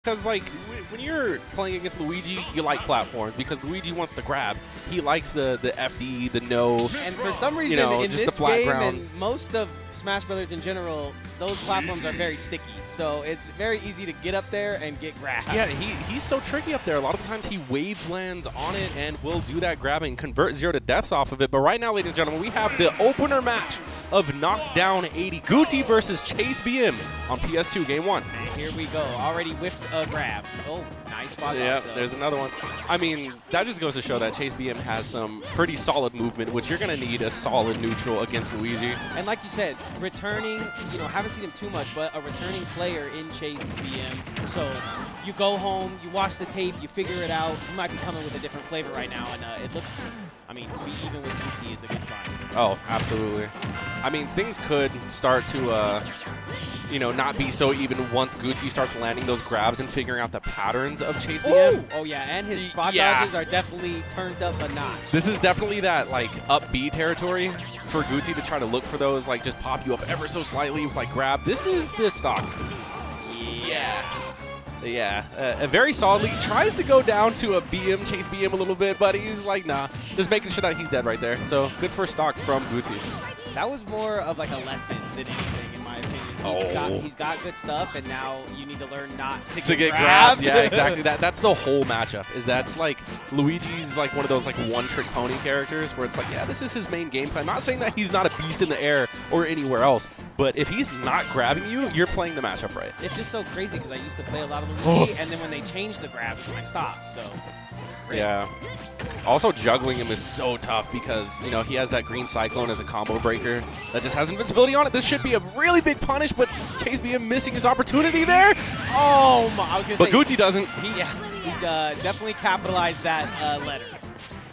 Because, like, when you're playing against Luigi, you like platforms because Luigi wants to grab. He likes the FD, the no. And for some reason, you know, in just this the flat game ground. and most of Smash Brothers in general, those platforms are very sticky. So it's very easy to get up there and get grabbed. Yeah, he's so tricky up there. A lot of the times he wave lands on it and will do that grabbing, convert 0 to deaths off of it. But right now, ladies and gentlemen, we have the opener match of Knockdown 80. Guti versus ChaseBM on PS2 Game 1. And here we go. Already whiffed a grab. Oh, nice spot. Yeah, there's another one. I mean, that just goes to show that ChaseBM has some pretty solid movement, which you're going to need a solid neutral against Luigi. And like you said, returning, you know, haven't seen him too much, but a returning player in ChaseBM. So you go home, you watch the tape, you figure it out. You might be coming with a different flavor right now, and it looks, I mean, to be even with Guti is a good sign. Oh, absolutely. I mean, things could start to, you know, not be so even once Guti starts landing those grabs and figuring out the patterns of ChaseBM. Oh yeah, and his spot dodges are definitely turned up a notch. This is definitely that, like, up B territory for Guti to try to look for those, like, just pop you up ever so slightly with, like, grab. This is the stock. Yeah, very solidly. Tries to go down to a BM, ChaseBM a little bit, but he's like, nah. Just making sure that he's dead right there. So good for stock from Guti. That was more of like a lesson than anything, in my opinion. He's got good stuff, and now you need to learn not to get grabbed. Yeah, exactly. That's the whole matchup. That's like Luigi's like one of those like one-trick pony characters where it's like, yeah, this is his main game plan. I'm not saying that he's not a beast in the air or anywhere else, but if he's not grabbing you, you're playing the matchup right. It's just so crazy because I used to play a lot of Luigi, and then when they changed the grab, it's my stop. So. Yeah. Also, juggling him is so tough because, you know, he has that green Cyclone as a combo breaker that just has invincibility on it. This should be a really big punish, but ChaseBM missing his opportunity there. Oh, my. I was going to say. But Guti doesn't. He definitely capitalized that letter.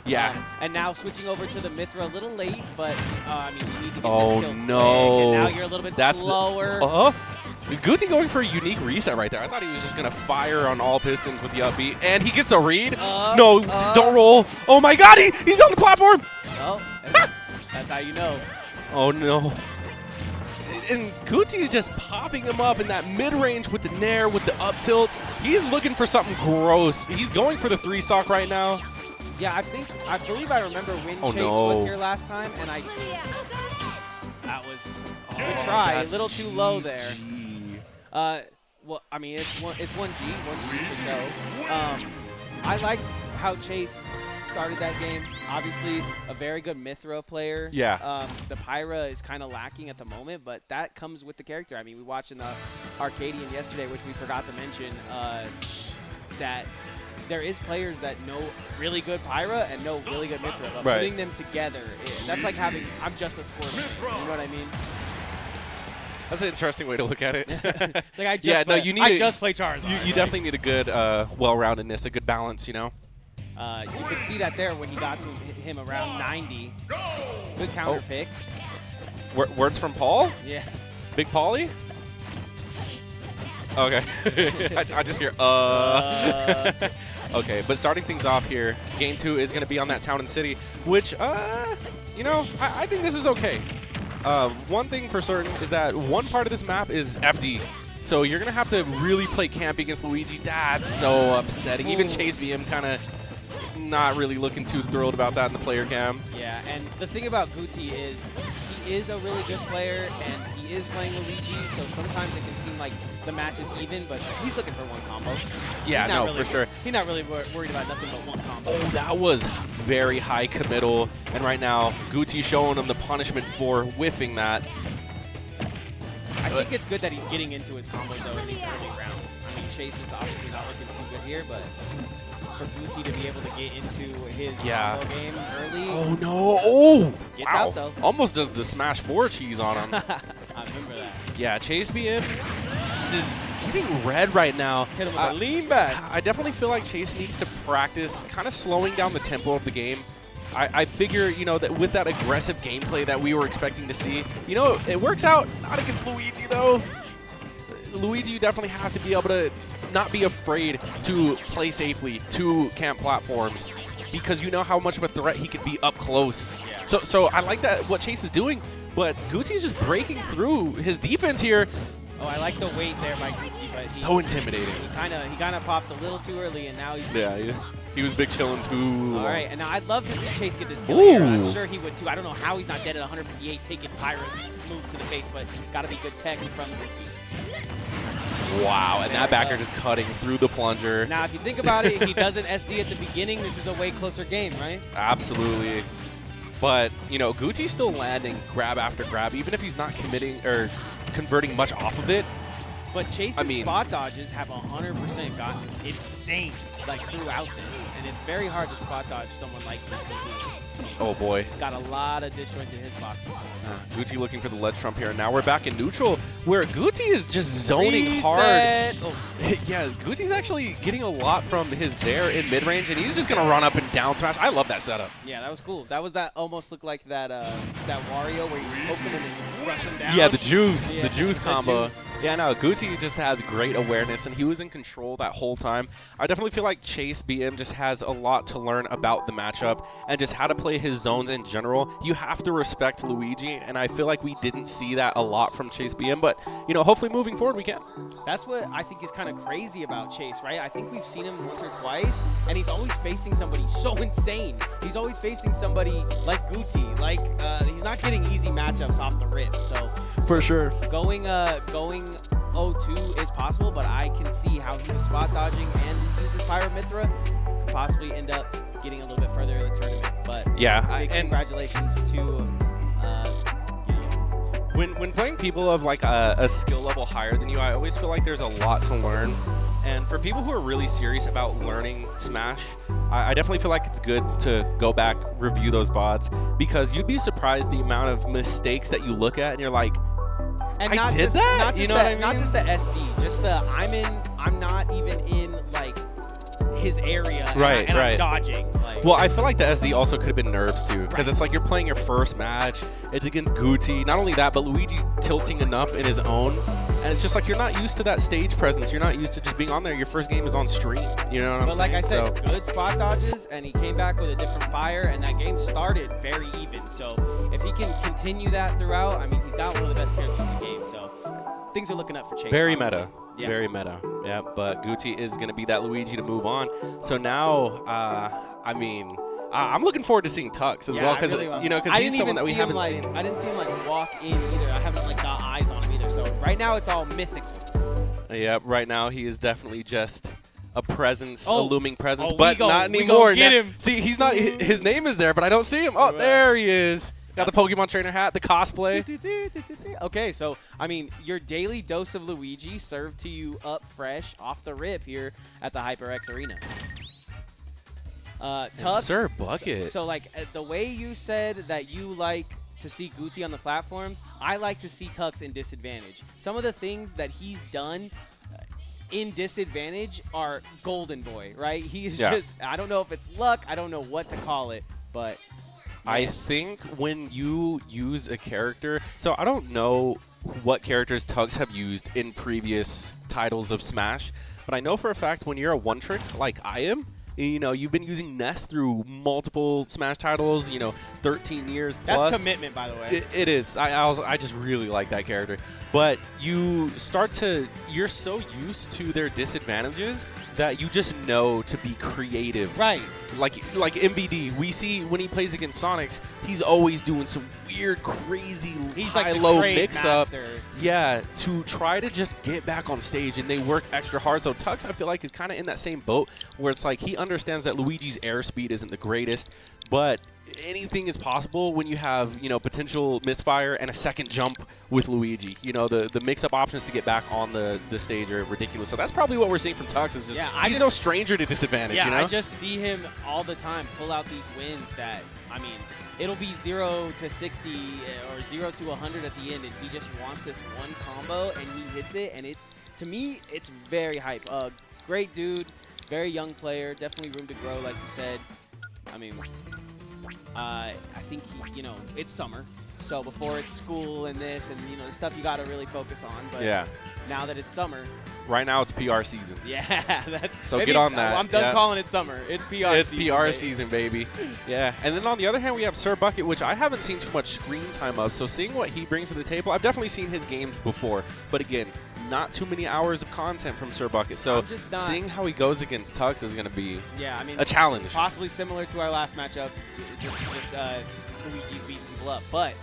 Yeah. And now switching over to the Mythra a little late, but, I mean, you need to get this kill no. quick, and now you're a little bit slower. Guti going for a unique reset right there. I thought he was just going to fire on all pistons with the up B, and he gets a read. No, don't roll. Oh, my God, he's on the platform. Well, that's how you know. Oh, no. And Guti is just popping him up in that mid-range with the nair, with the up tilts. He's looking for something gross. He's going for the 3-stock right now. Yeah, I believe I remember when Chase was here last time, and that was a good try. A little too low there. Well, I mean, it's 1G for show. I like how Chase started that game. Obviously, a very good Mythra player. Yeah. The Pyra is kind of lacking at the moment, but that comes with the character. I mean, we watched in the Arcadian yesterday, which we forgot to mention, that there is players that know really good Pyra and know really good Mythra, but putting them together, that's like having, I'm just a scorer. You know what I mean? That's an interesting way to look at it. Like I just play Charizard. You definitely need a good well-roundedness, a good balance, you know? You could see that there when he got to him around 90. Good counter pick. Words from Paul? Yeah. Big Paulie? Okay. I just hear, Okay, but starting things off here, Game 2 is going to be on that Town and City, which, you know, I think this is okay. One thing for certain is that one part of this map is FD. So you're going to have to really play campy against Luigi. That's so upsetting. Even ChaseBM kind of not really looking too thrilled about that in the player cam. Yeah, and the thing about Guti is he is a really good player, and he is playing Luigi, so sometimes it can seem like the match is even, but he's looking for one combo. Yeah, no, for sure. He's not really worried about nothing but one combo. Oh, that was very high committal, and right now, Guti showing him the punishment for whiffing that. I think it's good that he's getting into his combos, though, in these early rounds. I mean, Chase is obviously not looking too good here, but for Guti to be able to get into his combo game early. Oh, no. Oh, gets out, though. Almost does the Smash 4 cheese on him. I remember that. Yeah, ChaseBM is getting red right now. Hit him with a lean back. I definitely feel like Chase needs to practice kind of slowing down the tempo of the game. I figure, you know, that with that aggressive gameplay that we were expecting to see, you know, it works out. Not against Luigi, though. Luigi, you definitely have to be able to not be afraid to play safely to camp platforms because you know how much of a threat he could be up close. Yeah. So I like that what Chase is doing, but Guti is just breaking through his defense here. Oh, I like the weight there by Guti, but so intimidating. He kind of popped a little too early, and now he's he was big chilling too. All right, and now I'd love to see Chase get this kill here. I'm sure he would too. I don't know how he's not dead at 158, taking Pyra's moves to the face, but got to be good tech from Guti. Wow, and that backer just cutting through the plunger. Now, if you think about it, he doesn't SD at the beginning. This is a way closer game, right? Absolutely. But, you know, Guti's still landing grab after grab, even if he's not committing or converting much off of it. But Chase's spot dodges have 100% gotten insane, like, throughout this. And it's very hard to spot dodge someone like Guti. Oh, boy. Got a lot of disjoint in his boxes. Guti looking for the ledge trump here. And now we're back in neutral, where Guti is just zoning hard. Oh. Yeah, Guti's actually getting a lot from his Zair in mid-range, and he's just going to run up and down smash. I love that setup. Yeah, that was cool. That almost looked like that Wario where you poke him and then rush him down. Yeah, the juice. Yeah, the juice combo. Juice. Yeah, no, Guti just has great awareness, and he was in control that whole time. I definitely feel like ChaseBM just has a lot to learn about the matchup and just how to play his zones in general. You have to respect Luigi, and I feel like we didn't see that a lot from ChaseBM, but, you know, hopefully moving forward we can. That's what I think is kind of crazy about Chase, right? I think we've seen him once or twice, and he's always facing somebody so insane. He's always facing somebody like Guti. Like, he's not getting easy matchups off the rip, so... For sure. Going 0-2 is possible, but I can see how he was spot dodging and uses Pyra Mythra could possibly end up getting a little bit further in the tournament. But yeah, big congratulations to when playing people of like a skill level higher than you, I always feel like there's a lot to learn. And for people who are really serious about learning Smash, I definitely feel like it's good to go back, review those VODs, because you'd be surprised the amount of mistakes that you look at and you're like, and I did that? Not just you know the, what I mean? Not just the SD, just the I'm not even in like his area and I'm dodging. Like. Well, I feel like the SD also could have been nerves too, because it's like you're playing your first match, it's against Guti. Not only that, but Luigi's tilting enough in his own, and it's just like you're not used to that stage presence. You're not used to just being on there. Your first game is on stream. You know what I'm saying? But like I said, good spot dodges, and he came back with a different fire, and that game started very even. So if he can continue that throughout, I mean, he's got one of the best characters in the game. So things are looking up for Chase. Very possibly. meta. Yeah. Very meta. Yeah, but Guti is going to be that Luigi to move on. So now, I mean, I'm looking forward to seeing Tux as well, because really you know, because he's someone that we haven't seen. I didn't see him like walk in either. I haven't like got eyes on him either. So right now it's all mythical. Yeah, right now he is definitely just a presence, a looming presence, but not anymore. Get him. See, he's not. His name is there, but I don't see him. Oh, there he is. Got the Pokemon trainer hat, the cosplay. Okay, so, I mean, your daily dose of Luigi served to you up fresh off the rip here at the HyperX Arena. Tux, Sirbucket. So, like, the way you said that you like to see Guti on the platforms, I like to see Tux in disadvantage. Some of the things that he's done in disadvantage are golden boy, right? He's just, I don't know if it's luck, I don't know what to call it, but... I think when you use a character, so I don't know what characters Tux have used in previous titles of Smash, but I know for a fact when you're a one-trick like I am, you know, you've been using Ness through multiple Smash titles, you know, 13 years plus. That's commitment, by the way. It is. I just really like that character. But you're so used to their disadvantages that you just know to be creative. Right. Like MBD, we see when he plays against Sonix, he's always doing some weird, crazy, high-low mix-up. Yeah, to try to just get back on stage, and they work extra hard. So Tux, I feel like, is kind of in that same boat where it's like he understands that Luigi's airspeed isn't the greatest, but anything is possible when you have, you know, potential misfire and a second jump with Luigi. You know, the mix-up options to get back on the stage are ridiculous. So that's probably what we're seeing from Tux, is just he's no stranger to disadvantage. Yeah, you know? I just see him all the time pull out these wins that, I mean, it'll be 0 to 60 or 0 to 100 at the end, and he just wants this one combo, and he hits it, and to me, it's very hype. Great dude, very young player, definitely room to grow, like you said. I mean, I think he, you know, it's summer, so before it's school and this and, you know, the stuff you got to really focus on. But now that it's summer. Right now it's PR season. Yeah. So get on that. I'm done calling it summer. It's PR season. It's PR season, baby. Yeah. And then on the other hand, we have Sirbucket, which I haven't seen too much screen time of. So seeing what he brings to the table, I've definitely seen his games before. But again, not too many hours of content from Sirbucket. So seeing how he goes against Tux is going to be a challenge. Possibly similar to our last matchup, just Luigi's beating people up. But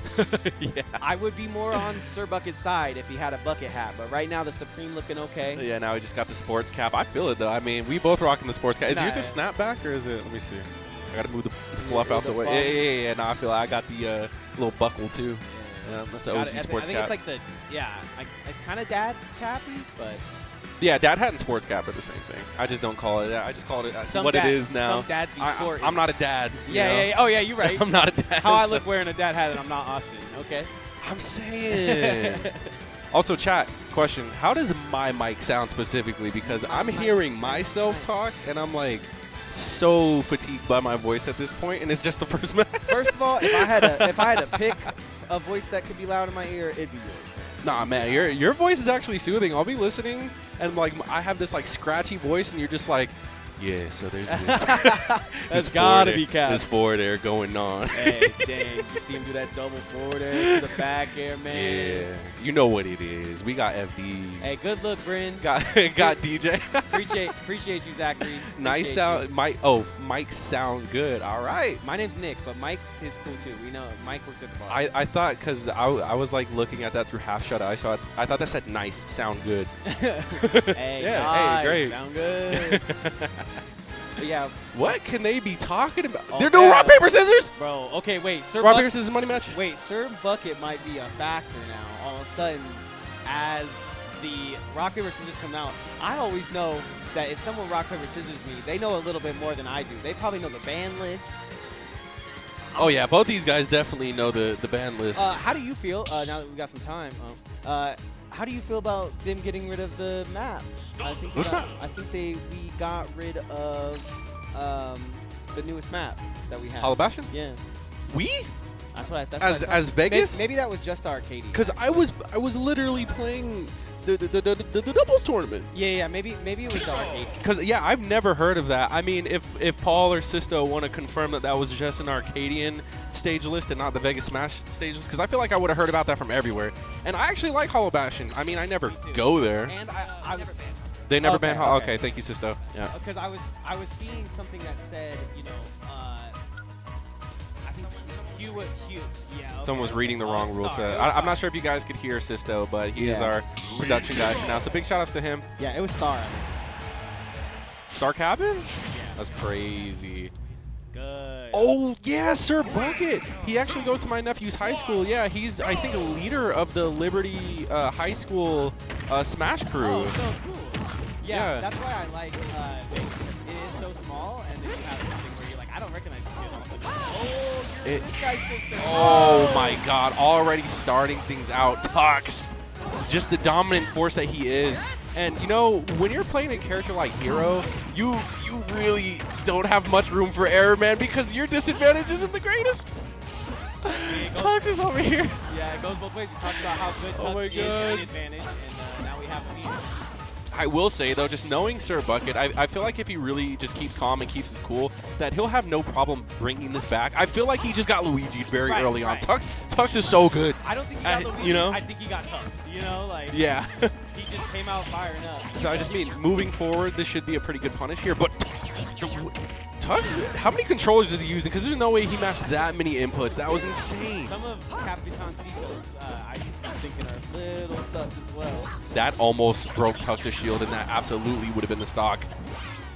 I would be more on Sirbucket's side if he had a bucket hat. But right now, the Supreme looking okay. Yeah, now he just got the sports cap. I feel it, though. I mean, we both rocking the sports cap. Is yours a snapback, or is it? Let me see. I got to move the fluff out the way. Yeah. No, I feel like I got the little buckle, too. Yeah, that's the OG sports cap. I think it's like the, it's kind of dad cappy, but. Yeah, dad hat and sports cap are the same thing. I just don't call it that. I just call it what it is now. Some dads be sporty. I'm not a dad. Yeah. Oh, yeah, you're right. I'm not a dad. How I look wearing a dad hat and I'm not Austin. Okay. I'm saying. Also, chat, question. How does my mic sound specifically? Because I'm hearing myself talk, and I'm like so fatigued by my voice at this point, and it's just the first match. First of all, if I had to pick a voice that could be loud in my ear, it'd be yours. Nah, man, your voice is actually soothing. I'll be listening, and like I have this like scratchy voice, and you're just like, yeah. So there's this. That's gotta be Cap. This forward air going on. Hey, dang! You see him do that double forward air to the back air, man. Yeah, you know what it is. We got FD. Hey, good look, Bryn. Got DJ. appreciate you, Zachary. Nice sound. Mike's sound good. All right. My name's Nick, but Mike is cool too. We know Mike works at the bar. I thought because I was like looking at that through half shut eye, so I thought that said nice, sound good. Hey, yeah, nice, hey, great. Sound good. But yeah. What can they be talking about? They're doing rock, paper, scissors? Bro, okay, wait. Rock, paper, scissors money match? Wait, Sirbucket might be a factor now. All of a sudden, as the rock, paper, scissors come out, I always know that if someone rock, paper, scissors me, they know a little bit more than I do. They probably know the ban list. Oh, yeah. Both these guys definitely know the ban list. How do you feel, now that we got some time, how do you feel about them getting rid of the map? I think we got rid of the newest map that we have. Hollow Bastion? Yeah. We? That's what I as Vegas? Maybe that was just arcade. Because I was literally playing the doubles tournament. Yeah. Maybe it was the arcade. Because I've never heard of that. I mean, if Paul or Sisto want to confirm that was just an Arcadian stage list and not the Vegas Smash stage list, because I feel like I would have heard about that from everywhere. And I actually like Hollow Bastion. I mean, I never go there. And I never banned. They never banned Hollow. Okay, thank you, Sisto. Yeah. Because I was seeing something that said, Someone was reading the wrong rule set. I'm not sure if you guys could hear Sisto, but he is our production guy for now. So big shout outs to him. Yeah, it was Star. Star Cabin? Yeah. That's crazy. Good. Oh, yeah, Sirbucket. He actually goes to my nephew's high school. Yeah, he's, I think, a leader of the Liberty High School Smash crew. Oh, so cool. Yeah, that's why I like Vegas. It is so small, and then you have something where you're like, I don't recognize this kid. Oh, you're this guy's sister. Oh, my God. Already starting things out. Tux. Just the dominant force that he is. And, when you're playing a character like Hero, you really don't have much room for error, man, because your disadvantage isn't the greatest. Tux is over here. Yeah, it goes both ways. We talked about how good Tux is the advantage, and now we have him here. I will say, though, just knowing Sirbucket, I feel like if he really just keeps calm and keeps his cool, that he'll have no problem bringing this back. I feel like he just got Luigi'd very early on. Tux is so good. I don't think he got Luigi. I think he got Tux. Yeah. He just came out firing up. So I just mean, moving forward, this should be a pretty good punish here. But Tux, how many controllers is he using? Because there's no way he matched that many inputs. That was insane. Some of Capitancitos, I'm thinking, are a little sus as well. That almost broke Tux's shield, and that absolutely would have been the stock.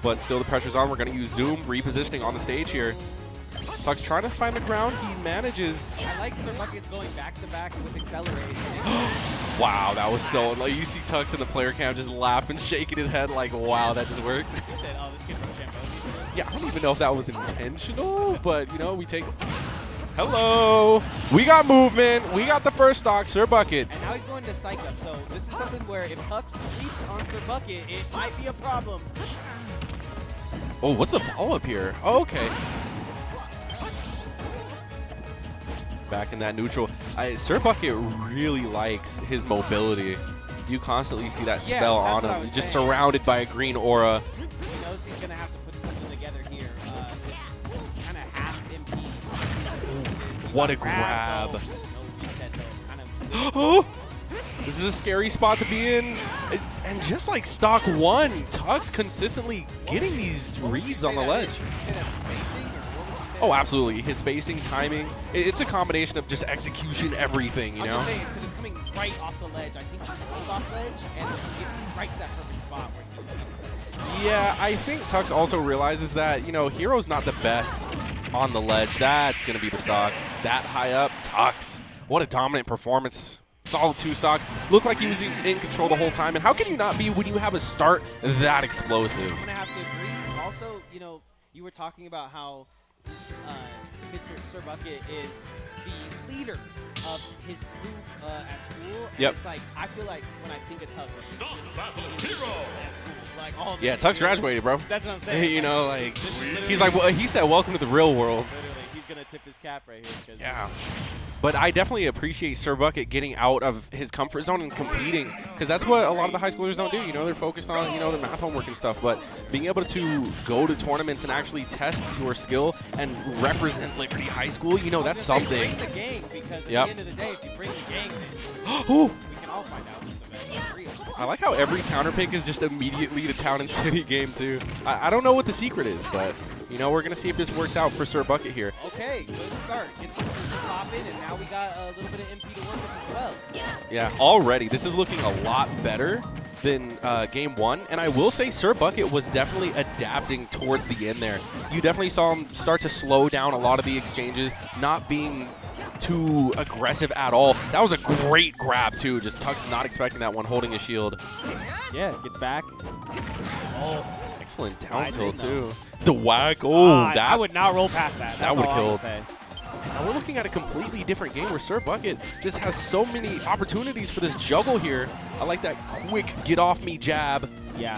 But still, the pressure's on. We're going to use Zoom, repositioning on the stage here. Tux trying to find the ground. He manages. I like Sirbucket's going back-to-back with acceleration. Wow, that was so... Like, you see Tux in the player cam just laughing, shaking his head like, wow, that just worked. He said, oh, this kid from Shampoo. Yeah, I don't even know if that was intentional, but, we take... Hello. We got movement. We got the first stock, Sirbucket. And now he's going to psych up. So this is something where if Tux sleeps on Sirbucket, it might be a problem. Oh, what's the follow-up here? Oh, okay. Back in that neutral. Sirbucket really likes his mobility. You constantly see that spell on him. He's just surrounded by a green aura. He knows he's going to have to put something together here. Kind of half MP. What a grab. This is a scary spot to be in. And just like stock 1, Tux consistently getting these reads on the ledge. Oh, absolutely. His spacing, timing. It's a combination of just execution, everything, you know? I'm just saying, because it's coming right off the ledge. I think he goes off ledge, and it's right to that perfect spot where he Yeah, I think Tux also realizes that, you know, Hero's not the best on the ledge. That's going to be the stock. That high up, Tux. What a dominant performance. Solid 2 stock. Looked like he was in control the whole time. And how can you not be when you have a start that explosive? I'm going to have to agree. Also, you know, you were talking about how Mr. Sirbucket is the leader of his group at school. Yep. It's like, I feel like when I think of Tux, like all yeah, Tux graduated, bro. That's what I'm saying. You know, like, he's like, well, he said, welcome to the real world. Literally, he's going to tip his cap right here. Yeah. But I definitely appreciate Sirbucket getting out of his comfort zone and competing, because that's what a lot of the high schoolers don't do. You know, they're focused on, you know, their math homework and stuff. But being able to go to tournaments and actually test your skill and represent Liberty High School, you know, that's something. Bring the gang, because at the end of the day, if you bring the gang in, Ooh. we can all find out who's the best. Real. I like how every counter pick is just immediately to Town and City game, too. I don't know what the secret is, but, you know, we're going to see if this works out for Sirbucket here. Okay, good start. Gets the pop in, and now we got a little bit of MP to work with as well. Yeah, already. This is looking a lot better than game 1. And I will say Sirbucket was definitely adapting towards the end there. You definitely saw him start to slow down a lot of the exchanges, not being too aggressive at all. That was a great grab, too. Just Tux not expecting that one, holding his shield. Yeah, gets back. Oh, excellent down tilt, too. The whack. Oh, that. I would not roll past that. That would have killed. Now we're looking at a completely different game where Sirbucket just has so many opportunities for this juggle here. I like that quick get-off-me jab. Yeah,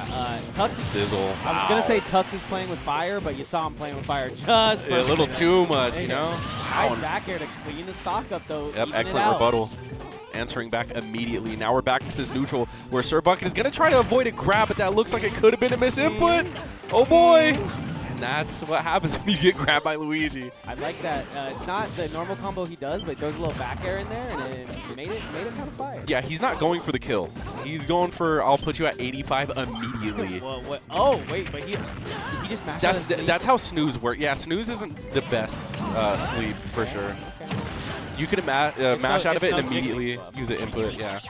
Tux is sizzle. I was going to say Tux is playing with fire, but you saw him playing with fire just a little too much, you know? Nice back air to clean the stock up, though. Yep, excellent rebuttal. Answering back immediately. Now we're back to this neutral where Sirbucket is going to try to avoid a grab, but that looks like it could have been a misinput. Oh, boy. That's what happens when you get grabbed by Luigi. I like that. It's not the normal combo he does, but it goes a little back air in there, and it made it kind of fire. Yeah, he's not going for the kill. He's going for, I'll put you at 85 immediately. Well, what? Oh, wait, but he just mashed out his sleep? That's how snooze works. Yeah, snooze isn't the best sleep, for sure. Okay. You could mash out of it and immediately use the input, yeah.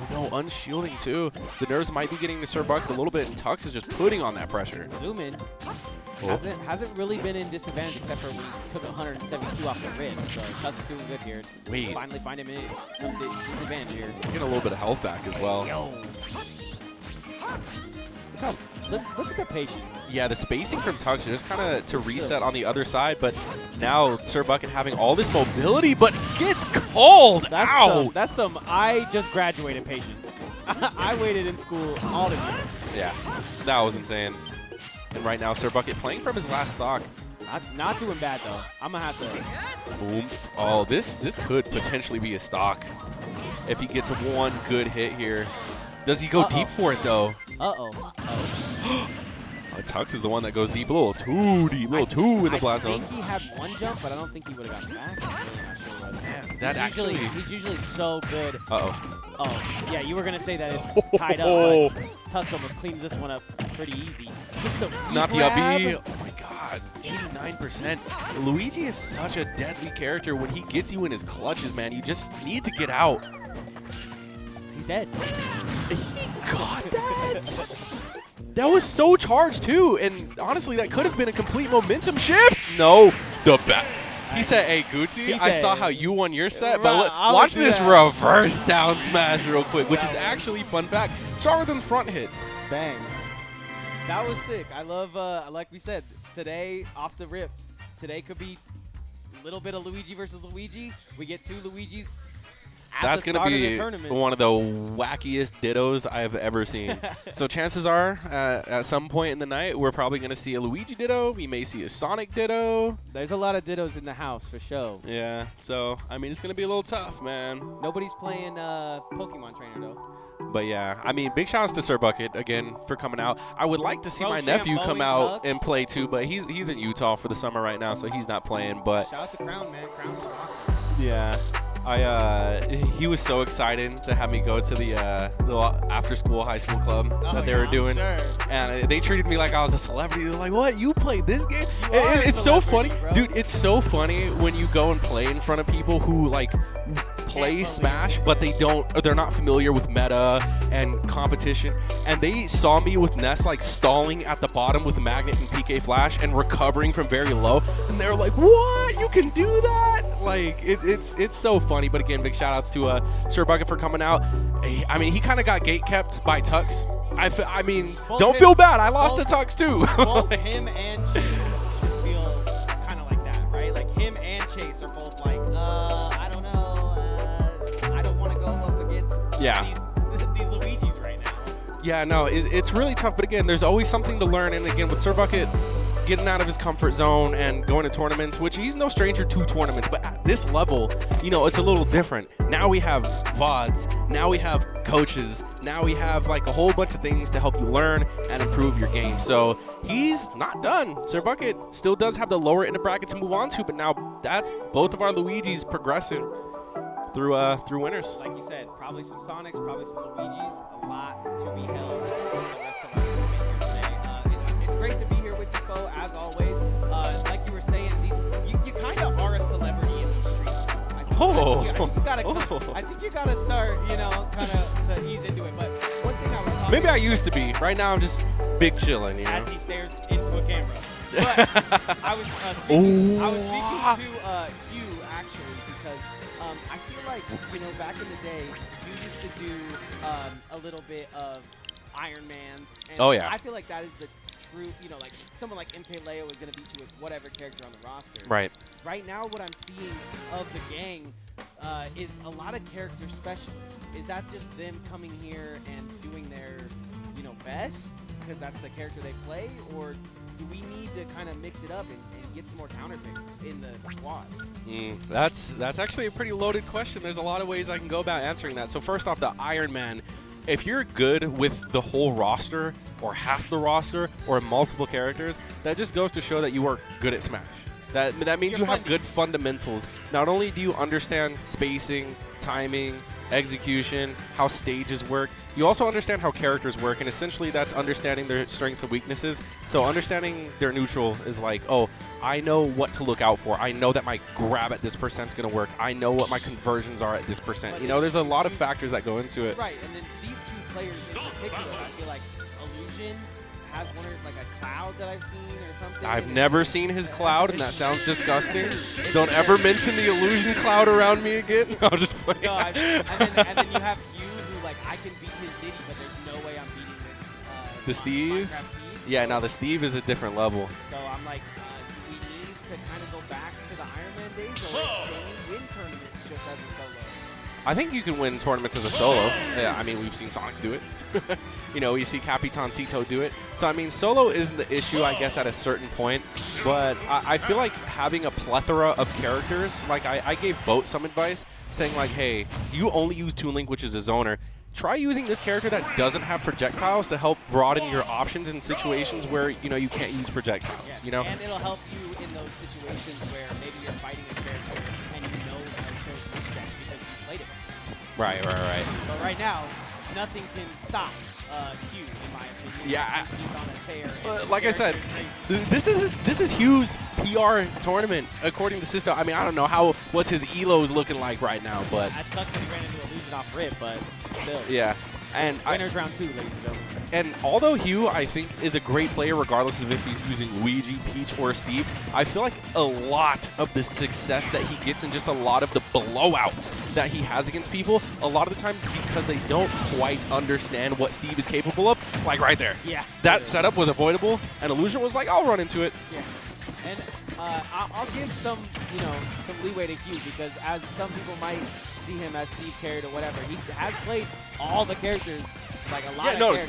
Oh, no, unshielding, too. The nerves might be getting to Sirbucket a little bit, and Tux is just putting on that pressure. Zoom in. Oh. Hasn't really been in disadvantage except for when he took 172 off the rib. So Tux is doing good here. Wait. Finally find him in some disadvantage here. Getting a little bit of health back as well. Yo. Look at the patience. Yeah, the spacing from Tux just kind of to reset on the other side, but now Sirbucket having all this mobility, but gets called. Ow! That's some I just graduated patience. I waited in school all the years. Yeah, that was insane. And right now, Sirbucket playing from his last stock. Not doing bad, though. I'm going to have to... Boom. Oh, this could potentially be a stock if he gets one good hit here. Does he go deep for it, though? Tux is the one that goes deep, a little too deep, in the blast zone. I think he had one jump, but I don't think he would have gotten back. I'm really not sure whether. Man, that actually... He's usually so good. Oh, yeah, you were going to say that it's tied up, but Tux almost cleans this one up pretty easy. Not the up B. Oh, my God. 89%. Luigi is such a deadly character. When he gets you in his clutches, man, you just need to get out. He's dead. He got that? That was so charged, too. And honestly, that could have been a complete momentum shift. No, the back. He said, hey, Guti, I saw how you won your set, but watch this reverse down smash real quick, which is actually, fun fact, stronger than front hit. Bang. That was sick. I love, like we said, today, off the rip, today could be a little bit of Luigi versus Luigi. We get 2 Luigis. That's going to be one of the wackiest dittos I've ever seen. So chances are, at some point in the night, we're probably going to see a Luigi ditto. We may see a Sonic ditto. There's a lot of dittos in the house, for sure. Yeah. So, I mean, it's going to be a little tough, man. Nobody's playing Pokemon Trainer, though. But, yeah, I mean, big shout-outs to Sirbucket, again, for coming out. I would like to see my nephew come out and play, too, but he's in Utah for the summer right now, so he's not playing. But shout out to Crown, man. Crown is awesome. Yeah. He was so excited to have me go to the little after-school high school club that they were doing, sure. and they treated me like I was a celebrity. They're like, "What? You played this game?" It's so funny, bro. dude. It's so funny when you go and play in front of people who like play Smash, but they're not familiar with meta and competition, and they saw me with Ness like stalling at the bottom with Magnet and PK Flash and recovering from very low, and they're like, "What? You can do that?" Like it's so funny. But again, big shout outs to Sirbucket for coming out. I mean, he kind of got gate kept by Tux. I mean, don't feel bad. I lost to Tux too. Both him and Chase feel kind of like that, right? Like him and Chase are both like, I don't know, I don't want to go up against these Luigis right now. Yeah, no, it's really tough. But again, there's always something to learn. And again, with Sirbucket getting out of his comfort zone and going to tournaments, which he's no stranger to tournaments, but at this level, you know, it's a little different. Now we have VODs, now we have coaches, now we have like a whole bunch of things to help you learn and improve your game. So he's not done. Sirbucket still does have the lower end of bracket to move on to, but now that's both of our Luigis progressing through winners. Like you said, probably some Sonix, probably some Luigis, a lot to be held for the rest of us today. It's great to be here with you, Fo, as always. Like you were saying, you kind of are a celebrity in these streets. I think you gotta start, you know, kind of to ease into it. But one thing I was talking Maybe I used to be. Right now I'm just big chilling, you know. as he stares into a camera. But I was speaking to you actually because I feel like, you know, back in the day you used to do a little bit of Iron Man's. And Oh, yeah. I feel like that is the true, you know, like someone like MKLeo is going to beat you with whatever character on the roster. Right. Right now, what I'm seeing of the gang is a lot of character specialists. Is that just them coming here and doing their, you know, best because that's the character they play, or do we need to kind of mix it up and get some more counter picks in the squad? That's actually a pretty loaded question. There's a lot of ways I can go about answering that. So first off, the Iron Man. If you're good with the whole roster, or half the roster, or multiple characters, that just goes to show that you are good at Smash. That means you have good fundamentals. Not only do you understand spacing, timing, execution, how stages work, you also understand how characters work, and essentially that's understanding their strengths and weaknesses. So understanding their neutral is like, oh, I know what to look out for. I know that my grab at this percent is going to work. I know what my conversions are at this percent. But you know, there's a lot of factors that go into it. Right, and then these two players in particular, I feel like Illusion has one of like a cloud that I've seen or something. I've never seen his cloud, and that sounds disgusting. Don't ever mention the illusion cloud around me again. I'll just play. No, and then you have you who like I can beat his Diddy, but there's no way I'm beating this. The Steve? Minecraft Steve. Yeah, now the Steve is a different level. So I'm like, do we need to kind of go back to the Iron Man days, or can we win tournaments just as a solo? I think you can win tournaments as a solo. Yeah, I mean, we've seen Sonix do it. You know, we see Capitancito do it. So, I mean, solo isn't the issue, I guess, at a certain point. But I feel like having a plethora of characters, like I gave Boat some advice, saying like, hey, you only use Toon Link, which is a zoner. Try using this character that doesn't have projectiles to help broaden your options in situations where, you know, you can't use projectiles, Yes, you know? and it'll help you in those situations where maybe you're fighting a character and you know that character's weak because you played it before. Right. But right now, nothing can stop Hugh, in my opinion. Yeah, He's on a tear. And like I said, this is Hugh's PR tournament according to Sisto. I mean, I don't know what's his elos looking like right now, but that sucks that he ran into Illusion off rip, but still. yeah. And Winner's round 2, ladies and gentlemen. And although Hugh, I think, is a great player regardless of if he's using Luigi, Peach, or Steve, I feel like a lot of the success that he gets and just a lot of the blowouts that he has against people, a lot of the times it's because they don't quite understand what Steve is capable of. Like right there. Yeah. That setup was avoidable, and Illusion was like, I'll run into it. Yeah. And I'll give some leeway to Hugh because as some people might see him as Steve carried or whatever, he has played all the characters, like a lot of characters.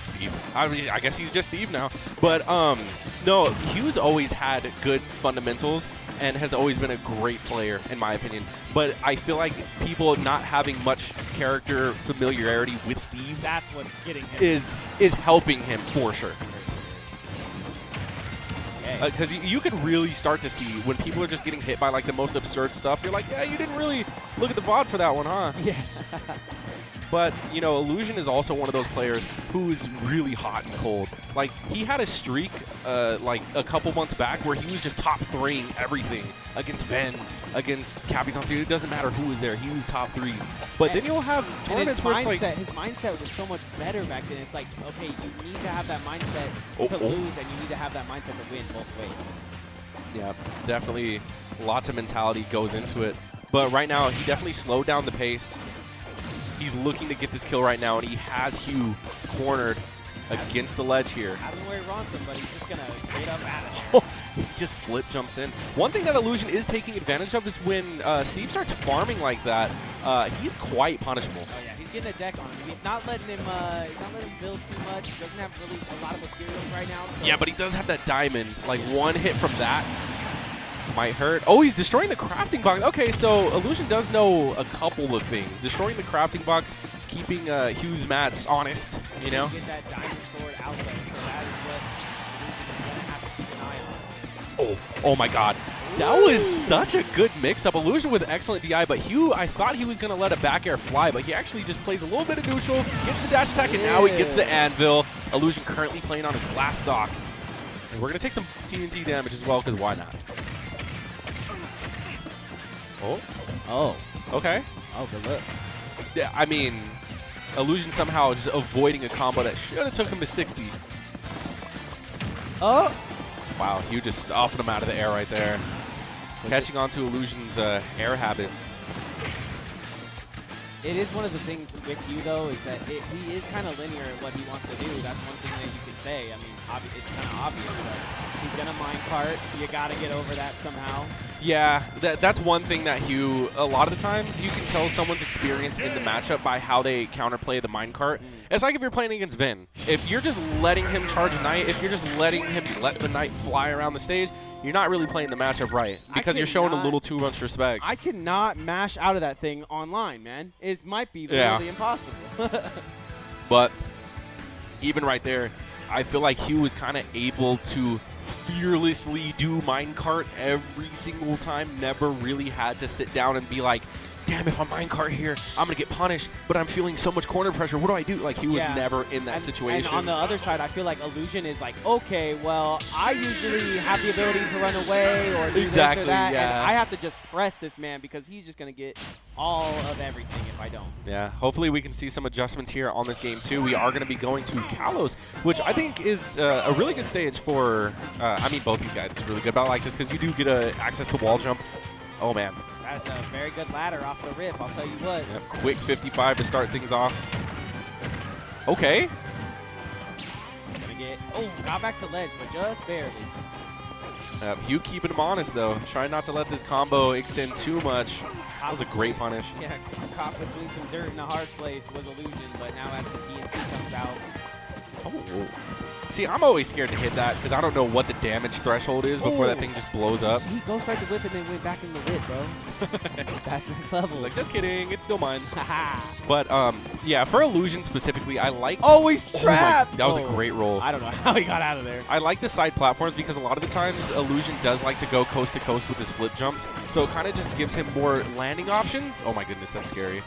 Steve. I guess he's just Steve now. But no, Hugh's always had good fundamentals and has always been a great player, in my opinion. But I feel like people not having much character familiarity with Steve, that's what's getting him. is helping him for sure. okay. Because you can really start to see when people are just getting hit by like the most absurd stuff. You're like, yeah, you didn't really look at the VOD for that one, huh? Yeah. But, you know, Illusion is also one of those players who's really hot and cold. Like, he had a streak, like, a couple months back where he was just top 3ing everything against Ven, against Capitancito. It doesn't matter who was there. He was top 3. But then you'll have tournaments where it's like... His mindset was so much better back then. It's like, okay, you need to have that mindset to lose, and you need to have that mindset to win both ways. Yeah, definitely lots of mentality goes into it. But right now, he definitely slowed down the pace. He's looking to get this kill right now, and he has Hugh cornered against the ledge here. Has him where he wants him, but he's just going to straight up at him. He just flip jumps in. One thing that Illusion is taking advantage of is when Steve starts farming like that, he's quite punishable. Oh, yeah, he's getting a deck on him. He's not letting him build too much. He doesn't have really a lot of materials right now. So. Yeah, but he does have that diamond. Like, one hit from that might hurt. Oh, he's destroying the crafting box. Okay, so Illusion does know a couple of things. Destroying the crafting box, keeping Hugh's mats honest, you know? Get that diamond sword out there, so that is what Illusion is going to have to keep an eye on. Oh my god. That was such a good mix-up. Illusion with excellent DI, but Hugh, I thought he was going to let a back air fly, but he actually just plays a little bit of neutral, gets the dash attack, and now he gets the anvil. Illusion currently playing on his last stock. And we're going to take some TNT damage as well, because why not? Oh. Oh. Okay. Oh, good look. Yeah, I mean, Illusion somehow just avoiding a combo that should have took him to 60. Oh. Wow, Hugh just stuffing him out of the air right there. Catching on to Illusion's air habits. It is one of the things with Hugh, though, is that he is kind of linear in what he wants to do. That's one thing that you could say. I mean, it's kind of obvious, but he's going to minecart. You got to get over that somehow. Yeah, that's one thing that Hugh, a lot of the times, you can tell someone's experience in the matchup by how they counterplay the minecart. It's like if you're playing against Vin. If you're just letting him charge Knight, if you're just letting him let the Knight fly around the stage, you're not really playing the matchup right because you're showing a little too much respect. I cannot mash out of that thing online, man. It might be literally impossible. But even right there, I feel like Hugh was kind of able to fearlessly do minecart every single time. Never really had to sit down and be like, damn, if I'm minecart here, I'm going to get punished, but I'm feeling so much corner pressure. What do I do? Like, he was never in that situation. And on the other side, I feel like Illusion is like, okay, well, I usually have the ability to run away or do this or that, and I have to just press this man because he's just going to get all of everything if I don't. Yeah, hopefully we can see some adjustments here on this game, too. We are going to be going to Kalos, which I think is a really good stage for, I mean, both these guys. It's really good, but I like this because you do get access to wall jump. Oh, man. That's a very good ladder off the rip, I'll tell you what. Yep, quick 55 to start things off. Okay. Got back to ledge, but just barely. Hugh keeping him honest, though. Trying not to let this combo extend too much. That was a great punish. Yeah, caught between some dirt and a hard place was Illusion, but now as the TNT comes out. Oh. See, I'm always scared to hit that because I don't know what the damage threshold is before that thing just blows up. He goes right to whip and then went back in the whip, bro. That's next level. I was like, just kidding. It's still mine. But, yeah, for Illusion specifically, I like... Oh, he's trapped! That was a great roll. I don't know how he got out of there. I like the side platforms because a lot of the times Illusion does like to go coast to coast with his flip jumps. So it kind of just gives him more landing options. Oh, my goodness, that's scary.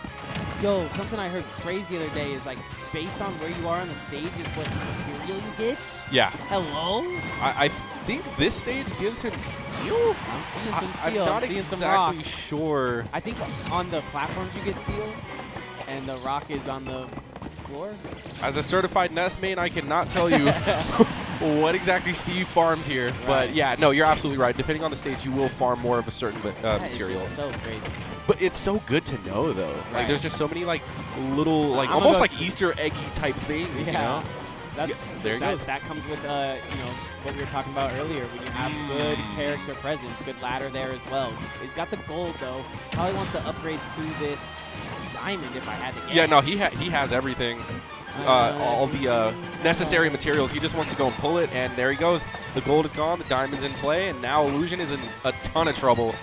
Yo, something I heard crazy the other day is, like, based on where you are on the stage is what material you get? Yeah. Hello? I think this stage gives him steel? I'm seeing some steel. I'm not exactly sure. I think on the platforms you get steel, and the rock is on the floor. As a certified Nest main, I cannot tell you what exactly Steve farms here. Right. But, yeah, no, you're absolutely right. Depending on the stage, you will farm more of a certain material. That is so crazy. But it's so good to know, though. Right. Like, there's just so many, like, little, like, almost like Easter eggy type things, you know? There that comes with, you know, what we were talking about earlier. When you have good character presence, good ladder there as well. He's got the gold, though. Probably wants to upgrade to this diamond if I had to guess. Yeah, no, he has everything. All the necessary materials. He just wants to go and pull it, and there he goes. The gold is gone, the diamond's in play, and now Illusion is in a ton of trouble.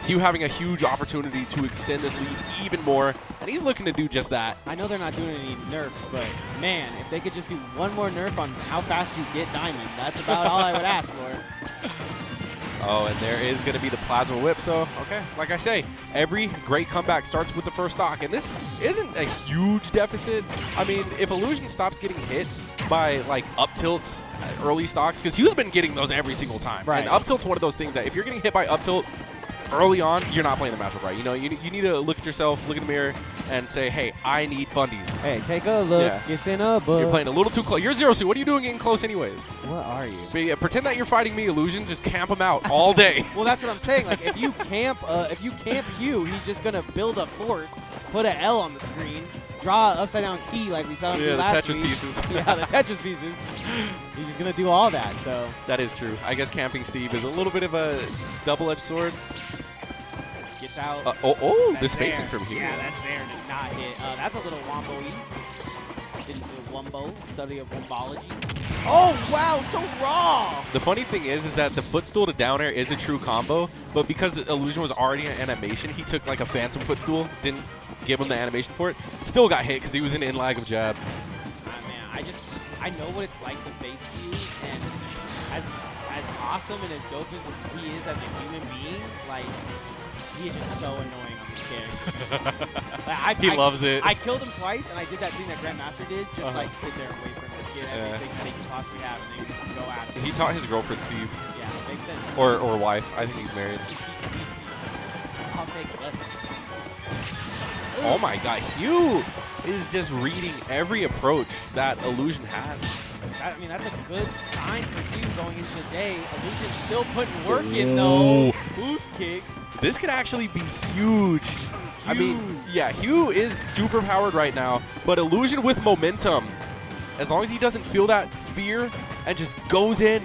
Hugh having a huge opportunity to extend this lead even more, and he's looking to do just that. I know they're not doing any nerfs, but man, if they could just do one more nerf on how fast you get diamond, that's about all I would ask for. Oh, and there is going to be the Plasma Whip. So, okay, like I say, every great comeback starts with the first stock. And this isn't a huge deficit. I mean, if Illusion stops getting hit by, like, up tilts early stocks, because Hugh's been getting those every single time. Right. And up tilt's one of those things that if you're getting hit by up tilt early on, you're not playing the matchup right. You know, you need to look at yourself, look in the mirror, and say, hey, I need fundies. Hey, take a look. Yeah. It's in a book. You're playing a little too close. You're 0-2. What are you doing getting close anyways? What are you? But yeah, pretend that you're fighting me, Illusion. Just camp him out all day. Well, that's what I'm saying. Like, if you camp Hugh, he's just gonna build a fort, put an L on the screen, draw an upside down T like we saw him do last the Tetris week. pieces. Yeah, the Tetris pieces. He's just gonna do all that. So that is true. I guess camping Steve is a little bit of a double-edged sword. Gets out. The spacing there. from here. Yeah, that's there. Did not hit. That's a little wombo-y. Didn't do a wombo. Study of wombology. Oh, wow, so raw. The funny thing is that the footstool to down air is a true combo, but because Illusion was already in animation, he took like a phantom footstool, didn't give him the animation for it, still got hit because he was in lag of jab. Man, I know what it's like to face you, and as awesome and as dope as he is as a human being, like, he is just so annoying on this character. Like, he loves it. I killed him twice, and I did that thing that Grandmaster did, just like sit there and wait for him to get everything that he can possibly have, and then go after him. He taught his girlfriend Steve. Yeah, makes sense. Or wife. I think he's married. I'll take lessons. Oh my god, Hugh is just reading every approach that Illusion has. I mean, that's a good sign for Hugh going into the day. Illusion's still putting work in, though. Boost kick. This could actually be huge. I mean, yeah, Hugh is super powered right now, but Illusion with momentum, as long as he doesn't feel that fear and just goes in,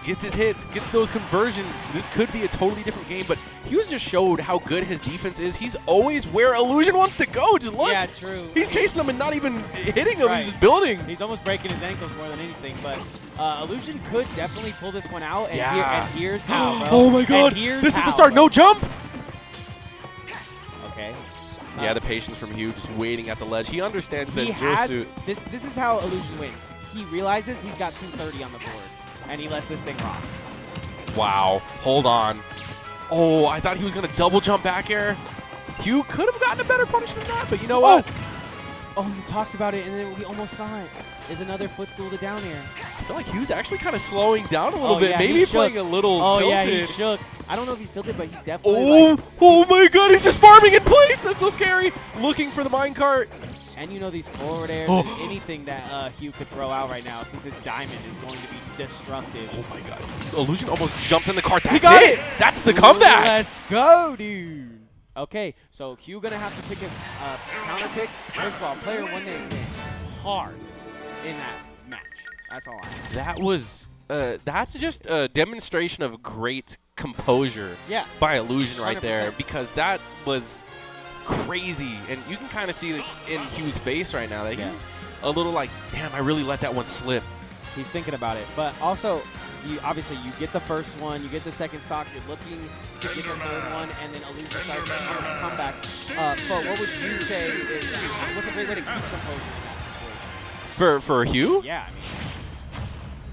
gets his hits, gets those conversions, this could be a totally different game. But Hugh's just showed how good his defense is. He's always where Illusion wants to go. Just look. Yeah, true. He's chasing him and not even hitting him. Right. He's just building. He's almost breaking his ankles more than anything. But Illusion could definitely pull this one out. And, Yeah. Here's how, bro. Oh my god. This is the start. No jump. Okay. Yeah, the patience from Hugh just waiting at the ledge. He understands that He Zero has, Suit. this is how Illusion wins. He realizes he's got 230 on the board, and he lets this thing rock. Wow. Hold on. Oh, I thought he was going to double jump back air. Hugh could have gotten a better punish than that, but you know what? Oh, you talked about it, and then we almost saw it. There's another footstool to down air. I feel like Hugh's actually kind of slowing down a little bit. Yeah, Maybe playing a little tilted. Yeah, he shook. I don't know if he's tilted, but he's definitely oh my god, he's just farming in place. That's so scary. Looking for the minecart. And you know these forward airs and anything that Hugh could throw out right now, since his diamond is going to be destructive. Oh my god. Illusion almost jumped in the cart. That's he got it. That's the comeback. Let's go, dude. Okay, so Hugh going to have to pick a counter pick. First of all, player one that went hard in that match. That's all I have. That was, that's just a demonstration of great composure by Illusion right 100%. there, because that was crazy. And you can kind of see in Hugh's face right now that he's a little like, damn, I really let that one slip. He's thinking about it. But also, obviously, you get the first one, you get the second stock, you're looking to get the third one, and then Illusion starts to come back. But what would you say is what's a great way to keep composure in that situation? For Hugh? Yeah,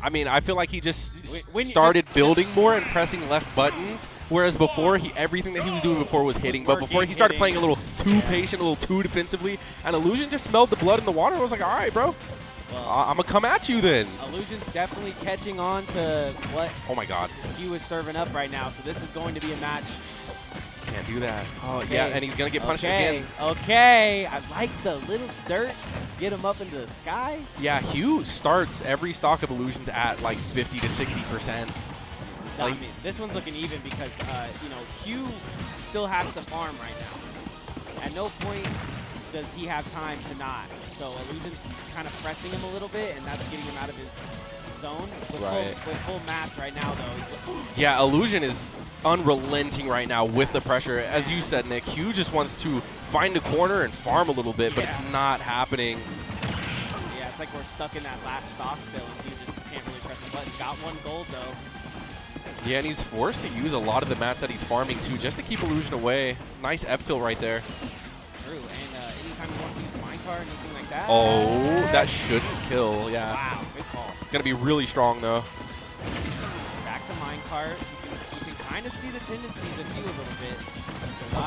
I mean, I feel like he just started building more and pressing less buttons, whereas before, everything that he was doing before was hitting. But before, he started playing a little too patient, a little too defensively, and Illusion just smelled the blood in the water and was like, all right, bro. I'm going to come at you then. Illusion's definitely catching on to what Hugh is serving up right now, so this is going to be a match. Can't do that. Oh, yeah, and he's going to get punished again. Okay, I like the little dirt. Get him up into the sky. Yeah, Hugh starts every stock of Illusions at like 50 to 60%. No, I mean, this one's looking even because, you know, Hugh still has to farm right now. At no point does he have time to not. So Illusion's kind of pressing him a little bit, and that's getting him out of his zone. With full mats right now, though. Yeah, Illusion is unrelenting right now with the pressure. As you said, Nick, Hugh just wants to find a corner and farm a little bit, but it's not happening. Yeah, it's like we're stuck in that last stock still, and Hugh just can't really press the button. Got one gold, though. Yeah, and he's forced to use a lot of the mats that he's farming, too, just to keep Illusion away. Nice F-tilt right there. True, and anytime you want to use minecart or anything like that. Oh, that shouldn't kill, yeah. Wow, good call. It's going to be really strong, though. Back to minecart. You can kind of see the tendencies of Hugh a little bit. A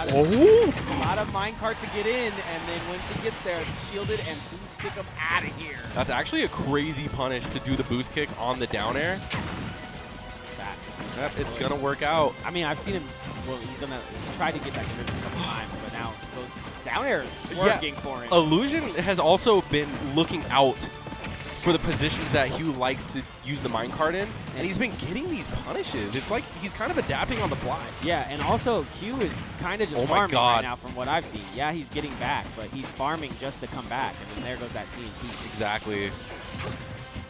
lot of minecart to get in, and then once he gets there, shielded and boost kick him out of here. That's actually a crazy punish to do the boost kick on the down air. It's going to work out. I mean, I've seen him, well, he's tried to get that conversion a couple times, but now those down air is working for him. Illusion has also been looking out for the positions that Hugh likes to use the minecart in, and he's been getting these punishes. It's like he's kind of adapting on the fly. Yeah, and also Hugh is kind of just farming right now from what I've seen. Yeah, he's getting back, but he's farming just to come back, and then there goes that TNT. Exactly.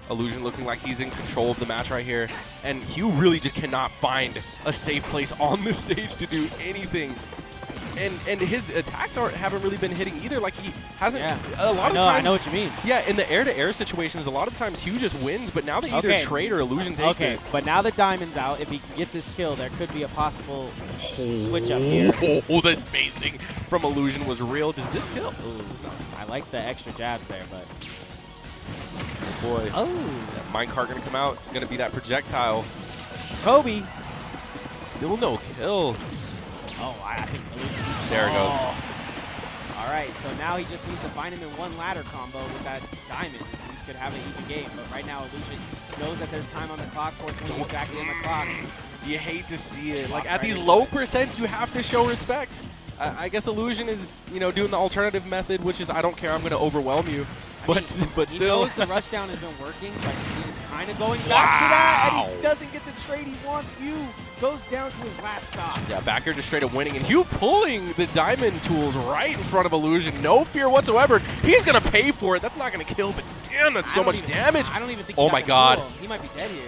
Illusion looking like he's in control of the match right here, and Hugh really just cannot find a safe place on the stage to do anything. And his attacks haven't really been hitting either. Like he hasn't. Yeah. A lot of times. I know what you mean. Yeah, in the air-to-air situations, a lot of times Hugh just wins, but now they either trade or Illusion takes it. But now that Diamond's out, if he can get this kill, there could be a possible switch up here. Oh, the spacing from Illusion was real. Does this kill? Ooh, I like the extra jabs there, but. Boy. Oh. That minecart going to come out. It's going to be that projectile. Kobe. Still no kill. Oh, I think Illusion. There it goes. All right, so now he just needs to find him in one ladder combo with that Diamond. He could have an even game, but right now Illusion knows that there's time on the clock, 420 exactly on the clock. You hate to see it. Like at these low percents, you have to show respect. I guess Illusion is, doing the alternative method, which is I don't care, I'm going to overwhelm you. But still. He knows the rushdown has been working, so I can see him kind of going back to that, and he doesn't get the trade he wants. Hugh goes down to his last stop. Yeah, back here just straight up winning, and Hugh pulling the diamond tools right in front of Illusion. No fear whatsoever. He's going to pay for it. That's not going to kill, but damn, that's so much damage. I don't even think oh my god. He might be dead here.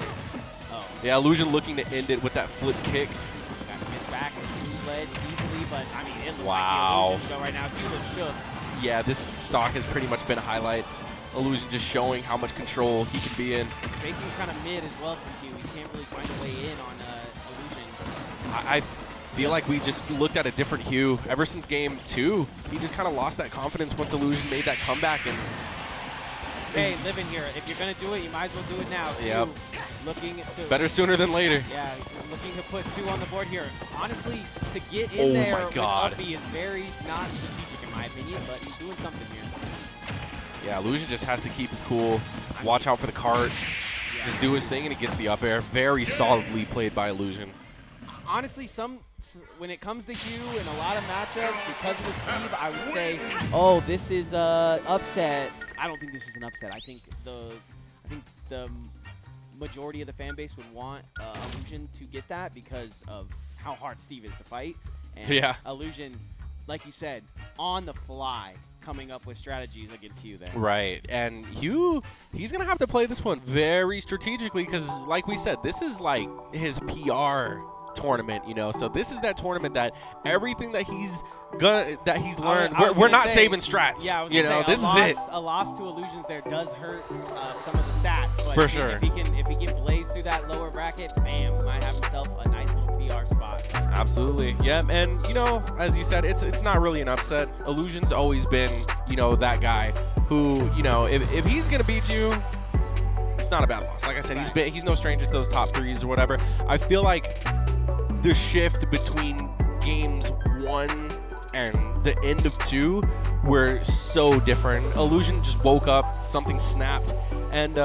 Oh. Yeah, Illusion looking to end it with that flip kick. Got to get back to ledge easily, but I mean, it looks wow. like the Illusion show right now. Hugh looks shook. Yeah, this stock has pretty much been a highlight. Illusion just showing how much control he can be in. Spacing's kind of mid as well from Hugh. He can't really find a way in on Illusion. I feel like we just looked at a different Hugh. Ever since game 2, he just kind of lost that confidence once Illusion made that comeback. And hey, live in here. If you're going to do it, you might as well do it now. Yep. Looking to better sooner than later. Yeah, looking to put 2 on the board here. Honestly, to get in there with Uppy is very not strategic in my opinion, but he's doing something here. Yeah, Illusion just has to keep his cool, watch out for the cart, just do his thing, and he gets the up air. Very solidly played by Illusion. Honestly, when it comes to Hugh in a lot of matchups, because of the speed, I would say, oh, this is upset. I don't think this is an upset. I think the majority of the fan base would want Illusion to get that because of how hard Steve is to fight. And Illusion, like you said, on the fly, coming up with strategies against Hugh there. Right, and Hugh, he's going to have to play this one very strategically because, like we said, this is like his PR tournament, so this is that tournament that everything that he's learned, we're not saving strats. Yeah, I was this is it. A loss to Illusions there does hurt some of the stats, but for sure. If he can blaze through that lower bracket, bam, he might have himself a nice little PR spot. Absolutely, yeah, and as you said, it's not really an upset. Illusion's always been, that guy who, if he's gonna beat you, it's not a bad loss. Like I said, he's no stranger to those top 3s or whatever. I feel like the shift between games 1 and the end of 2 were so different. Illusion just woke up, something snapped. And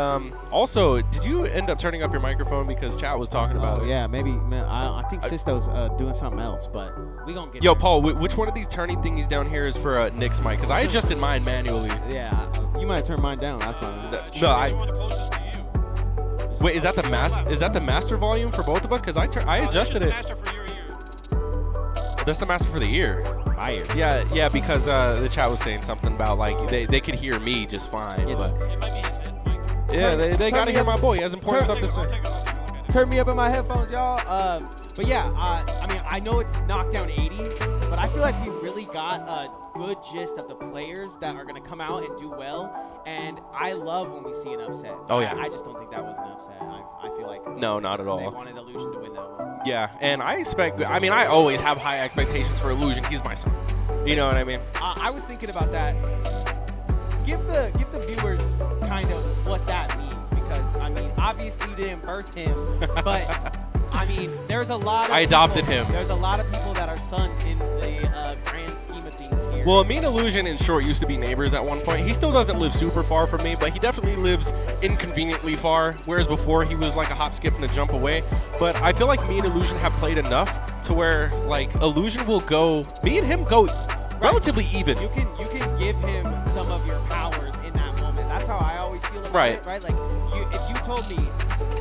also, did you end up turning up your microphone because chat was talking about it? Yeah, maybe. I think Sisto's doing something else, but we gonna get Yo, Paul, which one of these turning thingies down here is for Nick's mic? Because I adjusted mine manually. Yeah, you might turn mine down. That's fine. No, wait, is that the master volume for both of us? Because I adjusted it. That's the master for the ear. My ear. Yeah, because the chat was saying something about like they could hear me just fine. But it might be his head mic. Yeah, they gotta hear my boy. He has important stuff to say. Turn me up in my headphones, y'all. But yeah, I mean, I know it's Knockdown 80, but I feel like we really got a good gist of the players that are going to come out and do well. And I love when we see an upset. Oh, yeah. I just don't think that was an upset. I feel like no, not at all. They wanted Illusion to win that one. Yeah, and I always have high expectations for Illusion. He's my son. You know what I mean? I was thinking about that. Give the viewers kind of what that means. Because, I mean, obviously you didn't birth him, but I mean, there's a lot of I adopted him. There's a lot of people that are Sun in the grand scheme of things here. Well, me and Illusion in short used to be neighbors at one point. He still doesn't live super far from me, but he definitely lives inconveniently far, whereas before he was like a hop, skip, and a jump away. But I feel like me and Illusion have played enough to where like Illusion will go, me and him go relatively even. You can give him some of your powers in that moment. That's how I always feel about it, right? Like, if you told me,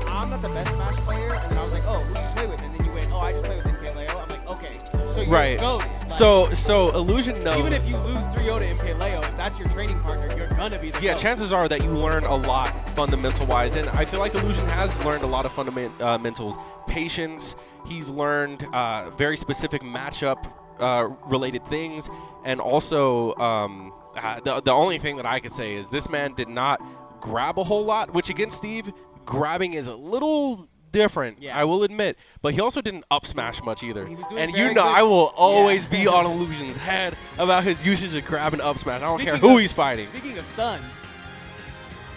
I'm not the best Smash player, and then I was like, oh, who do you play with? And then you went, oh, I just play with Impaleo. I'm like, okay, so you're goated. Like, so Illusion knows. Even if you lose 3-0 to Impaleo, if that's your training partner, you're gonna be the Yeah, GOAT. chances are that you learn a lot fundamental-wise, and I feel like Illusion has learned a lot of fundamentals. Patience, he's learned very specific matchup related things, and also the only thing that I could say is this man did not grab a whole lot, which against Steve, grabbing is a little different, I will admit, but he also didn't up smash much either. And you know, I will always be on Illusion's head about his usage of grab and up smash. I don't care who he's fighting. Speaking of sons,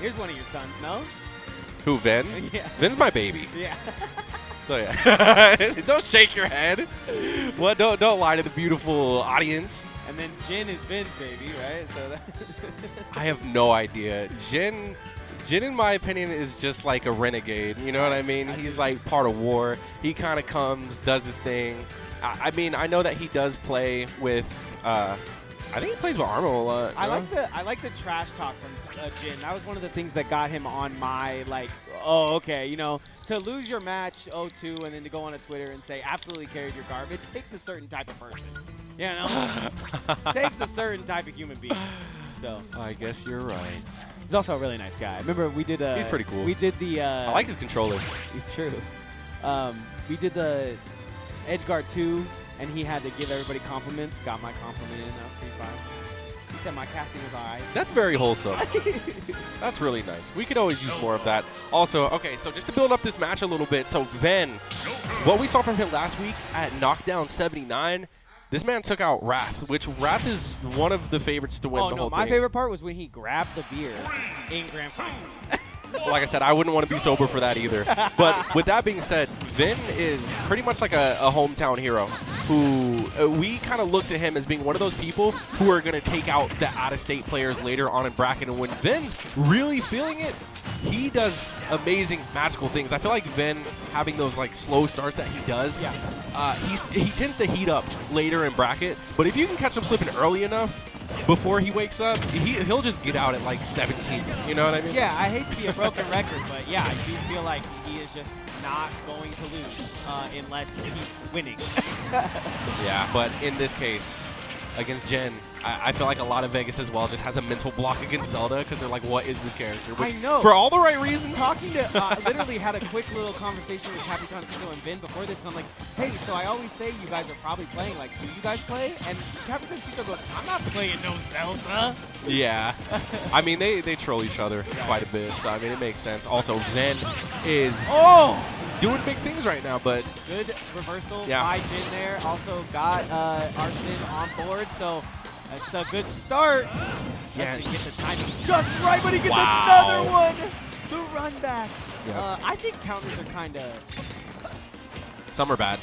here's one of your sons, no? Who, Ven? Yeah. Ven's my baby. Yeah. So yeah, don't shake your head. What? Don't lie to the beautiful audience. And then Jin is Vin's baby, right? So that I have no idea. Jin, in my opinion, is just like a renegade. You know what I mean? He's like part of war. He kind of comes, does his thing. I mean, I know that he does play with. I think he plays with Armo a lot. I like the trash talk from Jin. That was one of the things that got him on my like. Oh, okay. You know, to lose your match 0-2 and then to go on a Twitter and say absolutely carried your garbage takes a certain type of person. You know, takes a certain type of human being. So I guess you're right. He's also a really nice guy. Remember we did. He's pretty cool. We did the. I like his controller. It's true. We did the Edgeguard 2, and he had to give everybody compliments. Got my compliment in. That was pretty fun. He said my casting was alright. That's very wholesome. That's really nice. We could always use more of that. Also, okay, so just to build up this match a little bit, so Ven, what we saw from him last week at Knockdown 79, this man took out Wrath, which Wrath is one of the favorites to win the whole thing. My favorite part was when he grabbed the beer in Grand Finals. Like I said, I wouldn't want to be sober for that either. But with that being said, Ven is pretty much like a hometown hero who we kind of look to him as being one of those people who are going to take out the out-of-state players later on in bracket. And when Ven's really feeling it, he does amazing magical things. I feel like Ven having those like slow starts that he does, he tends to heat up later in bracket. But if you can catch him slipping early enough, before he wakes up, he'll just get out at like 17. You know what I mean? Yeah, I hate to be a broken record, but yeah, I do feel like he is just not going to lose unless he's winning. Yeah, but in this case, against Jen, I feel like a lot of Vegas as well just has a mental block against Zelda because they're like, what is this character? Which, I know. For all the right reasons. Talking to, literally had a quick little conversation with Capitancito and Vin before this, and I'm like, hey, so I always say you guys are probably playing, like, do you guys play? And Capitancito goes, I'm not playing no Zelda. Yeah. I mean, they troll each other quite a bit, so I mean, it makes sense. Also, Ven is doing big things right now, but good reversal by Jin there. Also got Arsene on board, so that's a good start. Yeah. Get the timing just right, but he gets another one. The run back. Yeah. I think counters are kind of some are bad.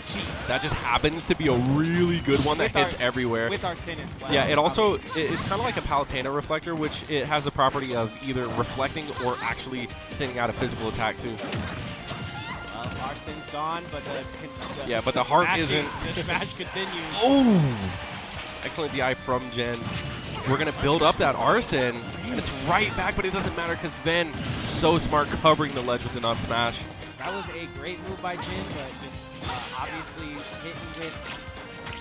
That just happens to be a really good one that hits everywhere. With Arsene as well. Yeah, it also, it's kind of like a Palutena reflector, which it has the property of either reflecting or actually sending out a physical attack too. Arsene's gone, but the heart isn't. The smash continues. Oh! Excellent DI from Jen. We're going to build up that Arsene, and it's right back, but it doesn't matter because Ven so smart covering the ledge with the up smash. That was a great move by Jin, but just obviously hitting with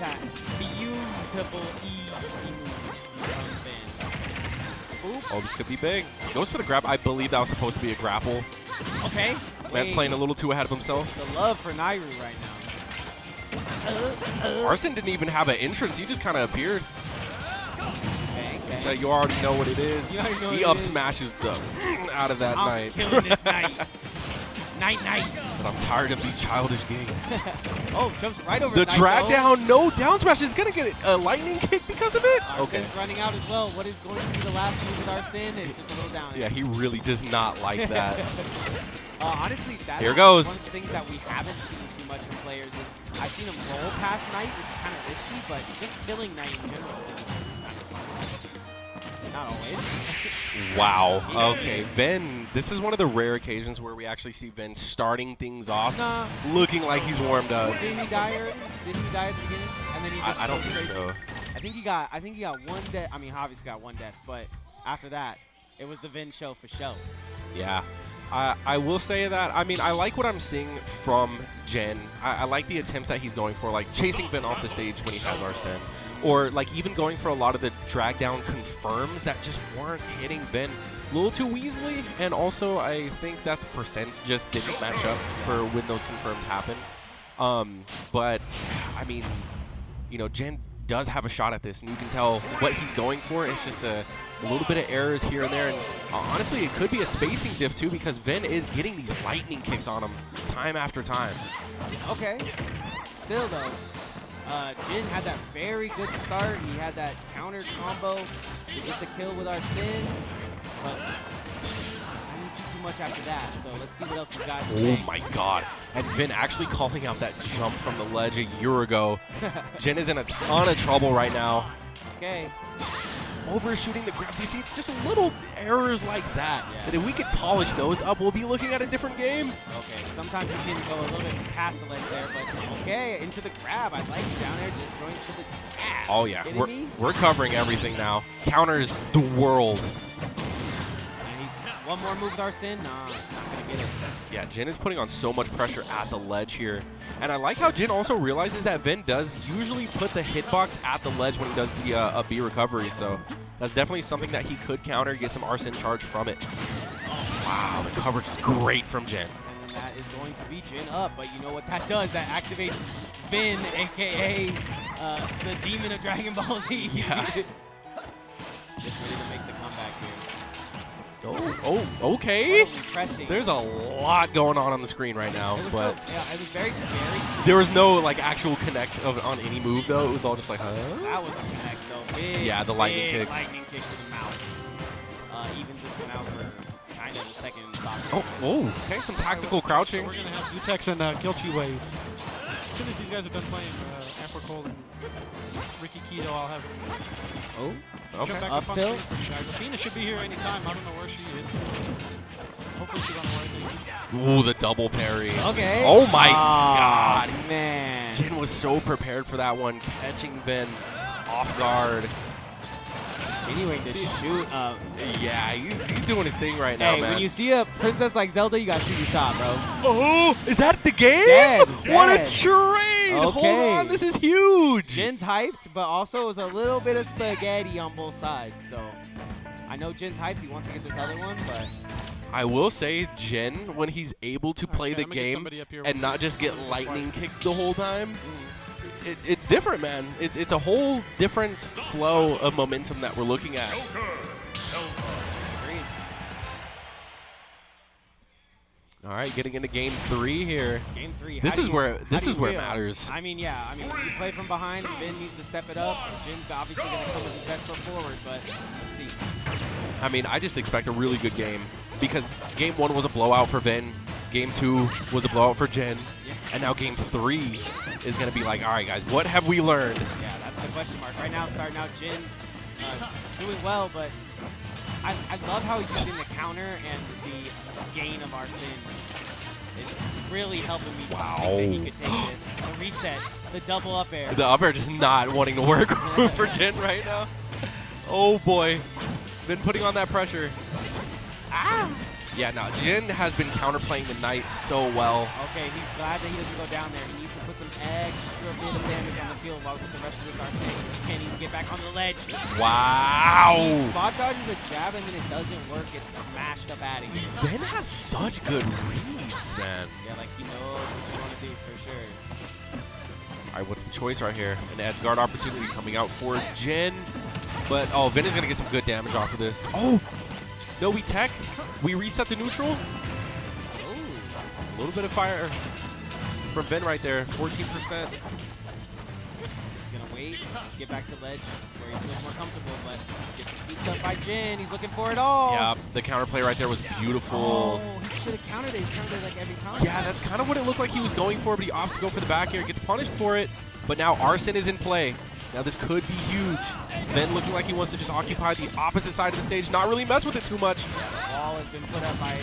that beautiful easy move from Ven. Oop. Oh, this could be big. Goes for the grab. I believe that was supposed to be a grapple. Okay. Man's playing a little too ahead of himself. The love for Nairu right now. Arsene didn't even have an entrance. He just kind of appeared. Bang, bang. So you already know what it is. He up smashes the out of that I'm killing this night. Night. So I'm tired of these childish games. Oh, jumps right over the drag down, no down smash is going to get a lightning kick because of it? Arsene's running out as well. What is going to be the last move with Arsene? It's just a little down. Yeah, he really does not like that. Honestly, that's Here goes. one of the things that we haven't seen too much from players is I've seen him roll past Knight, which is kind of risky, but just killing Knight in general is kind of smart. Not always. Wow. Okay, Ven, this is one of the rare occasions where we actually see Ven starting things off, looking like he's warmed up. Didn't he die early? Didn't he die at the beginning? And then he just I don't think so. I think he got one death. I mean, obviously got one death, but after that, it was the Ven show for show. Yeah. I will say that, I mean, I like what I'm seeing from Jen. I like the attempts that he's going for, like chasing Ven off the stage when he has Arsene. Or like even going for a lot of the drag down confirms that just weren't hitting Ven a little too easily. And also I think that the percents just didn't match up for when those confirms happen. But I mean, you know, Jen does have a shot at this, and you can tell what he's going for. It's just a little bit of errors here and there, and honestly, it could be a spacing diff too, because Ven is getting these lightning kicks on him time after time. Okay. Still though, Jin had that very good start. He had that counter combo to get the kill with Arsene, but I didn't see too much after that, so let's see what else he's got. Oh my god. And Ven actually calling out that jump from the ledge a year ago. Jin is in a ton of trouble right now. Okay. Overshooting the grabs. You see, it's just little errors like that. Yeah. And if we could polish those up, we'll be looking at a different game. Okay, sometimes you can go a little bit past the ledge there, but okay, into the grab. I like you down there, just going to the grab. Oh yeah, we're covering everything now. Counters the world. One more move with Arsene? Nah, not gonna get it. Yeah, Jin is putting on so much pressure at the ledge here. And I like how Jin also realizes that Ven does usually put the hitbox at the ledge when he does the up B recovery. So that's definitely something that he could counter, get some Arsene charge from it. Wow, the coverage is great from Jin. And that is going to be Jin up, but you know what that does? That activates Ven, a.k.a. The Demon of Dragon Ball Z. Yeah. Just ready to make the comeback here. Oh, okay. Impressive. There's a lot going on the screen right now, but yeah, it was very scary. There was no like actual connect on any move though. It was all just like, huh? That was a connect though. Big, yeah, the lightning kicks. Lightning kick to the mouth. Evens this one out for kind of the second stop. Oh, okay, some tactical crouching. So we're gonna have Vutex and Kilchi waves. As soon as these guys are done playing, Africole and Ricky Keto, I'll have. Oh. Jump Okay. back up on screen for you guys. Athena should be here anytime. I don't know where she is. Hopefully she's on the way. Ooh, the double parry. Okay. Oh my god. Man. Jin was so prepared for that one, catching Ven off guard. Continuing to shoot. Yeah, he's doing his thing right now, hey, man. when you see a princess like Zelda, you gotta shoot your shot, bro. Oh, is that the game? Dead, What a dead. trade! Okay. Hold on, this is huge. Jin's hyped, but also it was a little bit of spaghetti on both sides. So I know Jin's hyped. He wants to get this other one, but I will say, Jin, when he's able to play the I'm gonna get game somebody up here and with not just get lightning kicked the whole time, it's different, man. It's a whole different flow of momentum that we're looking at. All right, getting into game 3 here. Game 3. This is where it win? matters. I mean, yeah. I mean, you play from behind. Vin needs to step it up. Jin's obviously going to come with his best foot forward, but let's see. I mean, I just expect a really good game because game 1 was a blowout for Vin. Game 2 was a blowout for Jen. Yeah. And now game 3 is going to be like, all right, guys, what have we learned? Yeah, that's the question mark. Right now, starting out, Jin doing well, but I love how he's using the counter and the gain of Arsene. It's really helping me think that he could take this. The reset, the double up air. The up air just not wanting to work for Jin right now. Oh boy, been putting on that pressure. Ah! Yeah, now Jin has been counterplaying the Knight so well. Okay, he's glad that he doesn't go down there. He needs to put some extra bit of damage on the field while with the rest of this Arsene. Can't even get back on the ledge. Wow. Spot dodges a jab and then it doesn't work. It's smashed up out of here. Ben has such good reads, man. Yeah, like he knows what you want to do for sure. All right, what's the choice right here? An edge guard opportunity coming out for Jin. But, oh, Vin is going to get some good damage off of this. Oh, no, we tech. We reset the neutral. A little bit of fire from Vin right there, 14%. He's going to wait wait, get back to ledge where he feels more comfortable, but gets scooped up by Jin. He's looking for it all. Yeah, the counterplay right there was beautiful. Oh, he should have countered it. He's countered it like every time. Yeah, that's kind of what it looked like he was going for, but he opts to go for the back air, gets punished for it. But now Arsene is in play. Now this could be huge. Ven looking like he wants to just occupy the opposite side of the stage, not really mess with it too much. The wall has been put up by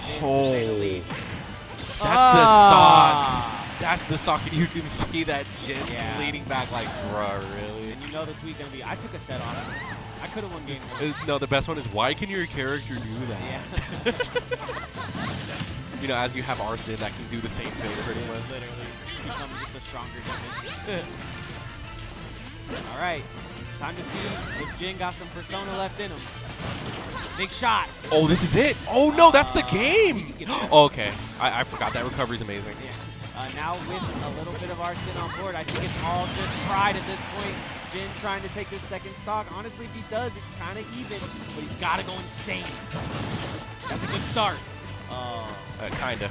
Jin, Oh. to say the least. That's the stock. That's the stock, and you can see that Jin's leaning back like, bruh, really? And you know the tweet gonna be, I took a set on him. I could have won game one. No, the best one is, why can your character do that? Yeah. You know, as you have Arsene that can do the same thing pretty much. Literally, become just a stronger Jin. All right, time to see if Jin got some persona left in him. Big shot. Oh, this is it. Oh, no, that's the game. Okay, I forgot. That recovery's amazing. Yeah. Now with a little bit of Arsene on board, I think it's all just pride at this point. Jin trying to take this second stock. Honestly, if he does, it's kind of even, but he's got to go insane. That's a good start. Kinda.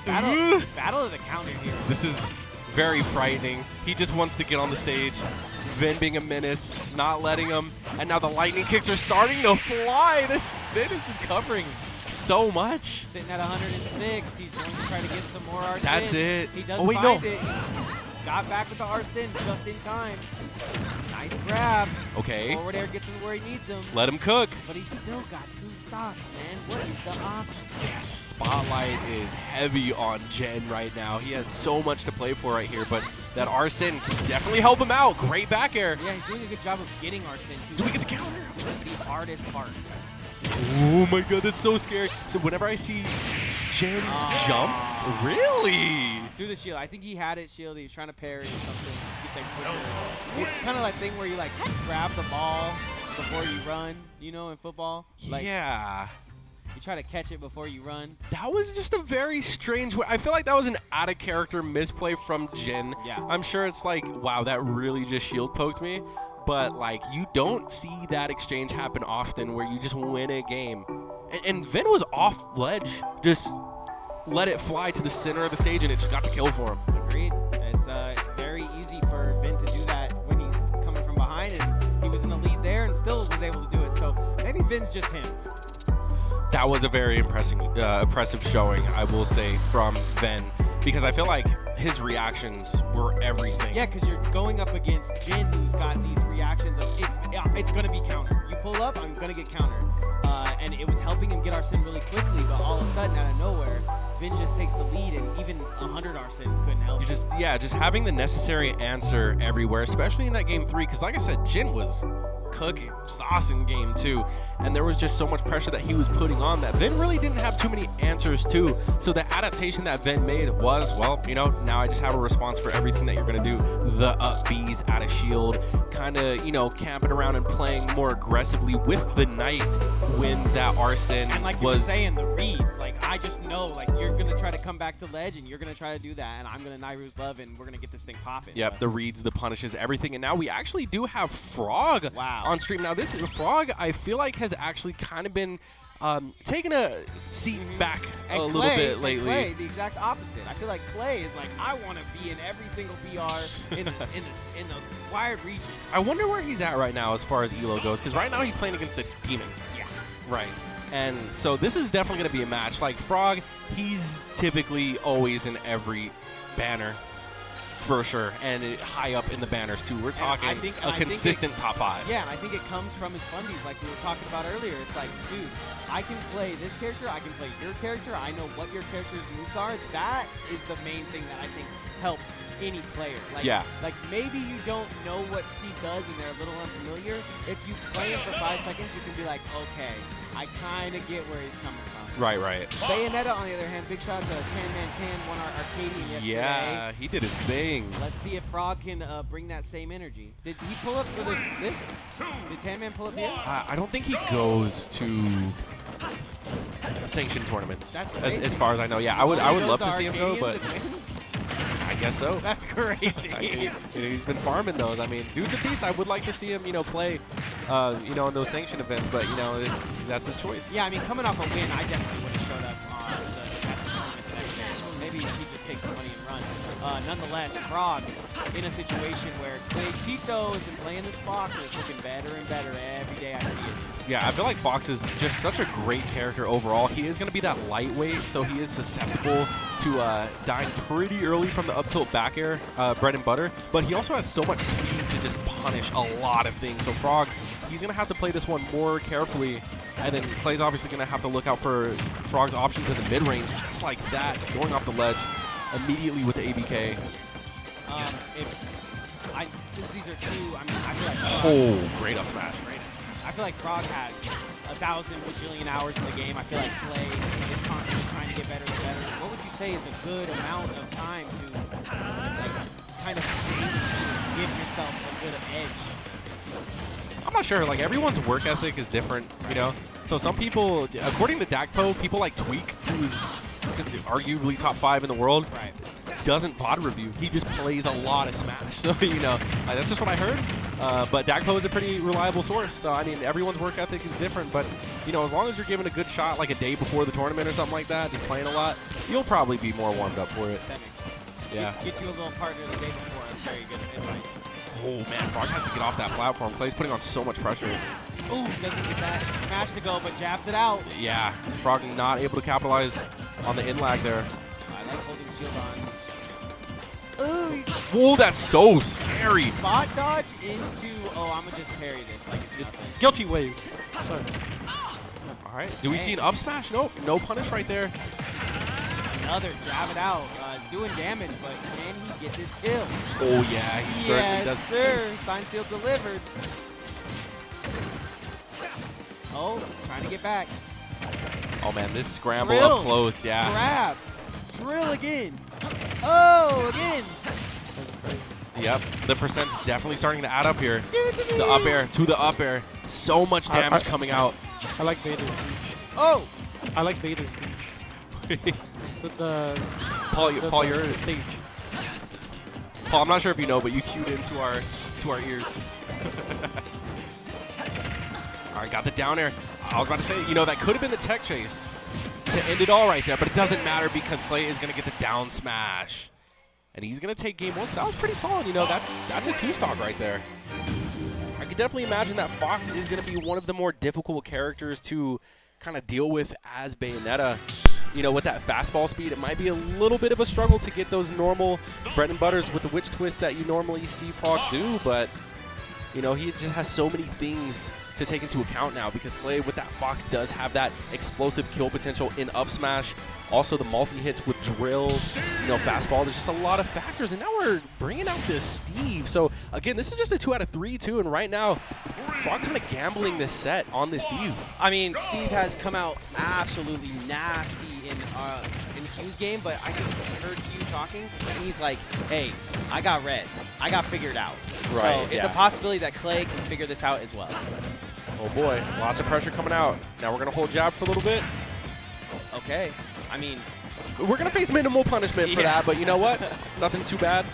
Battle of the counter here. This is very frightening. He just wants to get on the stage. Ven being a menace, not letting him, and now the lightning kicks are starting to fly. Ven is just covering so much. Sitting at 106, he's going to try to get some more Arsene. That's it. He does Oh, wait, find no. it. Got back with the Arsene just in time. Nice grab. Okay. Forward air gets him where he needs him. Let him cook. But he's still got 2 stocks, man. What is the option? Yes, spotlight is heavy on Jen right now. He has so much to play for right here, but that Arsene can definitely help him out. Great back air. Yeah, he's doing a good job of getting Arsene. Do we get the counter? The hardest part. Oh my god, that's so scary. So whenever I see Jen jump, really? Through the shield. I think he had it shielded. He was trying to parry or something. Get that quicker. It's kind of that thing where you like grab the ball before you run, you know, in football. Like, yeah. You try to catch it before you run. That was just a very strange way. I feel like that was an out-of-character misplay from Jin. Yeah. I'm sure it's like, wow, that really just shield poked me. But, like, you don't see that exchange happen often where you just win a game. And Ven was off ledge. Just let it fly to the center of the stage, and it just got the kill for him. Agreed. It's very easy for Ven to do that when he's coming from behind, and he was in the lead there and still was able to do it. So maybe Ven's just him. That was a very impressive showing, I will say, from Ven. Because I feel like his reactions were everything. Yeah, because you're going up against Jin, who's got these reactions of, it's going to be countered. You pull up, I'm going to get countered. And it was helping him get Arsene really quickly, but all of a sudden, out of nowhere, Ven just takes the lead, and even 100 Arsenes couldn't help. Just having the necessary answer everywhere, especially in that game 3, because like I said, Jin was cooking sauce in game 2, and there was just so much pressure that he was putting on that Ven really didn't have too many answers to. So the adaptation that Ven made was, well, you know, now I just have a response for everything that you're going to do. The up Bs out of shield, kind of, you know, camping around and playing more aggressively with the Knight when that Arsene and like you were saying, the reads, like I just know, like you're going to try to come back to ledge and you're going to try to do that, and I'm going to Nairu's love, and we're going to get this thing popping. Yep, but the reads, the punishes, everything. And now we actually do have Frawg on stream. Now this is Frawg, I feel like has actually kind of been taking a seat back and a little bit lately. Cley, the exact opposite. I feel like Cley is like, I want to be in every single BR in the wired region. I wonder where he's at right now as far as Elo goes, because right now he's playing against a demon. Yeah. Right. And so this is definitely going to be a match. Like Frawg, he's typically always in every banner. For sure, and high up in the banners too. We're talking a consistent top 5. Yeah, and I think it comes from his fundies, like we were talking about earlier. It's like, dude, I can play this character, I can play your character, I know what your character's moves are. That is the main thing that I think helps any player. Like, like maybe you don't know what Steve does and they're a little unfamiliar. If you play him for 5 seconds, you can be like, okay, I kind of get where he's coming from. Right. Bayonetta, on the other hand, big shout out to Tan-Man Can, won our Arcadian yesterday. Yeah, he did his thing. Let's see if Frawg can bring that same energy. Did he pull up for this? Did Tan-Man pull up here? I don't think he goes to sanctioned tournaments. That's as far as I know. Yeah, I would love to see him go, but I guess so. That's crazy. I mean, he's been farming those. I mean, dude's a beast. I would like to see him, you know, play, you know, in those sanctioned events, but you know, that's his choice. Yeah, I mean, coming off a win, I definitely would have showed up on the tournament the next day. Maybe he just takes the money and run. nonetheless, Frawg in a situation where Capitancito has been playing this Fox and it's looking better and better every day I see it. Yeah, I feel like Fox is just such a great character overall. He is going to be that lightweight, so he is susceptible to dying pretty early from the up tilt back air, bread and butter. But he also has so much speed to just punish a lot of things. So Frawg, he's going to have to play this one more carefully. And then Clay's obviously going to have to look out for Frawg's options in the mid-range, just like that, just going off the ledge immediately with the ABK. Since these are two, I mean, I feel like great up smash. I feel like Frawg has 1,000 bajillion hours in the game. I feel like Clay is constantly trying to get better and better. What would you say is a good amount of time to like, kind of give yourself a good edge? I'm not sure. Like, everyone's work ethic is different, you know? So some people, according to Dakpo, people like Tweak, who's arguably top 5 in the world, right, doesn't VOD review. He just plays a lot of Smash. So, you know, that's just what I heard. But Dakpo is a pretty reliable source. So, I mean, everyone's work ethic is different. But, you know, as long as you're given a good shot like a day before the tournament or something like that, just playing a lot, you'll probably be more warmed up for it. That makes sense. Yeah. Get you a little partner the day before. That's very good advice. Oh, man, Frawg has to get off that platform. Clay's putting on so much pressure. Ooh, doesn't get that smash to go, but jabs it out. Yeah, Frawg not able to capitalize on the in lag there. I like holding shield on. Ooh, Whoa, that's so scary. bot dodge into, oh, I'm going to just parry this like it's nothing. Guilty wave. Sorry. All right, do we see an up smash? Nope, no punish right there. Another jab it out. It's doing damage, but can he get this kill? Oh, yeah, he certainly does. Yes, sir. Sign seal delivered. Oh, trying to get back. Oh, man, this scramble Drill. up close, yeah. Grab. Drill again. Oh, again. Yep, the percent's definitely starting to add up here. The up air to the up air. So much damage coming out. I like Vader. Oh. I like Vader. Paul, you're the stage. Paul, I'm not sure if you know, but you cued into our ears. All right, got the down air. I was about to say, you know, that could have been the tech chase to end it all right there, but it doesn't matter because Clay is going to get the down smash. And he's going to take game 1, so that was pretty solid. You know, that's a 2-stock right there. I could definitely imagine that Fox is going to be one of the more difficult characters to kind of deal with as Bayonetta. You know, with that fastball speed, it might be a little bit of a struggle to get those normal bread and butters with the witch twist that you normally see Frawg do, but, you know, he just has so many things to take into account now because Clay with that Fox does have that explosive kill potential in up smash. Also the multi-hits with drill, you know, fastball. There's just a lot of factors, and now we're bringing out this Steve. So, again, this is just a 2 out of 3, too, and right now, Frawg kind of gambling this set on this Steve. I mean, Steve has come out absolutely nasty in Q's game, but I just heard Q talking, and he's like, hey, I got red. I got figured out. Right, so it's a possibility that Clay can figure this out as well. Oh, boy. Lots of pressure coming out. Now we're going to hold jab for a little bit. Okay. I mean, we're going to face minimal punishment for that, but you know what? Nothing too bad.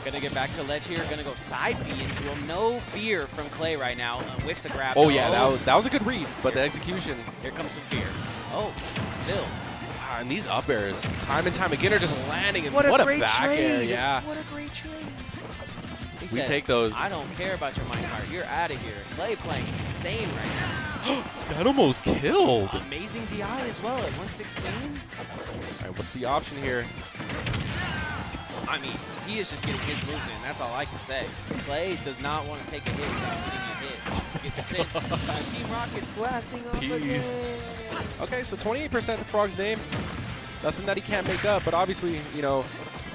Gonna get back to ledge here. Gonna go side B into him. No fear from Clay right now. Whiffs a grab. Oh, yeah, that was a good read, but the execution. Here comes some fear. Oh, still. And these up airs, time and time again, are just landing. And what a great back air, yeah. What a great trade. He We take those. I don't care about your minecart. You're out of here. Clay playing insane right now. That almost killed. Amazing DI as well at 116. All right, what's the option here? I mean, he is just getting his moves in. That's all I can say. Clay does not want to take a hit without getting a hit. Gets sent. Team Rocket's blasting off Peace. again. Okay, so 28% of Frawg's name. Nothing that he can't make up, but obviously, you know,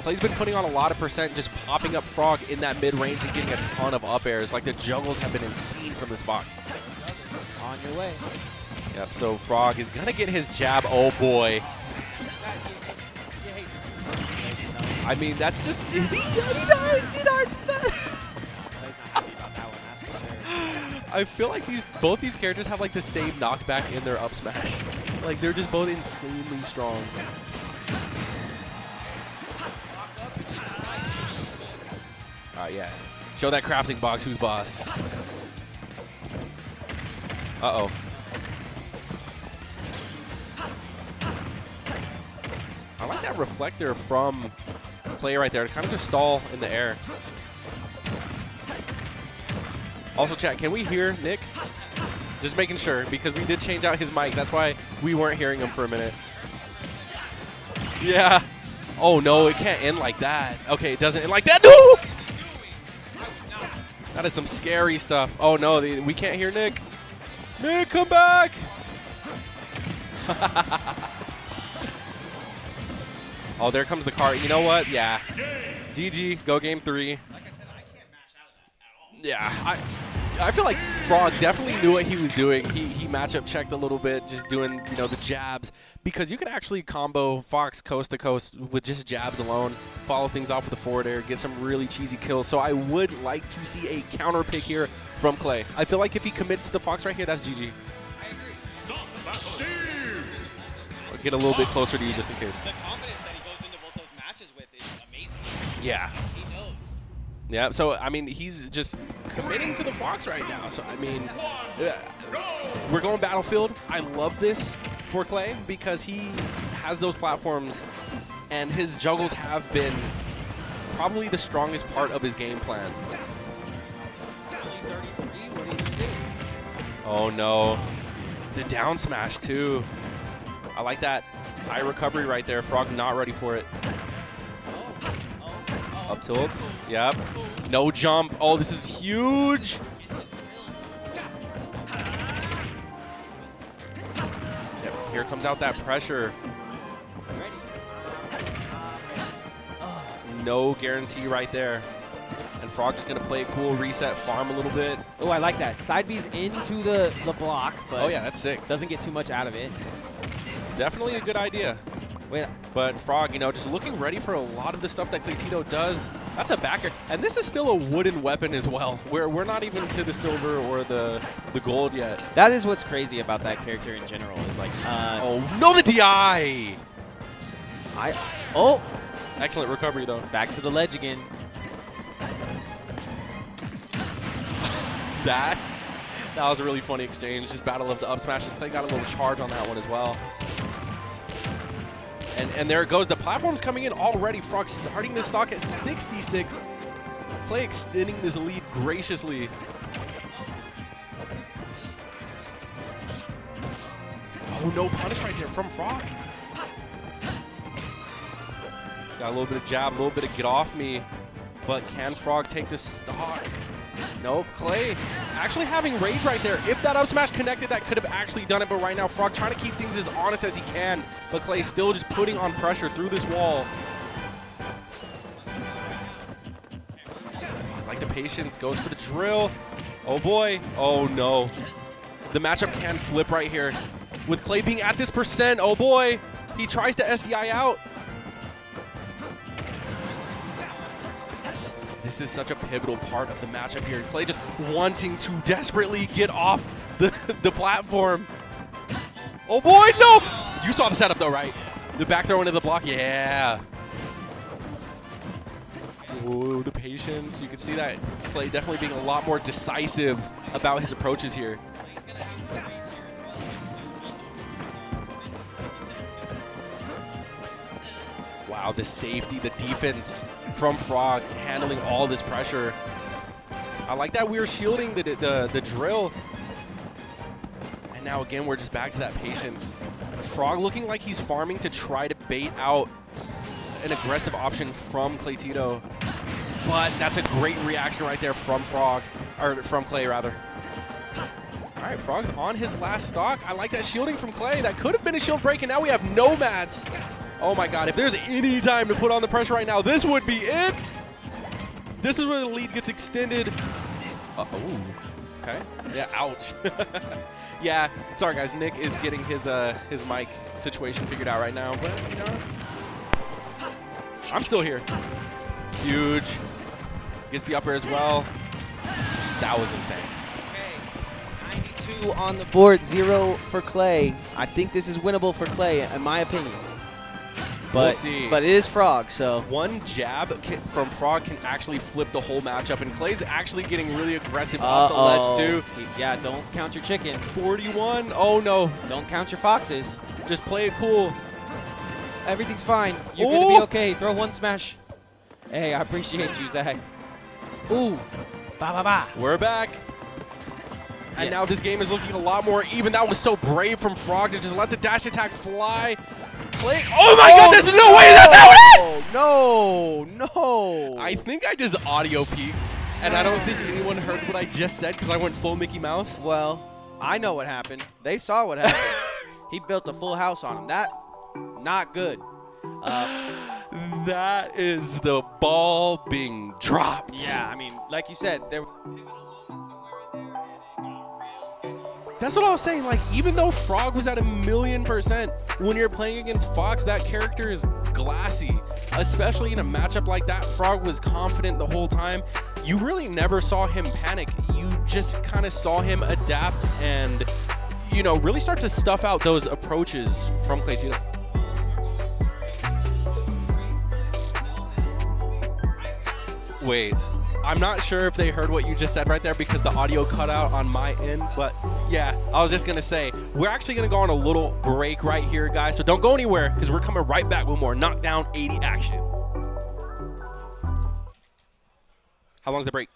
Clay's been putting on a lot of percent, just popping up Frawg in that mid-range and getting a ton of up airs. Like, the juggles have been insane from this box. On your way. Yep, so Frawg is going to get his jab. Oh, boy. I mean, that's just, is he dead? He died from that. I feel like both these characters have like the same knockback in their up smash. Like, they're just both insanely strong. Alright, yeah. Show that crafting box who's boss. Uh-oh. I like that reflector from Cley right there to kind of just stall in the air. Also, chat, can we hear Nick? Just making sure, because we did change out his mic. That's why we weren't hearing him for a minute. Yeah. Oh, no, it can't end like that. Okay, it doesn't end like that. No! That is some scary stuff. Oh, no, we can't hear Nick. Nick, come back! Oh, there comes the car. You know what? Yeah. GG, go game 3. Like I said, I can't match out of that at all. Yeah, I feel like Frawg definitely knew what he was doing. He matchup checked a little bit, just doing, you know, the jabs. Because you can actually combo Fox coast to coast with just jabs alone, follow things off with a forward air, get some really cheesy kills. So I would like to see a counter pick here from Cley. I feel like if he commits to the Fox right here, that's GG. I agree. I'll get a little bit closer to you just in case. The confidence that he goes into both those matches with is amazing. Yeah. He knows. Yeah, so, I mean, he's just committing to the Fox right now. So, I mean, we're going Battlefield. I love this for Cley because he has those platforms, and his juggles have been probably the strongest part of his game plan. Oh, no. The down smash, too. I like that high recovery right there. Frawg not ready for it. Up tilts. Yep. No jump. Oh, this is huge. Yep. Here comes out that pressure. No guarantee right there. And Frawg just going to play it cool, reset, farm a little bit. Oh, I like that. Side B's into the block, but oh, yeah, that's sick. Doesn't get too much out of it. Definitely a good idea. Wait. But Frawg, you know, just looking ready for a lot of the stuff that Capitancito does. That's a backer. And this is still a wooden weapon as well. We're not even to the silver or the gold yet. That is what's crazy about that character in general. Is like, oh, no, the DI! Oh! Excellent recovery, though. Back to the ledge again. That was a really funny exchange. Just battle of the up smashes. Cley got a little charge on that one as well. And there it goes. The platform's coming in already. Frawg starting this stock at 66. Cley extending this lead graciously. Oh, no punish right there from Frawg. Got a little bit of jab, a little bit of get off me. But can Frawg take this stock? Nope, Cley actually having rage right there. If that up smash connected, that could have actually done it. But right now, Frawg trying to keep things as honest as he can. But Cley still just putting on pressure through this wall. I like the patience, goes for the drill. Oh boy, oh no. The matchup can flip right here. With Cley being at this percent, oh boy. He tries to SDI out. This is such a pivotal part of the matchup here. Cley just wanting to desperately get off the platform. Oh boy, no! You saw the setup though, right? The back throw into the block, yeah. Oh, the patience. You can see that Cley definitely being a lot more decisive about his approaches here. Wow, the safety, the defense from Frawg, handling all this pressure. I like that we were shielding the drill. And now again, we're just back to that patience. Frawg looking like he's farming to try to bait out an aggressive option from Capitancito. But that's a great reaction right there from Frawg, or from Cley rather. All right, Frawg's on his last stock. I like that shielding from Cley. That could have been a shield break, and now we have no mats. Oh my God, if there's any time to put on the pressure right now, this would be it. This is where the lead gets extended. Oh, okay. Yeah, ouch. Yeah, sorry guys, Nick is getting his mic situation figured out right now, but you know, I'm still here. Huge. Gets the up air as well. That was insane. Okay, 92 on the board, 0 for Cley. I think this is winnable for Cley, in my opinion. We'll see. But it is Frawg, so. One jab from Frawg can actually flip the whole matchup, and Clay's actually getting really aggressive off the ledge, too. Yeah, don't count your chickens. 41. Oh, no. Don't count your foxes. Just play it cool. Everything's fine. You're going to be okay. Throw one smash. Hey, I appreciate you, Zach. Ooh. Ba ba ba. We're back. And now this game is looking a lot more even. That was so brave from Frawg to just let the dash attack fly. Cley. Oh my god, there's no way that's how it ends! No. I think I just audio peaked. And I don't think anyone heard what I just said because I went full Mickey Mouse. Well, I know what happened. They saw what happened. He built a full house on him. That, not good. That is the ball being dropped. Yeah, I mean, like you said, there was a pivotal moment somewhere in there, and it got real sketchy. That's what I was saying. Like, even though Frawg was at 1,000,000%, when you're playing against Fox, that character is glassy. Especially in a matchup like that, Frawg was confident the whole time. You really never saw him panic. You just kind of saw him adapt and, you know, really start to stuff out those approaches from Capitancito. Wait, I'm not sure if they heard what you just said right there because the audio cut out on my end, but yeah, I was just gonna say, we're actually gonna go on a little break right here, guys, so don't go anywhere because we're coming right back with more Knockdown 80 action. How long's the break?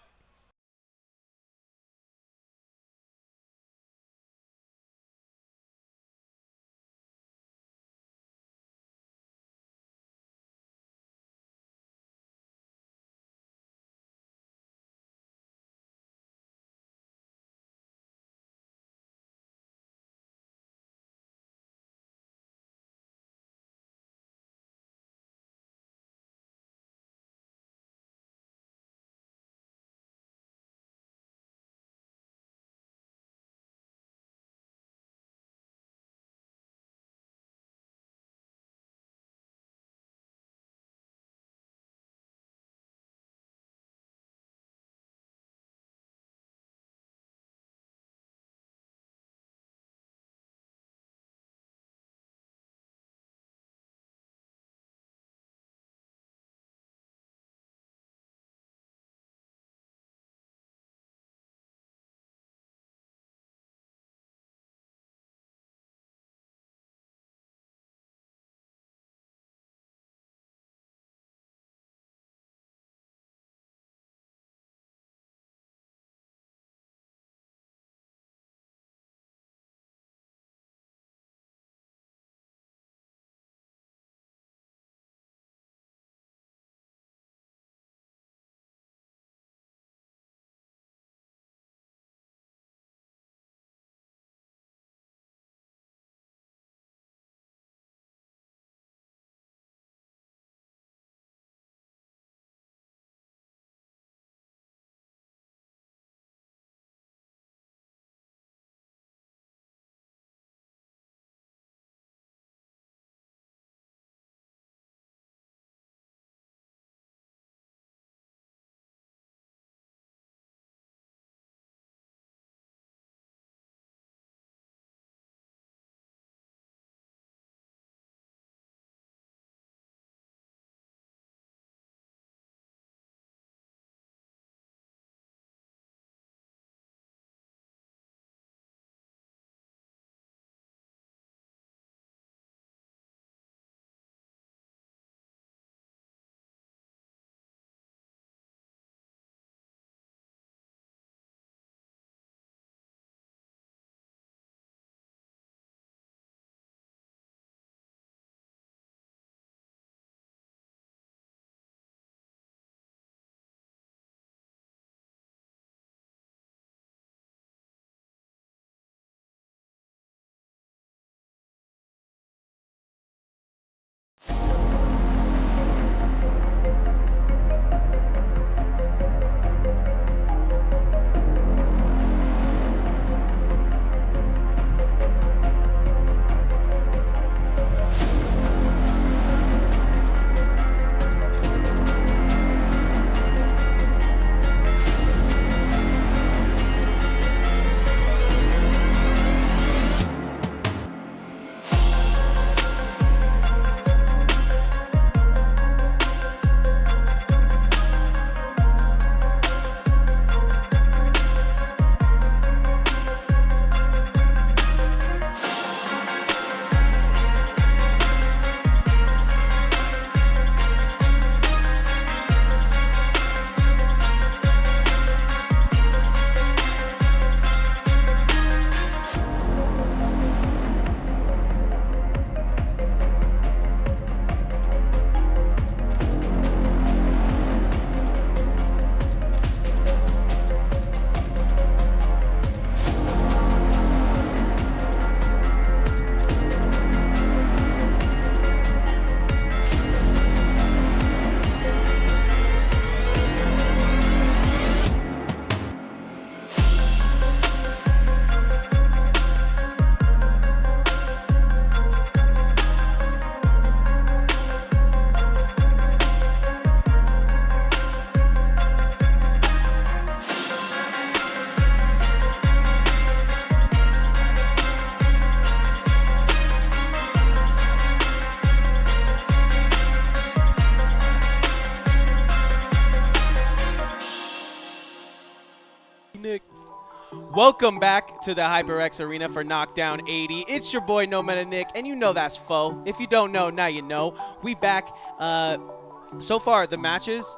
Welcome back to the HyperX Arena for Knockdown 80. It's your boy No Meta Nick, and you know that's Foe. If you don't know, now you know. We back. So far, the matches,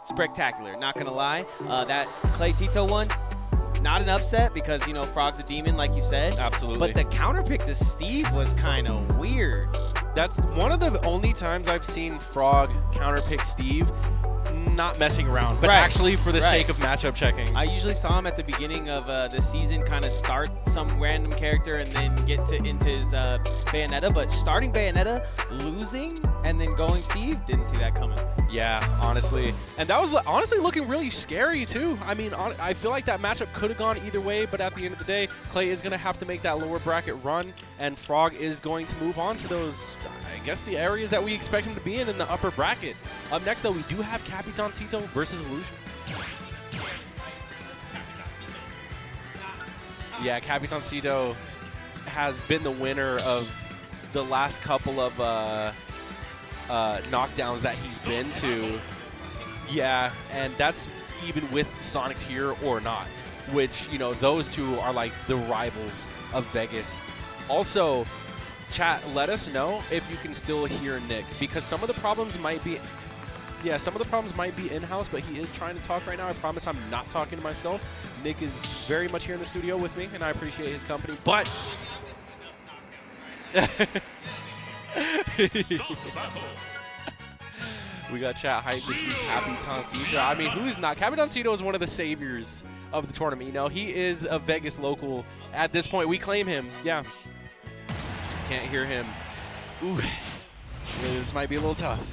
spectacular, not gonna lie. That Cley Tito one, not an upset because, you know, Frawg's a demon, like you said. Absolutely. But the counter pick to Steve was kind of weird. That's one of the only times I've seen Frawg counterpick Steve, not messing around, but actually for the sake of matchup checking. I usually saw him at the beginning of the season kind of start some random character and then get into his Bayonetta, but starting Bayonetta, losing, and then going Steve, didn't see that coming. Yeah, honestly. And that was honestly looking really scary, too. I mean, I feel like that matchup could have gone either way, but at the end of the day, Cley is going to have to make that lower bracket run, and Frawg is going to move on to those, I guess, the areas that we expect him to be in the upper bracket. Up next, though, we do have Capitancito versus Illusion. Yeah, Capitancito has been the winner of the last couple of knockdowns that he's been to. Yeah, and that's even with Sonix here or not, which, you know, those two are like the rivals of Vegas. Also, chat, let us know if you can still hear Nick, because some of the problems might be in-house, but he is trying to talk right now. I promise I'm not talking to myself. Nick is very much here in the studio with me, and I appreciate his company, but we got chat hype to see Capitancito. I mean, who is not? Capitancito is one of the saviors of the tournament. You know, he is a Vegas local at this point. We claim him. Yeah. Can't hear him. Ooh. This might be a little tough.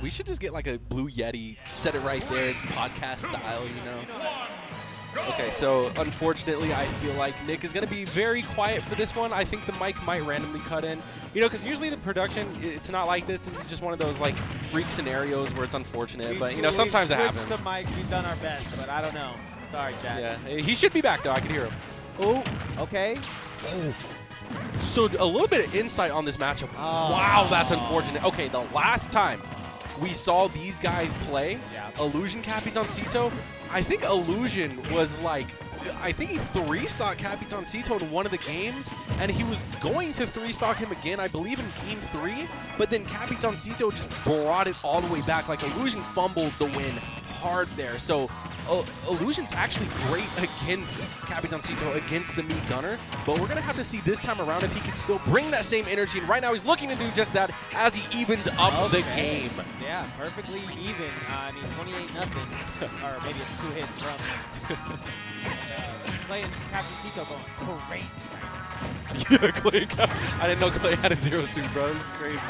We should just get like a Blue Yeti, set it right there. It's podcast style, you know. Okay, so unfortunately, I feel like Nick is going to be very quiet for this one. I think the mic might randomly cut in. You know, because usually the production, it's not like this. It's just one of those like freak scenarios where it's unfortunate. But, you know, sometimes it happens. We've switched the mics. We've done our best, but I don't know. Sorry, chat. Yeah, he should be back, though. I can hear him. Oh, okay. Oh. So a little bit of insight on this matchup. Oh. Wow, that's unfortunate. Okay, the last time we saw these guys play, Illusion Capitancito, I think Illusion was like, I think he 3-stocked Capitancito in one of the games, and he was going to 3-stock him again, I believe in game 3, but then Capitancito just brought it all the way back. Like, Illusion fumbled the win hard there. So Illusion's actually great against Capitancito, against the meat gunner, but we're going to have to see this time around if he can still bring that same energy. And right now he's looking to do just that as he evens up the game. Yeah, perfectly even. I mean, 28-0, or maybe it's 2 hits from Cley and Capitancito going crazy. Yeah, Cley. I didn't know Cley had a 0 suit, bro. This is crazy.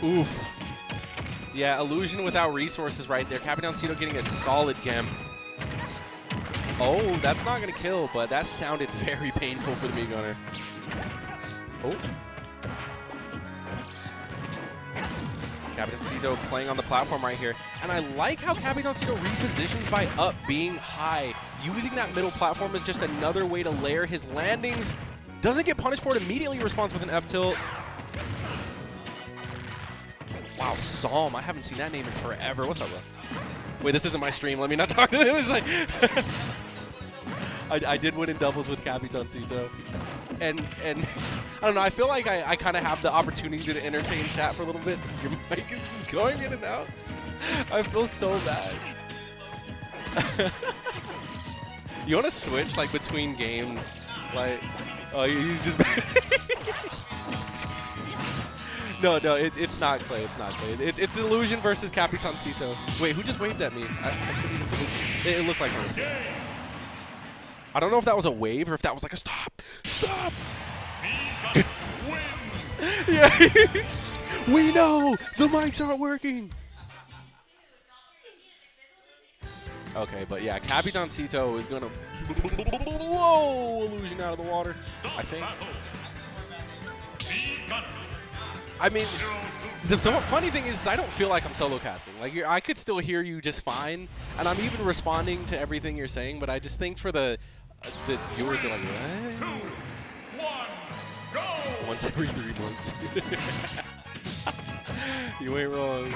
Oof. Yeah, Illusion without resources right there. Capitancito getting a solid gem. Oh, that's not going to kill, but that sounded very painful for the meat gunner. Oh. Capitancito playing on the platform right here. And I like how Capitancito repositions by up being high. Using that middle platform is just another way to layer his landings. Doesn't get punished for it, immediately responds with an F-tilt. Wow, Psalm. I haven't seen that name in forever. What's up, bro? Wait, this isn't my stream. Let me not talk to him. It's like I did win in doubles with Capitancito. And I don't know, I feel like I kind of have the opportunity to entertain chat for a little bit since your mic is just going in and out. I feel so bad. You want to switch like between games? Like, oh, you just... No, it's not Cley. It's not Cley. It's Illusion versus Capitancito. Wait, who just waved at me? It looked like Mercy. I don't know if that was a wave or if that was like a stop. Stop! Yeah, we know the mics aren't working. Okay, but yeah, Capitancito is gonna blow Illusion out of the water, I think. I mean, the funny thing is I don't feel like I'm solo casting. Like, I could still hear you just fine, and I'm even responding to everything you're saying, but I just think for the viewers, they're like, what? 2, 1, go! Once every 3 months. You ain't wrong.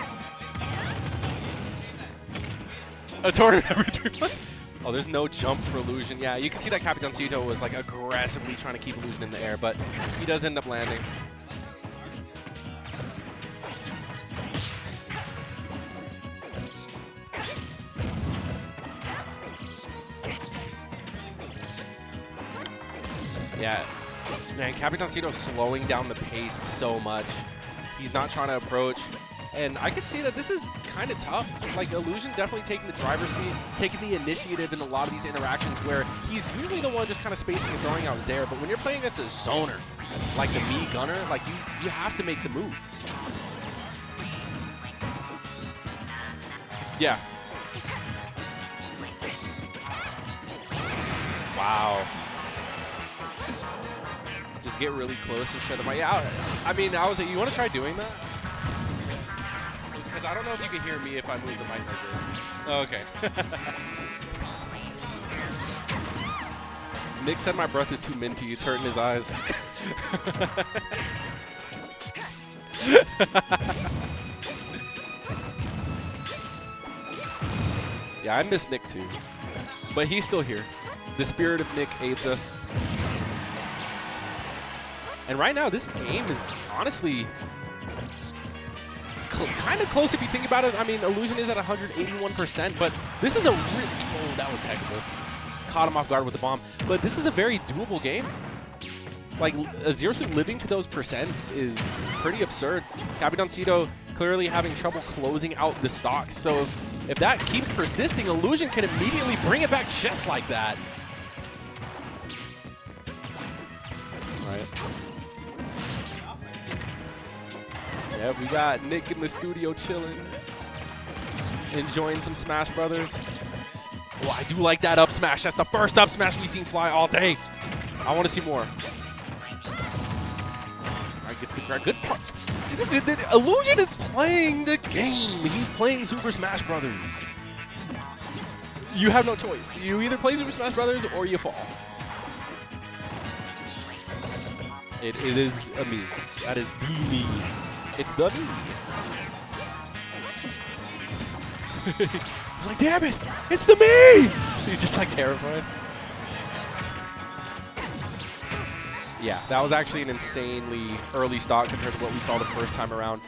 A tournament every 3 months. Oh, there's no jump for Illusion. Yeah, you can see that Capitancito was like aggressively trying to keep Illusion in the air, but he does end up landing. Yeah, man, Capitancito's slowing down the pace so much. He's not trying to approach. And I can see that this is kind of tough. Like, Illusion definitely taking the driver's seat, taking the initiative in a lot of these interactions where he's usually the one just kind of spacing and throwing out Zaire. But when you're playing against a zoner, like the me gunner, like you have to make the move. Yeah. Wow. Just get really close and shut them out. Yeah, I mean, I was like, you want to try doing that? Because I don't know if you can hear me if I move the mic like this. Oh, okay. Nick said my breath is too minty. It's hurting his eyes. Yeah, I miss Nick too. But he's still here. The spirit of Nick aids us. And right now, this game is honestly kind of close if you think about it. I mean, Illusion is at 181%, but this is a oh, that was technical. Caught him off guard with the bomb. But this is a very doable game. Like, Zero-Suit living to those percents is pretty absurd. Capitancito clearly having trouble closing out the stocks. So if that keeps persisting, Illusion can immediately bring it back just like that. Right. Yeah, we got Nick in the studio chilling, enjoying some Smash Brothers. Oh, I do like that up smash. That's the first up smash we've seen fly all day. I want to see more. All right, gets the grab. Good part. See, Illusion is playing the game. He's playing Super Smash Brothers. You have no choice. You either play Super Smash Brothers or you fall. It is a me. That is the me. It's the me. He's like, damn it, it's the me! He's just like terrified. Yeah, that was actually an insanely early stock compared to what we saw the first time around.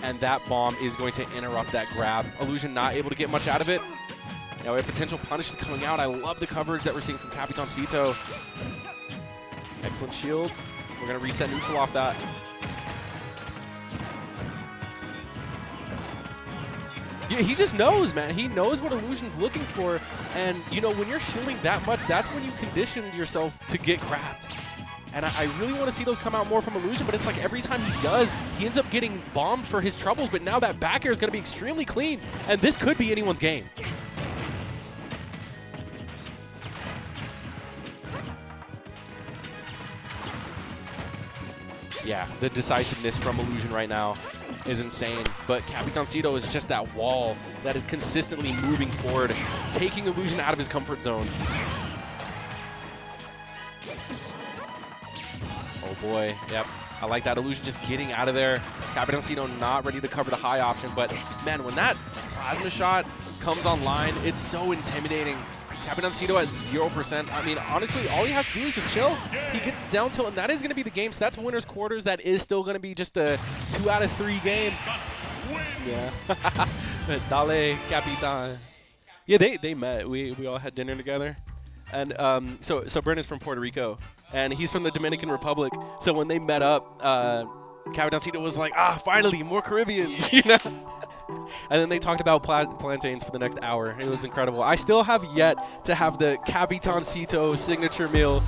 And that bomb is going to interrupt that grab. Illusion not able to get much out of it. Now we have potential punishes coming out. I love the coverage that we're seeing from Capitancito. Excellent shield. We're going to reset neutral off that. Yeah, he just knows, man. He knows what Illusion's looking for. And, you know, when you're shielding that much, that's when you condition yourself to get grabbed. And I really want to see those come out more from Illusion, but it's like every time he does, he ends up getting bombed for his troubles. But now that back air is going to be extremely clean, and this could be anyone's game. Yeah, the decisiveness from Illusion right now is insane. But Capitancito is just that wall that is consistently moving forward, taking Illusion out of his comfort zone. Oh boy, yep. I like that. Illusion just getting out of there. Capitancito not ready to cover the high option, but man, when that plasma shot comes online, it's so intimidating. Capitancito at 0%. I mean, honestly, all he has to do is just chill. He gets down tilt, and that is going to be the game. So that's winner's quarters. That is still going to be just a 2 out of 3 game. Yeah. Dale, Capitan. Yeah, they met. We all had dinner together. And so Brennan's from Puerto Rico, and he's from the Dominican Republic. So when they met up, Capitancito was like, finally, more Caribbeans, you know? And then they talked about plantains for the next hour. It was incredible. I still have yet to have the Capitancito signature meal.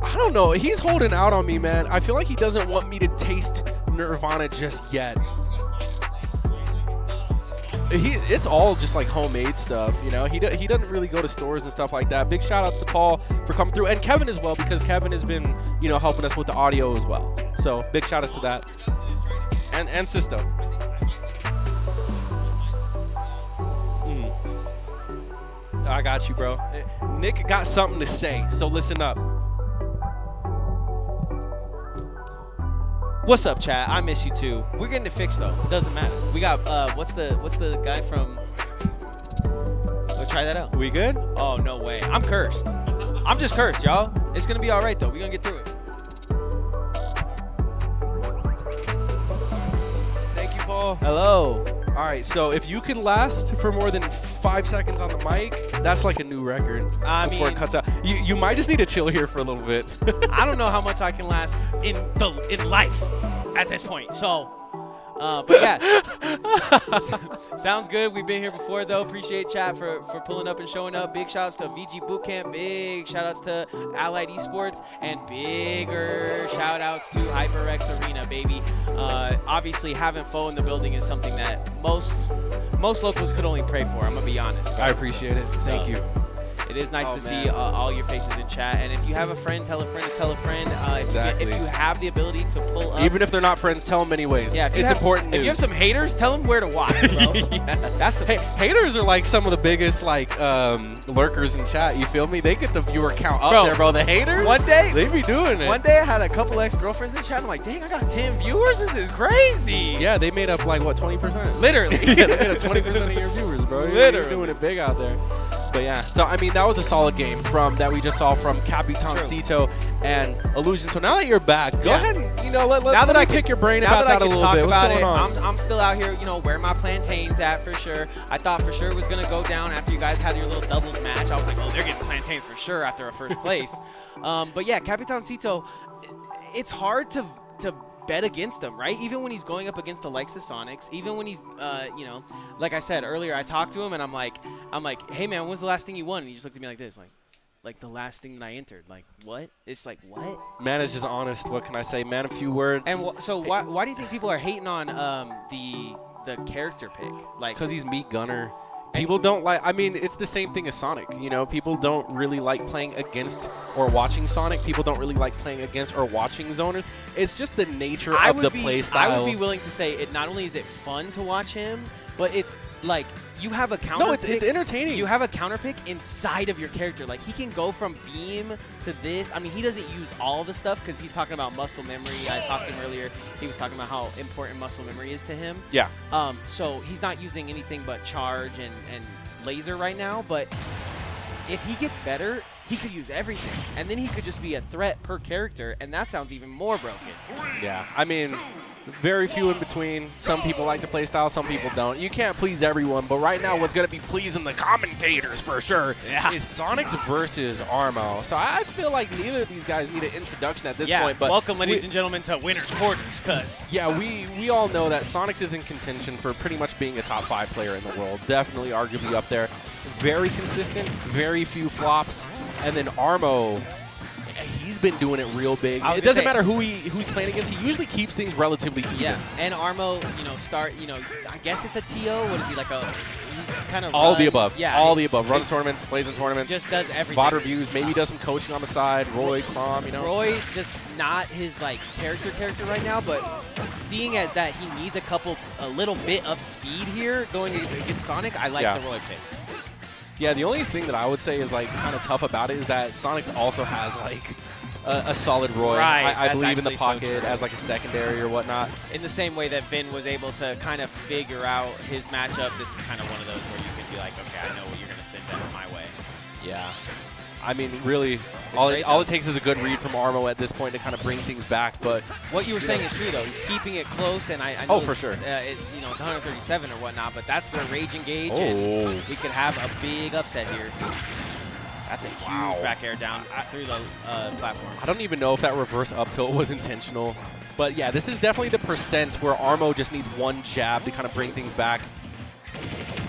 I don't know. He's holding out on me, man. I feel like he doesn't want me to taste Nirvana just yet. It's all just like homemade stuff, you know. He doesn't really go to stores and stuff like that. Big shout outs to Paul for coming through, and Kevin as well, because Kevin has been, you know, helping us with the audio as well. So big shout outs to that, and Sisto. I got you, bro. Nick got something to say, so listen up. What's up, chat? I miss you too. We're getting it fixed though. It doesn't matter. We got what's the guy from? We'll try that out. We good? Oh no way. I'm cursed. I'm just cursed, y'all. It's gonna be all right though. We're gonna get through it. Thank you, Paul. Hello. All right, so if you can last for more than 5 seconds on the mic, that's like a new record. Before it cuts out, you might just need to chill here for a little bit. I don't know how much I can last in life at this point. So, but yeah, sounds good. We've been here before though. Appreciate chat for pulling up and showing up. Big shout outs to VGBootCamp. Big shout outs to Allied Esports, and bigger shout outs to HyperX Arena, baby. Obviously, having Foe in the building is something that most locals could only pray for. I'm gonna be honest. I appreciate it. Thank you. It is nice to see all your faces in chat. And if you have a friend, tell a friend to tell a friend. Exactly. If you have the ability to pull up. Even if they're not friends, tell them anyways. Yeah, it's important news. If you have some haters, tell them where to watch, bro. Yeah. That's haters are like some of the biggest like lurkers in chat. You feel me? They get the viewer count up there, bro. The haters. One day. They be doing it. One day I had a couple ex-girlfriends in chat. I'm like, dang, I got 10 viewers. This is crazy. Yeah, they made up like, what, 20%? Literally. Yeah, they made up 20% of your viewers, bro. Literally. You're doing it big out there. But yeah, so I mean, that was a solid game that we just saw from Capitancito and Illusion. So now that you're back, go ahead and, let me pick your brain about that a little bit. What's going on? I'm still out here, where my plantains at for sure. I thought for sure it was going to go down after you guys had your little doubles match. I was like, oh, they're getting plantains for sure after a first place. But yeah, Capitancito, it's hard to bet against him, right? Even when he's going up against the likes of Sonix, even when he's, like I said earlier, I talked to him and I'm like, hey man, when was the last thing you won? And he just looked at me like this, like the last thing that I entered. Like, what? It's like, what? Man is just honest. What can I say? Man, a few words. And so why do you think people are hating on the character pick? Like, because he's meat gunner. People don't like, I mean, it's the same thing as Sonic, people don't really like playing against or watching Sonic. People don't really like playing against or watching zoners. It's just the nature of the play style. I would be willing to say it. Not only is it fun to watch him, but it's like you have a counter pick. No, it's entertaining. You have a counter pick inside of your character. Like, he can go from beam to this. I mean, he doesn't use all the stuff because he's talking about muscle memory. I talked to him earlier. He was talking about how important muscle memory is to him. Yeah. So he's not using anything but charge and laser right now. But if he gets better, he could use everything. And then he could just be a threat per character. And that sounds even more broken. Yeah. I mean, very few in between. Some people like the play style, some people don't. You can't please everyone, but right now what's going to be pleasing the commentators for sure is Sonix versus Armo. So I feel like neither of these guys need an introduction at this point. But welcome, ladies and gentlemen, to Winner's Quarters, cuz. Yeah, we all know that Sonix is in contention for pretty much being a top 5 player in the world. Definitely arguably up there. Very consistent, very few flops. And then Armo, he's been doing it real big. It doesn't matter who he's playing against. He usually keeps things relatively even. Yeah, and Armo, I guess it's a TO. What is he, like a kind of all the above. Yeah, all the above. Runs tournaments, plays in tournaments. Just does everything. VOD reviews, maybe does some coaching on the side. Roy, Crom, Roy, just not his like character right now, but seeing that he needs a little bit of speed here going against Sonic, I like the Roy pick. Yeah, the only thing that I would say is like kind of tough about it is that Sonix also has like a solid Roy. Right, I believe in the pocket as like a secondary or whatnot. In the same way that Vin was able to kind of figure out his matchup, this is kind of one of those where you can be like, okay, I know what you're going to send that my way. Yeah. I mean, really, all it takes is a good read from Armo at this point to kind of bring things back. But what you were saying is true, though. He's keeping it close, and I know for sure. It's 137 or whatnot, but that's where Rage Engage, and we could have a big upset here. That's a huge back air down through the platform. I don't even know if that reverse up tilt was intentional. But yeah, this is definitely the percents where Armo just needs one jab to kind of bring things back.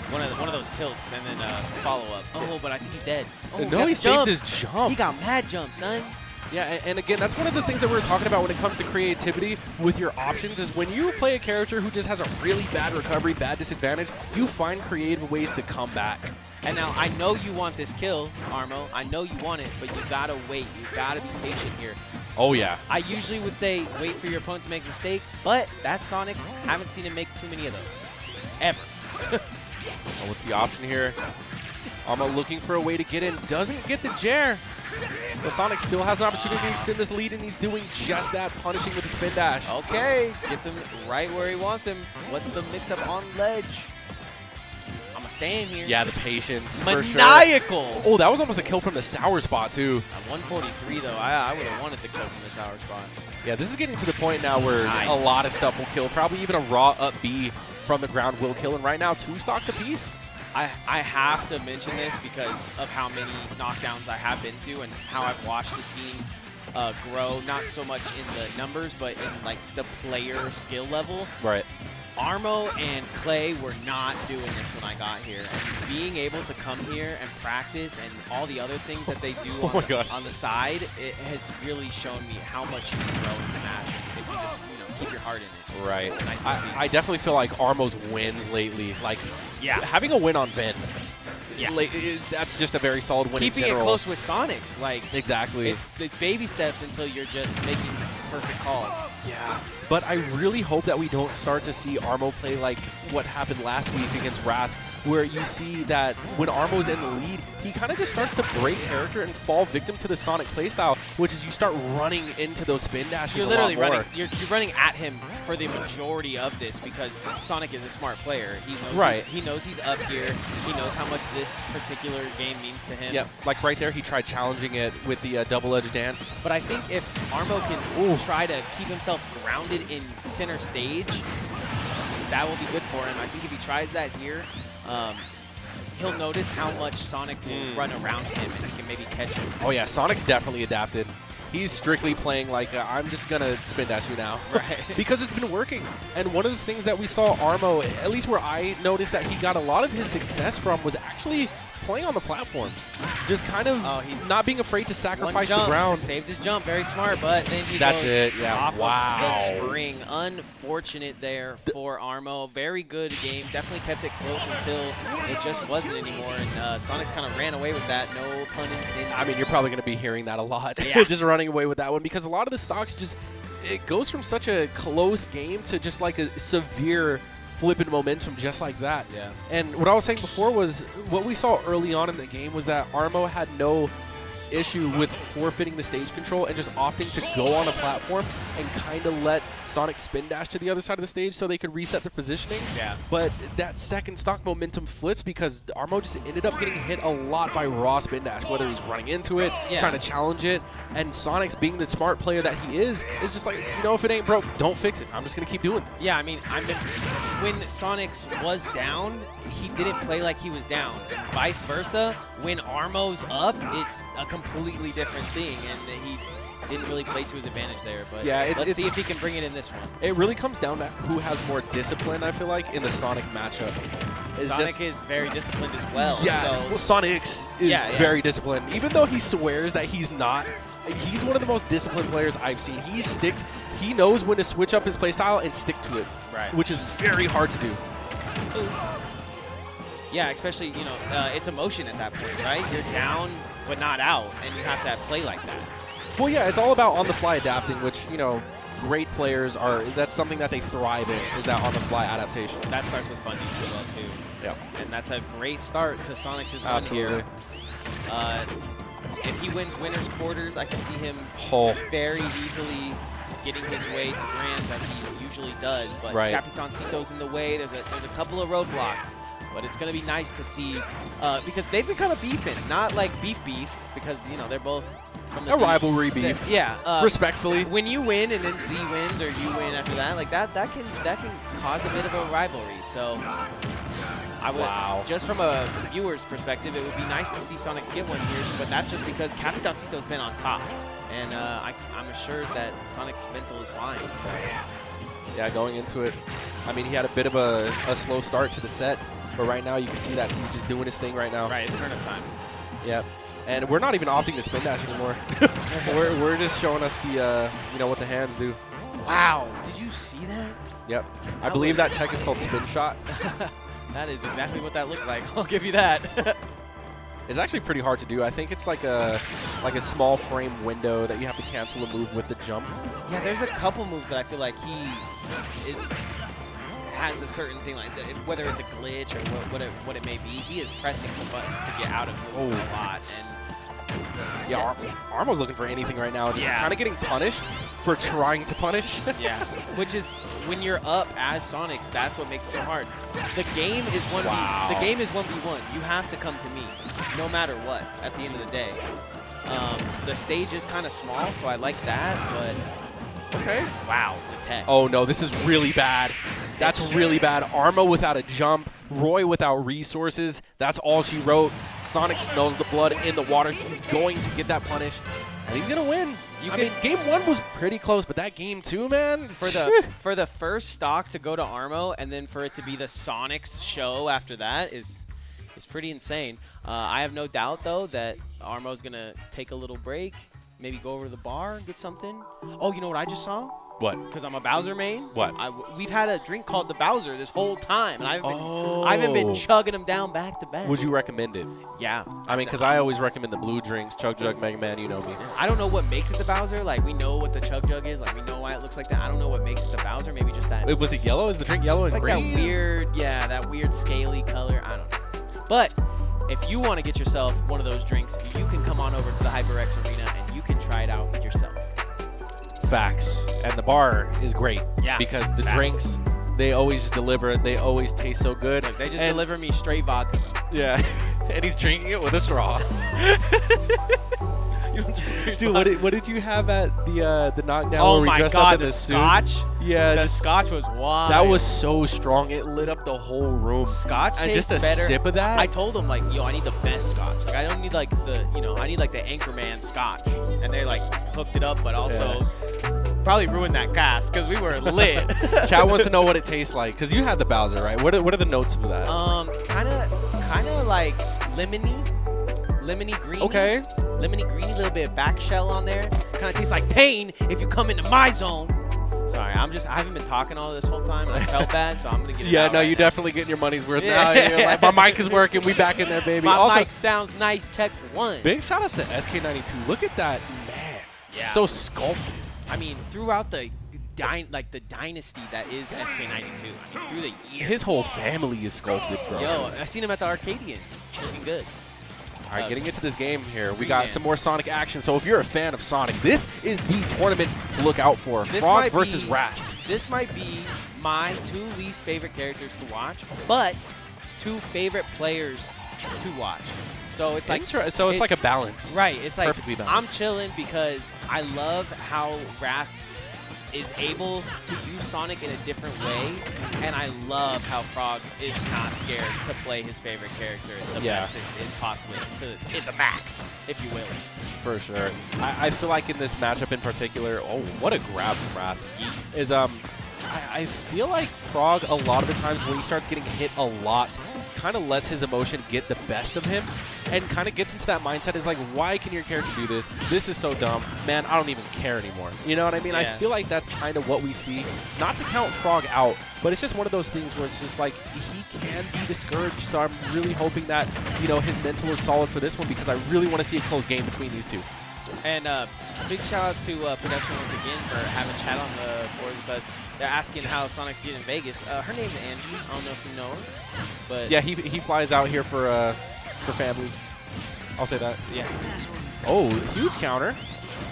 One of those tilts and then follow up. Oh, but I think he's dead. Oh, no, he saved his jump. He got mad jump, son. Yeah, and again, that's one of the things that we were talking about when it comes to creativity with your options is when you play a character who just has a really bad recovery, bad disadvantage, you find creative ways to come back. And now, I know you want this kill, Armo. I know you want it, but you got to wait. You got to be patient here. Oh, yeah. I usually would say wait for your opponent to make a mistake, but that's Sonix. Haven't seen him make too many of those. Ever. What's the option here? Armo looking for a way to get in. Doesn't get the Jer. So Sonix still has an opportunity to extend this lead, and he's doing just that, punishing with the spin dash. Okay, gets him right where he wants him. What's the mix-up on ledge? I'm going to stay in here. Yeah, the patience, for sure. Maniacal! Oh, that was almost a kill from the sour spot, too. At 143, though, I would have wanted the kill from the sour spot. Yeah, this is getting to the point now where a lot of stuff will kill. Probably even a raw up B from the ground will kill. And right now, 2 stocks apiece. I have to mention this because of how many knockdowns I have been to and how I've watched the scene grow, not so much in the numbers, but in like the player skill level. Right. Armo and Cley were not doing this when I got here. And being able to come here and practice and all the other things that they do on the side, it has really shown me how much you can grow in Smash if you just keep your heart in it. Right. It's nice to see. I definitely feel like Armo's wins lately, like having a win on Vin. Yeah, like, that's just a very solid win. Keeping in it close with Sonix, like exactly. It's baby steps until you're just making perfect calls. Yeah, but I really hope that we don't start to see Armo play like what happened last week against Wrath, where you see that when Armo's in the lead, he kind of just starts to break character and fall victim to the Sonic playstyle, which is you start running into those spin dashes. You're literally running. You're running at him for the majority of this because Sonic is a smart player. He knows he knows he's up here. He knows how much this particular game means to him. Yep, like right there, he tried challenging it with the double-edged dance. But I think if Armo can try to keep himself grounded in center stage, that will be good for him. I think if he tries that here, he'll notice how much Sonic will run around him and he can maybe catch him. Oh yeah, Sonic's definitely adapted. He's strictly playing like, I'm just going to spin dash you now. Right. Because it's been working. And one of the things that we saw Armo, at least where I noticed that he got a lot of his success from, was actually playing on the platforms. Just kind of not being afraid to sacrifice the ground. Saved his jump, very smart, but then he goes off of the spring. Unfortunate there for Armo. Very good game. Definitely kept it close until it just wasn't anymore. And Sonix kind of ran away with that. No pun intended. I mean, you're probably going to be hearing that a lot. Yeah. Just running away with that one because a lot of the stocks just, it goes from such a close game to just like a severe flipping momentum just like that. Yeah. And what I was saying before was what we saw early on in the game was that Armo had no issue with forfeiting the stage control and just opting to go on a platform and kind of let Sonic spin dash to the other side of the stage so they could reset their positioning. Yeah. But that second stock momentum flipped because Armo just ended up getting hit a lot by raw spin dash, whether he's running into it, trying to challenge it, and Sonic's being the smart player that he is just like, you know, if it ain't broke, don't fix it. I'm just going to keep doing this. Yeah, I mean, when Sonix was down, he didn't play like he was down. And vice versa, when Armo's up, it's a completely different thing, and he didn't really play to his advantage there. But yeah, let's see if he can bring it in this one. It really comes down to who has more discipline, I feel like, in the Sonic matchup. Sonic is very disciplined as well. Yeah, so well, Sonix is very disciplined. Even though he swears that he's not, he's one of the most disciplined players I've seen. He knows when to switch up his playstyle and stick to it, which is very hard to do. Ooh. Yeah, especially, you know, it's emotion at that point, right? You're down but not out, and you have to play like that. Well, yeah, it's all about on-the-fly adapting, which, you know, great players are, that's something that they thrive in, is that on-the-fly adaptation. That starts with Fungi as well, too. Yeah. And that's a great start to Sonic's run here. If he wins winner's quarters, I can see him very easily getting his way to Grand as he usually does. But Capitancito's in the way. There's a couple of roadblocks. But it's going to be nice to see because they've been kind of beefing, not like beef, because, you know, they're both from the rivalry beef. Yeah. Respectfully. When you win and then Z wins or you win after that, like that can cause a bit of a rivalry. So I would, just from a viewer's perspective, it would be nice to see Sonix get one here, but that's just because Capitancito's been on top. And I'm assured that Sonic's mental is fine. So yeah, going into it, I mean, he had a bit of a slow start to the set. But right now, you can see that he's just doing his thing right now. Right, it's turn-up time. Yep. And we're not even opting to spin dash anymore. we're just showing us the, you know, what the hands do. Wow. Did you see that? Yep. I believe that tech is called spin shot. That is exactly what that looked like. I'll give you that. It's actually pretty hard to do. I think it's like a small frame window that you have to cancel a move with the jump. Yeah, there's a couple moves that I feel like he has a certain thing like that, whether it's a glitch or what it may be. He is pressing some buttons to get out of moves a lot, and Yeah, Armo's looking for anything right now. Just kind of getting punished for trying to punish. Yeah, which is when you're up as Sonix, that's what makes it so hard. The game is 1v. The game is 1v1. You have to come to me, no matter what. At the end of the day, the stage is kind of small, so I like that. But okay. Wow, the tech. Oh no, this is really bad. That's really bad. Armo without a jump. Roy without resources. That's all she wrote. Sonix smells the blood in the water. He's going to get that punish, and he's gonna win. I mean, game 1 was pretty close, but that game 2, man, for the first stock to go to Armo, and then for it to be the Sonix show after that is pretty insane. I have no doubt though that Armo's gonna take a little break, maybe go over to the bar, get something. Oh, you know what I just saw? What? Because I'm a Bowser main. What? We've had a drink called the Bowser this whole time, and I haven't been chugging them down back to back. Would you recommend it? Yeah. I mean, because I always recommend the blue drinks, Chug Jug, Mega Man, you know me. I don't know what makes it the Bowser. Like, we know what the Chug Jug is. Like, we know why it looks like that. I don't know what makes it the Bowser. Maybe just that. Wait, was it yellow? Is the drink yellow and like green? That weird, that weird scaly color. I don't know. But if you want to get yourself one of those drinks, you can come on over to the HyperX Arena and you can try it out yourself. Facts. And the bar is great. Yeah. Because the drinks, they always deliver. They always taste so good. Look, they just deliver me straight vodka. Yeah. And he's drinking it with a straw. Dude, what did you have at the Knockdown? Oh where we my dressed God, up in the suits? scotch. Yeah, the scotch was wild. That was so strong. It lit up the whole room. Scotch and tastes just a better. sip of that. I told them like, yo, I need the best scotch. Like, I don't need like I need like the Anchorman scotch. And they like hooked it up, but also probably ruined that cast because we were lit. Chad wants to know what it tastes like because you had the Bowser, right? What are the notes of that? Kind of like lemony greeny. Okay. Lemony greeny, little bit of back shell on there. Kind of tastes like pain if you come into my zone. Sorry, I haven't been talking all this whole time, and I felt bad, so I'm gonna get it out you're now. definitely getting your money's worth now. You're like, my mic is working. We back in there, baby. My also, mic sounds nice. Check 1. Big shout outs to SK92. Look at that, man. Yeah. So sculpted. I mean, throughout the dynasty that is SK92. I mean, through the years. His whole family is sculpted, bro. Yo, I seen him at the Arcadian. Looking good. All right, getting into this game here. We got some more Sonic action. So if you're a fan of Sonic, this is the tournament to look out for. Frawg versus Wrath. This might be my 2 least favorite characters to watch, but 2 favorite players to watch. So it's like it's like a balance. Right. It's like perfectly balanced. I'm chilling because I love how Wrath is able to use Sonic in a different way, and I love how Frawg is not scared to play his favorite character the best it's possible to the max, if you will. For sure. I feel like in this matchup in particular, oh, what a grab from Wrath, is I feel like Frawg a lot of the times when he starts getting hit a lot, kind of lets his emotion get the best of him and kind of gets into that mindset is like, why can your character do this? This is so dumb. Man, I don't even care anymore. You know what I mean? Yeah. I feel like that's kind of what we see. Not to count Frawg out, but it's just one of those things where it's just like he can be discouraged. So I'm really hoping that, you know, his mental is solid for this one because I really want to see a close game between these two. And big shout out to production once again for having chat on the board with us. They're asking how Sonic's getting in Vegas. Her name's Angie. I don't know if you know her, but yeah, he flies out here for family. I'll say that. Yeah. Oh, huge counter,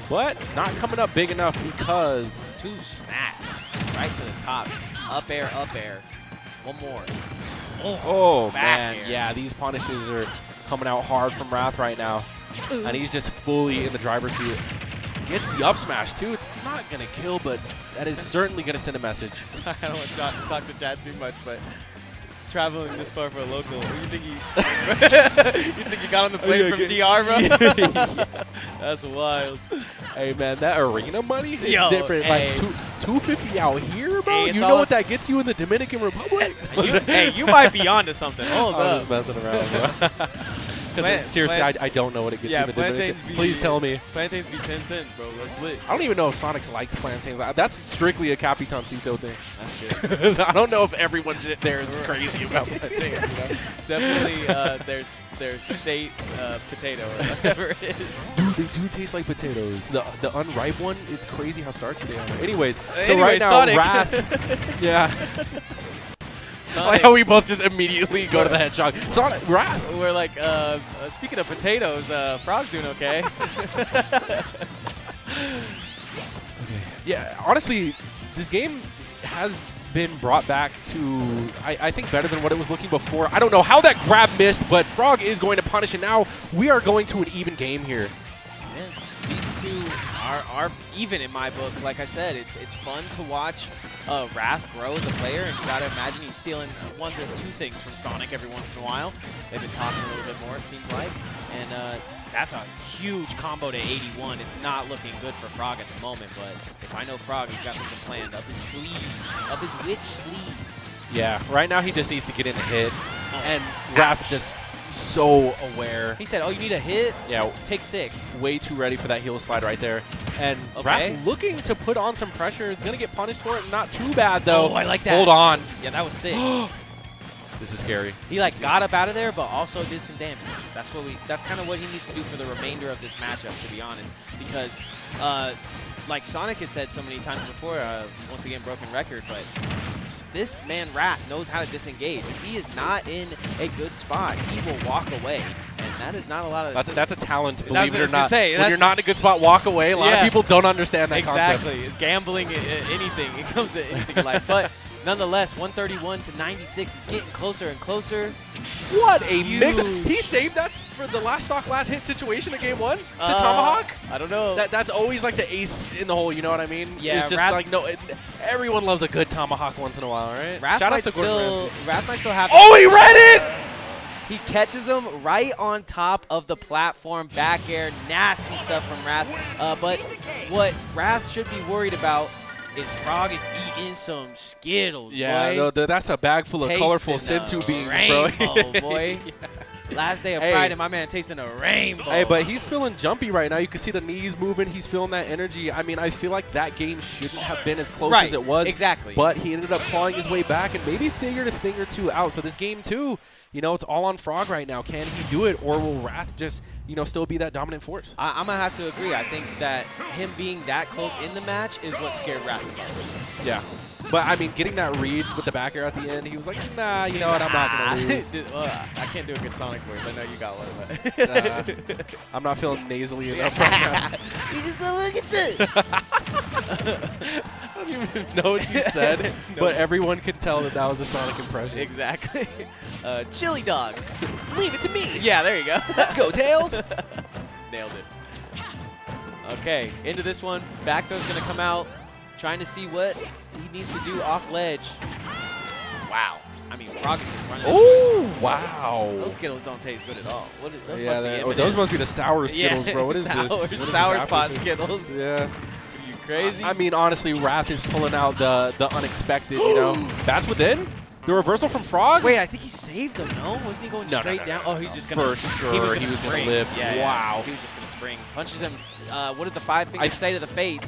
but not coming up big enough because 2 snaps right to the top. Up air, up air. One more. Oh back man, air. yeah, these punishes are coming out hard from Wrath right now. And he's just fully in the driver's seat. Gets the up smash, too. It's not going to kill, but that is certainly going to send a message. I don't want to talk to Chad too much, but traveling this far for a local, you think he got on the plane from DR, bro? Yeah. That's wild. Hey, man, that arena money is different. Hey. Like, 250 out here, bro? Hey, you know what that gets you in the Dominican Republic? you might be onto something. Hold I'm up. just messing around, bro. Seriously, I don't know what it gets you in the Dominican. Please tell me. Plantains be 10 cents, bro. That's lit. I don't even know if Sonix likes plantains. That's strictly a Capitancito thing. That's good. I don't know if everyone there is crazy about plantains. You know? Definitely their state potato or whatever it is. Dude, they do taste like potatoes. The unripe one, it's crazy how starchy they are. Anyways, so right now, Sonic. Wrath. Yeah. Like how we both just immediately go to the hedgehog. Sonic, Wrath. We're like, speaking of potatoes, Frawg's doing okay. Yeah, honestly, this game has been brought back to, I think, better than what it was looking before. I don't know how that grab missed, but Frawg is going to punish it now. We are going to an even game here. Yeah, these two are even in my book. Like I said, it's fun to watch Wrath grow as a player, and you gotta imagine he's stealing one to two things from Sonic every once in a while. They've been talking a little bit more, it seems like, and that's a huge combo to 81. It's not looking good for Frawg at the moment, but if I know Frawg, he's got something planned up his sleeve, up his witch sleeve. Yeah, right now he just needs to get in a hit, and Wrath just so aware. He said, oh, you need a hit? Yeah. Take 6. Way too ready for that heel slide right there. And Wrath looking to put on some pressure. It's going to get punished for it. Not too bad, though. Oh, I like that. Hold on. Yeah, that was sick. This is scary. He like got up out of there, but also did some damage. That's kind of what he needs to do for the remainder of this matchup, to be honest. Because, like Sonic has said so many times before, once again, broken record, but this man Wrath knows how to disengage. If he is not in a good spot, he will walk away, and that is not a lot of. That's a talent, believe it or not. Say, when you're not in a good spot, walk away. A lot of people don't understand that concept. Exactly. It's gambling, anything. It comes to anything in life. But nonetheless, 131 to 96. It's getting closer and closer. What a mix! He saved that for the last hit situation in game 1 to Tomahawk. I don't know. That's always like the ace in the hole. You know what I mean? Yeah. It's just like everyone loves a good Tomahawk once in a while, right? Wrath Shout out to Wrath might still have. Oh, he read it! He catches him right on top of the platform. Back air, nasty stuff from Wrath. But what Wrath should be worried about is Frawg is eating some Skittles, boy. That's a bag full of colorful sensu beans, bro. Boy. Yeah. Last day of Friday, my man tasting a rainbow. Hey, but he's feeling jumpy right now. You can see the knees moving. He's feeling that energy. I mean, I feel like that game shouldn't have been as close as it was. Exactly. But he ended up clawing his way back and maybe figured a thing or two out. So this game, too, it's all on Frawg right now. Can he do it, or will Wrath just, still be that dominant force? I'm going to have to agree. I think that him being that close in the match is what scared Wrath the most. Yeah. But, I mean, getting that read with the back air at the end, he was like, nah, you know what, I'm not going to lose. I can't do a good Sonic voice. I know you got one of that. I'm not feeling nasally enough right now. You just don't look at this. I don't even know what you said, but everyone can tell that was a Sonic impression. Exactly. Chili dogs. Leave it to me. Yeah, there you go. Let's go, Tails. Nailed it. Okay, into this one. Back throw's going to come out. Trying to see what he needs to do off ledge. Wow. I mean, Frawg is just running. Oh, wow. Those Skittles don't taste good at all. What is, those must be the sour Skittles, bro. What is this? Sour spot Skittles. Yeah. Are you crazy? I mean, honestly, Wrath is pulling out the unexpected, That's within? The reversal from Frawg? Wait, I think he saved him, no? Wasn't he going straight down? Oh, he's just going to. For sure, he was going to live. Yeah, wow. He was just going to spring. Punches him. What did the 5 fingers say to the face?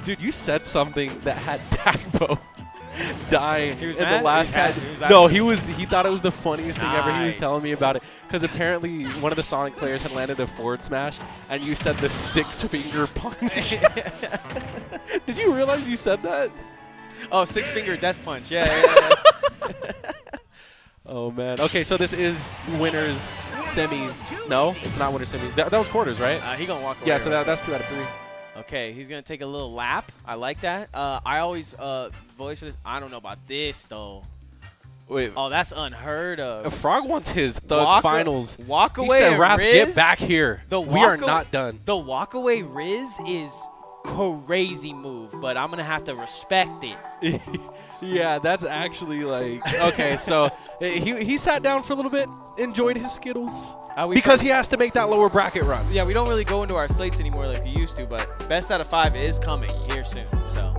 Dude, you said something that had Tagbo dying in mad? the last catch. No, he thought it was the funniest thing ever. He was telling me about it because apparently one of the Sonic players had landed a forward smash, and you said the 6-finger punch. Did you realize you said that? Oh, 6-finger death punch. Yeah. Oh, man. Okay, so this is winners, semis. No, it's not winners, semis. That was quarters, right? He going to walk away. Yeah, so that's 2 out of 3. Okay, he's going to take a little lap. I like that. I always voice for this. I don't know about this, though. Wait. Oh, that's unheard of. Frawg wants his Thug Finals. Walk away, he said, Wrath, Riz, get back here. We are not done. The walk away Riz is crazy move, but I'm going to have to respect it. Yeah, that's actually like, okay, so he sat down for a little bit, enjoyed his Skittles. Because he has to make that lower bracket run. Yeah, we don't really go into our slates anymore like we used to, but best out of 5 is coming here soon. So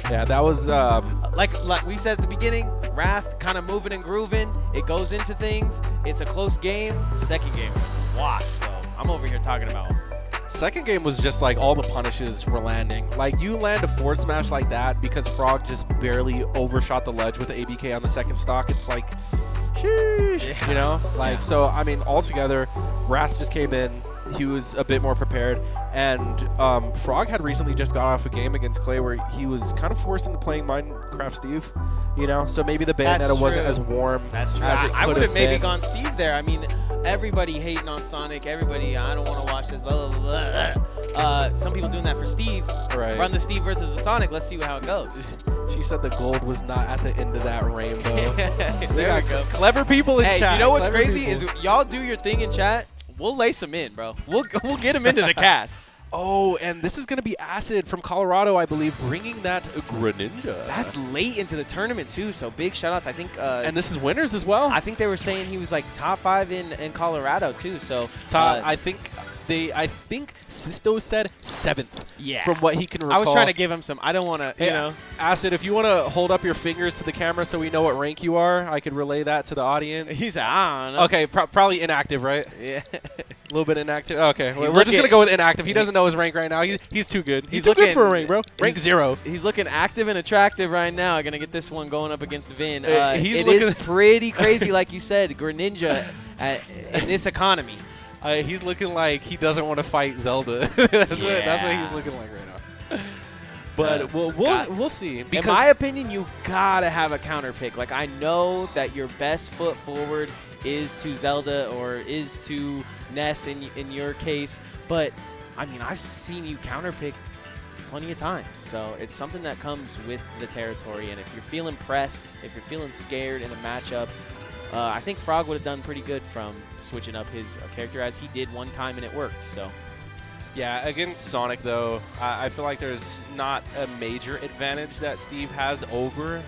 yeah, that was like we said at the beginning, Wrath kind of moving and grooving. It goes into things. It's a close game. Second game was watch, bro. I'm over here talking about. Second game was just like all the punishes were landing. Like you land a forward smash like that because Frawg just barely overshot the ledge with the ABK on the second stock. It's like, sheesh, so I mean, altogether, Wrath just came in. He was a bit more prepared, and Frawg had recently just got off a game against Cley where he was kind of forced into playing Minecraft Steve, You know, so maybe the Bayonetta wasn't as warm. That's true. As it I would could have maybe been. gone Steve there. I mean, everybody hating on Sonic. Everybody, I don't want to watch this. Blah, blah, blah. Some people doing that for Steve. Right. Run the Steve versus the Sonic. Let's see how it goes. She said the gold was not at the end of that rainbow. There we go. Clever people in chat. You know what's Clever crazy people. is y'all do your thing in chat. We'll lace them in, bro. We'll get them into the cast. Oh, and this is going to be Acid from Colorado, I believe, bringing that Greninja. That's late into the tournament, too, so big shout-outs. I think and this is winners as well. I think they were saying he was like top 5 in Colorado, too. So I think Sisto said 7th. Yeah. From what he can recall. I was trying to give him some. I don't want to, you know. Acid, if you want to hold up your fingers to the camera so we know what rank you are, I could relay that to the audience. He's I don't know. Okay, probably inactive, right? Yeah. A little bit inactive. Okay, we're just looking- going to go with inactive. He doesn't know his rank right now. He's too good. He's too good looking- for a rank, bro. Rank 0. He's looking active and attractive right now. I'm going to get this one going up against Vin. He's It looking- is pretty crazy, like you said, Greninja in this economy. He's looking like he doesn't want to fight Zelda. that's what he's looking like right now. But we'll see. Because in my opinion, you gotta have a counter pick. Like, I know that your best foot forward is to Zelda or is to Ness in your case, but I mean, I've seen you counter pick plenty of times. So it's something that comes with the territory. And if you're feeling pressed, if you're feeling scared in a matchup, I think Frawg would have done pretty good from switching up his character, as he did one time and it worked. So. Yeah, against Sonic, though, I feel like there's not a major advantage that Steve has over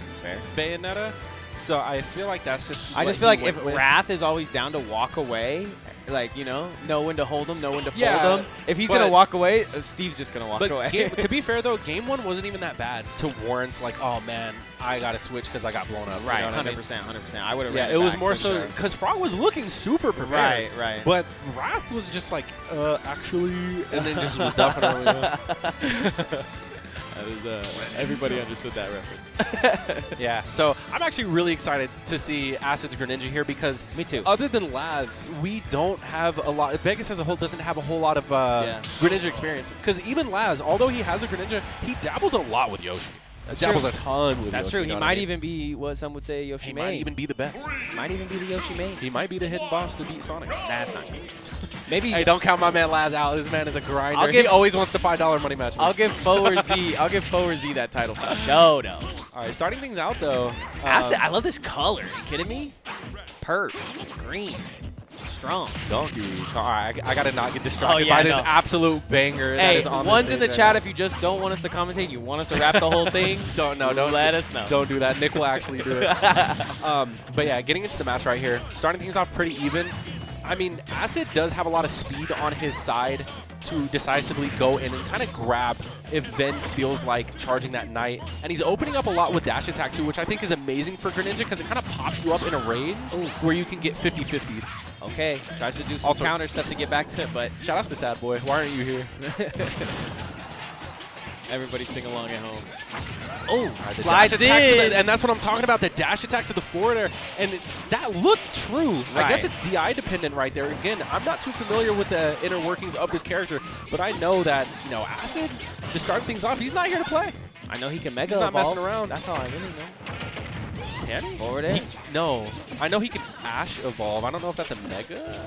Bayonetta. So I feel like that's just I just feel like if Wrath is always down to walk away, like, you know when to hold him, know when to fold him. If he's going to walk away, Steve's just going to walk away. To be fair, though, Game 1 wasn't even that bad to warrant, like, oh, man, I got to switch because I got blown up. Right, you know 100%, 100%. I would have it was more so because Frawg was looking super prepared. Right. But Wrath was just like, actually, and then just was definitely. That is, everybody understood that reference. Yeah, so I'm actually really excited to see Acid's Greninja here because me too. Other than Laz, we don't have a lot. Vegas as a whole doesn't have a whole lot of Greninja experience because even Laz, although he has a Greninja, he dabbles a lot with Yoshi. Dabbles a ton with That's Yoshi. true. You know he might even be what some would say Yoshi He main. might even be the best. Might even be the Yoshi main. He might be the hidden boss to beat Sonix. That's not true. Maybe. Hey, don't count my man Laz out. This man is a grinder. He always wants the $5 money match. I'll give Forward Z. I'll give Forward Z that title for show, though. All right, starting things out though. Acid, I love this color. Are you kidding me? Purple, green, strong. Donkey. All right, I gotta not get distracted by this no. absolute banger that is on one's the in the stage chat right if you just don't want us to commentate. You want us to wrap the whole thing. Don't let us know. Don't do that. Nick will actually do it. But yeah, getting into the match right here, starting things off pretty even. I mean, Acid does have a lot of speed on his side to decisively go in and kind of grab if Ven feels like charging that Knight. And he's opening up a lot with dash attack too, which I think is amazing for Greninja because it kind of pops you up in a range where you can get 50-50. Okay, tries to do some counter stuff to get back to it, but shout outs to Sad Boy. Why aren't you here? Everybody sing along at home. Oh, slide in. And that's what I'm talking about, the dash attack to the forward air. And that looked true. Right. I guess it's DI dependent right there. Again, I'm not too familiar with the inner workings of this character, but I know that, Acid, to start things off, he's not here to play. I know he can Mega He's not Evolve. messing around. That's all I really know. Can he? Forward air? No. I know he can Ash Evolve. I don't know if that's a Mega.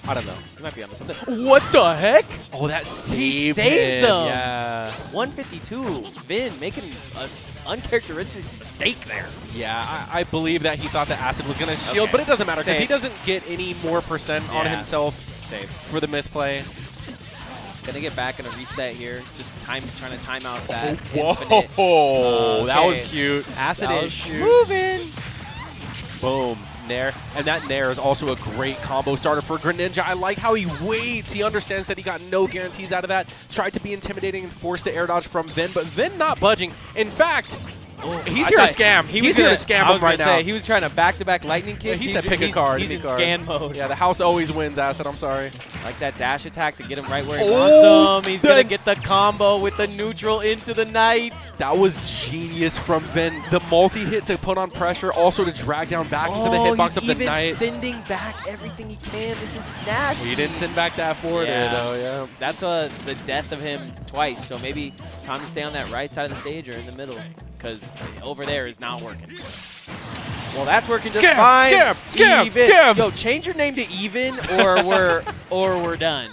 I don't know. He might be on something. What the heck? Oh, that saved He saves him. Yeah. 152. Vin making an uncharacteristic mistake there. Yeah, I believe that he thought that Acid was going to shield, but it doesn't matter because he doesn't get any more percent on himself for the misplay. Gonna get back in a reset here. Just trying to time out that. Whoa, that was cute. Acid that is moving. Boom. Nair. And that Nair is also a great combo starter for Greninja. I like how he waits. He understands that he got no guarantees out of that. Tried to be intimidating and force the air dodge from Vin, but Vin not budging. In fact, he's here to scam. He's here to scam him right now. He was trying to back-to-back lightning kick. He said pick a card. He's in scan mode. Yeah, the house always wins, Acid. I'm sorry. Like that dash attack to get him right where he wants him. He's going to get the combo with the neutral into the Knight. That was genius from Vin. The multi-hit to put on pressure, also to drag down back into the hitbox of the Knight. He's even sending back everything he can. This is nasty. He didn't send back that forward air, though, yeah. That's the death of him twice, so maybe time to stay on that right side of the stage or in the middle. because over there is not working. Well, that's working just Scam, fine. scam. Yo, change your name to Even, or we're done.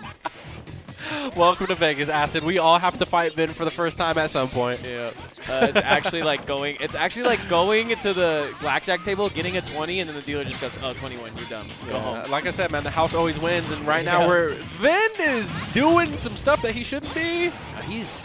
Welcome to Vegas, Acid. We all have to fight Vin for the first time at some point. Yeah. It's actually like going. It's actually like going to the blackjack table, getting a 20, and then the dealer just goes, "Oh, 21, you're done. Go home." Like I said, man, the house always wins, and right now Vin is doing some stuff that he shouldn't be. He's.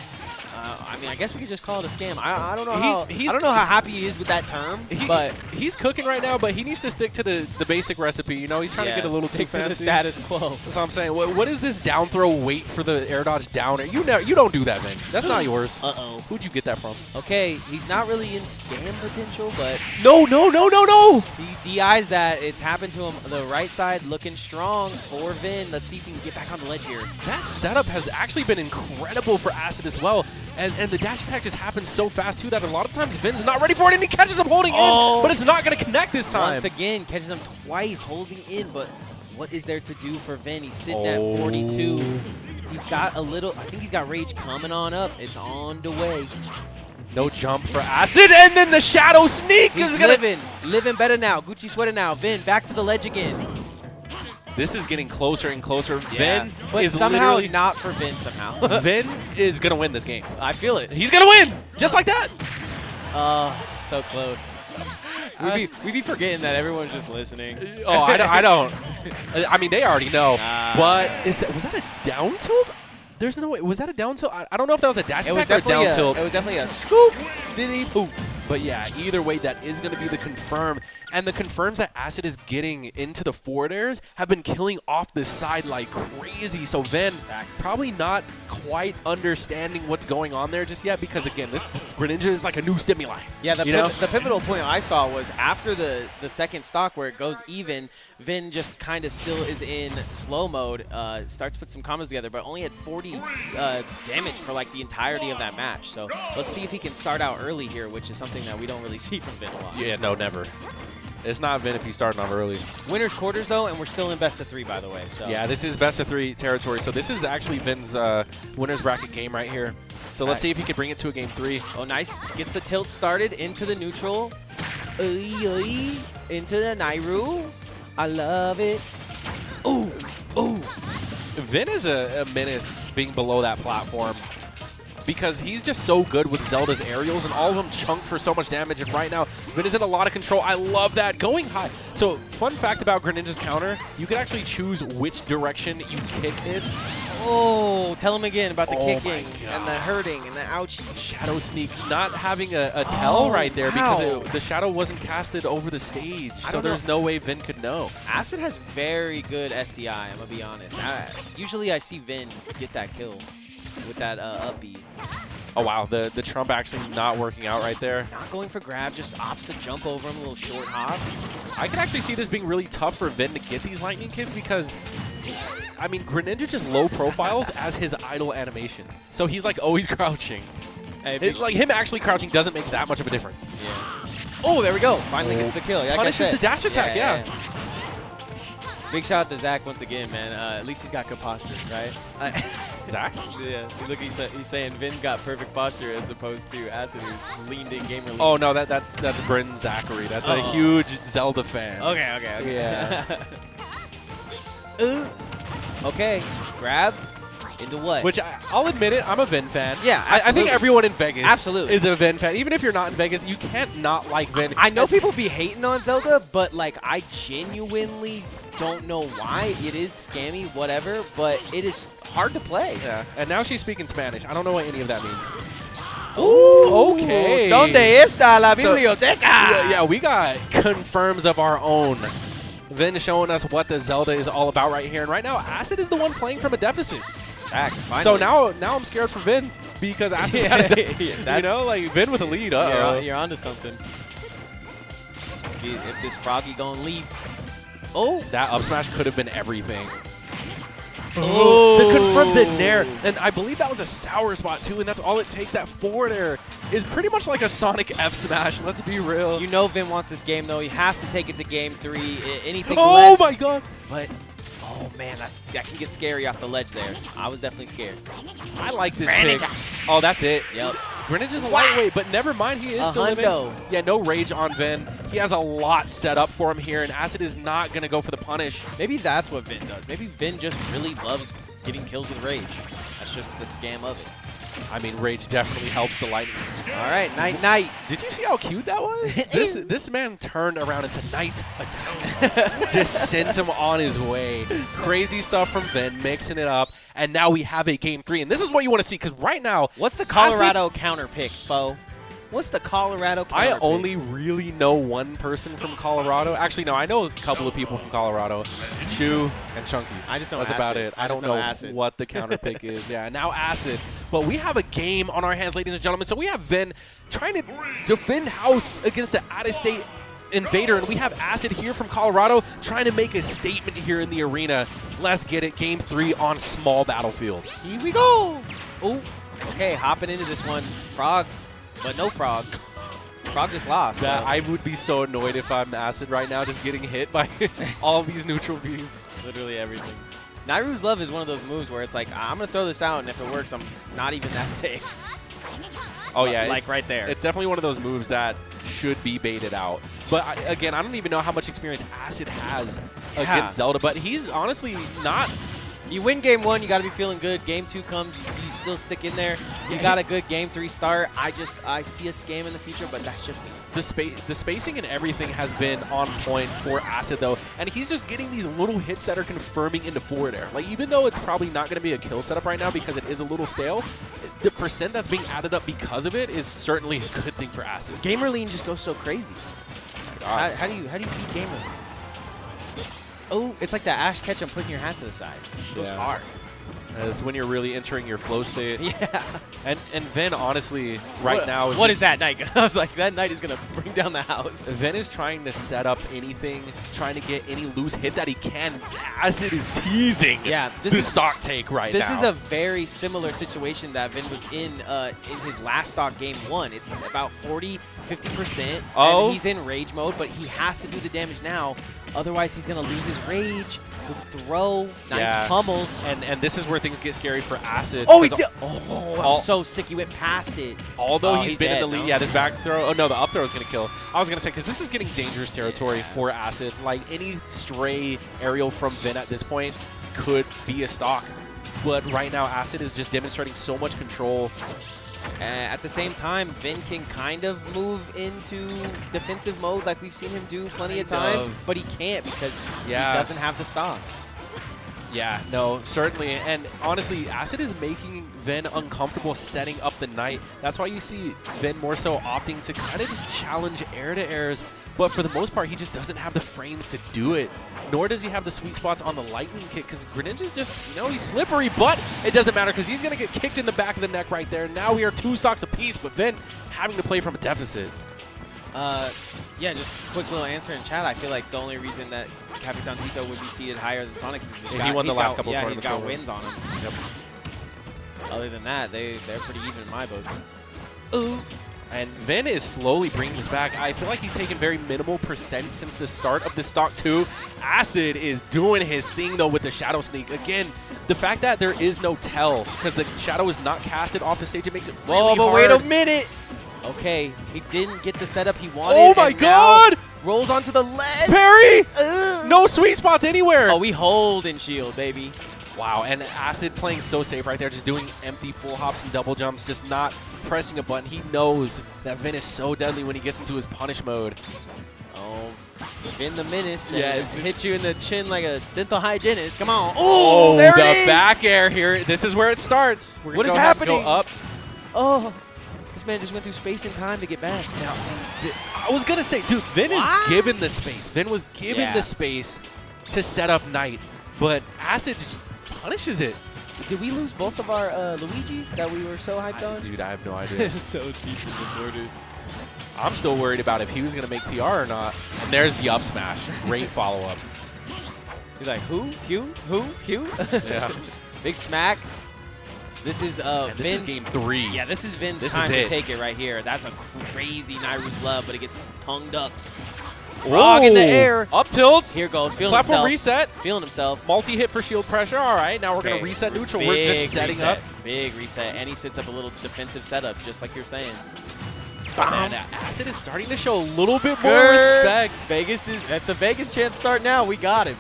I mean, I guess we could just call it a scam. I don't know how. I don't know how happy he is with that term, but he's cooking right now. But he needs to stick to the basic recipe. You know, he's trying to get a little too fancy. To the status quo. That's what I'm saying. What is this down throw? Wait for the air dodge down. You don't do that, Vin. That's not yours. Uh-oh. Who'd you get that from? Okay, he's not really in scam potential, but No. he DIs that. It's happened to him. The right side looking strong for Vin. Let's see if he can get back on the ledge here. That setup has actually been incredible for Acid as well. And the dash attack just happens so fast, too, that a lot of times Vin's not ready for it, and he catches him holding in, but it's not going to connect this time. Once again, catches him twice holding in, but what is there to do for Vin? He's sitting at 42. He's got a little, I think he's got Rage coming on up. It's on the way. No jump for Acid, and then the Shadow Sneak He's is going to... living better now. Gucci sweating now. Vin, back to the ledge again. This is getting closer and closer. Yeah. Vin but is somehow literally... not for Vin somehow. Vin is going to win this game. I feel it. He's going to win, just like that. So close. We be forgetting that everyone's just listening. Oh, I don't. I mean, they already know. But was that a down tilt? There's no way. Was that a down tilt? I don't know if that was a dash attack or a down tilt. It was definitely a scoop. Diddy poop. But yeah, either way, that is going to be the confirm. And the confirms that Acid is getting into the forward airs have been killing off this side like crazy. So Vin probably not quite understanding what's going on there just yet because, again, this Greninja is like a new stimuli. Yeah, the pivotal point I saw was after the second stock where it goes even, Vin just kind of still is in slow mode, starts to put some combos together, but only had 40 damage for like the entirety of that match. So let's see if he can start out early here, which is something that we don't really see from Vin a lot. Yeah, no, never. It's not Vin if he's starting off early. Winners quarters, though, and we're still in best of 3, by the way. So. Yeah, this is best of 3 territory. So this is actually Vin's winners bracket game right here. So let's see if he can bring it to a game 3. Oh, nice. Gets the tilt started into the neutral. Into the Nairu. I love it. Ooh. Vin is a menace being below that platform because he's just so good with Zelda's aerials, and all of them chunk for so much damage. And right now, Vin is in a lot of control. I love that. Going high. So, fun fact about Greninja's counter, you can actually choose which direction you kick it. Oh, tell him again about the kicking and the hurting and the ouchie. Shadow Sneak not having a tell right there because the shadow wasn't casted over the stage. So there's no way Vin could know. Acid has very good SDI, I'm going to be honest. Usually I see Vin get that kill with that up B. Oh, wow. The Trump actually not working out right there. Not going for grab, just opts to jump over him, a little short hop. I can actually see this being really tough for Vin to get these lightning kicks because, I mean, Greninja just low profiles as his idle animation. So he's like always crouching. Like him actually crouching doesn't make that much of a difference. Yeah. Oh, there we go. Finally gets the kill. Like punishes the dash attack, yeah. Big shout out to Zach once again, man. At least he's got good posture, right? Zach? Yeah. Look, he's saying Vin got perfect posture as opposed to Acid, who's leaned in gamer lead. Oh no, that's Bryn Zachary. That's a huge Zelda fan. Okay. Yeah. Okay. Grab. Into what? Which I'll admit it, I'm a Vin fan. Yeah, I think everyone in Vegas is a Vin fan. Even if you're not in Vegas, you can't not like Vin. I know people be hating on Zelda, but like I genuinely don't know why. It is scammy, whatever, but it is hard to play. Yeah, and now she's speaking Spanish. I don't know what any of that means. Ooh, okay. ¿Dónde está la biblioteca? Yeah, we got confirms of our own. Vin showing us what the Zelda is all about right here. And right now, Acid is the one playing from a deficit. So now I'm scared for Vin because Acid's got a you know, like Vin with a lead. You're onto something. If this Froggy gonna leave. Oh, that up smash could have been everything. Oh, the confirmed the nair, and I believe that was a sour spot too, and that's all it takes. That forward air is pretty much like a Sonic F smash. Let's be real. You know Vin wants this game though. He has to take it to game 3. Anything less. Oh my god! But oh man, that can get scary off the ledge there. I was definitely scared. I like this pick. Oh, that's it. Yep. Greninja's a lightweight, but never mind, he is still living. Yeah, no rage on Vin. He has a lot set up for him here, and Acid is not going to go for the punish. Maybe that's what Vin does. Maybe Vin just really loves getting kills with rage. That's just the scam of it. I mean, rage definitely helps the lightning. All right, Night. Did you see how cute that was? this man turned around into Night. Just sent him on his way. Crazy stuff from Vin, mixing it up, and now we have a game 3. And this is what you want to see, because right now, what's the Colorado counter pick, Fo? What's the Colorado counter pick? I only really know one person from Colorado. Actually, no, I know a couple of people from Colorado. Chew and Chunky. I just know That's Acid. about it. I don't know what the counter pick is. Yeah, now Acid. But we have a game on our hands, ladies and gentlemen. So we have Vin trying to defend house against the out-of-state invader, and we have Acid here from Colorado trying to make a statement here in the arena. Let's get it. Game 3 on small battlefield. Here we go. Oh, okay, hopping into this one. Frawg. But no Frawg. Frawg just lost. Yeah, so. I would be so annoyed if I'm Acid right now, just getting hit by all these neutral Bs. Literally everything. Nairu's Love is one of those moves where it's like, I'm going to throw this out, and if it works, I'm not even that safe. Oh, yeah. Like right there. It's definitely one of those moves that should be baited out. But, again, I don't even know how much experience Acid has against Zelda, but he's honestly not... You win game 1, you got to be feeling good. Game 2 comes, you still stick in there. You got a good game 3 start. I see a scam in the future, but that's just me. The spacing and everything has been on point for Acid, though, and he's just getting these little hits that are confirming into forward air. Like, even though it's probably not going to be a kill setup right now because it is a little stale, the percent that's being added up because of it is certainly a good thing for Acid. Gamerlean just goes so crazy. How do you beat Gamerlean? Oh, it's like that Ash Ketchum putting your hat to the side. It goes hard. That's when you're really entering your flow state. Yeah. And Vin, honestly, right now... What is that Knight? I was like, that Knight is going to bring down the house. Vin is trying to set up anything, trying to get any loose hit that he can. Acid is teasing the stock take right now. This is a very similar situation that Vin was in his last stock game 1. It's about 40, 50%. Oh. And he's in rage mode, but he has to do the damage now. Otherwise, he's going to lose his rage. He'll throw nice pummels. And this is where things get scary for Acid. Oh, he did. Oh, I'm so sick he went past it. Although he's been in the lead. Yeah, this back throw. Oh, no, the up throw is going to kill. I was going to say, because this is getting dangerous territory for Acid. Like, any stray aerial from Vin at this point could be a stock. But right now, Acid is just demonstrating so much control. At the same time, Vin can kind of move into defensive mode like we've seen him do plenty of times, but he can't because he doesn't have the stock. Yeah, no, certainly. And honestly, Acid is making Vin uncomfortable setting up the Knight. That's why you see Vin more so opting to kind of just challenge air-to-airs. But for the most part, he just doesn't have the frames to do it. Nor does he have the sweet spots on the lightning kick because Greninja's just, he's slippery, but it doesn't matter because he's going to get kicked in the back of the neck right there. Now we are 2 stocks apiece, but Vin having to play from a deficit. Yeah, just quick little answer in chat. I feel like the only reason that Capitancito would be seated higher than Sonix is he won the last couple of tournaments. Yeah, he's got wins on him. Yep. Other than that, they're pretty even in my book. Ooh. And Vin is slowly bringing this back. I feel like he's taken very minimal percent since the start of this stock 2. Acid is doing his thing, though, with the Shadow Sneak. Again, the fact that there is no tell because the Shadow is not casted off the stage, it makes it really hard. Wait a minute. Okay, he didn't get the setup he wanted. Oh, my God. Rolls onto the ledge. Parry. No sweet spots anywhere. Oh, we hold in shield, baby. Wow, and Acid playing so safe right there, just doing empty full hops and double jumps, just not pressing a button. He knows that Vin is so deadly when he gets into his punish mode. Oh, Vin the Menace. Yeah, it hits you in the chin like a dental hygienist. Come on. Oh, there it is. The back air here. This is where it starts. What is happening? Go up. Oh, this man just went through space and time to get back. Now, see, I was going to say, dude, Vin is given the space. Vin was given the space to set up Knight, but Acid just punishes it. Did we lose both of our Luigis that we were so hyped on? Dude, I have no idea. So deep in the borders. I'm still worried about if he was going to make PR or not. And there's the up smash. Great follow-up. He's like, who? Hugh? Who? Hugh? Yeah. Big smack. This is Vin's game 3. Yeah, this is Vin's time to take it right here. That's a crazy Nairu's love, but it gets tongued up. Frawg in the air. Up tilts. Here goes. Feeling Platform himself. reset. Feeling himself. Multi-hit for shield pressure. All right, now we're going to reset neutral. We're just setting up. Big reset. And he sets up a little defensive setup, just like you're saying. Man, Acid is starting to show a little bit more respect. If the Vegas chance start now, we got him.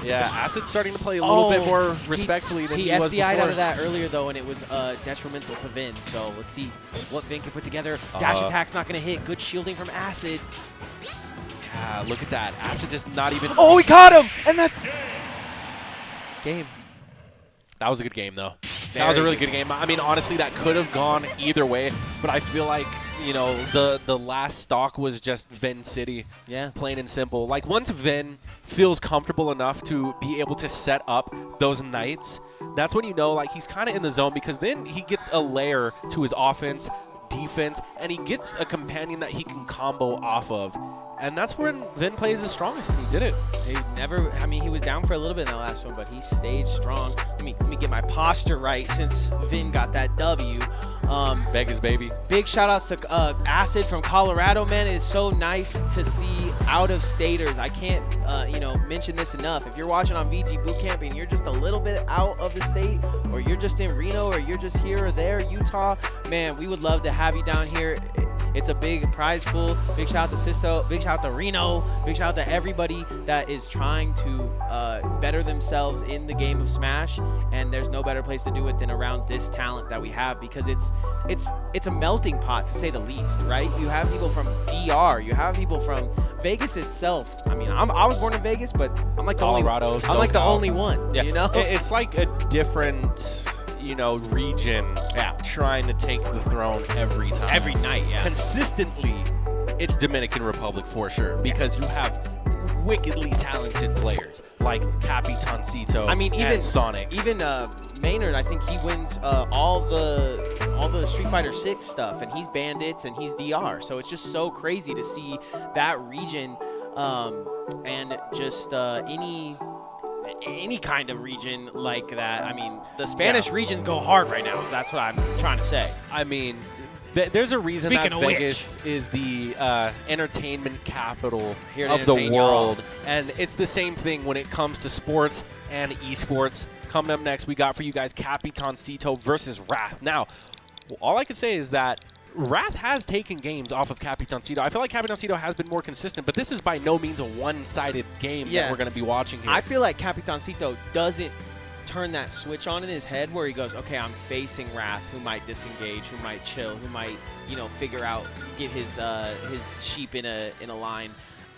Yeah, Acid's starting to play a little bit more respectfully than he was before. He SDI'd out of that earlier, though, and it was detrimental to Vin. So let's see what Vin can put together. Dash attack's not going to hit. Good shielding from Acid. Yeah, look at that. Acid just not even... Oh, he caught him! And that's... Game. That was a good game, though. That was a really good game. I mean, honestly, that could have gone either way, but I feel like, you know, the last stock was just Vin City. Yeah. Plain and simple. Like, once Vin feels comfortable enough to be able to set up those knights, that's when you know, like, he's kind of in the zone, because then he gets a layer to his offense, defense, and he gets a companion that he can combo off of. And that's when Vin plays his strongest, and he did it. He was down for a little bit in that last one, but he stayed strong. Let me get my posture right since Vin got that W. Vegas, baby. Big shout-outs to Acid from Colorado, man. It is so nice to see out-of-staters. I can't, mention this enough. If you're watching on VGBootCamp and you're just a little bit out of the state, or you're just in Reno, or you're just here or there, Utah, man, we would love to have you down here. It's a big prize pool. Big shout out to Sisto. Big shout out to Reno. Big shout out to everybody that is trying to better themselves in the game of Smash. And there's no better place to do it than around this talent that we have, because it's a melting pot, to say the least, right? You have people from DR. You have people from Vegas itself. I mean, I was born in Vegas, but I'm like the Colorado, I'm like the only one. Yeah. You know, it's like a different, region. Yeah. Trying to take the throne every time. Every night, yeah. Consistently, it's Dominican Republic for sure, because you have wickedly talented players like Capitancito and Sonix. Even Maynard, I think he wins all the Street Fighter 6 stuff, and he's Bandits and he's DR. So it's just so crazy to see that region and just any kind of region like that. I mean, the Spanish regions go hard right now. That's what I'm trying to say. I mean, there's a reason that Vegas is the entertainment capital of the world. And it's the same thing when it comes to sports and esports. Coming up next, we got for you guys Capitancito versus Wrath. Now, all I can say is that Wrath has taken games off of Capitancito. I feel like Capitancito has been more consistent, but this is by no means a one-sided game that we're going to be watching here. I feel like Capitancito doesn't turn that switch on in his head where he goes, okay, I'm facing Wrath, who might disengage, who might chill, who might, figure out, get his sheep in a line.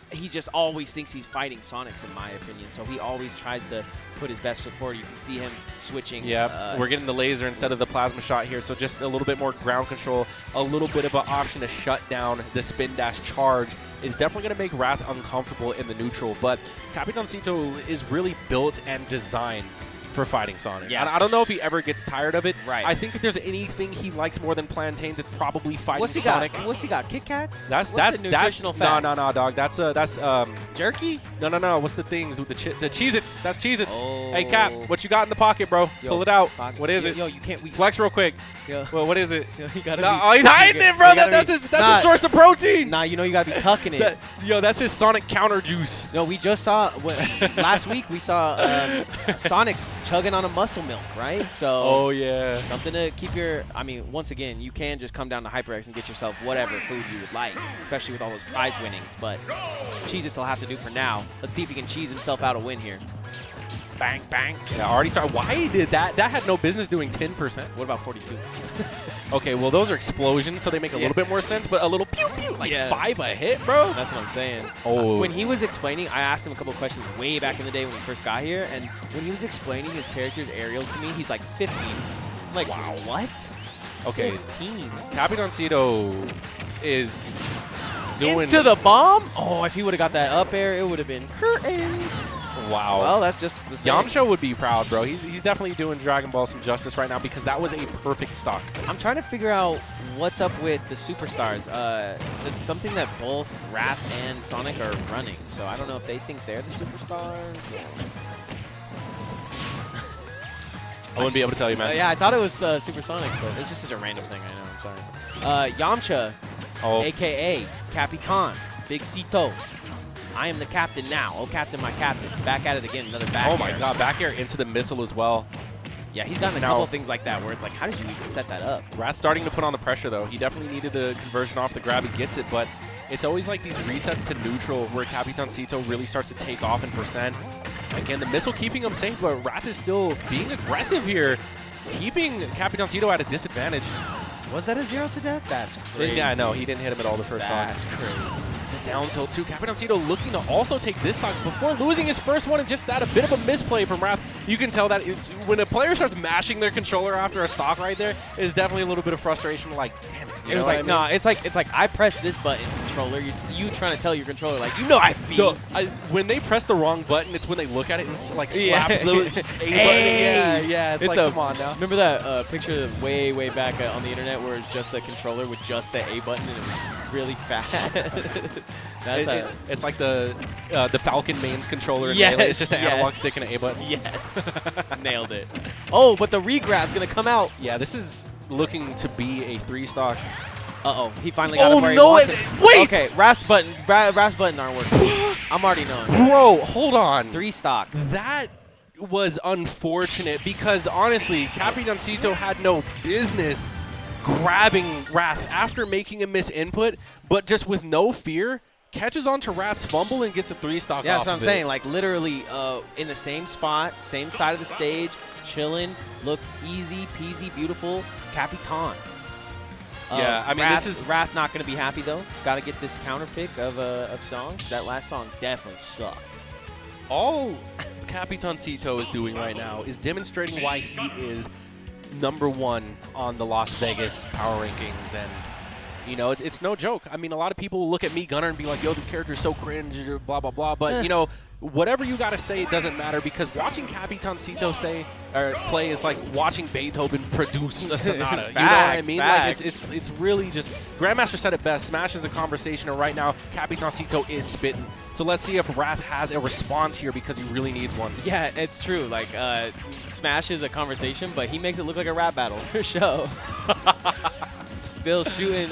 He just always thinks he's fighting Sonix, in my opinion. So he always tries to put his best foot forward. You can see him switching. Yeah, we're getting the laser instead of the plasma shot here. So just a little bit more ground control, a little bit of an option to shut down the spin dash charge is definitely going to make Wrath uncomfortable in the neutral. But Capitancito is really built and designed for fighting Sonic. Yeah. I don't know if he ever gets tired of it. Right. I think if there's anything he likes more than plantains, it's probably fighting Sonic. What's he got? Kit Kats? That's nutritional facts? No, dog. That's jerky? No. What's the things with the Cheez-Its? That's Cheez-Its. Oh. Hey Cap, what you got in the pocket, bro? Pull it out. What is it? Yo, you can't. Flex real quick. Yo. Well, what is it? Yo, you gotta oh, he's hiding it, bro. That's his source of protein. Nah, you got to be tucking it. That's his Sonic counter juice. No, we just saw last week. We saw Sonix chugging on a muscle milk, right? So. Oh yeah. Something to keep your. I mean, once again, you can just come down to HyperX and get yourself whatever food you would like, especially with all those prize winnings. But Cheez-Its will have to do for now. Let's see if he can cheese himself out a win here. Bang, bang. Yeah, already started. Why did that? That had no business doing 10%. What about 42? Okay, well, those are explosions, so they make a little bit more sense, but a little pew-pew, like 5 a hit, bro? That's what I'm saying. Oh. When he was explaining, I asked him a couple of questions way back in the day when we first got here, and when he was explaining his character's aerial to me, he's like 15. I'm like, wow, what? Okay. 15. Capitancito is doing... Into the bomb? Oh, if he would have got that up air, it would have been curtains. Wow. Well, that's just the same. Yamcha would be proud, bro. He's definitely doing Dragon Ball some justice right now because that was a perfect stock. I'm trying to figure out what's up with the superstars. It's something that both Wrath and Sonic are running, so I don't know if they think they're the superstars. I wouldn't be able to tell you, man. Yeah, I thought it was Supersonic, but it's just such a random thing. I know. I'm sorry. Yamcha, a.k.a. Capitan. Big Cito. I am the captain now. Oh, captain, my captain. Back at it again. Another back air. Oh, my God. Back air into the missile as well. Yeah, he's gotten a couple of things like that where it's like, how did you even set that up? Wrath's starting to put on the pressure, though. He definitely needed the conversion off the grab. He gets it, but it's always like these resets to neutral where Capitancito really starts to take off in percent. Again, the missile keeping him safe, but Wrath is still being aggressive here, keeping Capitancito at a disadvantage. Was that a 0 to death? That's crazy. Yeah, no, he didn't hit him at all the first time. That's crazy. The down tilt too. Capitancito looking to also take this stock before losing his first one, and just that, a bit of a misplay from Wrath. You can tell that it's, when a player starts mashing their controller after a stock right there, is definitely a little bit of frustration. Like, damn it. It was like, nah, it's like I pressed this button, controller. You trying to tell your controller, like, you know I beat. No, when they press the wrong button, it's when they look at it and it's like slap the A button. Yeah, it's like, come on now. Remember that picture way back on the internet where it's just the controller with just the A button and it was really fast? It's like the Falcon mains controller. Yes, it's just an analog stick and an A button. Yes. Nailed it. Oh, but the regrab's going to come out. Yeah, this is looking to be a 3-stock. Uh-oh, he finally got it where he wants it. Wait! Okay, RAS button aren't working. I'm already knowing. Bro, hold on. 3-stock. That was unfortunate because, honestly, Capitancito had no business grabbing Wrath after making a misinput, but just with no fear, catches onto Wrath's fumble and gets a 3-stock off. Yeah, that's what I'm saying. Like, literally in the same spot, same side of the stage, chilling, looked easy, peasy, beautiful. Capitan. Yeah, I mean, Wrath not going to be happy, though. Got to get this counter pick of songs. That last song definitely sucked. All Capitancito is doing right now is demonstrating why he is #1 on the Las Vegas power rankings, and you know, it's no joke. I mean, a lot of people will look at me, Gunner, and be like, yo, this character is so cringe, blah, blah, blah. But, you know, whatever you got to say, it doesn't matter, because watching Capitancito play is like watching Beethoven produce a sonata. Facts, you know what I mean? facts. Like, it's really just, Grandmaster said it best, Smash is a conversation, and right now, Capitancito is spitting. So let's see if Wrath has a response here, because he really needs one. Yeah, it's true. Like, Smash is a conversation, but he makes it look like a rap battle for sure. Still shooting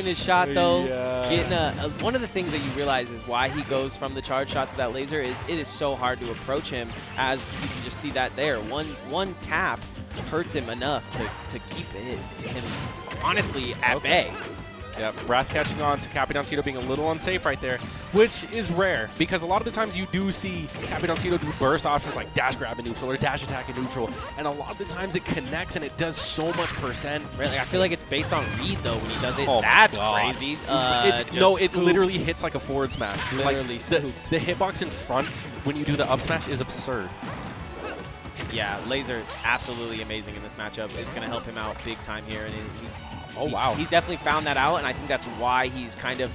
his shot, though. Yeah. Getting one of the things that you realize is why he goes from the charge shot to that laser is it is so hard to approach him, as you can just see that there. One tap hurts him enough to keep him honestly at bay. Yep, Wrath catching on to Capitancito being a little unsafe right there, which is rare, because a lot of the times you do see Capitancito do burst options like dash grab in neutral or dash attack in neutral, and a lot of the times it connects and it does so much percent. Really, I feel like it's based on read, though, when he does it. Oh, that's crazy. It literally hits like a forward smash. Literally like, the hitbox in front when you do the up smash is absurd. Yeah, laser absolutely amazing in this matchup. It's going to help him out big time here, and he's definitely found that out, and I think that's why he's kind of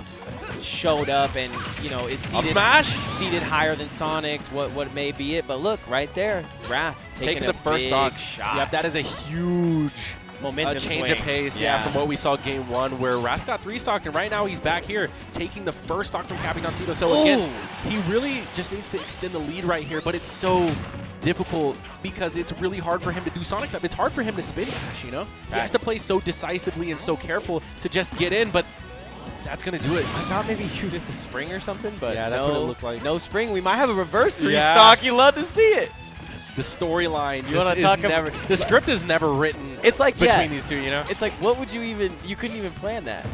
showed up and, you know, is seated higher than Sonix, what may be it. But look, right there, Wrath taking the first shot. Yep, that is a huge momentum change swing. of pace, from what we saw game 1, where Wrath got 3-stocked, and right now he's back here taking the first stock from Capitancito. So again, he really just needs to extend the lead right here, but it's so difficult because it's really hard for him to do Sonix up. It's hard for him to spin dash, you know? He has to play so decisively and so careful to just get in, but that's going to do it. I thought maybe you did the spring or something, but yeah, that's what it looked like. No spring. We might have a reverse 3-stock. You love to see it. The storyline never. The script is never written. It's like between these two, you know. It's like, what would you even? You couldn't even plan that.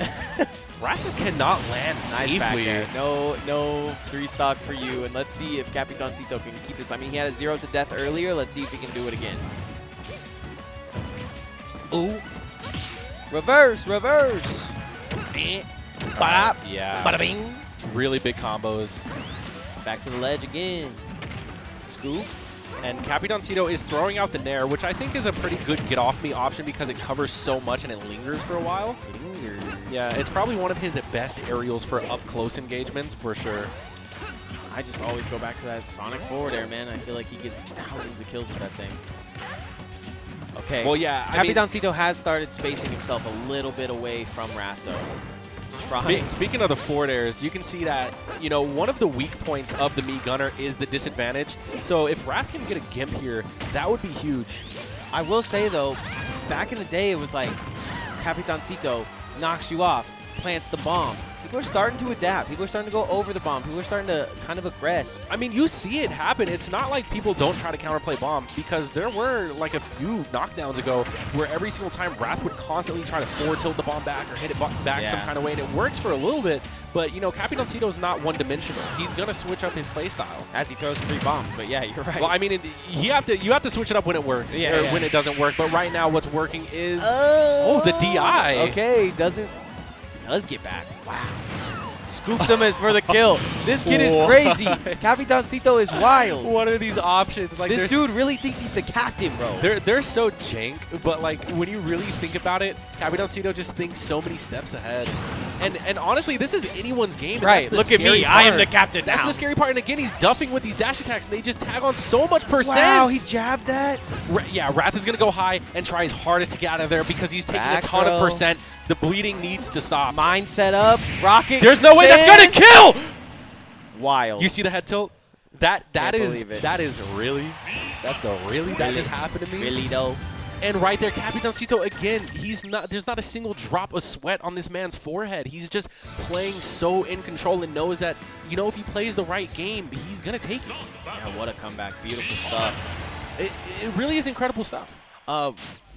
Wrath just cannot land safely. No 3-stock for you, and let's see if Capitancito can keep this. I mean, he had a 0 to death earlier. Let's see if he can do it again. Ooh, reverse. Yeah. Bada bing. Really big combos. Back to the ledge again. Scoop. And Capitancito is throwing out the Nair, which I think is a pretty good get-off-me option because it covers so much and it lingers for a while. Yeah, it's probably one of his best aerials for up-close engagements, for sure. I just always go back to that Sonic forward air, man. I feel like he gets thousands of kills with that thing. Okay. Well, yeah. Capitancito has started spacing himself a little bit away from Wrath, though. Speaking of the forward airs, you can see that, you know, one of the weak points of the Mii Gunner is the disadvantage. So if Wrath can get a Gimp here, that would be huge. I will say, though, back in the day, it was like Capitancito knocks you off, plants the bomb. People are starting to adapt. People are starting to go over the bomb. People are starting to kind of aggress. I mean, you see it happen. It's not like people don't try to counterplay bomb, because there were like a few knockdowns ago where every single time Wrath would constantly try to forward tilt the bomb back or hit it back some kind of way, and it works for a little bit. But, you know, Capitancito's not one-dimensional. He's going to switch up his playstyle. As he throws 3 bombs, but yeah, you're right. Well, I mean, you have to switch it up when it works, or when it doesn't work. But right now, what's working is the DI. Okay, does get back. Wow. Scoops him as for the kill. This kid is crazy. Capitancito is wild. What are these options? Like, this dude really thinks he's the captain, bro. They're so jank, but like when you really think about it, Capitancito just thinks so many steps ahead. And honestly, this is anyone's game. Right. Look at me. I am the captain now. That's the scary part. And again, he's duffing with these dash attacks, and they just tag on so much percent. Wow, he jabbed that. Yeah, Wrath is going to go high and try his hardest to get out of there because he's taking a ton of percent. The bleeding needs to stop. Mine set up. Rocket. There's no way that's going to kill. Wild. You see the head tilt? That is really. That's the really that just happened to me. Really though. And right there, Capitancito again. There's not a single drop of sweat on this man's forehead. He's just playing so in control and knows that, you know, if he plays the right game, he's gonna take it. Yeah, what a comeback! Beautiful stuff. It really is incredible stuff.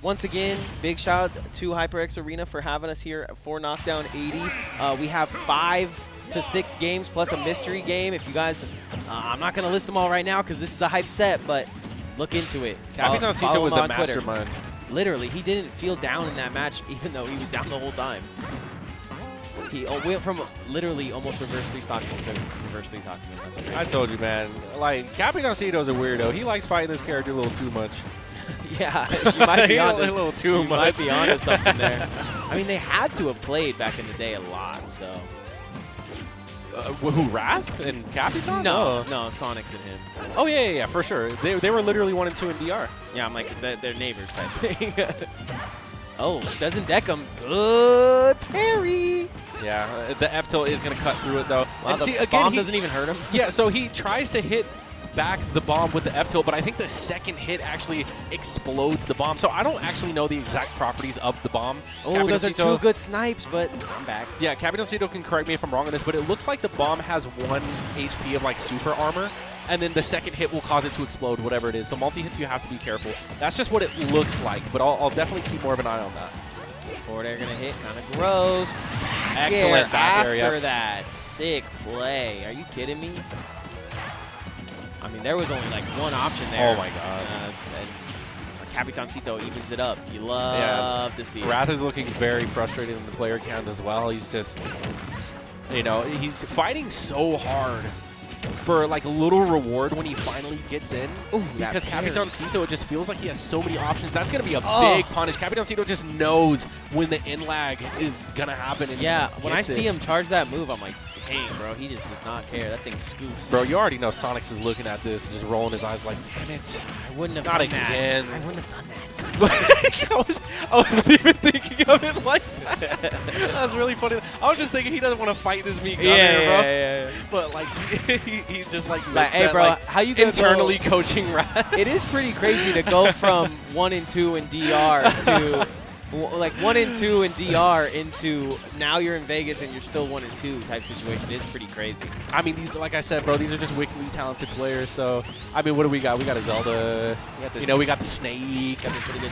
Once again, big shout out to HyperX Arena for having us here for Knockdown 80. We have 5 to 6 games plus a mystery game. If you guys, I'm not going to list them all right now because this is a hype set, but look into it. Capitancito was a mastermind. Literally, he didn't feel down in that match even though he was down the whole time. He went from literally almost reverse 3 stock to reverse 3 stock. I told you, man. Like, Capitancito's a weirdo. He likes fighting this character a little too much. Yeah, you might be on a little too much. Might be onto something there. I mean, they had to have played back in the day a lot, so. Who, Wrath and Capitan? No, Sonix and him. Oh, yeah, for sure. They were literally 1 and 2 in DR. Yeah, I'm like, they're neighbors type thing. Oh, doesn't deck him. Good parry. Yeah, the F tilt is going to cut through it, though. Wow, and see, again, bomb doesn't even hurt him. Yeah, so he tries to hit back the bomb with the F tilt, but I think the second hit actually explodes the bomb. So I don't actually know the exact properties of the bomb. Oh, those are 2 good snipes, but I'm back. Yeah, Capitancito can correct me if I'm wrong on this, but it looks like the bomb has 1 HP of like super armor, and then the second hit will cause it to explode, whatever it is. So multi-hits, you have to be careful. That's just what it looks like, but I'll definitely keep more of an eye on that. Forward air gonna hit, kind of gross. Excellent back air, after that. Sick play. Are you kidding me? I mean, there was only like 1 option there. Oh my god. And Capitancito evens it up. You love to see it. Wrath is looking very frustrated in the player count as well. He's just, you know, he's fighting so hard for like a little reward when he finally gets in. Ooh, because Capitancito, it just feels like he has so many options. That's going to be a big punish. Capitancito just knows when the in lag is going to happen. And yeah, when I see him charge that move, I'm like, dang, bro, he just does not care. That thing scoops. Bro, you already know Sonix is looking at this and just rolling his eyes like, damn it. I wouldn't have done that. I wouldn't have done that. I wasn't even thinking of it like that. That's really funny. I was just thinking he doesn't want to fight this meat gunner, bro. Yeah. But like, he's just like, hey, bro, like, how you internally coaching Wrath? It is pretty crazy to go from 1 and 2 in DR to like 1 and 2 in DR into now you're in Vegas and you're still 1 and 2 type situation. It is pretty crazy. I mean, these, like I said, bro, these are just wickedly talented players. So, I mean, what do we got? We got a Zelda. We got the Snake.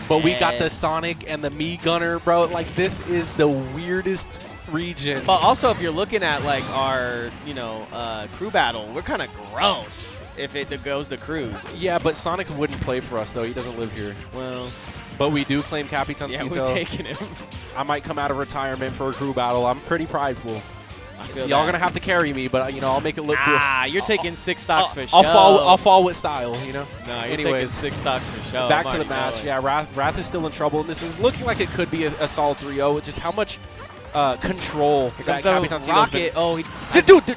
But we got the Sonic and the Me Gunner, bro. Like, this is the weirdest region. But also, if you're looking at like our, crew battle, we're kind of gross if it goes to crews. Yeah, but Sonix wouldn't play for us though. He doesn't live here. Well. But we do claim Capitancito. Yeah, we're taking him. I might come out of retirement for a crew battle. I'm pretty prideful. Y'all gonna have to carry me, but I'll make it look cool. You're taking 6 stocks for show. I'll fall with style, No, you're taking 6 stocks for show. Back to the match. Yeah, Wrath is still in trouble. This is looking like it could be a solid 3-0. Just how much control that Capitancito's rocket. Oh, dude,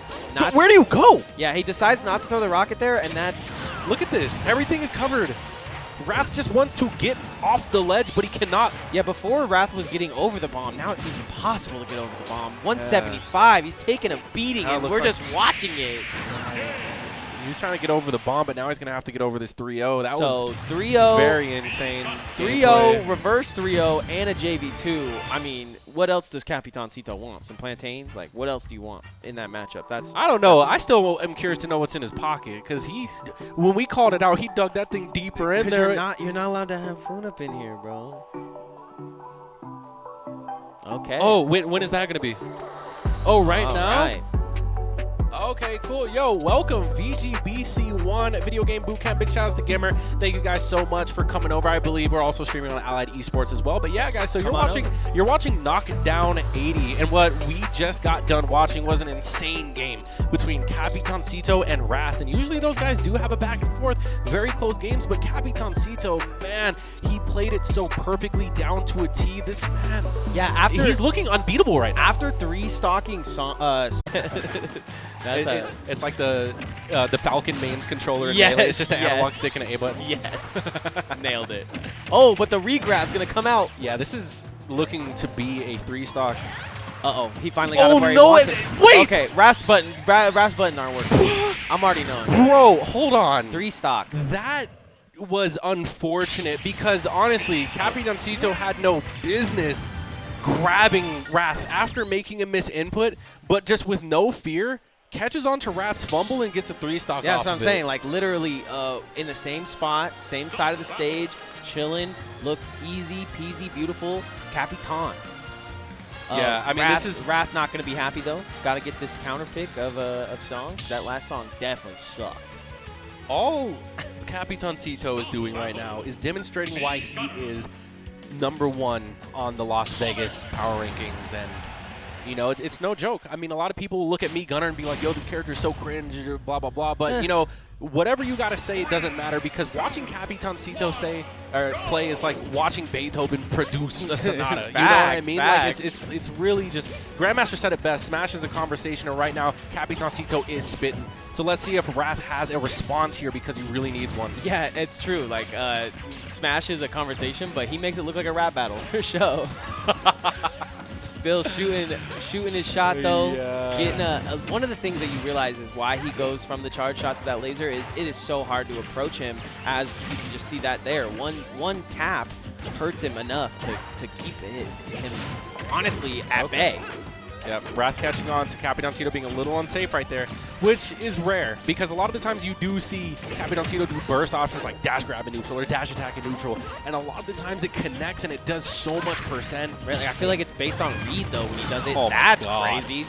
where do you go? Yeah, he decides not to throw the rocket there, and that's. Look at this. Everything is covered. Wrath just wants to get off the ledge, but he cannot. Yeah, before Wrath was getting over the bomb. Now it seems impossible to get over the bomb. 175. He's taking a beating, and we're just watching it. He was trying to get over the bomb, but now he's going to have to get over this 3-0. That was 3-0, very insane. 3-0, reverse 3-0, and a JV2. I mean, what else does Capitancito want? Some plantains? Like, what else do you want in that matchup? I don't know. I still am curious to know what's in his pocket because when we called it out, he dug that thing deeper in there. You're not allowed to have food up in here, bro. Okay. Oh, when is that going to be? Oh, right now? Right. Okay, cool. Yo, welcome, VGBC1 Video Game Bootcamp. Big shout out to Gimmer. Thank you guys so much for coming over. I believe we're also streaming on Allied Esports as well. But yeah, guys, so you're watching Knockdown 80, and what we just got done watching was an insane game between Capitancito and Wrath. And usually those guys do have a back and forth, very close games. But Capitancito, man, he played it so perfectly down to a T. This man, yeah, he's looking unbeatable right now. After 3 stocking it's like the Falcon mains controller. Yes, it's just an analog stick and an A button. Yes, nailed it. Oh, but the regrab's gonna come out. Yeah, this is looking to be a 3-stock. Uh-oh, he finally got it where he wants it. Wait! Okay, RAS button aren't working. I'm already knowing. Bro, hold on. 3-stock. That was unfortunate because honestly, Capitancito had no business grabbing Wrath after making a miss input, but just with no fear, catches onto Wrath's fumble and gets a 3-stock. Yeah, that's what I'm saying. Like literally in the same spot, same side of the stage, chilling, look easy peasy, beautiful. Capitan. Yeah, I mean, Wrath, this is Wrath not going to be happy though. Got to get this counter pick of songs. That last song definitely sucked. all Capitancito is doing right now is demonstrating why he is #1 on the Las Vegas power rankings. And you know, it's no joke. I mean, a lot of people will look at me, Gunner, and be like, yo, this character is so cringe, blah, blah, blah. But, you know, whatever you got to say, it doesn't matter, because watching Capitancito play is like watching Beethoven produce a sonata. You know what I mean? Like, it's really just, Grandmaster said it best, Smash is a conversation, and right now, Capitancito is spitting. So let's see if Wrath has a response here, because he really needs one. Yeah, it's true. Like, Smash is a conversation, but he makes it look like a rap battle for show. Still shooting his shot though. Yeah. Getting one of the things that you realize is why he goes from the charge shot to that laser is it is so hard to approach him, as you can just see that there. One tap hurts him enough to keep him honestly at bay. Yep, Wrath catching on to Capitancito being a little unsafe right there, which is rare, because a lot of the times you do see Capitancito do burst options like dash grab in neutral or dash attack in neutral, and a lot of the times it connects and it does so much percent. Really, I feel like it's based on read though when he does it. Oh, that's crazy.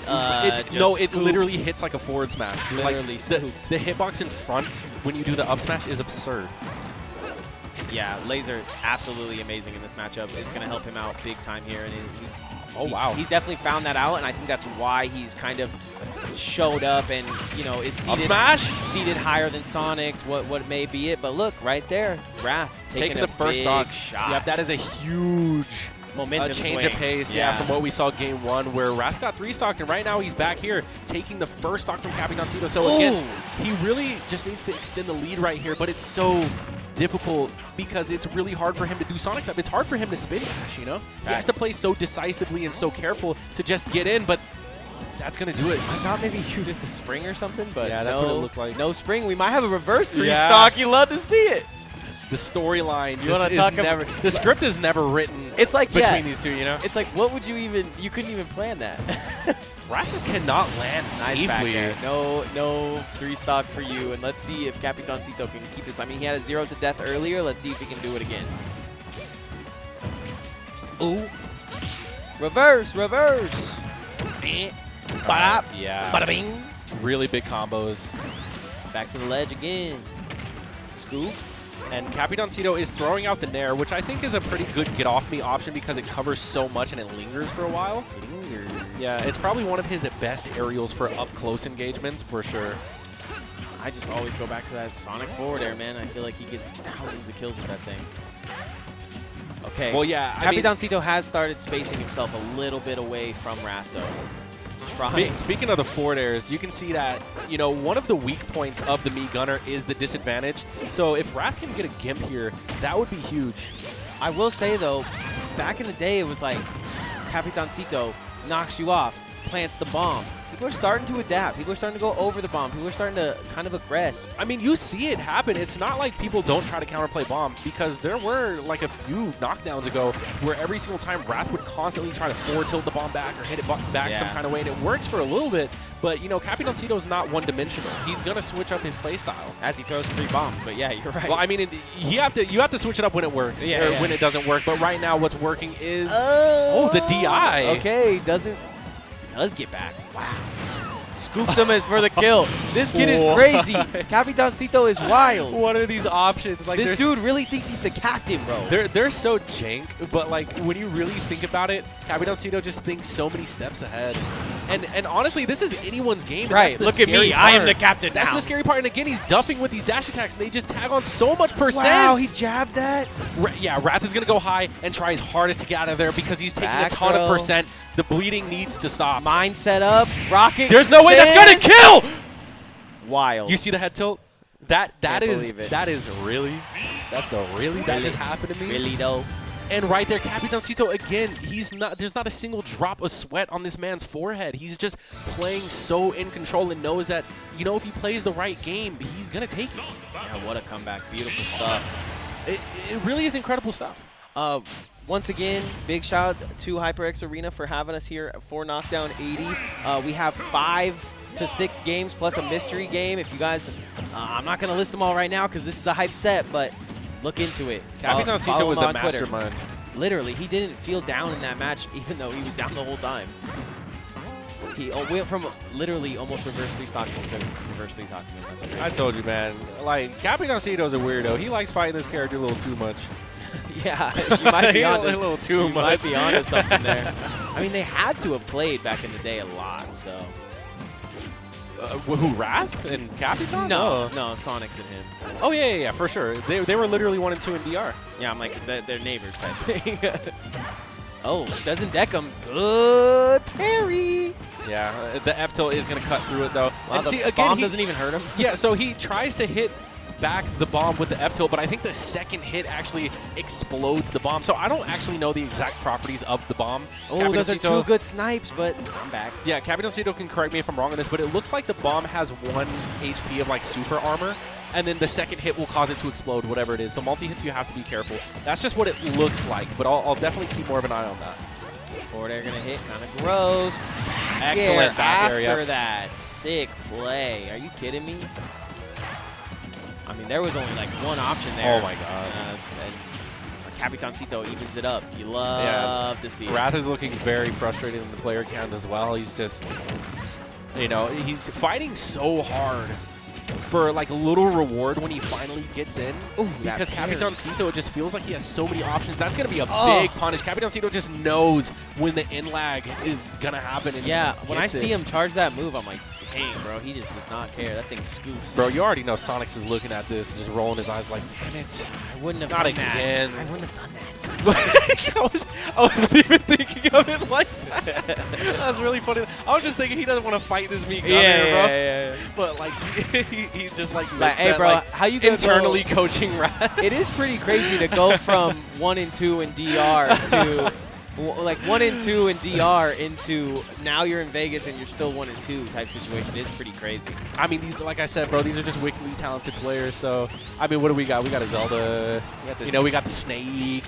No, it literally hits like a forward smash. Literally like, the hitbox in front when you do the up smash is absurd. Yeah, laser absolutely amazing in this matchup. It's going to help him out big time here, and he's definitely found that out, and I think that's why he's kind of showed up and, you know, is seated higher than Sonix, what may be it. But look, right there, Wrath taking the first shot. Yep, that is a huge momentum change swing. Of pace, yeah, from what we saw game 1, where Wrath got 3-stocked, and right now he's back here taking the first stock from Capitancito. So again, he really just needs to extend the lead right here, but it's so difficult because it's really hard for him to do Sonix up. It's hard for him to spin dash, you know? He has to play so decisively and so careful to just get in, but that's going to do it. I thought maybe you did the spring or something, but yeah, that's what it looked like. No spring. We might have a reverse 3-stock. You love to see it. The storyline the script is never written between these two, you know? It's like, what would you couldn't even plan that. Wrath just cannot land safely. Back there. No 3-stock for you, and let's see if Capitancito can keep this. I mean, he had a 0 to death earlier. Let's see if he can do it again. Ooh. Reverse. Bada, yeah. Bada bing. Really big combos. Back to the ledge again. Scoop. And Capitancito is throwing out the Nair, which I think is a pretty good get-off-me option because it covers so much and it lingers for a while. Yeah, it's probably one of his best aerials for up-close engagements, for sure. I just always go back to that Sonic forward air, man. I feel like he gets thousands of kills with that thing. Okay. Well, yeah, Capitancito has started spacing himself a little bit away from Wrath, though. Speaking of the forward airs, you can see that, you know, one of the weak points of the Mii Gunner is the disadvantage. So if Wrath can get a Gimp here, that would be huge. I will say, though, back in the day, it was like Capitancito knocks you off, plants the bomb. People are starting to adapt. People are starting to go over the bomb. People are starting to kind of aggress. I mean, you see it happen. It's not like people don't try to counterplay bomb, because there were like a few knockdowns ago where every single time Wrath would constantly try to forward tilt the bomb back or hit it back some kind of way, and it works for a little bit. But, you know, Capitancito is not one-dimensional. He's going to switch up his play style. As he throws 3 bombs, but yeah, you're right. Well, I mean, you have to switch it up when it works, or when it doesn't work. But right now, what's working is the DI. Okay, does get back. Wow. Scoops him as for the kill. This kid is crazy. Capitancito is wild. What are these options? Like, this dude really thinks he's the captain, bro. They're so jank, but like when you really think about it, Capitancito just thinks so many steps ahead. And honestly, this is anyone's game. Right. Look at me. I am the captain now. That's the scary part. And again, he's duffing with these dash attacks, and they just tag on so much percent. Wow, he jabbed that. Yeah, Wrath is going to go high and try his hardest to get out of there because he's taking a ton of percent. The bleeding needs to stop. Mine set up. Rocket. There's no way that's going to kill. Wild. You see the head tilt? That is really. That's the really that just happened to me. Really though. And right there, Capitancito again. There's not a single drop of sweat on this man's forehead. He's just playing so in control and knows that, you know, if he plays the right game, he's gonna take it. Yeah, what a comeback! Beautiful stuff. It really is incredible stuff. Once again, big shout out to HyperX Arena for having us here for Knockdown 80. We have 5 to 6 games plus a mystery game. If you guys, I'm not going to list them all right now because this is a hype set, but look into it. Capitancito was a mastermind. Literally, he didn't feel down in that match, even though he was down the whole time. He went from literally almost reverse 3 stock to reverse 3 stock. That's great. I told you, man. Like, Capitancito's a weirdo. He likes fighting this character a little too much. Yeah, you might be on a little too much. Might be onto something there. I mean, they had to have played back in the day a lot, so. Who, Wrath and Capitan? No, Sonix and him. Oh, yeah, for sure. They were literally 1 and 2 in DR. Yeah, I'm like, they're neighbors type thing. Oh, doesn't deck him. Good parry. Yeah, the F tilt is going to cut through it, though. Wow, and see, again, bomb doesn't even hurt him. Yeah, so he tries to hit back the bomb with the F tilt, but I think the second hit actually explodes the bomb. So I don't actually know the exact properties of the bomb. Oh, those are 2 good snipes, but I'm back. Yeah, Capitancito can correct me if I'm wrong on this, but it looks like the bomb has 1 HP of like super armor, and then the second hit will cause it to explode, whatever it is. So multi-hits, you have to be careful. That's just what it looks like, but I'll definitely keep more of an eye on that. Forward air gonna hit, kind of gross. Excellent back air, after that. Sick play. Are you kidding me? I mean, there was only like 1 option there. Oh my god. Capitancito evens it up. You love to see it. Wrath is looking very frustrated in the player count as well. He's just, you know, he's fighting so hard for like a little reward when he finally gets in. Ooh, because Capitancito, it just feels like he has so many options. That's going to be a big punish. Capitancito just knows when the in lag is going to happen. And yeah, when I see him charge that move, I'm like, dang, bro, he just does not care. That thing scoops. Bro, you already know Sonix is looking at this and just rolling his eyes like, damn it. I wouldn't have done that. I wouldn't have done that. I wasn't even thinking of it like that. That was really funny. I was just thinking he doesn't want to fight this meat gunner, bro. Yeah. But like, he's just like, hey, bro, like, how you internally coaching Wrath? It is pretty crazy to go from 1 and 2 in DR to like 1 and 2 in DR into now you're in Vegas and you're still 1 and 2 type situation. It is pretty crazy. I mean, these, like I said, bro, these are just wickedly talented players. So, I mean, what do we got? We got a Zelda. We got the Snake.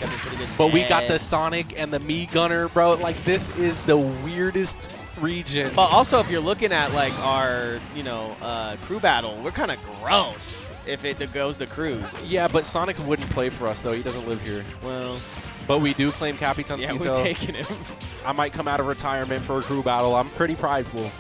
But we got the Sonic and the Me Gunner, bro. Like, this is the weirdest region. But also, if you're looking at like our, crew battle, we're kind of gross if it goes to crews. Yeah, but Sonix wouldn't play for us though. He doesn't live here. Well. But we do claim Capitancito. Yeah, we're taking him. I might come out of retirement for a crew battle. I'm pretty prideful.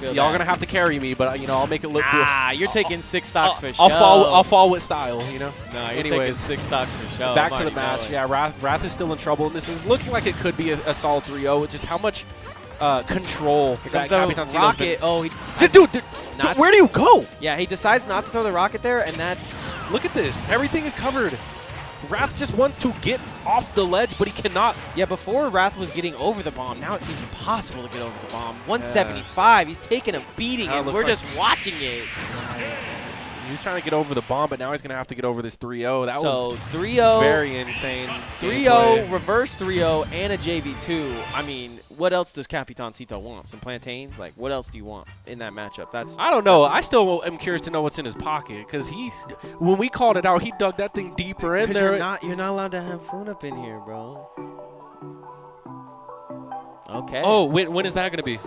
Y'all gonna have to carry me, but I'll make it look cool. You're taking 6 stocks for show. I'll fall with style, No, you're taking 6 stocks for show. Back to the match. Yeah, Wrath is still in trouble, and this is looking like it could be a solid 3-0, which is how much control that Capitancito's rocket. Dude, where do you go? Yeah, he decides not to throw the rocket there, and that's... Look at this. Everything is covered. Wrath just wants to get off the ledge, but he cannot. Yeah, before Wrath was getting over the bomb. Now it seems impossible to get over the bomb. 175. He's taking a beating, and we're just watching it. He was trying to get over the bomb, but now he's going to have to get over this 3-0. That was 3-0, very insane. 3-0, reverse 3-0, and a JV2. I mean, what else does Capitancito want? Some plantains? Like, what else do you want in that matchup? I don't know. I still am curious to know what's in his pocket because when we called it out, he dug that thing deeper in there. You're not allowed to have food up in here, bro. Okay. Oh, when is that going to be?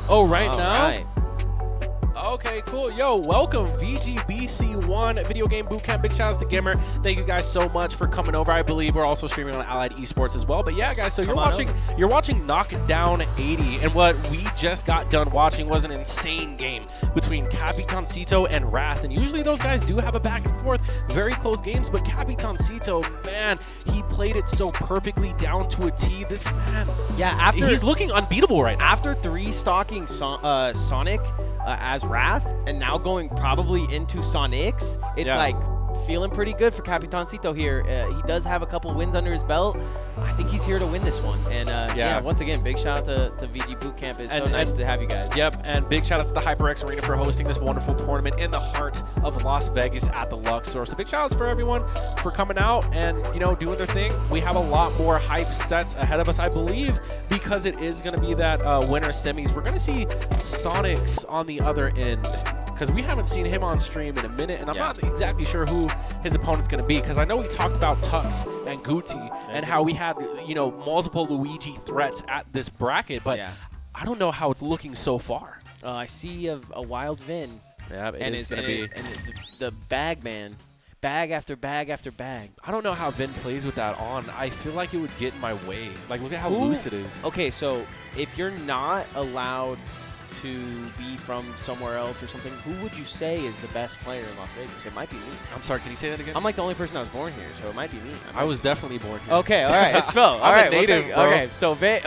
Oh, right now? Right. Okay, cool. Yo, welcome, VGBC1 Video Game Bootcamp. Big shout outs to Gimmer. Thank you guys so much for coming over. I believe we're also streaming on Allied Esports as well. But yeah, guys, so you're watching Knockdown 80, and what we just got done watching was an insane game between Capitancito and Wrath. And usually those guys do have a back and forth, very close games. But Capitancito, man, he played it so perfectly down to a T. This man, yeah, he's looking unbeatable right now. After 3 stalking Sonic as Wrath, and now going probably into Sonix, it's like feeling pretty good for Capitancito here. He does have a couple wins under his belt. I think he's here to win this one. And yeah, once again, big shout out to VG Bootcamp. It's so nice to have you guys. Yep, and big shout out to the HyperX Arena for hosting this wonderful tournament in the heart of Las Vegas at the Luxor. So big shout outs for everyone for coming out and, you know, doing their thing. We have a lot more hype sets ahead of us, I believe, because it is going to be that winter semis. We're going to see Sonix on the other end, because we haven't seen him on stream in a minute, and I'm not exactly sure who his opponent's going to be, because I know we talked about Tux and Guti and how we had, you know, multiple Luigi threats at this bracket, but I don't know how it's looking so far. I see a wild Vin. Yeah, it's going to be. And the bag man. Bag after bag after bag. I don't know how Vin plays with that on. I feel like it would get in my way. Like, look at how loose it is. Okay, so if you're not allowed to be from somewhere else or something, who would you say is the best player in Las Vegas? It might be me. I'm sorry, can you say that again? I'm like the only person that was born here, so it might be me. I was definitely born here. Okay, all right, it's Phil. I'm a native, bro.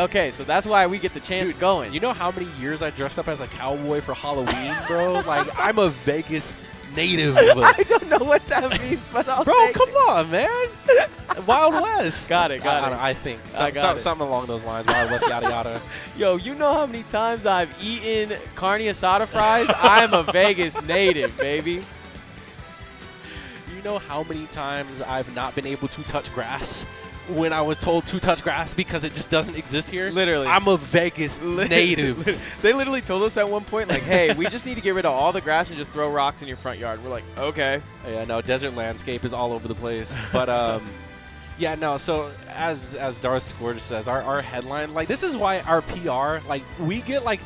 Okay, so that's why we get the chance going. You know how many years I dressed up as a cowboy for Halloween, bro? Like, I'm a Vegas native. I don't know what that means, but I'll Bro, come on, man. Wild West. Got it. I think. Something along those lines. Wild West, yada, yada. Yo, you know how many times I've eaten carne asada fries? I'm a Vegas native, baby. You know how many times I've not been able to touch grass when I was told to touch grass because it just doesn't exist here? Literally. I'm a Vegas native. They literally told us at one point, like, hey, we just need to get rid of all the grass and just throw rocks in your front yard. We're like, okay. Yeah, no, desert landscape is all over the place. But, yeah, no, so as Darth Scourge says, our headline, like, this is why our PR, like, we get, like,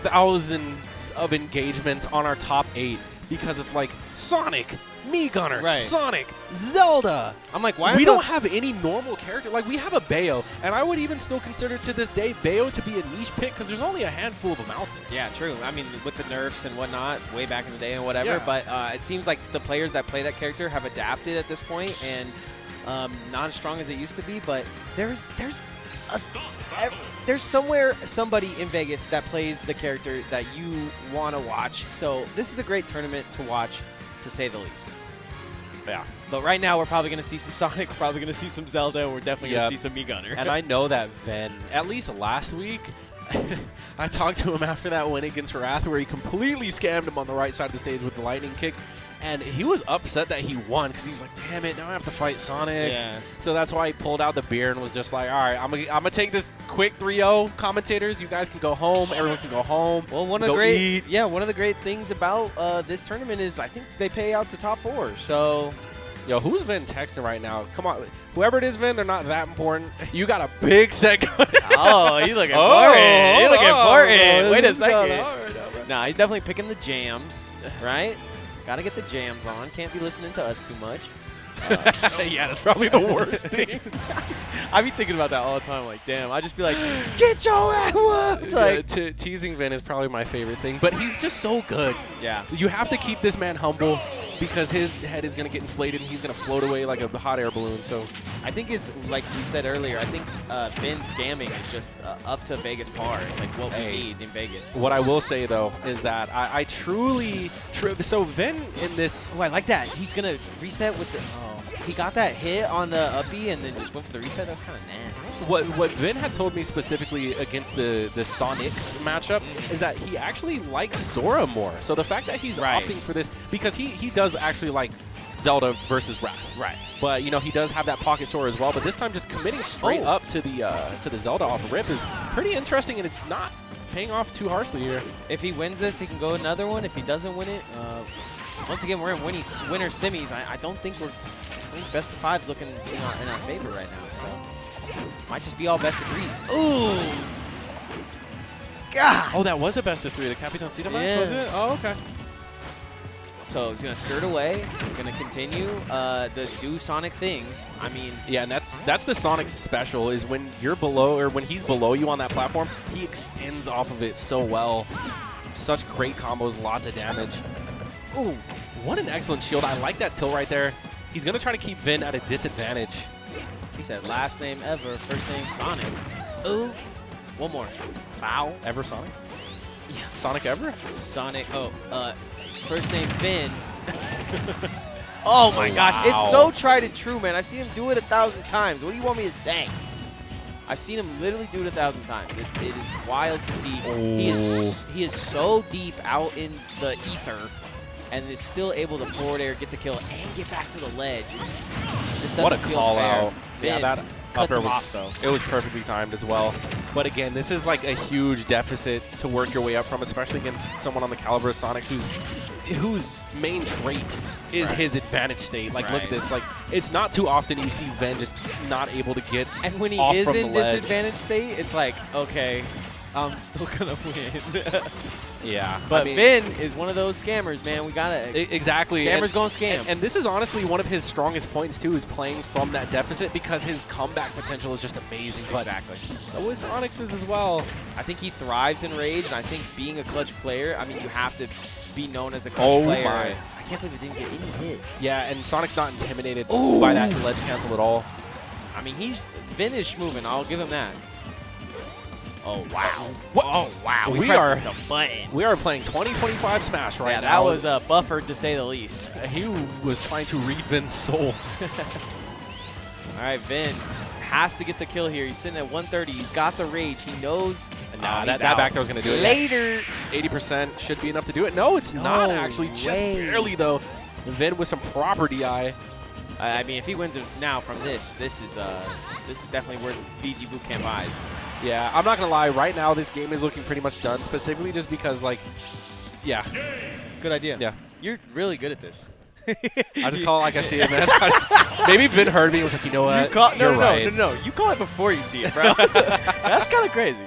thousands of engagements on our top 8 because it's like Sonic, Me Gunner, Sonic, Zelda. I'm like, why? We don't have any normal character. Like, we have a Bayo, and I would even still consider to this day Bayo to be a niche pick because there's only a handful of them out there. Yeah, true. I mean, with the nerfs and whatnot, way back in the day and whatever. But it seems like the players that play that character have adapted at this point, and not as strong as it used to be. But there's somewhere somebody in Vegas that plays the character that you want to watch. So this is a great tournament to watch, to say the least. Yeah. But right now, we're probably going to see some Sonic, we're probably going to see some Zelda, and we're definitely going to see some Me Gunner. And I know that Ven, at least last week, I talked to him after that win against Wrath where he completely scammed him on the right side of the stage with the lightning kick. And he was upset that he won because he was like, damn it, now I have to fight Sonix. Yeah. So that's why he pulled out the beer and was just like, all right, I'm gonna take this quick 3-0. Commentators, you guys can go home. Everyone can go home. Well, one of the great things about this tournament is I think they pay out to top 4. So, yo, who's Vin texting right now? Come on, whoever it is, Vin, they're not that important. You got a big set going. Oh, he's looking important. He's looking important. Wait a second. Nah, he's definitely picking the jams, right? Got to get the jams on. Can't be listening to us too much. Yeah, that's probably the worst thing. I be thinking about that all the time. Like, damn, I just be like, get your ass whooped. Like, teasing Vin is probably my favorite thing, but he's just so good. Yeah. You have to keep this man humble because his head is going to get inflated and he's going to float away like a hot air balloon. So I think it's like we said earlier. I think Vin scamming is just up to Vegas par. It's like what we need in Vegas. What I will say though is that I truly so Vin in this. Oh, I like that. He's gonna reset with the. he got that hit on the uppie and then just went for the reset. That was kind of nasty. What Vin had told me specifically against the Sonix matchup is that he actually likes Sora more. So the fact that he's opting for this, because he does actually like Zelda versus Wrath. Right. But, you know, he does have that pocket Sora as well. But this time just committing straight up to the Zelda off rip is pretty interesting, and it's not paying off too harshly here. If he wins this, he can go another one. If he doesn't win it, once again, we're in winner semis. I don't think I think best of five's looking in our favor right now. So might just be all best of threes. Ooh. God. Oh, that was a best of three. The Capitancito match, was it? Oh, okay. So he's going to skirt away, going to continue the do Sonic things. I mean, yeah, and that's the Sonix special is when you're below or when he's below you on that platform, he extends off of it so well. Such great combos, lots of damage. Ooh, what an excellent shield. I like that tilt right there. He's going to try to keep Vin at a disadvantage. He said last name ever, first name Sonic. Ooh. One more. Foul. Ever Sonic? Yeah. Sonic ever? Sonic. Oh, first name Vin. Oh my gosh, wow. it's so tried and true, man. I've seen him do it 1,000 times. What do you want me to say? I've seen him literally do it 1,000 times. It is wild to see. Oh. He is so deep out in the ether and is still able to forward air, get the kill, and get back to the ledge. It just What a doesn't feel call fair. out. Vin Yeah, that cuts upper him was, off, though. it was perfectly timed as well. But again, this is like a huge deficit to work your way up from, especially against someone on the caliber of Sonix whose main trait is his advantage state. Like, look at this. Like, it's not too often you see Ven just not able to get And when he off is from in the ledge. disadvantage state, it's like, okay, I'm still gonna win. Yeah. But I mean, Vin is one of those scammers, man. We gotta exactly. Scammers gonna scam. And this is honestly one of his strongest points too, is playing from that deficit because his comeback potential is just amazing. But exactly. so is Sonix's as well. I think he thrives in rage, and I think being a clutch player, I mean, you have to be known as a clutch player. My. I can't believe it didn't get any hit. Yeah, and Sonic's not intimidated by that ledge cancel at all. I mean, Vin is schmoving. I'll give him that. Oh wow! What? Oh wow! We are some buttons. We are playing 2025 Smash right yeah, now. that was buffered to say the least. He was trying to read Vin's soul. All right, Vin has to get the kill here. He's sitting at 130. He's got the rage. He knows. Nah, that back throw was going to do it. Later. 80% should be enough to do it. No, it's not actually. way. Just barely, though. Vin with some proper DI. I mean, if he wins it now from this is definitely worth VGBootCamp eyes. Yeah, I'm not going to lie. Right now, this game is looking pretty much done, specifically just because, like, yeah. Good idea. Yeah. You're really good at this. I just call it like I see it, man. Maybe Vin heard me and was like, you know what? No, You're right. no. You call it before you see it, bro. That's kind of crazy.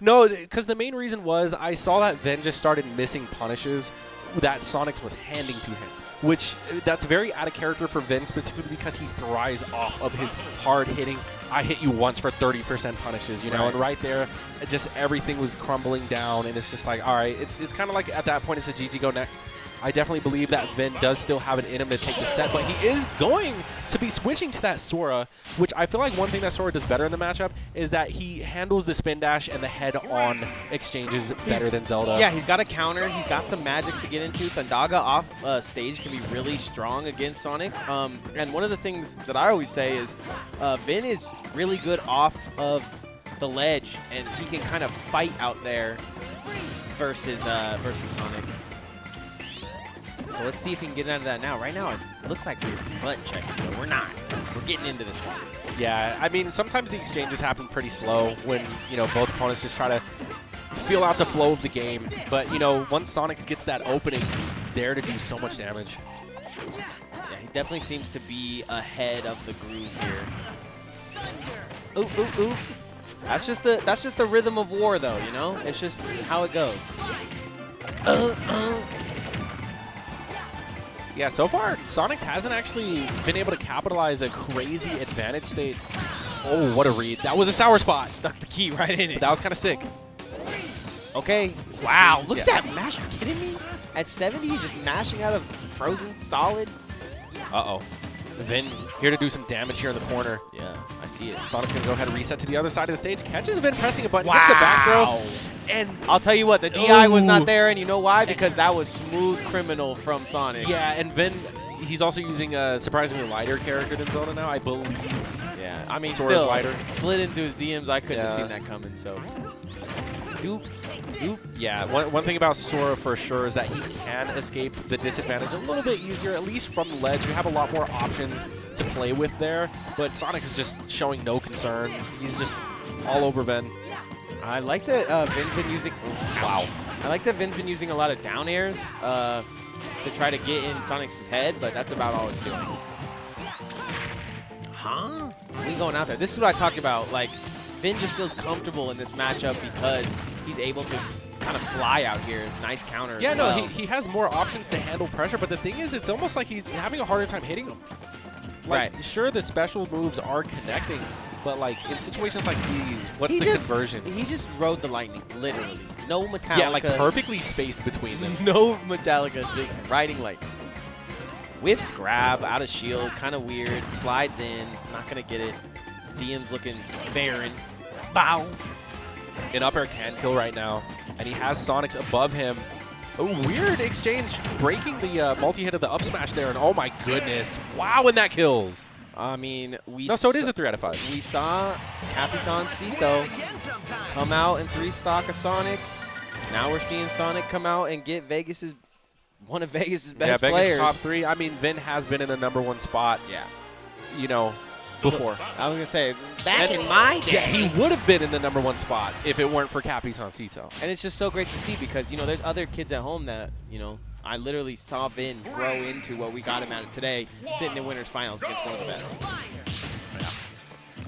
No, because the main reason was I saw that Vin just started missing punishes that Sonix was handing to him, which that's very out of character for Vin, specifically because he thrives off of his hard-hitting, I hit you once for 30% punishes, you know, and right there, just everything was crumbling down, and it's just like, all right, it's kind of like at that point it's a GG go next. I definitely believe that Vin does still have it in him to take the set, but he is going to be switching to that Sora, which I feel like one thing that Sora does better in the matchup is that he handles the spin dash and the head-on exchanges better than Zelda. Yeah, he's got a counter. He's got some magics to get into. Thundaga off stage can be really strong against Sonix. And one of the things that I always say is Vin is really good off of the ledge, and he can kind of fight out there versus Sonic. So let's see if he can get out of that now. Right now, it looks like we're butt checking, but we're not. We're getting into this one. Yeah, I mean, sometimes the exchanges happen pretty slow when, you know, both opponents just try to feel out the flow of the game. But, you know, once Sonix gets that opening, he's there to do so much damage. Yeah, he definitely seems to be ahead of the groove here. Ooh, ooh, ooh. That's just the rhythm of war, though, you know? It's just how it goes. Yeah, so far, Sonix hasn't actually been able to capitalize a crazy advantage state. Oh, what a read. That was a sour spot. Stuck the key right in it. But that was kind of sick. Okay. Wow, look at that mash. Are you kidding me? At 70, just mashing out of frozen solid. Uh-oh. Vin here to do some damage here in the corner. Yeah, I see it. Sonic's going to go ahead and reset to the other side of the stage. Catches Vin pressing a button, gets the back throw. And I'll tell you what, the DI was not there, and you know why? Because that was smooth criminal from Sonic. Yeah, and Vin, he's also using a surprisingly lighter character than Zelda now, I believe. Yeah, I mean, Sora's still lighter. slid into his DMs. I couldn't have seen that coming. So, doop, doop. Yeah, one thing about Sora for sure is that he can escape the disadvantage a little bit easier, at least from the ledge. You have a lot more options to play with there, but Sonix is just showing no concern. He's just all over Ven. I like that Vin's been using. Wow. I like that Vin's been using a lot of down airs to try to get in Sonix's head, but that's about all it's doing. Huh? We going out there. This is what I talked about. Like, Vin just feels comfortable in this matchup because he's able to kind of fly out here. Nice counter. Yeah, no, he has more options to handle pressure, but the thing is, it's almost like he's having a harder time hitting them. Like, right. Sure, the special moves are connecting, but like in situations like these, what's the conversion? He just rode the lightning, literally. No Metallica. Yeah, like perfectly spaced between them. No Metallica, just riding lightning. Whiffs grab, out of shield, kind of weird. Slides in, not going to get it. DM's looking barren. Bow. An up air can kill right now, and he has Sonix above him. A weird exchange, breaking the multi-hit of the up smash there, and oh my goodness. Wow, and that kills. I mean, so it is a 3 out of 5. We saw Capitancito come out and 3-stock a Sonic. Now we're seeing Sonic come out and get one of Vegas's best players. Top 3. I mean, Vin has been in the #1 spot. Yeah. You know, before. I was going to say, back in my day. Yeah, he would have been in the #1 spot if it weren't for Capitancito. And it's just so great to see because, you know, there's other kids at home that, you know, I literally saw Vin grow into what we got him at today, sitting in winners finals against one of the best.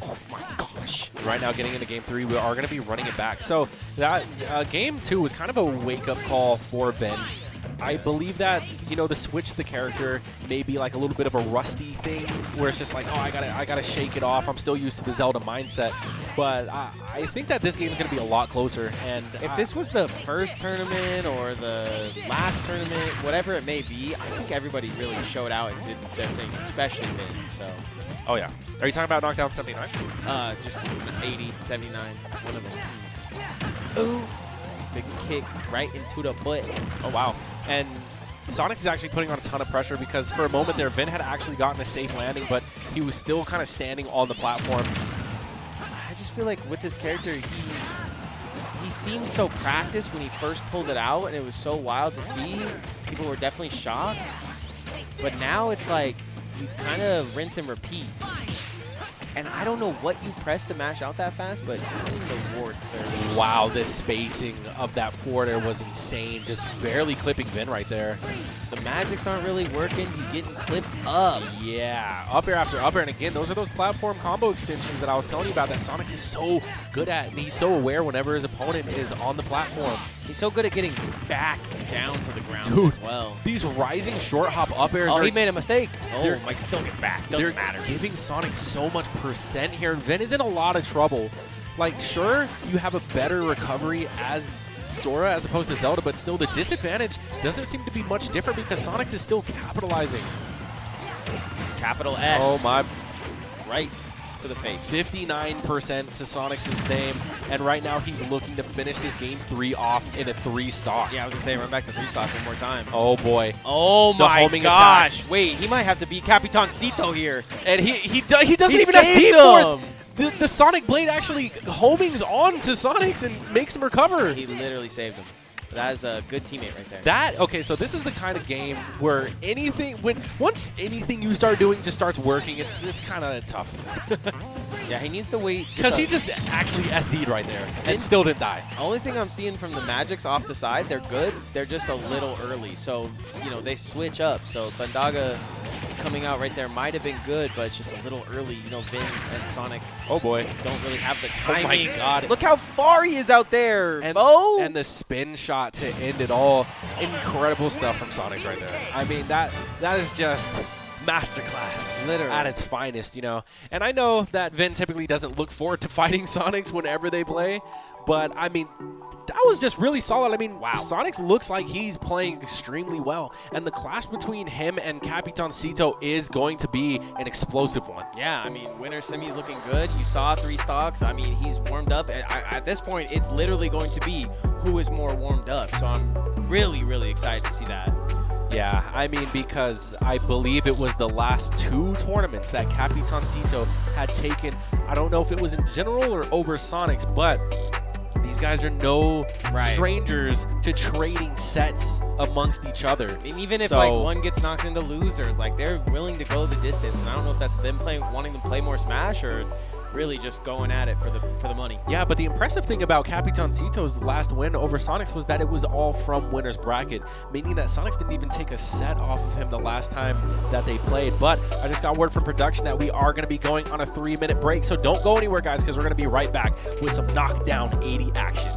Oh my gosh. Right now, getting into game 3, we are going to be running it back. So that game 2 was kind of a wake-up call for Vin. I believe that, you know, the switch to the character may be like a little bit of a rusty thing where it's just like, oh, I gotta shake it off. I'm still used to the Zelda mindset. But I think that this game is going to be a lot closer. And if this was the first tournament or the last tournament, whatever it may be, I think everybody really showed out and did their thing, especially Vin. So. Oh, yeah. Are you talking about Knockdown 79? Just 80, 79, one of them. Ooh. Big kick right into the butt. Oh, wow. And Sonix is actually putting on a ton of pressure because for a moment there, Vin had actually gotten a safe landing, but he was still kind of standing on the platform. I just feel like with this character, he seemed so practiced when he first pulled it out, and it was so wild to see. People were definitely shocked. But now it's like he's kind of rinse and repeat. And I don't know what you press to mash out that fast, but the ward, sir. Wow, the spacing of that forwarder was insane. Just barely clipping Vin right there. The magics aren't really working. He's getting clipped up. Yeah, up air after up air. And again, those are those platform combo extensions that I was telling you about that Sonix is so good at. And he's so aware whenever his opponent is on the platform. He's so good at getting back down to the ground as well. These rising short hop up airs he made a mistake. Oh, might still get back. Doesn't matter. Giving Sonix so much percent here. Vin is in a lot of trouble. Like, sure, you have a better recovery as Sora as opposed to Zelda, but still the disadvantage doesn't seem to be much different because Sonix is still capitalizing. Capital S. Oh, my. Right to the face. 59% to Sonix's name, and right now he's looking to finish this game 3 off in a 3-stock. Yeah, I was going to say, run back to 3-stock one more time. Oh, boy. Oh, my gosh. Wait, he might have to beat Capitancito here. And he doesn't even have deep for it. The Sonic Blade actually homings on to Sonix and makes him recover. He literally saved him. That is a good teammate right there. Okay, so this is the kind of game where once anything you start doing just starts working, it's kind of tough. Yeah, he needs to wait. Because he just actually SD'd right there and still didn't die. Only thing I'm seeing from the Magics off the side, they're good. They're just a little early. So, you know, they switch up. So Bandaga coming out right there might have been good, but it's just a little early. You know, Vin and Sonic don't really have the timing. Oh my God. Look how far he is out there, and the spin shot to end it all. Incredible stuff from Sonix right there. I mean, that is just masterclass, literally, at its finest, you know. And I know that Vin typically doesn't look forward to fighting Sonix whenever they play, but I mean, that was just really solid. I mean, wow. Sonix looks like he's playing extremely well, and the clash between him and Capitancito is going to be an explosive one. Yeah, I mean, winner semi's looking good. You saw 3 stocks. I mean, he's warmed up. At this point, it's literally going to be who is more warmed up. So I'm really, really excited to see that. Yeah, I mean, because I believe it was the last 2 tournaments that Capitancito had taken. I don't know if it was in general or over Sonix, but these guys are no strangers to trading sets amongst each other. And even if like one gets knocked into losers, like they're willing to go the distance. And I don't know if that's them wanting to play more Smash or really just going at it for the money. Yeah, but the impressive thing about Capitancito's last win over Sonix was that it was all from winner's bracket, meaning that Sonix didn't even take a set off of him the last time that they played. But I just got word from production that we are going to be going on a 3-minute break, so don't go anywhere, guys, because we're going to be right back with some Knockdown 80 action.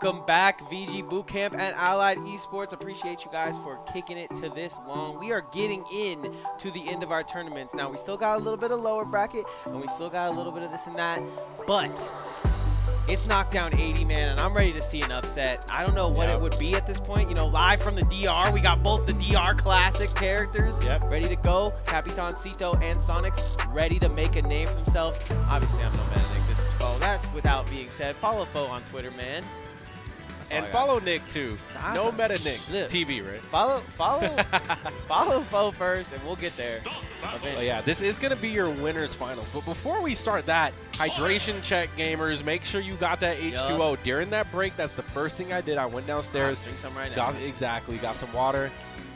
Welcome back, VG Bootcamp and Allied Esports. Appreciate you guys for kicking it to this long. We are getting in to the end of our tournaments. Now, we still got a little bit of lower bracket, and we still got a little bit of this and that, but it's Knockdown 80, man, and I'm ready to see an upset. I don't know what it would be at this point. You know, live from the DR, we got both the DR Classic characters ready to go. Capitancito and Sonix ready to make a name for themselves. Obviously, I'm no Benedict. This is Fo. That's without being said. Follow Fo on Twitter, man. And follow Nick, too. No meta Nick. TV, right? Follow Fo first, and we'll get there eventually. Yeah, this is going to be your winners finals. But before we start that, hydration check, gamers. Make sure you got that H2O. During that break, that's the first thing I did. I went downstairs. Drink some right now. Got some water.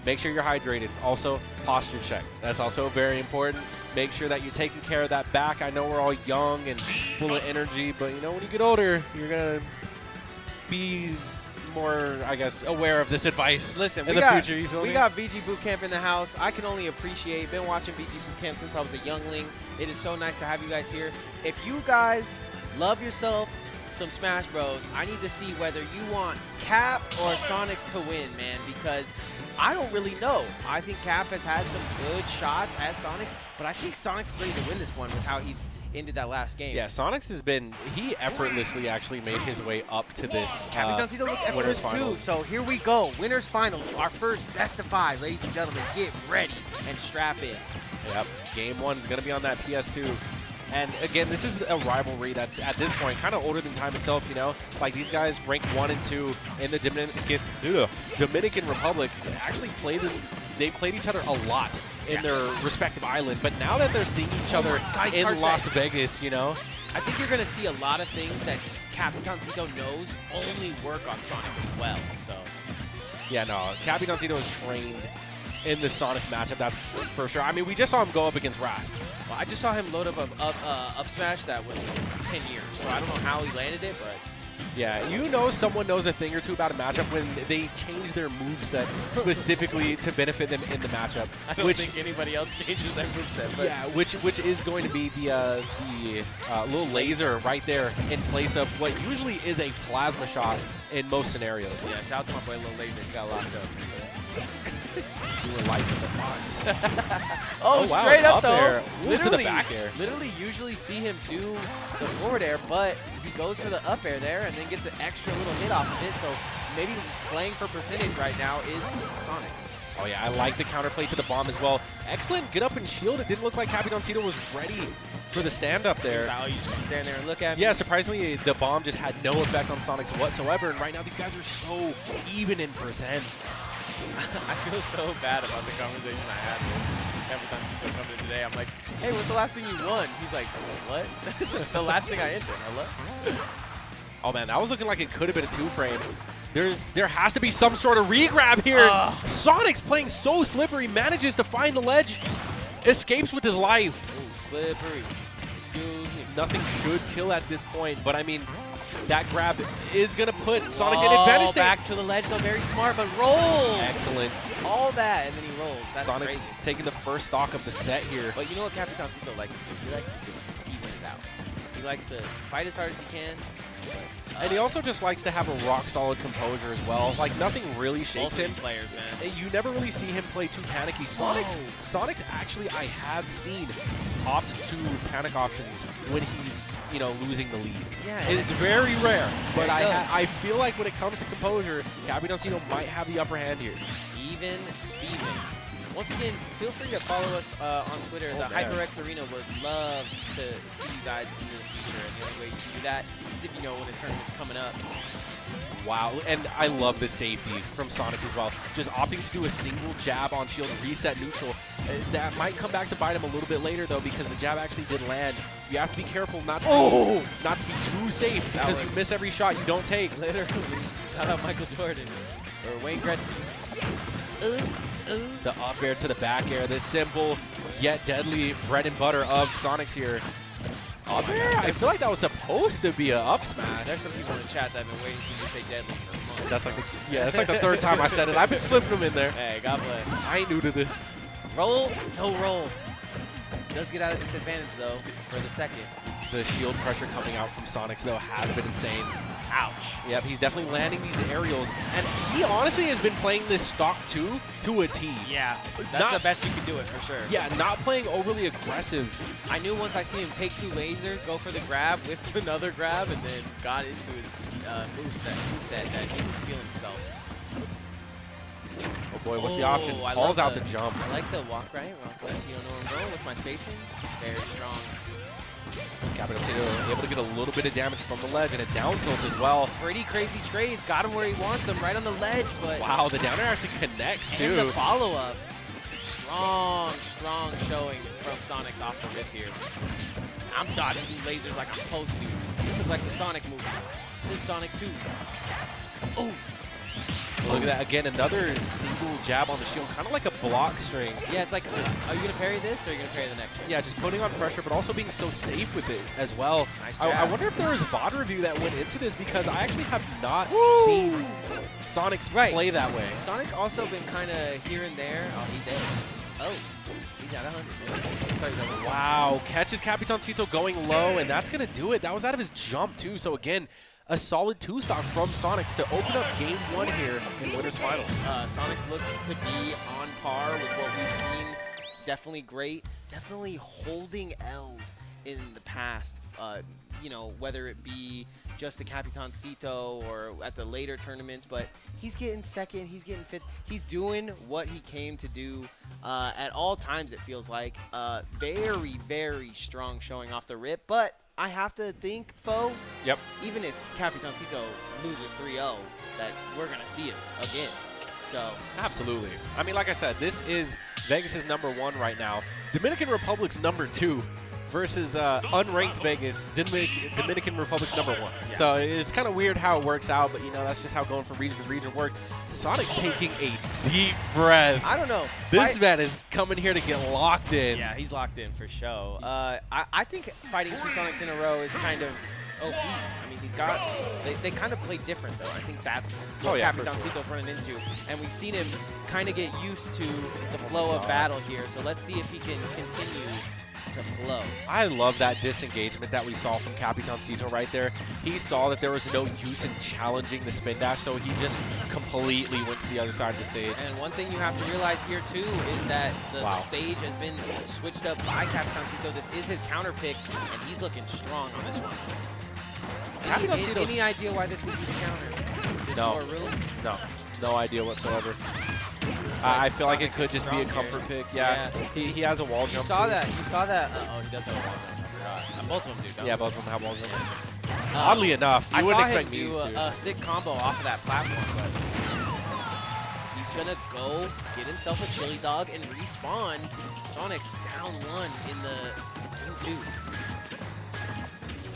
Make sure you're hydrated. Also, posture check. That's also very important. Make sure that you're taking care of that back. I know we're all young and full of energy, but, you know, when you get older, you're going to be more, I guess, aware of this advice. Listen, in the future. You feel me? We got VG Bootcamp in the house. I can only appreciate. Been watching VG Bootcamp since I was a youngling. It is so nice to have you guys here. If you guys love yourself some Smash Bros, I need to see whether you want Cap or Sonix to win, man, because I don't really know. I think Cap has had some good shots at Sonix, but I think Sonix is ready to win this one with how he ended that last game. Yeah, Sonix has been, he effortlessly actually made his way up to this Capitancito looked effortless too, so here we go. Winners finals, our first best of 5. Ladies and gentlemen, get ready and strap in. Yep, game 1 is going to be on that PS2. And again, this is a rivalry that's at this point kind of older than time itself, you know? Like these guys rank 1 and 2 in the Dominican Republic. Actually they played each other a lot in their respective island, but now that they're seeing each other in Las Vegas, you know? I think you're going to see a lot of things that Capitancito knows only work on Sonic as well, so. Yeah, no, Capitancito is trained in the Sonic matchup, that's for sure. I mean, we just saw him go up against Wrath. Well, I just saw him load up up smash that was 10 years, so I don't know how he landed it, but. Yeah, you know someone knows a thing or two about a matchup when they change their moveset specifically to benefit them in the matchup. I don't think anybody else changes their moveset. But yeah, which is going to be the little laser right there in place of what usually is a plasma shot in most scenarios. Yeah, shout out to my boy Little Laser. He got locked up. You were life in the box. Oh, wow, straight up though. There. Literally, to the back air. Literally usually see him do the forward air, but he goes for the up air there and then gets an extra little hit off of it. So maybe playing for percentage right now is Sonix. Oh yeah, I like the counterplay to the bomb as well. Excellent get up and shield. It didn't look like Capitancito was ready for the stand up there. You just stand there and look at me. Yeah, surprisingly, the bomb just had no effect on Sonix whatsoever. And right now, these guys are so even in percent. I feel so bad about the conversation I had with Capitancito coming in today. I'm like, hey, what's the last thing you won? He's like, what? The last thing I entered. Hello? Oh man, that was looking like it could have been a 2-frame. There has to be some sort of regrab here. Sonix playing so slippery, manages to find the ledge, escapes with his life. Ooh, slippery. Excuse me. Nothing should kill at this point, but I mean, that grab is going to put Sonix in advantage. Back to the ledge, though. Very smart, but rolls. Excellent. All that, and then he rolls. That's Sonix crazy. taking the first stock of the set here. But you know what Capitancito likes to do? He likes to just even it out. He likes to fight as hard as he can. And he also just likes to have a rock-solid composure as well. Like, nothing really shakes him. Players, man. You never really see him play too panicky. Sonix actually, I have seen opt to panic options when he's, you know, losing the lead. Yeah, it's very rare, but I feel like when it comes to composure, Capitancito might have the upper hand here. Even Steven. Once again, feel free to follow us on Twitter. The HyperX Arena would love to see you guys in the future. And the only way you can do that is if you know when the tournament's coming up. Wow, and I love the safety from Sonix as well. Just opting to do a single jab on shield, reset neutral. That might come back to bite him a little bit later, though, because the jab actually did land. You have to be careful not to be too safe, because you miss every shot you don't take. Literally. Shout out Michael Jordan. Or Wayne Gretzky. The up air to the back air, this simple yet deadly bread and butter of Sonix here. Up air? I feel like that was supposed to be an up smash. There's some people in the chat that have been waiting for you to say deadly for a month. That's like the third time I said it. I've been slipping them in there. Hey, God bless. I ain't new to this. Roll, no roll. Does get out of disadvantage though for the second. The shield pressure coming out from Sonix though has been insane. Ouch. Yep, he's definitely landing these aerials. And he honestly has been playing this stock 2 to a T. Yeah, that's the best you can do it for sure. Yeah, not playing overly aggressive. I knew once I see him take 2 lasers, go for the grab, whipped another grab, and then got into his moveset that he was feeling himself. Oh boy, what's the option? I Calls out the the jump. I like the walk right, walk left. You don't know where I'm going with my spacing. Very strong. Capitancito able to get a little bit of damage from the ledge and a down tilt as well. Pretty crazy trade. Got him where he wants him, right on the ledge, but... Wow, the downer actually connects too. And the follow-up. Strong showing from Sonix off the rip here. I'm dodging lasers like I'm supposed to. This is like the Sonic movie. This is Sonic 2. Oh! Look at that. Again, another single jab on the shield, kind of like a block string. Yeah, it's like, are you going to parry this or are you going to parry the next one? Yeah, just putting on pressure, but also being so safe with it as well. Nice I wonder if there was VOD review that went into this because I actually have not seen Sonix play that way. Sonic also been kind of here and there. Oh, he did. Oh, he's at 100. Wow, catches Capitancito going low, and that's going to do it. That was out of his jump, too. So, again, a solid 2-stock from Sonix to open up Game 1 here in Winners Finals. Sonix looks to be on par with what we've seen. Definitely great. Definitely holding L's in the past. You know, whether it be just the Capitancito or at the later tournaments, but he's getting second, he's getting fifth. He's doing what he came to do at all times, it feels like. Very strong showing off the rip, but I have to think, Fo, even if Capitancito loses 3-0, that we're going to see it again. So absolutely. I mean, like I said, this is Vegas's #1 right now. Dominican Republic's #2 versus unranked Vegas, Dominican Republic's #1. Yeah. So it's kind of weird how it works out, but you know, that's just how going from region to region works. Sonic's taking a deep breath. I don't know. This man is coming here to get locked in. Yeah, he's locked in for show. I think fighting 2 Sonics in a row is kind of OP. I mean, he's got, they kind of play different, though. I think that's what Capitancito's running into. And we've seen him kind of get used to the flow of battle here. So let's see if he can continue to flow. I love that disengagement that we saw from Capitancito right there. He saw that there was no use in challenging the spin dash, so he just completely went to the other side of the stage. And one thing you have to realize here too is that the stage has been switched up by Capitancito. This is his counter pick, and he's looking strong on this one. Any idea why this would be the counter? No. Really? No idea whatsoever. I feel like it could just be a comfort pick. Yeah, he has a wall jump. You saw that. Oh, he does have a wall jump. Both of them do. Yeah, both of them have wall jump. Oddly enough, you wouldn't expect me to. I saw him do a sick combo off of that platform, but he's gonna go get himself a chili dog and respawn. Sonic's down 1 in the Game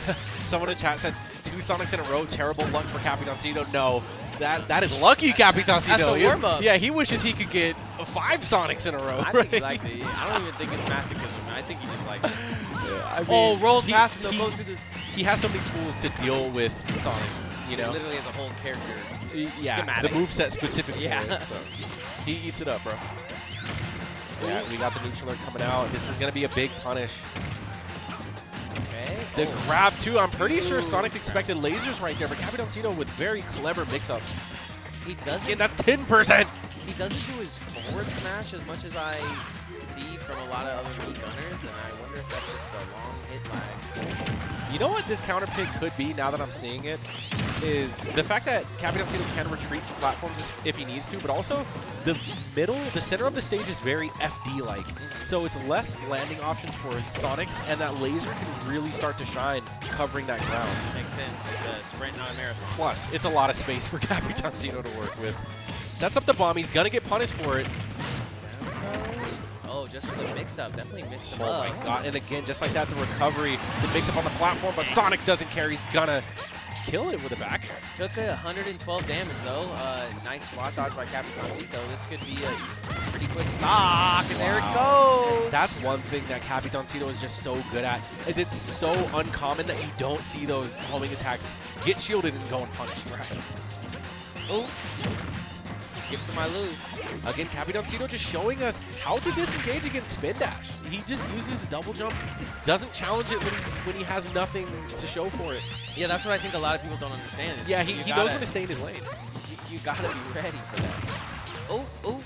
2. Someone in chat said 2 Sonics in a row, terrible luck for Capitancito. No, that is lucky Capitancito. That's a warm-up. Yeah, he wishes he could get 5 Sonics in a row. I think he likes it. I don't even think it's masochism. I think he just likes it. Yeah, I mean, rolls past him, goes through the... He has so many tools to deal with Sonic, you know? He literally has a whole character schematic. The moveset specifically. Yeah. So he eats it up, bro. Yeah, we got the neutral alert coming out. This is going to be a big punish. Okay. The grab, too. I'm pretty sure Sonic's expected lasers right there, but Capitancito with very clever mix-ups. He doesn't. And that's 10%. He doesn't do his forward smash as much as I see from a lot of other Mii gunners, and I wonder if that's just a long hit lag. You know what this counter pick could be now that I'm seeing it? Is the fact that Capitancito can retreat to platforms if he needs to, but also the center of the stage is very FD-like. So it's less landing options for Sonix, and that laser can really start to shine covering that ground. Makes sense. It's a sprint, not a marathon. Plus, it's a lot of space for Capitancito to work with. Sets up the bomb. He's going to get punished for it. Oh, just for the mix-up. Definitely mixed them up. Oh, my God. And again, just like that, the recovery, the mix-up on the platform, but Sonix doesn't care. He's going to kill it with a back. Took 112 damage, though. Nice spot dodge by Capitancito. This could be a pretty quick stock, and there it goes. That's one thing that Capitancito is just so good at, is it's so uncommon that you don't see those homing attacks get shielded and go unpunished. Oh. Skip to my loop. Again, Capitancito just showing us how to disengage against spin dash. He just uses his double jump, doesn't challenge it when he has nothing to show for it. Yeah, that's what I think a lot of people don't understand. Is Yeah, he knows when to stay in his lane. You gotta be ready for that. Oh, oh.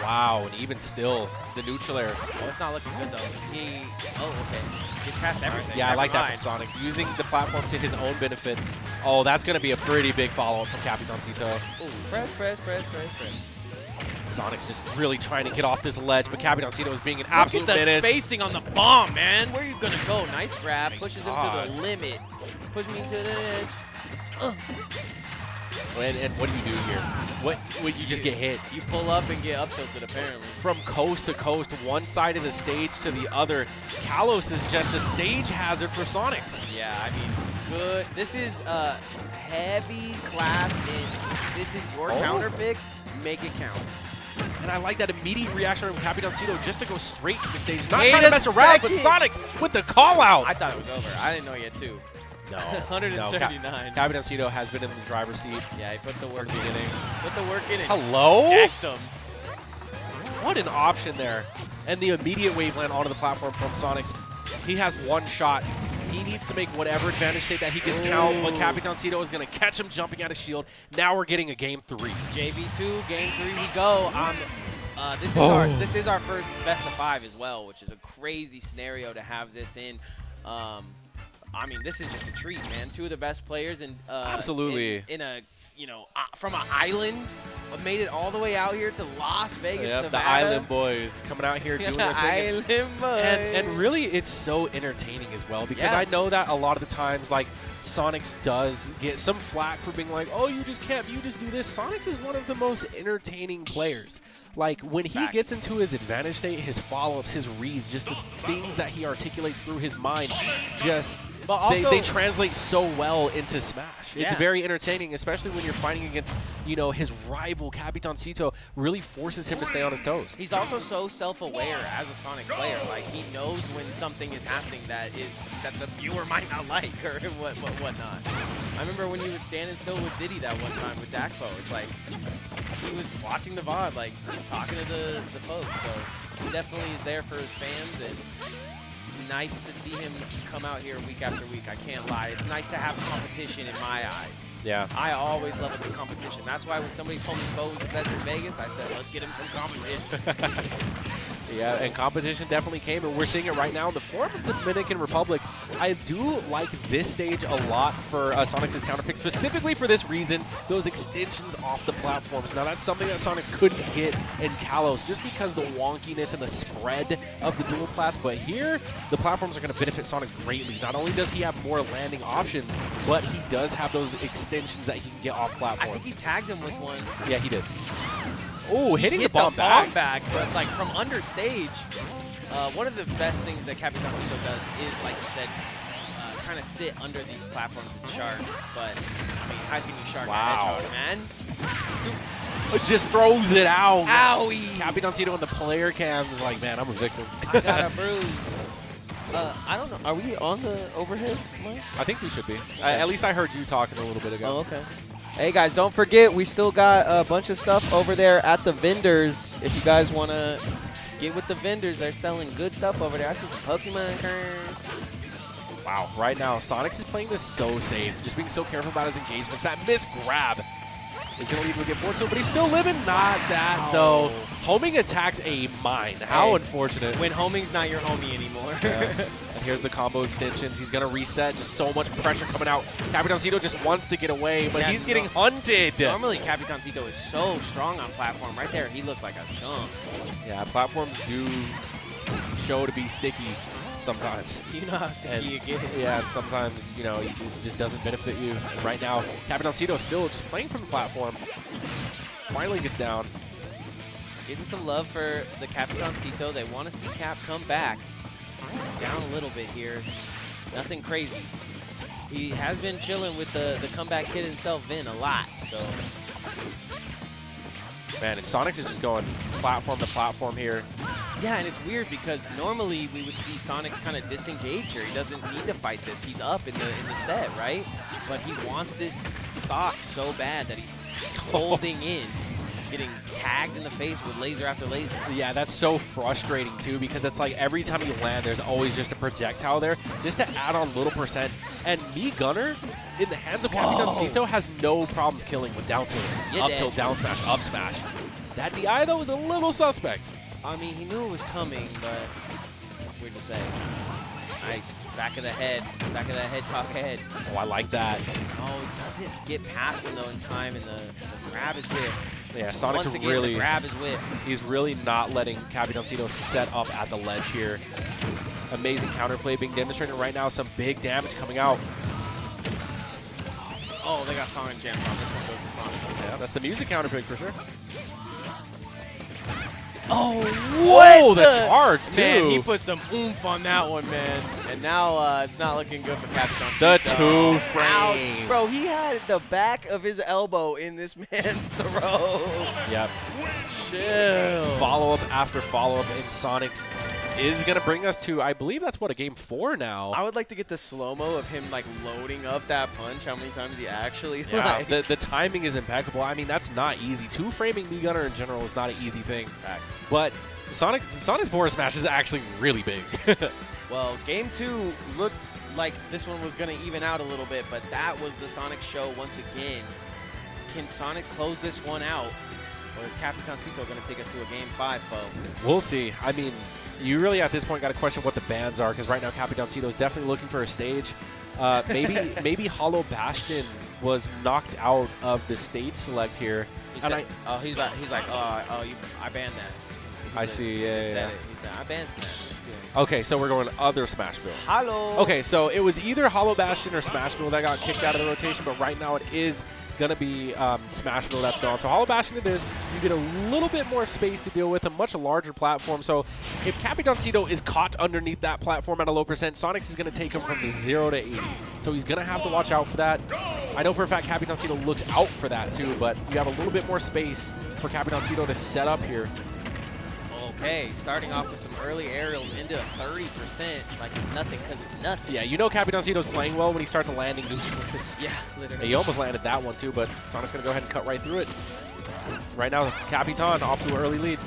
Wow, and even still, the neutral air. Oh, it's not looking good though. Oh, okay. He passed everything. Yeah, I like mind. that from Sonix, using the platform to his own benefit. Oh, that's going to be a pretty big follow-up from Capitancito. Press. Sonix just really trying to get off this ledge, but Capitancito is being an absolute Look at the menace. spacing on the bomb, man. Where are you going to go? Nice grab. Pushes him to the limit. Push me to the edge. And what do you do here? What you just get hit? You pull up and get up tilted, apparently. From coast to coast, one side of the stage to the other. Kalos is just a stage hazard for Sonix. Yeah, I mean, good. This is a heavy class, and this is your counter pick. Make it count. And I like that immediate reaction from Capitancito just to go straight to the stage. Not Wait trying to mess around, but Sonix with the call out. I thought it was over. I didn't know yet, too. No. 139. No, Capitancito has been in the driver's seat. Yeah, he put the work in it. Put the work in it. Hello? Jacked him. What an option there. And the immediate wave land onto the platform from Sonix. He has one shot. He needs to make whatever advantage state that he gets count, but Capitancito is going to catch him jumping out of shield. Now we're getting a game 3. JV2, game 3 we go. This is our first best of 5 as well, which is a crazy scenario to have this in. I mean, this is just a treat, man. 2 of the best players absolutely in a, from an island, made it all the way out here to Las Vegas, Nevada. The Island Boys coming out here doing their thing. Island Boys. And really, it's so entertaining as well, because I know that a lot of the times, like, Sonix does get some flack for being like, oh, you just do this. Sonix is one of the most entertaining players. Like, when he gets into his advantage state, his follow-ups, his reads, just the things that he articulates through his mind, just they translate so well into Smash. It's very entertaining, especially when you're fighting against, his rival, Capitancito, really forces him to stay on his toes. He's also so self-aware as a Sonic player. Like, he knows when something is happening that the viewer might not like or whatnot. I remember when he was standing still with Diddy that one time with Dakpo. It's like, he was watching the VOD, like, talking to the folks. So he definitely is there for his fans, and it's nice to see him come out here week after week. I can't lie. It's nice to have competition in my eyes. Yeah. I always love a good competition. That's why when somebody told me Bo was the best in Vegas, I said, let's get him some competition. Yeah, and competition definitely came, and we're seeing it right now in the form of the Dominican Republic. I do like this stage a lot for Sonix's counter pick, specifically for this reason, those extensions off the platforms. Now, that's something that Sonix couldn't get in Kalos, just because the wonkiness and the spread of the dual plats. But here, the platforms are going to benefit Sonix greatly. Not only does he have more landing options, but he does have those extensions that he can get off platforms. I think he tagged him with one. Yeah, he did. Oh, hitting the bomb back. But like from understage, one of the best things that Capitancito does is, like you said, kind of sit under these platforms and shard. But I mean, how can you shard a hedgehog, man? It just throws it out. Owie! Capitancito on the player cam is like, man, I'm a victim. I got a bruise. I don't know. Are we on the overhead mics? I think we should be. At least I heard you talking a little bit ago. Oh, okay. Hey guys, don't forget, we still got a bunch of stuff over there at the vendors. If you guys want to get with the vendors, they're selling good stuff over there. I see some Pokemon cards. Wow, right now, Sonix is playing this so safe, just being so careful about his engagements. That missed grab is going to lead to a get forward to him, but he's still living. Not that, though. Homing attacks a mine. How unfortunate. When homing's not your homie anymore. And here's the combo extensions. He's going to reset. Just so much pressure coming out. Capitancito just wants to get away, but he's getting hunted. Normally, Capitancito is so strong on platform. Right there, he looked like a chump. Yeah, platforms do show to be sticky sometimes. You know how sticky you get. Yeah, and sometimes, it just doesn't benefit you. And right now, Capitancito still just playing from the platform. Finally gets down. Getting some love for the Capitancito. They want to see Cap come back. Down a little bit here. Nothing crazy. He has been chilling with the comeback kid himself, Vin, a lot. So. Man, and Sonix is just going platform to platform here. Yeah, and it's weird because normally we would see Sonix kind of disengage here. He doesn't need to fight this. He's up in the set, right? But he wants this stock so bad that he's holding in, getting tagged in the face with laser after laser. Yeah, that's so frustrating too, because it's like every time you land, there's always just a projectile there, just to add on a little percent. And me Gunner, in the hands of Capitancito, has no problems killing with down tilt, up tilt, down smash, up smash. That DI though is a little suspect. I mean, he knew it was coming, but it's weird to say. Nice. Back of the head, top head. Oh, I like that. Oh, he doesn't get past him though in time, and the grab is whiffed. Yeah, Sonix Once again, really, the grab is whiffed. he's really not letting Capitancito set up at the ledge here. Amazing counterplay being demonstrated right now. Some big damage coming out. Oh, they got Sonic jammed on. This one goes to Sonic. Yeah, that's the music counterpick for sure. Oh, whoa, the charge too. Man, he put some oomph on that one, man. And now it's not looking good for Capitancito. The two frame. Bro, he had the back of his elbow in this man's throat. Yep. Chill. Follow-up after follow-up in Sonix is going to bring us to, I believe that's what, a game 4 now. I would like to get the slow-mo of him like loading up that punch, how many times he actually like. The timing is impeccable. I mean, that's not easy. Two-framing Mii Gunner in general is not an easy thing. Facts. But Sonic's forward smash is actually really big. Well, game 2 looked like this one was going to even out a little bit, but that was the Sonic show once again. Can Sonic close this one out, or is Capitancito going to take us to a game 5, foe? We'll see. I mean, you really at this point got to question what the bans are, because right now Capitancito is definitely looking for a stage. Maybe Hollow Bastion was knocked out of the stage select here. He's like, I banned that. I see, yeah. He said, I banned Smash. Okay, so we're going other Smashville. Hello. Okay, so it was either Hollow Bastion or Smashville that got kicked out of the rotation, but right now it is going to be Smashville that's gone. So Hollow Bastion it is. You get a little bit more space to deal with, a much larger platform. So if Capitancito is caught underneath that platform at a low percent, Sonix is going to take him from 0 to 80. So he's going to have to watch out for that. I know for a fact Capitancito looks out for that too, but you have a little bit more space for Capitancito to set up here. Okay, starting off with some early aerials into 30%, like it's nothing because it's nothing. Yeah, you know Capitancito's playing well when he starts landing neutrals. Yeah, literally. He almost landed that one too, but Sonic's going to go ahead and cut right through it. Right now, Capitan off to an early lead.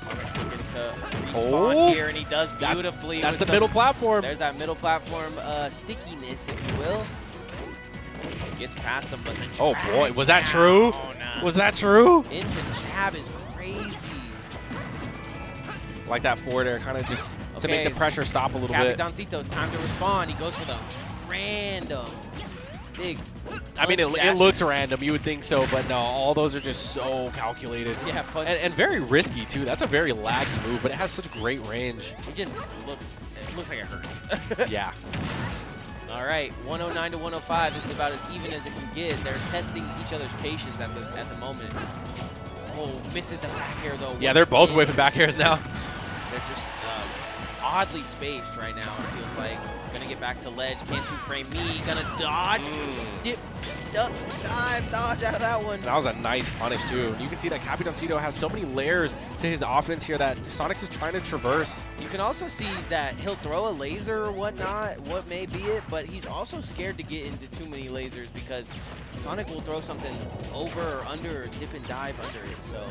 Sonic's looking to respawn here, and he does beautifully. That's the middle platform. There's that middle platform stickiness, if you will. Gets past him, but the oh boy, was that true? Was that true? Into jab is crazy. Like that forward air, kind of just to make the pressure stop a little bit. Capitancito's time to respond. He goes for the random big. I mean, it looks random. You would think so, but no. All those are just so calculated. Yeah, punch. And very risky too. That's a very laggy move, but it has such great range. It just looks like it hurts. Yeah. All right, 109 to 105. This is about as even as it can get. They're testing each other's patience at the moment. Oh, misses the back air though. Yeah, they're both whipping back airs now. They're just oddly spaced right now, it feels like. Gonna get back to ledge. Can't two-frame me. Gonna dodge. Dip, duck, dive, dodge out of that one. That was a nice punish, too. You can see that Capitancito has so many layers to his offense here that Sonix is trying to traverse. You can also see that he'll throw a laser or whatnot, what may be it, but he's also scared to get into too many lasers because Sonic will throw something over or under or dip and dive under it, so.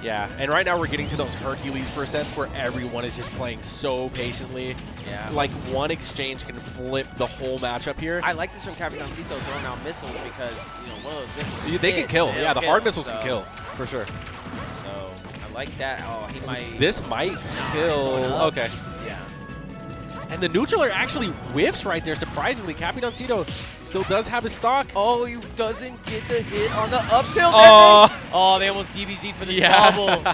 Yeah, and right now we're getting to those Hercules percents where everyone is just playing so patiently. Yeah. Like one exchange can flip the whole matchup here. I like this from Capitancito throwing out missiles because, you know, one of those missiles they can kill. Yeah, the hard missiles can kill, for sure. So, I like that. Oh, he might. This might kill. Okay. Yeah. And the neutral actually whiffs right there, surprisingly. Capitancito still does have his stock. Oh, he doesn't get the hit on the up tilt. Oh, they almost DBZ'd for the double.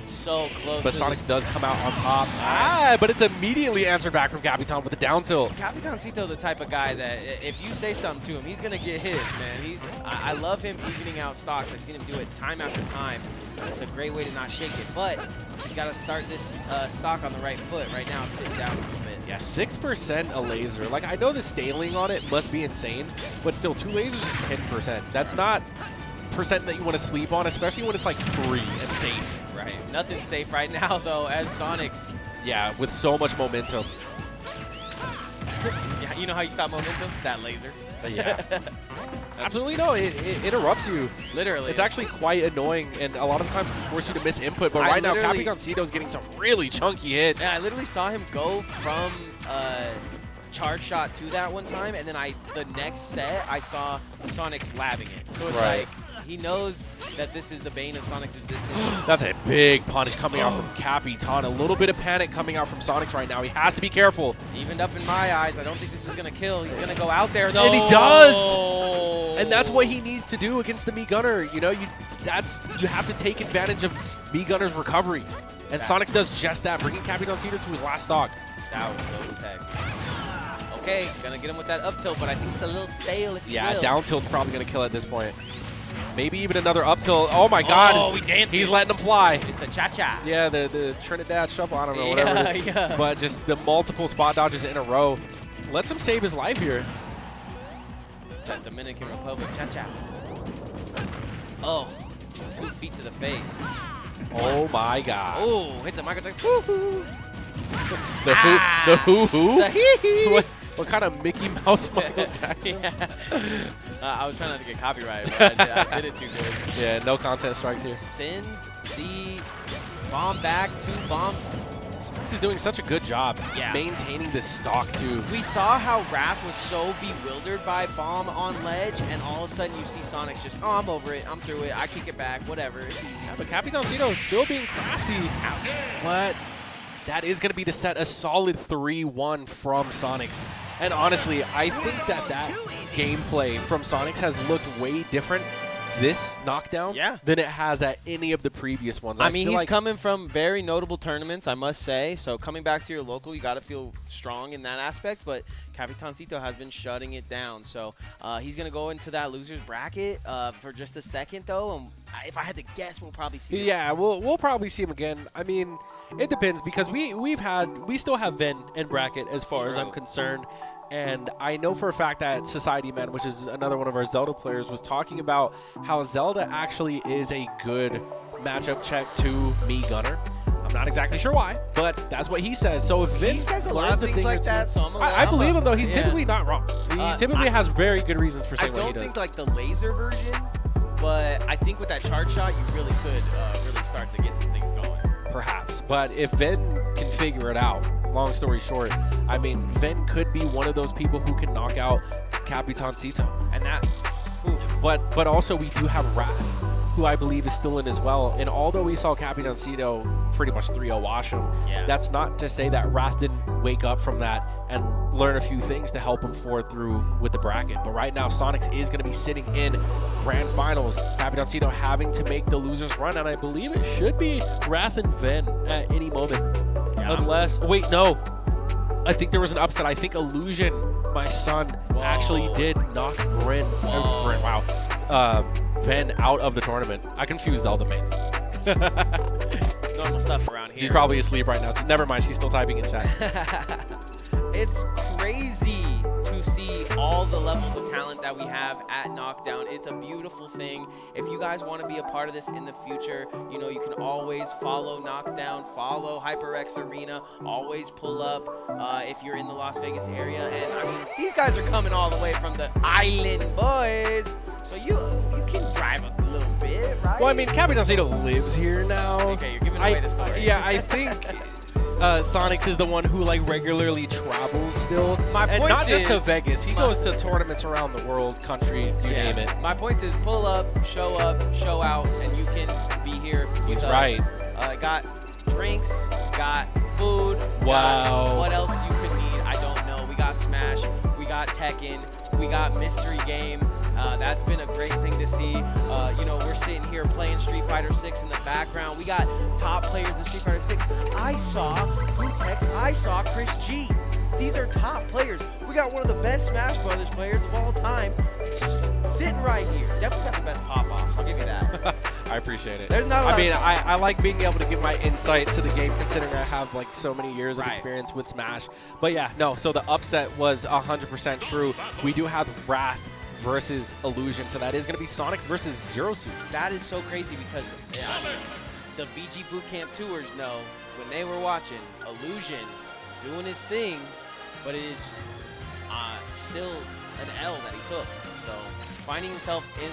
So close. But Sonix does come out on top. But it's immediately answered back from Capitan with the down tilt. Capitancito the type of guy that if you say something to him, he's going to get hit, man. I love him evening out stocks. I've seen him do it time after time. It's a great way to not shake it. But he's got to start this stock on the right foot. Right now, sitting down a little bit. Yeah, 6% a laser. Like, I know the scaling on it must be insane, but still, 2 lasers is 10%. That's not percent that you want to sleep on, especially when it's like free and safe. Right. Nothing's safe right now, though, as Sonix. Yeah, with so much momentum. Yeah, you know how you stop momentum? That laser. Yeah. Absolutely no. It interrupts you. Literally. It's actually quite annoying, and a lot of times can force you to miss input. But right now, Capitancito is getting some really chunky hits. Yeah, I literally saw him go from charge shot to that one time, and then the next set I saw Sonix labbing it. So it's like he knows that this is the bane of Sonic's existence. That's a big punish coming out from Capitan. A little bit of panic coming out from Sonix right now. He has to be careful. Evened up in my eyes. I don't think this is going to kill. He's going to go out there, though. And he does! And that's what he needs to do against the Mii Gunner. You know, you have to take advantage of Mii Gunner's recovery. And Sonix does just that, bringing Capitancito to his last stock. Sour, slow as heck. Okay, going to get him with that up tilt, but I think it's a little stale if you will. Yeah, down tilt's probably going to kill at this point. Maybe even another up tilt. Oh my god. Oh, he's letting him fly. It's the cha-cha. Yeah, the Trinidad shuffle. I don't know, whatever it is. Yeah. But just the multiple spot dodges in a row. Lets him save his life here. It's that Dominican Republic cha-cha. Oh, 2 feet to the face. Oh my god. Oh, hit the micro. Woo-hoo. The hoo-hoo? The hee-hee. What kind of Mickey Mouse Michael Jackson? Yeah. I was trying not to get copyrighted, but I did it too good. Yeah, no content strikes here. Sends the bomb back to bomb. Sonix is doing such a good job maintaining this stock, too. We saw how Wrath was so bewildered by bomb on ledge, and all of a sudden you see Sonix just, oh, I'm over it, I'm through it, I kick it back, whatever. It's easy. Yeah, but Capitancito is still being crafty. Ouch. But that is going to be to set a solid 3-1 from Sonix. And honestly, I think that gameplay from Sonix has looked way different this knockdown than it has at any of the previous ones. I mean, he's coming from very notable tournaments, I must say. So coming back to your local, you got to feel strong in that aspect. But Capitancito has been shutting it down. So he's going to go into that loser's bracket for just a second, though. And if I had to guess, we'll probably see this. Yeah, we'll probably see him again. I mean, it depends because we still have Ven in bracket as far as I'm concerned. And I know for a fact that Society Man, which is another one of our Zelda players, was talking about how Zelda actually is a good matchup check to Mii Gunner. I'm not exactly sure why, but that's what he says. So if Vin says a lot of things like that, so I believe him though. He's typically not wrong. He typically has very good reasons for saying what he does. I don't think like the laser version, but I think with that charge shot, you really could really start to get some things going. Perhaps, but if Vin can figure it out, long story short, I mean, Vin could be one of those people who can knock out Capitancito. And that, but also we do have Wrath, who I believe is still in as well. And although we saw Capitancito pretty much 3-0 wash him, that's not to say that Wrath didn't wake up from that and learn a few things to help him forward through with the bracket. But right now, Sonix is going to be sitting in grand finals. Capitancito having to make the losers run, and I believe it should be Wrath and Ven at any moment. Unless, wait, no. I think there was an upset. I think Illusion, my son, actually did knock Ven out of the tournament. I confused Zelda mains. Normal stuff around here. She's probably asleep right now, so never mind. She's still typing in chat. It's crazy to see all the levels of talent that we have at Knockdown. It's a beautiful thing. If you guys want to be a part of this in the future, you know, you can always follow Knockdown, follow HyperX Arena, always pull up if you're in the Las Vegas area. And I mean, these guys are coming all the way from the island, boys. So you can drive a little bit, right? Well, I mean, Capitancito lives here now. Okay, you're giving away the story. Yeah, I think Sonix is the one who like regularly travels still. And not just to Vegas. He goes to tournaments around the world, country, you name it. My point is pull up, show out, and you can be here with us. Right. Got drinks, got food. Wow. Got what else you could need, I don't know. We got Smash, we got Tekken, we got Mystery Game. That's been a great thing to see. You know, we're sitting here playing Street Fighter 6 in the background. We got top players in Street Fighter 6. I saw Bluetex, I saw Chris G. These are top players. We got one of the best Smash Brothers players of all time sitting right here. Definitely got the best pop-offs, I'll give you that. I appreciate it. There's not a lot I like being able to give my insight to the game, considering I have like so many years of experience with Smash. But yeah, no, so the upset was 100% true. We do have Wrath versus Illusion, so that is going to be Sonic versus Zero Suit. That is so crazy because the VGBootCamp tours know when they were watching Illusion doing his thing, but it is still an L that he took. So finding himself in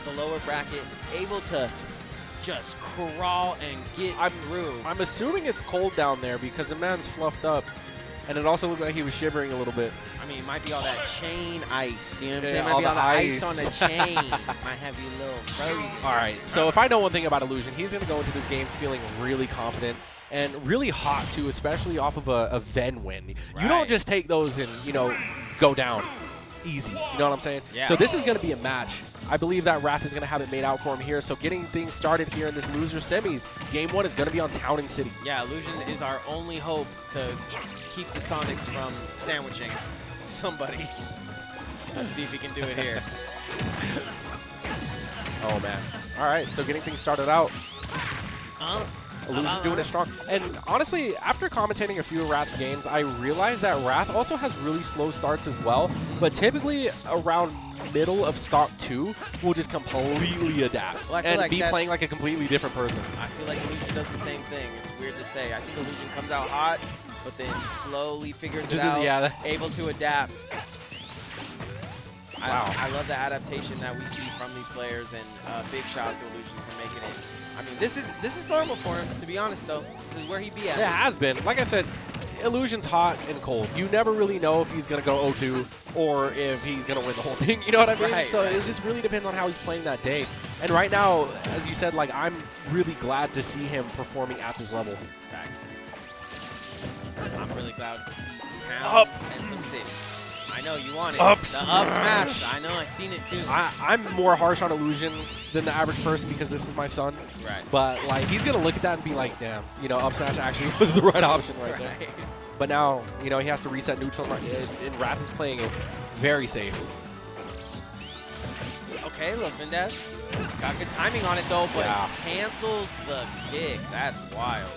the lower bracket, able to just crawl and get through. I'm assuming it's cold down there because the man's fluffed up. And it also looked like he was shivering a little bit. I mean, it might be all that chain ice. You know what I'm Yeah, saying? It might be all the ice. ice on the chain. Might have you a little frozen. All right, so if I know one thing about Illusion, he's going to go into this game feeling really confident and really hot, too, especially off of a Ven win. Right. You don't just take those and, you know, go down easy. You know what I'm saying? Yeah. So this is going to be a match. I believe that Wrath is going to have it made out for him here. So getting things started here in this loser semis, game 1 is going to be on Town and City. Yeah, Illusion is our only hope to keep the Sonix from sandwiching somebody. Let's see if he can do it here. Oh, man. All right, so getting things started out. Illusion doing it strong. And honestly, after commentating a few of Wrath's games, I realized that Wrath also has really slow starts as well. But typically around middle of stock 2, will just completely adapt and like be playing like a completely different person. I feel like Illusion does the same thing. It's weird to say. I think Illusion comes out hot, but then slowly figures it out, able to adapt. Wow. I love the adaptation that we see from these players, and big shout out to Illusion for making it. I mean, this is normal for him, to be honest, though. This is where he be at. It has been. Like I said, Illusion's hot and cold. You never really know if he's going to go 0-2 or if he's going to win the whole thing. You know what I mean? Right, so right. it just really depends on how he's playing that day. And right now, as you said, like I'm really glad to see him performing at this level. Facts. I'm really glad to see some pound Up. and some sit. I know you want it. Up the smash. up smash. I know. I've seen it too. I'm more harsh on Illusion than the average person because this is my son. Right. But like he's going to look at that and be like, damn, you know, up smash actually was the right option right there. But now, you know, he has to reset neutral, and Wrath is playing it very safe. Okay, look, Vindash. Got good timing on it, though, but Yeah. cancels the kick. That's wild.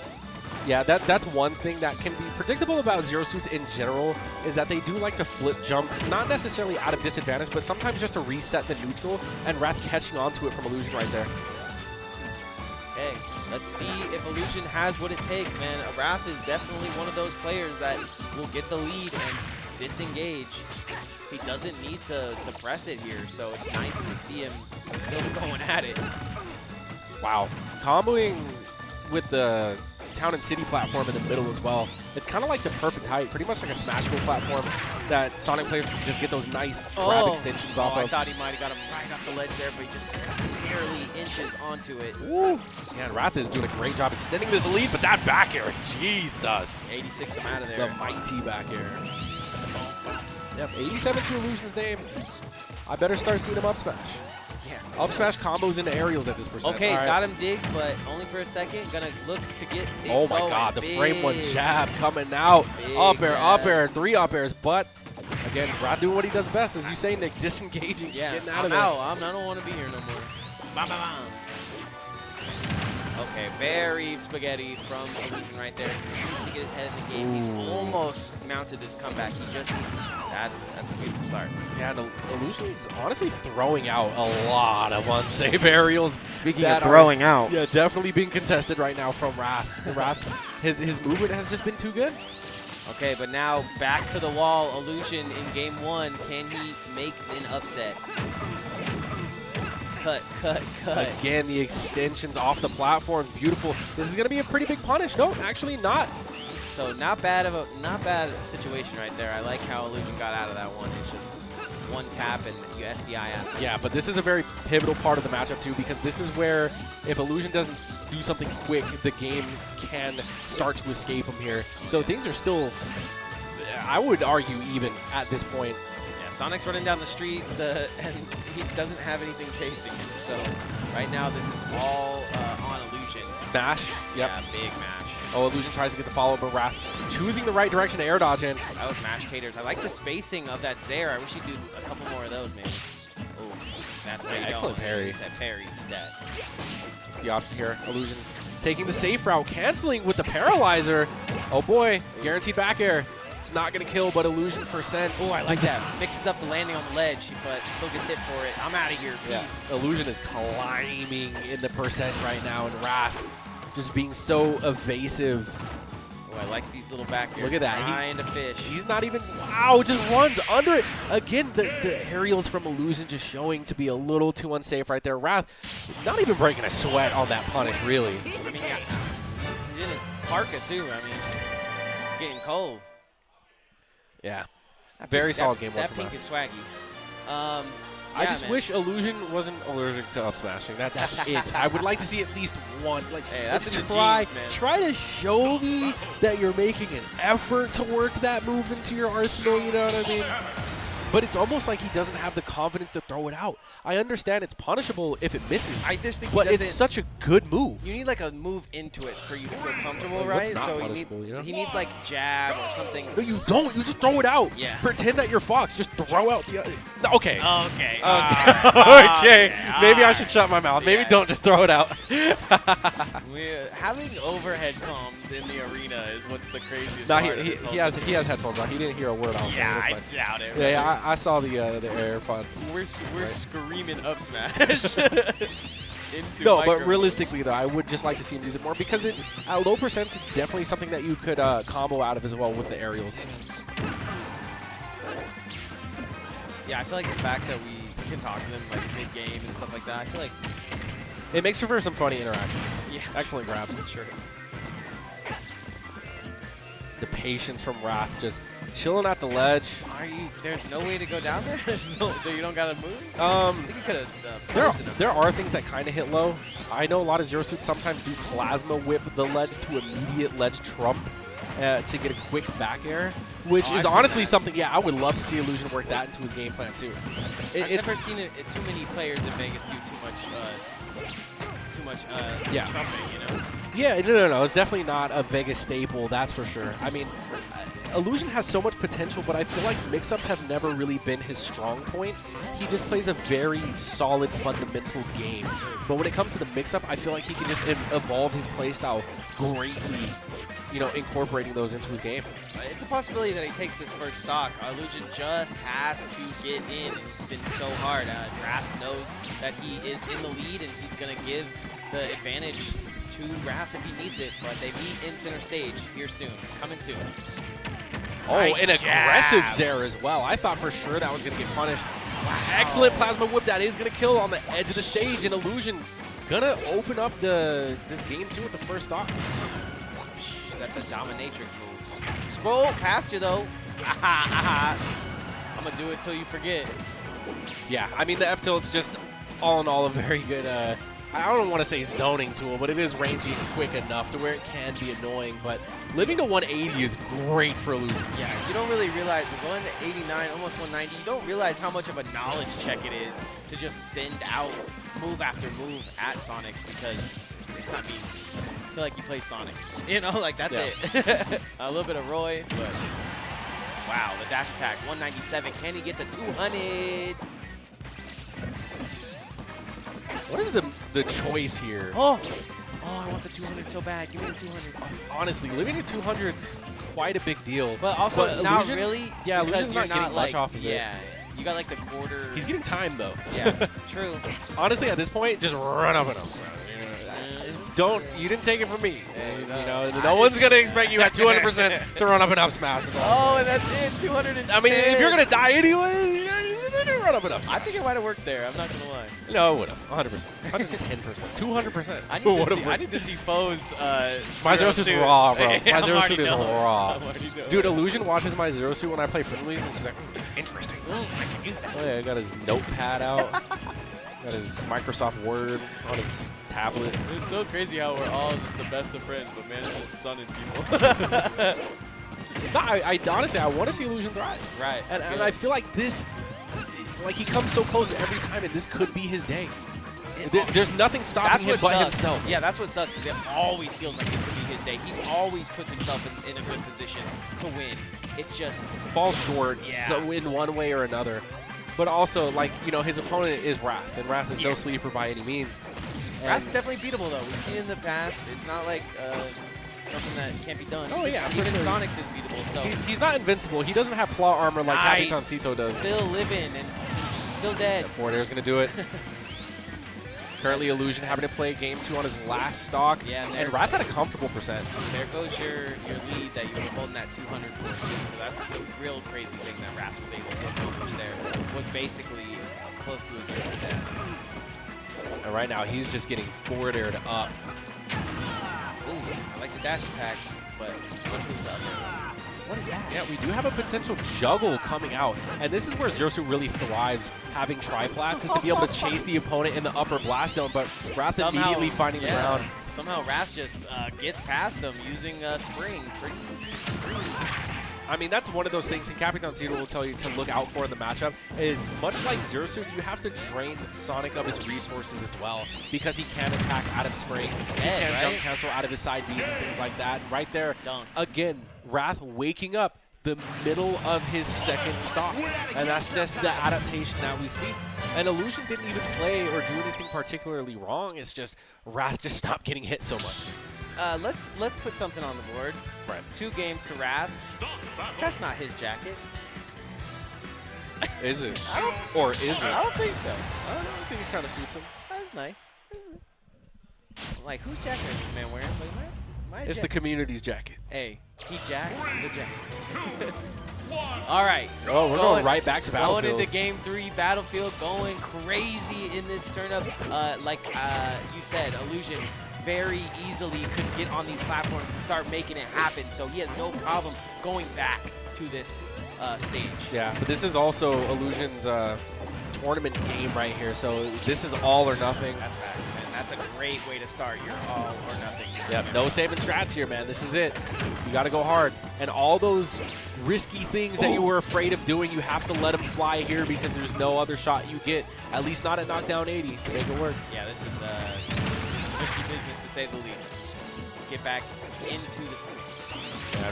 Yeah, that's one thing that can be predictable about Zero Suits in general, is that they do like to flip jump, not necessarily out of disadvantage, but sometimes just to reset the neutral, and Wrath catching onto it from Illusion right there. Okay, let's see if Illusion has what it takes, man. Wrath is definitely one of those players that will get the lead and disengage. He doesn't need to press it here, so it's nice to see him still going at it. Wow. Comboing with the Town and City platform in the middle as well. It's kind of like the perfect height, pretty much like a smashable platform that Sonic players can just get those nice grab extensions off I of. thought he might have got him right off the ledge there, but he just barely inches onto it. Woo. Yeah, Wrath is doing a great job extending this lead, but that back air, Jesus. 86 to him out of The there. mighty back air. Yep, 87 to Illusion's name. I better start seeing him up smash. Yeah. Up smash combos into aerials at this percent. Okay, he's All got him dig, but only for a second. Gonna look to get it Oh my going. God, the Big, frame one jab coming out. big Up air, up jab. air, 3 up airs, but again, Wrath doing what he does best, as you say, Nick, disengaging, Yeah, just getting out I'm of it. out. I don't want to be here no more. Bam, bam, bam. Okay, very spaghetti from Illusion right there. He needs to get his head in the game. He's almost mounted this comeback. He just needs that's a beautiful start. Yeah, and Illusion's honestly throwing out a lot of unsafe aerials. Speaking that of throwing out. Yeah, definitely being contested right now from Wrath. Wrath, his movement has just been too good. Okay, but now back to the wall. Illusion in game 1. Can he make an upset? Cut, cut, cut. Again, the extensions off the platform, beautiful. This is going to be a pretty big punish. No, actually not. So not bad situation right there. I like how Illusion got out of that one. It's just one tap and you SDI out. Yeah, but this is a very pivotal part of the matchup too, because this is where if Illusion doesn't do something quick, the game can start to escape him here. So things are still, I would argue, even at this point. Yeah, Sonic's running down the street, and he doesn't have anything chasing him. So right now this is all on Illusion. Mash. Yep. Yeah, big mash. Oh, Illusion tries to get the follow-up, but Wrath choosing the right direction to air dodge in. That was mash taters. I like the spacing of that Zaire. I wish he'd do a couple more of those, maybe. Oh, that's where Excellent parry. That parry, that. It's the option here. Illusion taking the safe route, canceling with the paralyzer. Oh boy, guaranteed back air. It's not going to kill, but Illusion percent. Oh, I like that. Mixes up the landing on the ledge, but still gets hit for it. I'm out of here. Peace. Illusion is climbing in the percent right now, and Wrath just being so evasive Oh, I like these little back airs. Look at that. Trying to fish. He's not even, wow, just runs under it. Again, the aerials from Illusion just showing to be a little too unsafe right there. Wrath not even breaking a sweat on that punish, really. I mean, he's in his parka, too. I mean, it's getting cold. Yeah. Very solid game. That pink is swaggy. I just wish Illusion wasn't allergic to up smashing. That's it. I would like to see at least one. Like, hey, that's in the genes, man. Try to show me that you're making an effort to work that move into your arsenal. You know what I mean? But it's almost like he doesn't have the confidence to throw it out. I understand it's punishable if it misses. I just think but it's such a good move. You need like a move into it for you to feel comfortable, right? So he needs like jab or something. No, you don't. You just throw it out. Yeah. Pretend that you're Fox. Just throw out the other. Okay. Okay. Okay. Maybe I should shut my mouth. Maybe don't just throw it out. Having overhead comms in the arena is what's the craziest Nah, part. He has headphones on. He didn't hear a word I was saying. Yeah, I doubt it. Yeah, yeah, I saw the AirPods. We're screaming up smash. No, but realistically though, I would just like to see him use it more because at low percents, it's definitely something that you could combo out of as well with the aerials. Yeah, I feel like the fact that we can talk to them like mid-game and stuff like that, I feel like it makes for some funny interactions. Yeah. Excellent grab. Sure. The patience from Wrath just chilling at the ledge. There's no way to go down there? You don't got to move? I think you could have there are things that kind of hit low. I know a lot of Zero Suits sometimes do plasma whip the ledge to immediate ledge trump to get a quick back air, which is honestly something, yeah, I would love to see Illusion work that into his game plan too. I've never seen it, too many players in Vegas do too much trumping, you know? Yeah, no. It's definitely not a Vegas staple, that's for sure. I mean, Illusion has so much potential, but I feel like mix-ups have never really been his strong point. He just plays a very solid, fundamental game. But when it comes to the mix-up, I feel like he can just evolve his playstyle greatly, you know, incorporating those into his game. It's a possibility that he takes this first stock. Illusion just has to get in, and it's been so hard. Raph knows that he is in the lead, and he's going to give the advantage to Raph if he needs it, but they meet in center stage here soon, coming soon. Oh, nice an aggressive Zera as well. I thought for sure that was going to get punished. Wow. Excellent plasma whip. That is going to kill on the edge of the stage, and Illusion going to open up this game too with the first stock. That's a dominatrix move. Scroll past you though. I'm going to do it till you forget. Yeah, I mean the F tilt's just all in all a very good I don't want to say zoning tool, but it is rangy and quick enough to where it can be annoying. But living to 180 is great for Illusion. Yeah, you don't really realize, going to 89, almost 190, you don't realize how much of a knowledge check it is to just send out move after move at Sonix because, I mean, I feel like he plays Sonic. You know, like that's it. A little bit of Roy, but wow, the dash attack, 197. Can he get the 200? What is the choice here? Oh, I want the 200 so bad. Give me the 200. Honestly, living to 200 is quite a big deal. But also, not Illusion, really. Yeah, Illusion's not getting like, much off of it. Yeah, you got like the quarter. He's getting time, though. Yeah, true. Honestly, at this point, just run up and up. You didn't take it from me. You know, no one's going to expect you at 200% to run up and up smash. Oh, and that's it, 210. I mean, if you're going to die anyway, run up and up. I think it might have worked there. I'm not going to lie. No, it would have. 100%. 110%. 200%. I need to see Foe's my Zero Suit's raw, bro. My Yeah, Zero Suit is raw. Dude, it. Illusion watches my Zero Suit when I play friendlies, and she's like, interesting. I can use that. Oh, yeah, I got his notepad out. Got his Microsoft Word on his tablet. It's so crazy how we're all just the best of friends, but man, it's just sunning people. No, I honestly, I want to see Illusion thrive. Right. And I feel like this, like he comes so close every time, and this could be his day. There's nothing stopping him but himself. Yeah, that's what sucks. It always feels like this could be his day. He's always puts himself in a good position to win. It's just falls short so in one way or another. But also, like, you know, his opponent is Wrath, and Wrath is no sleeper by any means. Wrath's definitely beatable, though. We've seen in the past. It's not like something that can't be done. Oh, yeah. Even Sonix is beatable. So he's not invincible. He doesn't have claw armor like Capitancito does. Still living and still dead. Forward air's going to do it. Currently, Illusion having to play game 2 on his last stock. Yeah, and Wrath at a comfortable percent. There goes your lead that you were holding that 200 for. So that's the real crazy thing that Wrath was able to accomplish there. Was basically close to his own death. And right now, he's just getting forwarded up. Ooh, I like the dash attack, but what if it was the other? What is that? Yeah, we do have a potential juggle coming out. And this is where Zero Suit really thrives, having triplats, is to be able to chase the opponent in the upper blast zone, but Wrath immediately finding the ground. Somehow Wrath just gets past them using Spring. Pretty. I mean, that's one of those things, and Capitancito will tell you to look out for in the matchup, is much like Zero Suit, you have to drain Sonic of his resources as well, because he can attack out of Spring, he can jump cancel out of his side Bs and things like that. And right there, again, Wrath waking up the middle of his second stock, and that's just the adaptation that we see. And Illusion didn't even play or do anything particularly wrong, it's just Wrath just stopped getting hit so much. Let's put something on the board. Right. 2 games to Wrath. That's not his jacket. Is it? Or is it? I don't think so. I don't know. I think it kind of suits him. That's nice. Like, whose jacket is this man wearing? Like, my it's the community's jacket. Hey, he jacked the jacket. All right. Oh, we're going right back to Battlefield. Going into Game 3, Battlefield going crazy in this turn-up. Like you said, Illusion very easily could get on these platforms and start making it happen. So he has no problem going back to this stage. Yeah, but this is also Illusion's tournament game right here. So this is all or nothing. That's facts, and that's a great way to start your all or nothing. Yep, no saving strats here, man. This is it. You got to go hard. And all those risky things that you were afraid of doing, you have to let them fly here because there's no other shot you get, at least not at Knockdown 80, to make it work. Yeah, this is risky business to say the least. Let's get back into the...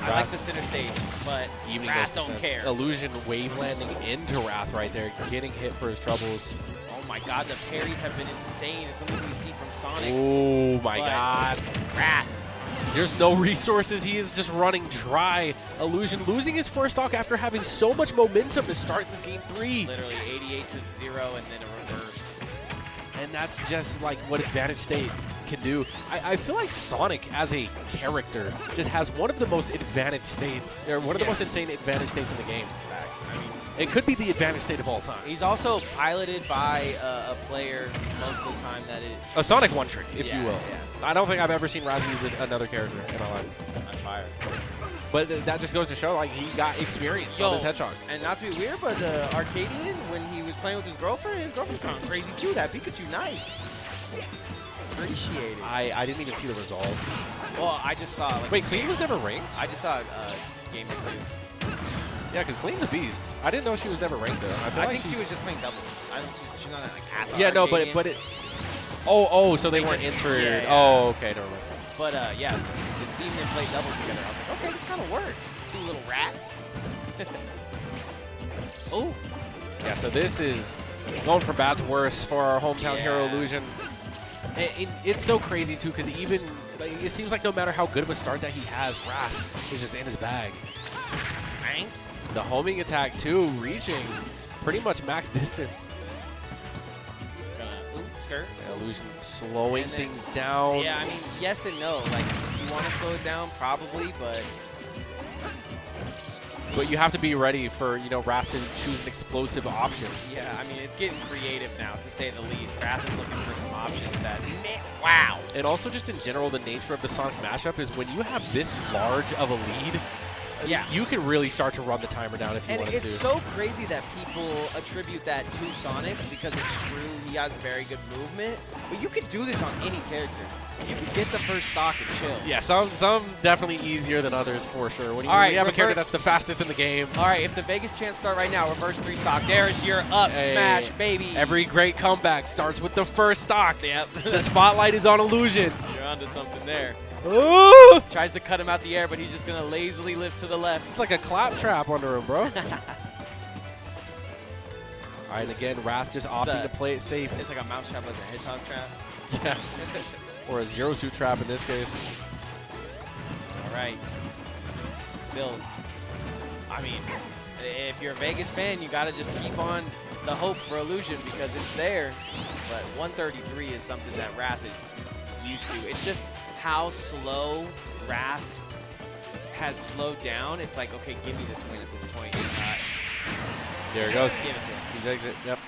I like the center stage, but Wrath don't care. Illusion wave landing into Wrath right there, getting hit for his troubles. Oh my god, the parries have been insane. It's something we see from Sonix. Oh my god. Wrath. There's no resources. He is just running dry. Illusion losing his first stock after having so much momentum to start this game 3. Literally 88 to 0 and then a reverse. And that's just like what Advantage State can do. I feel like Sonic as a character just has one of the most advantage states, or one of the most insane advantage states in the game. I mean, it could be the advantage state of all time. He's also piloted by a player most of the time that is... A Sonic one trick, if you will. Yeah. I don't think I've ever seen Raz use another character in my life. That's fire. But that just goes to show, like, he got experience on his Hedgehog. And not to be weird, but the Arcadian, when he was playing with his girlfriend's gone crazy too. That Pikachu, nice. Appreciate it. I didn't even see the results. Well, I just saw... Like, wait, Cley was never ranked? I just saw Game 2. Yeah, because Clean's a beast. I didn't know she was never ranked, though. I think she was just playing doubles. I don't. She's not like at the yeah, no, Arcadian. but it... Oh, so they weren't entered. Yeah, yeah. Oh, okay, never mind. But, yeah, the seeing them play doubles together, I was like, okay, this kind of works. 2 little rats. Oh. Yeah, so this is going from bad to worse for our hometown hero Illusion. It's so crazy, too, because even... Like, it seems like no matter how good of a start that he has, Wrath is just in his bag. Bang. The homing attack, too, reaching pretty much max distance. Skirt. Yeah, Illusion slowing things down. Yeah, I mean, yes and no. Like, you want to slow it down, probably, but... But you have to be ready for, you know, Wrath to choose an explosive option. Yeah, I mean, it's getting creative now, to say the least. Wrath is looking for some options that... Wow! And also just in general, the nature of the Sonic mashup is when you have this large of a lead, you can really start to run the timer down if you wanted to. And it's so crazy that people attribute that to Sonix because it's true, he has very good movement. But you could do this on any character. You could get the first stock and chill. Yeah, some definitely easier than others for sure. When you have a character that's the fastest in the game. All right, if the Vegas chance start right now, reverse 3 stock. There's your up smash, baby. Every great comeback starts with the first stock. Yep. The spotlight is on Illusion. You're onto something there. Ooh! Tries to cut him out the air, but he's just going to lazily lift to the left. It's like a clap trap under him, bro. All right, again, Wrath just opting to play it safe. It's like a mouse trap, like a hedgehog trap. Yeah. Or a Zero Suit trap in this case. All right. Still, I mean, if you're a Vegas fan, you got to just keep on the hope for Illusion because it's there. But 133 is something that Wrath is used to. It's just how slow Wrath has slowed down. It's like, okay, give me this win at this point. There he goes. Give it to him. He's exit. Yep.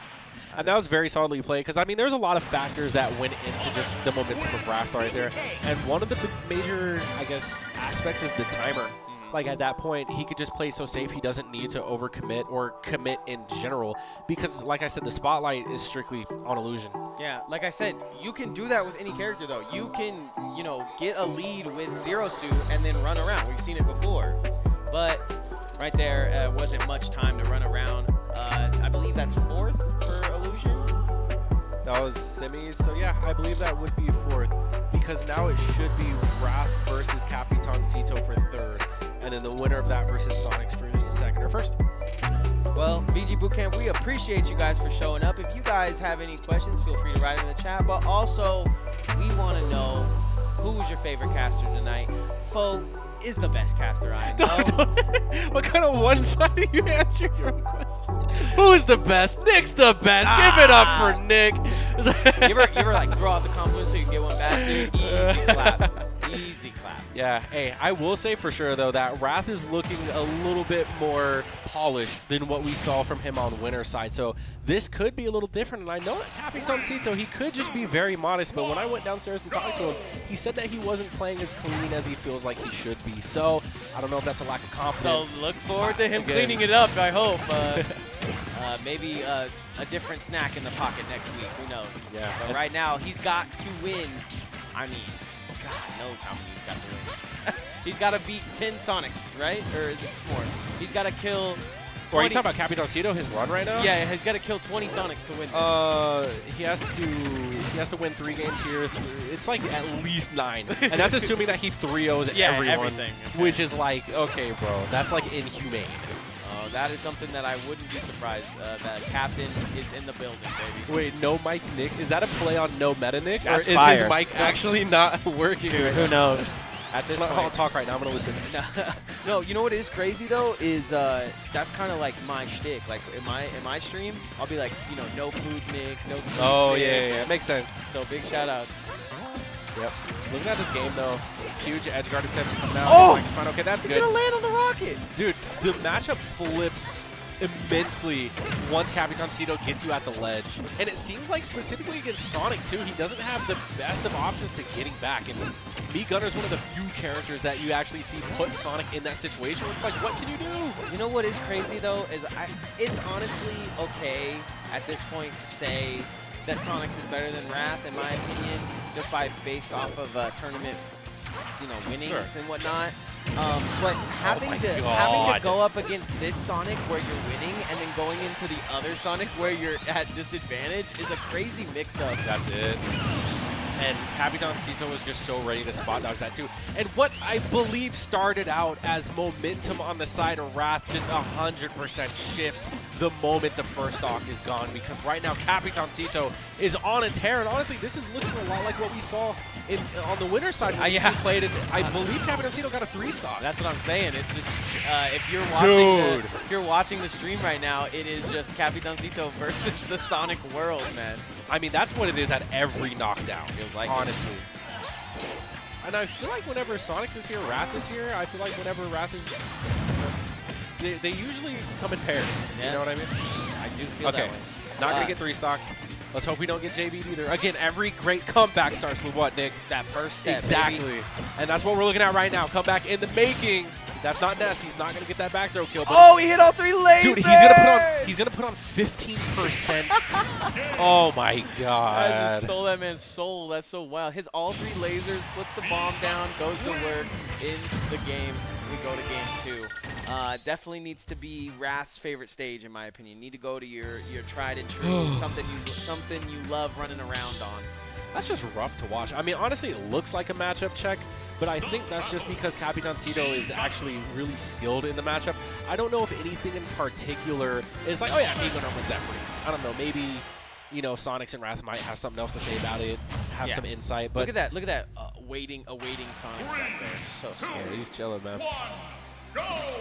And that was very solidly played because, I mean, there's a lot of factors that went into just the momentum of Wrath right there. And one of the major, I guess, aspects is the timer. Like, at that point, he could just play so safe he doesn't need to overcommit or commit in general because, like I said, the spotlight is strictly on Illusion. Yeah, like I said, you can do that with any character, though. You can, you know, get a lead with Zero Suit and then run around. We've seen it before. But right there wasn't much time to run around. I believe that's 4th for Illusion. That was semis, so yeah, I believe that would be 4th because now it should be Wrath versus Capitancito for 3rd. And then the winner of that versus Sonix for 2nd or 1st. Well, VGBootCamp, we appreciate you guys for showing up. If you guys have any questions, feel free to write them in the chat. But also, we want to know who was your favorite caster tonight. Fo is the best caster I know. What kind of one-sided you answered your own question? Who is the best? Nick's the best. Give it up for Nick. you ever like throw out the compliment so you can get one back, dude? Easy clap. Easy clap. Yeah, hey, I will say for sure, though, that Wrath is looking a little bit more polished than what we saw from him on winner's side. So this could be a little different. And I know that Capitancito, he could just be very modest. But when I went downstairs and talked to him, he said that he wasn't playing as clean as he feels like he should be. So I don't know if that's a lack of confidence. So look forward to him cleaning it up, I hope. Maybe a different snack in the pocket next week. Who knows? Yeah. But right now, he's got to win. I mean, God knows how many he's got to win. He's got to beat 10 Sonix, right? Or is it more? He's got to kill 20. Or are you talking about Capitancito, his run right now? Yeah, he's got to kill 20 Sonix to win this. He has to win 3 games here. It's like at least 9. And that's assuming that he 3-0s everyone. Everything. Okay. Which is like, okay, bro, that's like inhumane. That is something that I wouldn't be surprised that Captain is in the building, baby. Wait, no Mike Nick? Is that a play on no meta Nick? That's or is fire. his mic actually not working? Dude, right who now? knows? At this point. I'll talk right now. I'm going to listen. No, you know what is crazy, though, is that's kind of like my shtick. Like, in my stream, I'll be like, you know, no food Nick, no sleep Oh, Nick. yeah. Makes sense. So, big shout-outs. Yep. Looking at this game, though, huge edge guarded 7 coming out. Oh! Okay, that's He's good. going to land on the rocket. Dude, the matchup flips immensely once Capitancito gets you at the ledge. And it seems like specifically against Sonic, too, he doesn't have the best of options to getting back. And Me Gunner is one of the few characters that you actually see put Sonic in that situation where it's like, what can you do? You know what is crazy, though, is it's honestly okay at this point to say that Sonix is better than Wrath, in my opinion, just based off of tournament, you know, winnings and whatnot. But having to go up against this Sonic where you're winning and then going into the other Sonic where you're at disadvantage is a crazy mix-up. That's it. And Capitancito was just so ready to spot dodge that too. And what I believe started out as momentum on the side of Wrath just 100% shifts the moment the first stock is gone, because right now Capitancito is on a tear. And honestly, this is looking a lot like what we saw on the winner's side when he played it. I believe Capitancito got a 3-stock. That's what I'm saying. It's just if you're watching the stream right now, it is just Capitancito versus the Sonic world, man. I mean, that's what it is at every knockdown, Feels like honestly. And I feel like whenever Sonix is here, Wrath is here. I feel like whenever Wrath is, they usually come in pairs. Yeah. You know what I mean? I do feel that way. Not gonna get 3 stocks. Let's hope we don't get JB'd either. Again, every great comeback starts with what, Nick? That first step. Exactly. Baby. And that's what we're looking at right now. Comeback in the making. That's not Ness. He's not gonna get that back throw kill. Oh, he hit all 3 lasers! Dude, he's gonna put on 15%. Oh my god. I just stole that man's soul. That's so wild. His all 3 lasers, puts the bomb down, goes to work, into the game. We go to game 2. Definitely needs to be Wrath's favorite stage, in my opinion. Need to go to your tried and true, something you love running around on. That's just rough to watch. I mean, honestly, it looks like a matchup check, but I think that's just because Capitancito is actually really skilled in the matchup. I don't know if anything in particular is like, oh yeah, Me Gunner wins that free. I don't know, maybe, you know, Sonix and Wrath might have something else to say about it, have some insight. But look at that awaiting Sonix back there. So scary. He's chilling, man.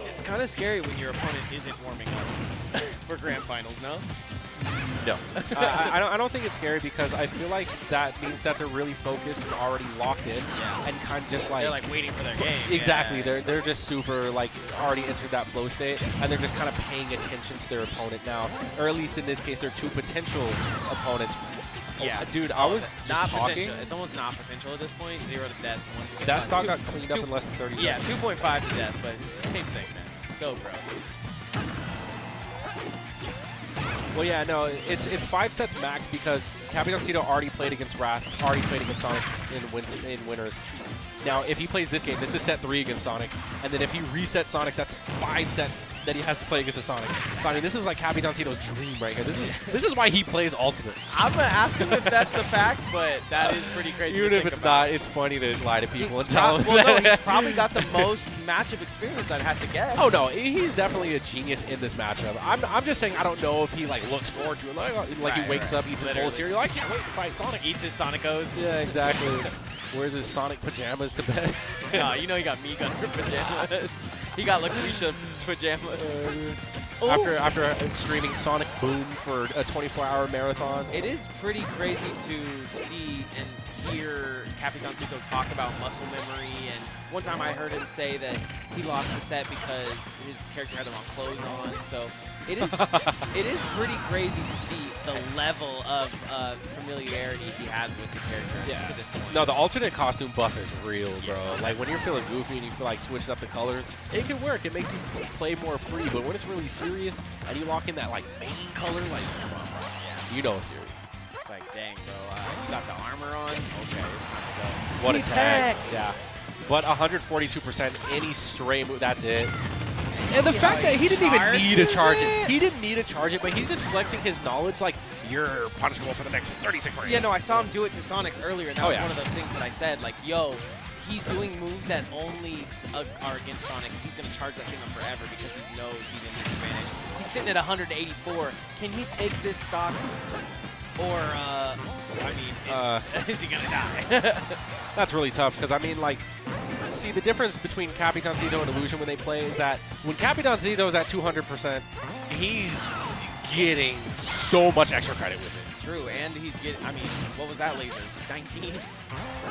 It's kind of scary when your opponent isn't warming up for grand finals, no? No. I don't think it's scary because I feel like that means that they're really focused and already locked in and kind of just like... They're like waiting for their game. Exactly. Yeah. They're just super like already entered that flow state and they're just kind of paying attention to their opponent now. Or at least in this case, their two potential opponents. Yeah. Dude, I was just talking. It's almost not potential at this point. 0 to death once again. That stock got cleaned up in less than 30 seconds. Yeah, 2.5 to death, but same thing, man. So gross. Well, yeah, no, it's 5 sets max because Capitancito already played against Wrath, already played against Sonix in winners. Now, if he plays this game, this is set 3 against Sonic, and then if he resets Sonix, that's 5 sets that he has to play against a Sonic. So I mean, this is like Capitancito's dream right here. This is why he plays Ultimate. I'm gonna ask him if that's the fact, but that is pretty crazy. Even if it's not, it's funny to lie to people and tell them. Well, no, he's probably got the most matchup experience, I'd have to guess. Oh no, he's definitely a genius in this matchup. I'm just saying I don't know if he like looks forward to it. Like he wakes up, eats his bowl of cereal. I can't wait to fight Sonic. Eats his Sonicos. Yeah, exactly. Wears his Sonic pajamas to bed. You know he got Meek under pajamas. He got Lucretia pajamas. After streaming Sonic Boom for a 24-hour marathon. It is pretty crazy to see and hear Capitancito talk about muscle memory. And one time I heard him say that he lost the set because his character had the wrong clothes on. So it is pretty crazy to see the level of familiarity he has with the character to this point. No, the alternate costume buff is real, bro. Like when you're feeling goofy and you feel like switching up the colors, it can work. It makes you play more free. But when it's really serious and you lock in that like main color, like you know it's serious. It's like, dang, bro, you got the armor on. Okay, it's time to go. What a tag! Yeah, but 142%, any stray move, that's it. And the fact that he didn't even need to charge it. He didn't need to charge it, but he's just flexing his knowledge like, you're punishable for the next 36 frames. Yeah, no, I saw him do it to Sonix earlier, and that was one of those things that I said, like, yo, he's doing moves that only are against Sonic. He's going to charge that thing up forever because he knows he's in disadvantage. He's sitting at 184. Can he take this stock? Or, I mean, is he going to die? That's really tough because, I mean, like, see, the difference between Capitancito and Illusion when they play is that when Capitancito is at 200%, he's getting so much extra credit with it. True, and he's getting, I mean, what was that laser? 19?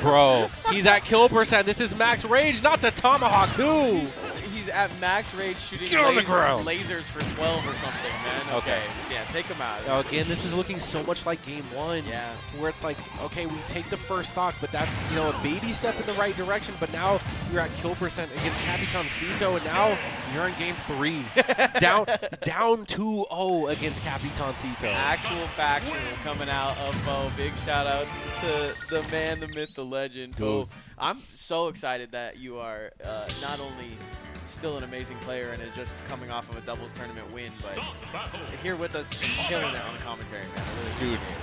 Bro, he's at kill percent. This is max rage, not the tomahawk, too. He's at max rage shooting lasers for 12 or something, man. Okay. Yeah, take him out. Now, again, this is looking so much like game 1. Yeah. Where it's like, okay, we take the first stock, but that's, you know, a baby step in the right direction. But now you're at kill percent against Capitancito, and now you're in game 3. down 2-0 against Capitancito. Actual factual coming out of Bo. Big shout outs to the man, the myth, the legend. Bo, I'm so excited that you are not only still an amazing player and is just coming off of a doubles tournament win, but here with us killing it on the commentary, man. I really appreciate it.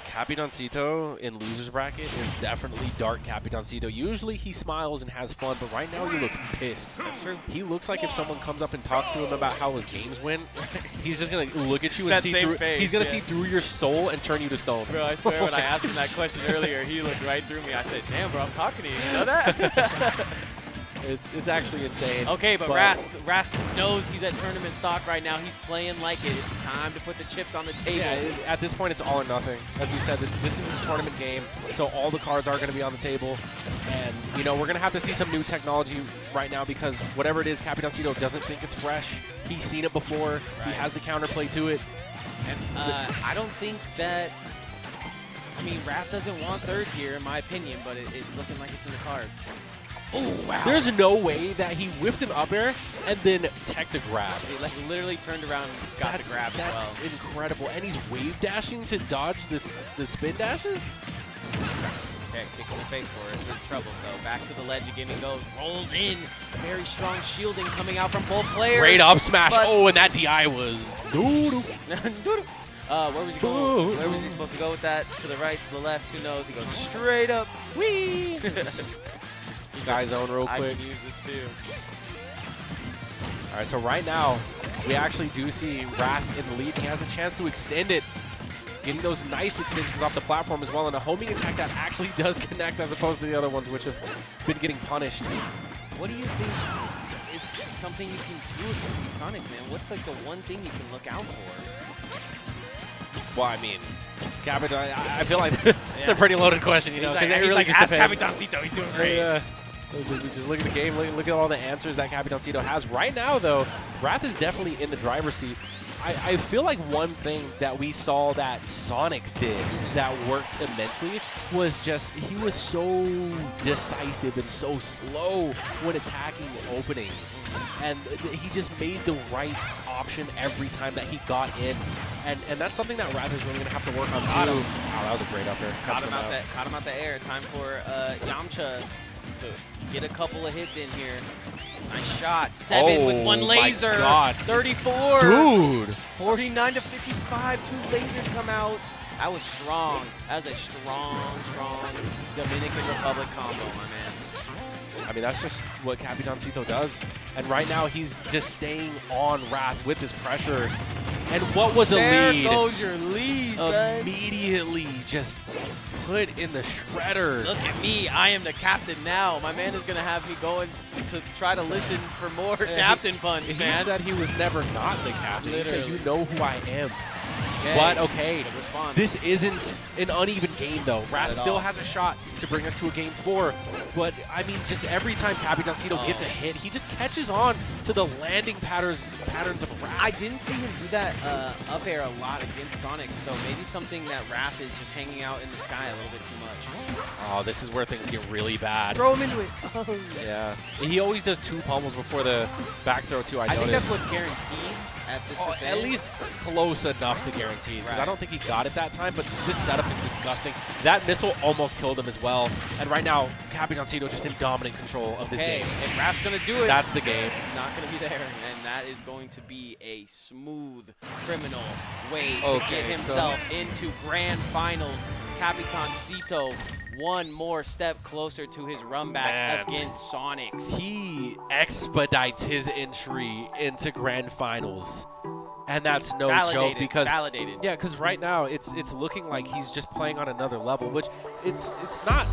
Capitancito in loser's bracket is definitely dark Capitancito. Usually he smiles and has fun, but right now he looks pissed. That's true. He looks like if someone comes up and talks to him about how his games went, he's just going to look at you and see through he's going to see through your soul and turn you to stone. Bro, I swear when I asked him that question earlier, he looked right through me. I said, damn, bro, I'm talking to you. You know that? It's actually insane. Okay, but Wrath knows he's at tournament stock right now. He's playing like it. It's time to put the chips on the table. Yeah, at this point, it's all or nothing. As we said, this is his tournament game, so all the cards are going to be on the table. And, you know, we're going to have to see some new technology right now because whatever it is, Capitancito doesn't think it's fresh. He's seen it before. Right. He has the counterplay to it. And I don't think that... I mean, Wrath doesn't want third here, in my opinion, but it's looking like it's in the cards. Oh, wow. There's no way that he whiffed an up air and then teched a grab. He like literally turned around and got the grab as well. That's incredible. And he's wave dashing to dodge the spin dashes? Okay, kick in the face for it. His troubles, though. Back to the ledge again he goes. Rolls in. Very strong shielding coming out from both players. Great up smash. Oh, and that DI was doo-doo. Doo-doo. Where was he going? Where was he supposed to go with that? To the right, to the left, who knows? He goes straight up. Whee! Sky zone real quick. I can use this too. All right, so right now, we actually do see Wrath in the lead. He has a chance to extend it, getting those nice extensions off the platform as well, and a homing attack that actually does connect as opposed to the other ones, which have been getting punished. What do you think is something you can do with these Sonics, man? What's like the one thing you can look out for? Well, I mean, Capitan, I feel like it's a pretty loaded question, you know. He's like, it really just ask depends. Capitancito, he's doing great. Yeah. Just look at the game, look at all the answers that Capitancito has. Right now, though, Wrath is definitely in the driver's seat. I feel like one thing that we saw that Sonix did that worked immensely was just he was so decisive and so slow when attacking openings. And he just made the right option every time that he got in. And that's something that Wrath is really going to have to work on too. Wow, that was a great up there. Caught him out the air. Time for Yamcha to get a couple of hits in here. Nice shot. 7 with one laser. My God. 34. Dude. 49 to 55. 2 lasers come out. That was strong. That was a strong Dominican Republic combo, my man. I mean, that's just what Capitancito does. And right now, he's just staying on Wrath with this pressure. And what was a lead? There goes your lead, son. Immediately just put in the shredder. Look at me. I am the captain now. My man is going to have me going to try to listen for more captain puns, man. He said he was never not the captain. Literally. He said, you know who I am. Okay. But, okay, Good response. this isn't an uneven game, though. Wrath still has a shot to bring us to a game 4. But, I mean, just every time Capitancito gets a hit, he just catches on to the landing patterns of Wrath. I didn't see him do that up air a lot against Sonix, so maybe something that Wrath is just hanging out in the sky a little bit too much. Oh, this is where things get really bad. Throw him into it. Oh, Yeah. He always does 2 pummels before the back throw, too, I think noticed. that's what's guaranteed at this percentage. At least close enough to guarantee. Because Right. I don't think he got it that time, but just this setup is disgusting. That missile almost killed him as well. And right now, Capitancito just in dominant control of this game. If Wrath's going to do it, That's the game. not going to be there. And that is going to be a smooth criminal way to Okay, get himself into grand finals. Capitancito one more step closer to his run back against Sonix. He expedites his entry into grand finals. And that's no joke because Validated. Yeah, because right now it's looking like he's just playing on another level, which it's not.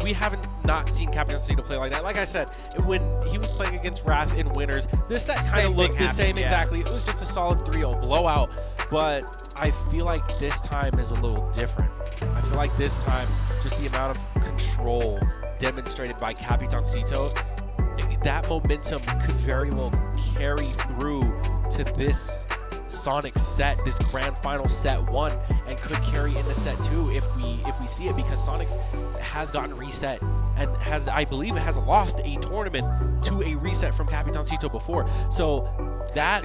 We haven't not seen Capitancito play like that. Like I said, when he was playing against Wrath in winners, this set kind of looked the same exactly. It was just a solid 3-0 blowout, but I feel like this time is a little different. I feel like this time, just the amount of control demonstrated by Capitancito, that momentum could very well carry through to this Sonix set, this grand final set 1, and could carry into set 2 if we see it, because Sonix has gotten reset and has, I believe, it has lost a tournament to a reset from Capitancito before. So that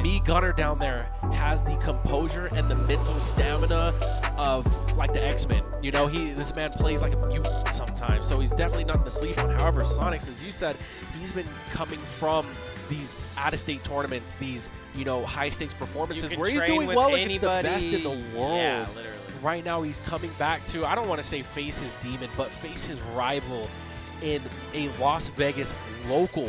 me gunner down there has the composure and the mental stamina of like the X-Men. You know, this man plays like a mutant sometimes, so he's definitely nothing to sleep on. However, Sonix, as you said, he's been coming from these out-of-state tournaments, these, you know, high-stakes performances where he's doing well against the best in the world. Yeah, literally. Right now, he's coming back to, I don't want to say face his demon, but face his rival in a Las Vegas local.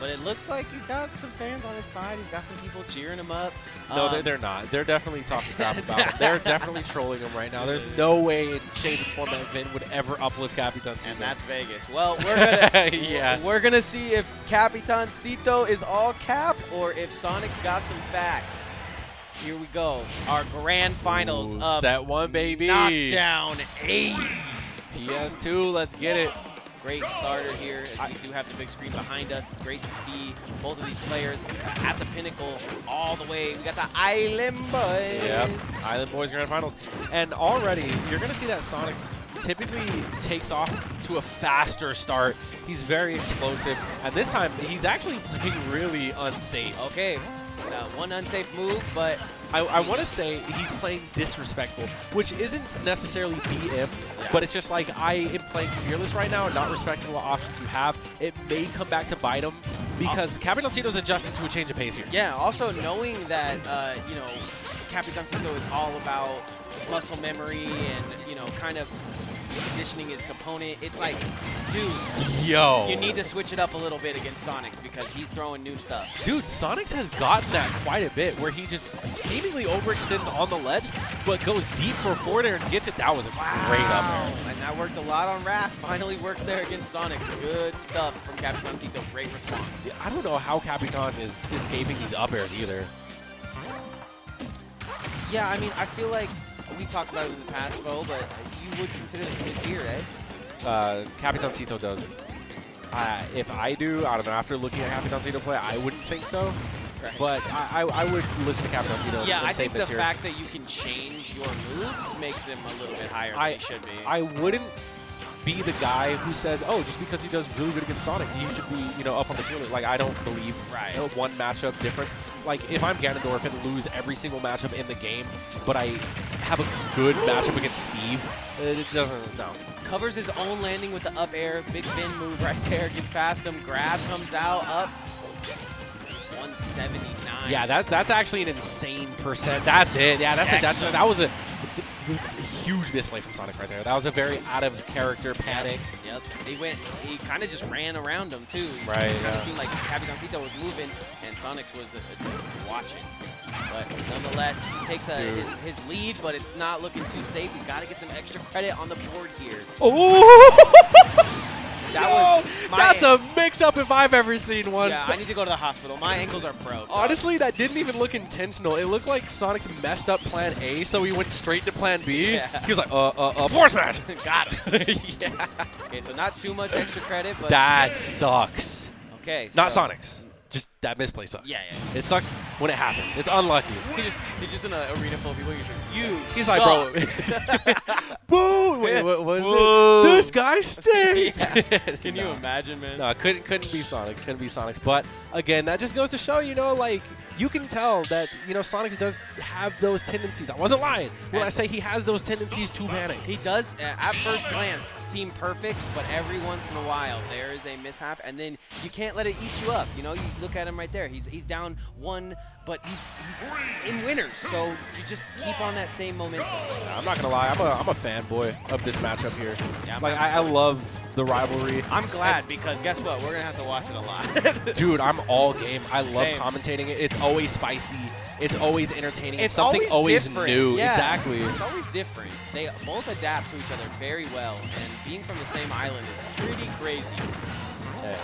But it looks like he's got some fans on his side. He's got some people cheering him up. No, they're not. They're definitely talking crap about him. They're definitely trolling him right now. There's no way in shape and form that event would ever uplift Capitancito. And that's Vegas. Well, we're gonna see if Capitancito is all cap or if Sonix got some facts. Here we go. Our grand finals of set 1, baby. Knockdown 8. PS2, let's get it. Great starter here, as we do have the big screen behind us. It's great to see both of these players at the pinnacle all the way. We got the Island Boys. Yep, Island Boys Grand Finals. And already, you're going to see that Sonix typically takes off to a faster start. He's very explosive. And this time, he's actually playing really unsafe. Okay, one unsafe move, but I want to say he's playing disrespectful, which isn't necessarily BM, but it's just like I am playing fearless right now and not respecting what options you have. It may come back to bite him because Capitancito's adjusting to a change of pace here. Yeah, also knowing that, you know, Capitancito is all about muscle memory and, you know, kind of conditioning his component. It's like, dude, you need to switch it up a little bit against Sonix because he's throwing new stuff. Dude, Sonix has gotten that quite a bit where he just seemingly overextends on the ledge, but goes deep for a forward air and gets it. That was a great up air. And that worked a lot on Wrath. Finally works there against Sonix. Good stuff from Capitancito. Great response. I don't know how Capitan is escaping these up airs either. Yeah, I mean, I feel like we talked about it in the past, Bo, but you would consider this a mid tier, right? Capitancito does. If I do, I don't know, after looking at Capitancito play, I wouldn't think so. Right. But I would listen to Capitancito. Yeah, and I say think the mid-tier. fact that you can change your moves makes him a little bit higher than he should be. I wouldn't be the guy who says, oh, just because he does really good against Sonic, he should be, you know, up on the tier list. Like, I don't believe one matchup difference. Like, if I'm Ganondorf and lose every single matchup in the game, but I have a good matchup against Steve, it doesn't, no. Covers his own landing with the up air, big Finn move right there, gets past him, grab, comes out, up, 179. Yeah, that's actually an insane percent. That's it. Yeah, that was a huge misplay from Sonic right there. That was a very out of character panic. Yep. He kind of just ran around him too. Right. It kind of seemed like Capitancito was moving and Sonix was just watching. But nonetheless, he takes his lead, but it's not looking too safe. He's got to get some extra credit on the board here. Oh! That's a mix-up if I've ever seen one. Yeah, I need to go to the hospital. My ankles are broke. Honestly, that didn't even look intentional. It looked like Sonic's messed up plan A, so he went straight to plan B. Yeah. He was like, force smash. Got him. Yeah. Okay, so not too much extra credit, but that sucks. Okay. Not Sonic's. Just that misplay sucks. Yeah. It sucks when it happens. It's unlucky. He's just in an arena full of people. He's like, bro. Boo! Wait, what is it? This guy stinks. Yeah. Can you imagine, man? No, couldn't be Sonic. Couldn't be Sonic's. But again, that just goes to show, you know, like you can tell that, you know, Sonix does have those tendencies. I wasn't lying when I say he has those tendencies to panic. He does, at first glance, seem perfect, but every once in a while there is a mishap, and then you can't let it eat you up. You know, you look at him right there. He's down one, but he's in winners, so you just keep on that same momentum. I'm not gonna lie, I'm a fanboy of this matchup here. Yeah, like I love the rivalry. I'm glad because guess what? We're gonna have to watch it a lot. Dude, I'm all game. I love Same. commentating it. It's always spicy. It's always entertaining. It's something always different. new. Yeah, Exactly. It's always different. They both adapt to each other very well, and being from the same island is pretty crazy. Yeah.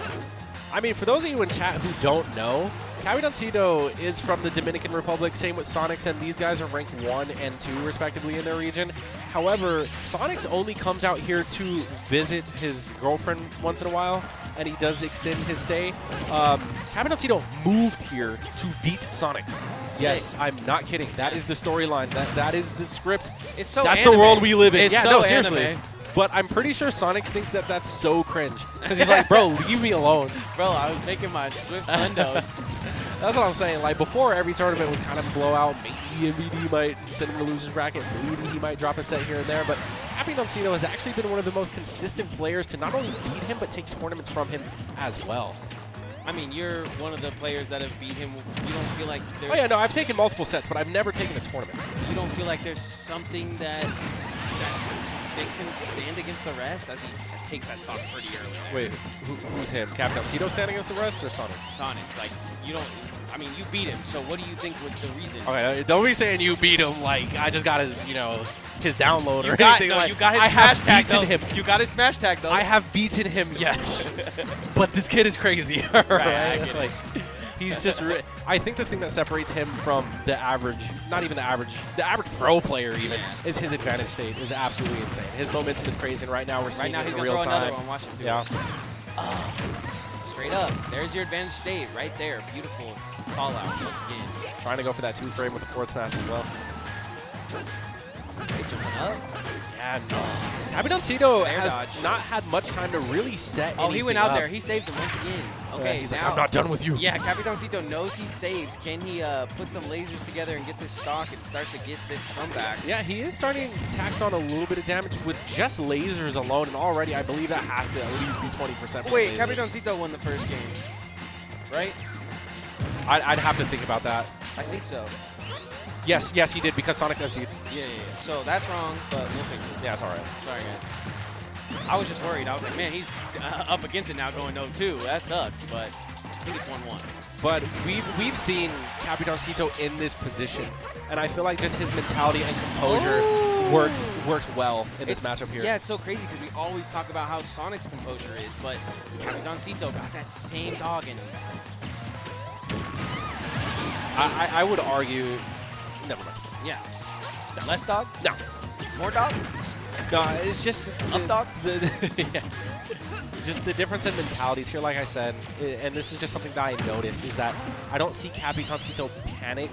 I mean, for those of you in chat who don't know, Capitancito is from the Dominican Republic, same with Sonix, and these guys are ranked 1 and 2 respectively in their region. However, Sonix only comes out here to visit his girlfriend once in a while, and he does extend his stay. Capitancito moved here to beat Sonix. Yes, I'm not kidding. That is the storyline. That is the script. It's so That's anime. the world we live in. It's yeah, so no, seriously. anime. But I'm pretty sure Sonix thinks that that's so cringe. Because he's like, bro, leave me alone. Bro, I was making my Swift windows. That's what I'm saying. Like, before every tournament was kind of a blowout. Maybe MVD might send him to loser's bracket. Maybe he might drop a set here and there. But Capitancito has actually been one of the most consistent players to not only beat him, but take tournaments from him as well. I mean, you're one of the players that have beat him. You don't feel like there's... Oh, yeah, no, I've taken multiple sets, but I've never taken a tournament. You don't feel like there's something that makes him stand against the rest, as he takes that stock pretty early there. Wait, who's him? Capitancito standing against the rest, or Sonic? Sonic, like, you don't... I mean, you beat him, so what do you think was the reason? Okay, don't be saying you beat him like I just got his, you know, his download or got, anything. no, like, you got his I have smash tag, beaten him. You got his smash tag, though. I have beaten him, yes. But this kid is crazy. Right? I get it. Like, he's just... I think the thing that separates him from the average, not even the average pro player even, is his advantage state is absolutely insane. His momentum is crazy, and right now we're seeing it in real time. Watch him do Yeah. Straight up. There's your advantage state right there. Beautiful call out once again. Trying to go for that 2-frame with the forward smash as well. Great jumping up. Yeah, no. Capitancito Air has dodge. not had much time to really set Oh, he went anything out up. there. He saved him once again. Okay, he's now, like, I'm not done with you. Yeah, Capitancito knows he's saved. Can he put some lasers together and get this stock and start to get this comeback? Yeah, he is starting to tax on a little bit of damage with just lasers alone, and already I believe that has to at least be 20%. for Wait, lasers. Capitancito won the first game, right? I'd have to think about that. I think so. Yes, he did, because Sonic's SD. Yeah. So that's wrong, but we'll fix it. Yeah, it's all right. Sorry, guys. I was just worried. I was like, man, he's up against it now going 0-2. That sucks, but I think it's 1-1. But we've seen Capitancito in this position, and I feel like just his mentality and composure works well in this matchup here. Yeah, it's so crazy because we always talk about how Sonic's composure is, but Capitancito got that same dog in him. I would argue... Never mind. Yeah. Less dog? No. More dog? No, it's just Up dog? Yeah. Just the difference in mentalities here, like I said, and this is just something that I noticed, is that I don't see Capitancito panic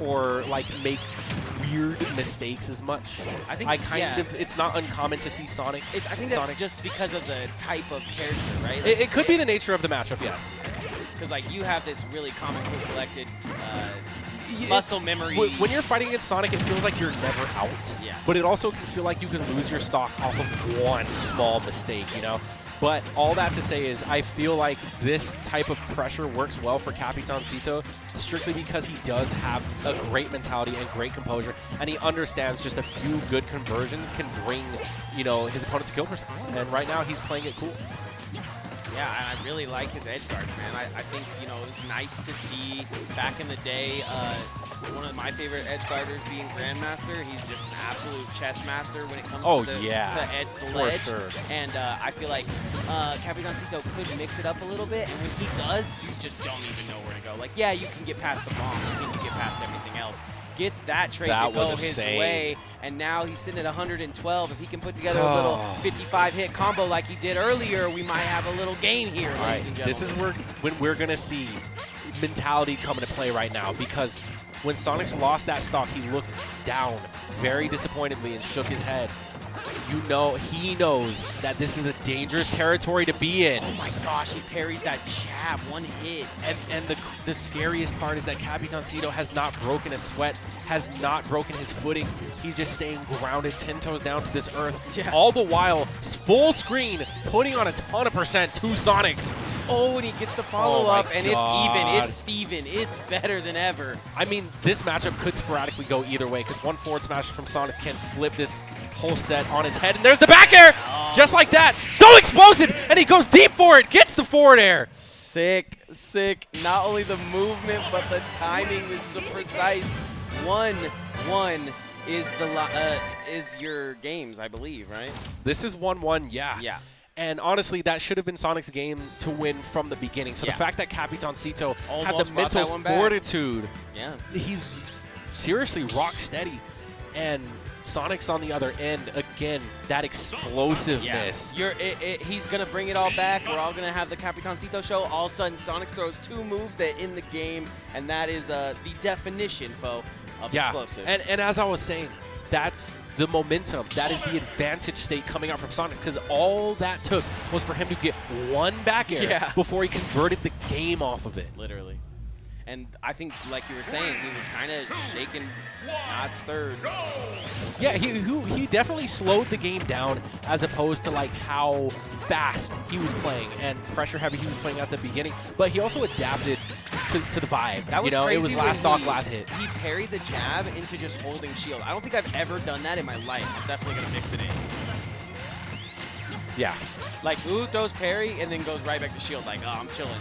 or like make weird mistakes as much. I think it's not uncommon to see Sonic. I think that's just because of the type of character, right? Like it could be the nature of the matchup, yes. Because like you have this really comically collected muscle memory. When you're fighting against Sonic, it feels like you're never out. Yeah. But it also can feel like you can lose your stock off of one small mistake, you know? But all that to say is I feel like this type of pressure works well for Capitancito strictly because he does have a great mentality and great composure, and he understands just a few good conversions can bring, you know, his opponent to kill percent. And right now he's playing it cool. Yeah, and I really like his edge guard, man. I think, you know, it was nice to see back in the day one of my favorite edge guarders being Grandmaster. He's just an absolute chess master when it comes to the edge to ledge. For sure. And I feel like Capitancito could mix it up a little bit, and when he does, you just don't even know where to go. Like, yeah, you can get past the bomb, you can get past everything else. Gets that trait to go his way, and now he's sitting at 112. If he can put together a little 55-hit combo like he did earlier, we might have a little gain here, ladies and gentlemen. This is when we're going to see mentality come into play right now, because when Sonix lost that stock, he looked down very disappointedly and shook his head. You know, he knows that this is a dangerous territory to be in. Oh my gosh, he parries that jab, one hit. And the scariest part is that Capitancito has not broken a sweat, has not broken his footing. He's just staying grounded 10 toes down to this earth. Yeah. All the while, full screen, putting on a ton of percent to Sonix. Oh, and he gets the follow-up, and it's even. It's Steven. It's better than ever. I mean, this matchup could sporadically go either way, because one forward smash from Sonix can flip this whole set on its head, and there's the back air! Just like that. So explosive, and he goes deep for it, gets the forward air. Sick, sick. Not only the movement, but the timing is so precise. 1-1 is your games, I believe, right? This is 1-1, yeah. Yeah. And honestly, that should have been Sonic's game to win from the beginning. So the fact that Capitancito had the mental fortitude, he's seriously rock steady. And Sonix on the other end, again, that explosiveness. He's going to bring it all back. We're all going to have the Capitancito show. All of a sudden, Sonix throws two moves that end the game, and that is the definition, of explosive. And as I was saying, that's the momentum. That is the advantage state coming out from Sonix, because all that took was for him to get one back air before he converted the game off of it. Literally. And I think, like you were saying, he was kind of shaken, not stirred. Yeah, he definitely slowed the game down as opposed to like how fast he was playing and pressure heavy he was playing at the beginning. But he also adapted to the vibe. That was crazy. It was last stock, last hit. He parried the jab into just holding shield. I don't think I've ever done that in my life. I'm definitely going to mix it in. Yeah. Like, ooh, throws parry and then goes right back to shield. Like, oh, I'm chilling.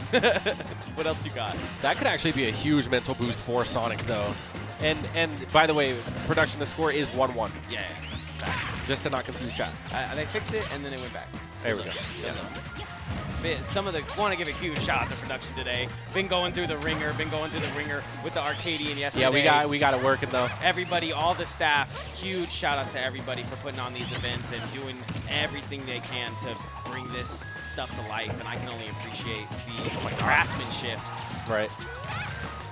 What else you got? That could actually be a huge mental boost for Sonix, though. And by the way, production, the score is 1-1. Yeah. Just to not confuse chat. They fixed it, and then it went back. There we go. Yeah. Want to give a huge shout out to production today. Been going through the ringer with the Arcadian yesterday. Yeah, we got it working though. Everybody, all the staff, huge shout outs to everybody for putting on these events and doing everything they can to bring this stuff to life. And I can only appreciate the craftsmanship. Right.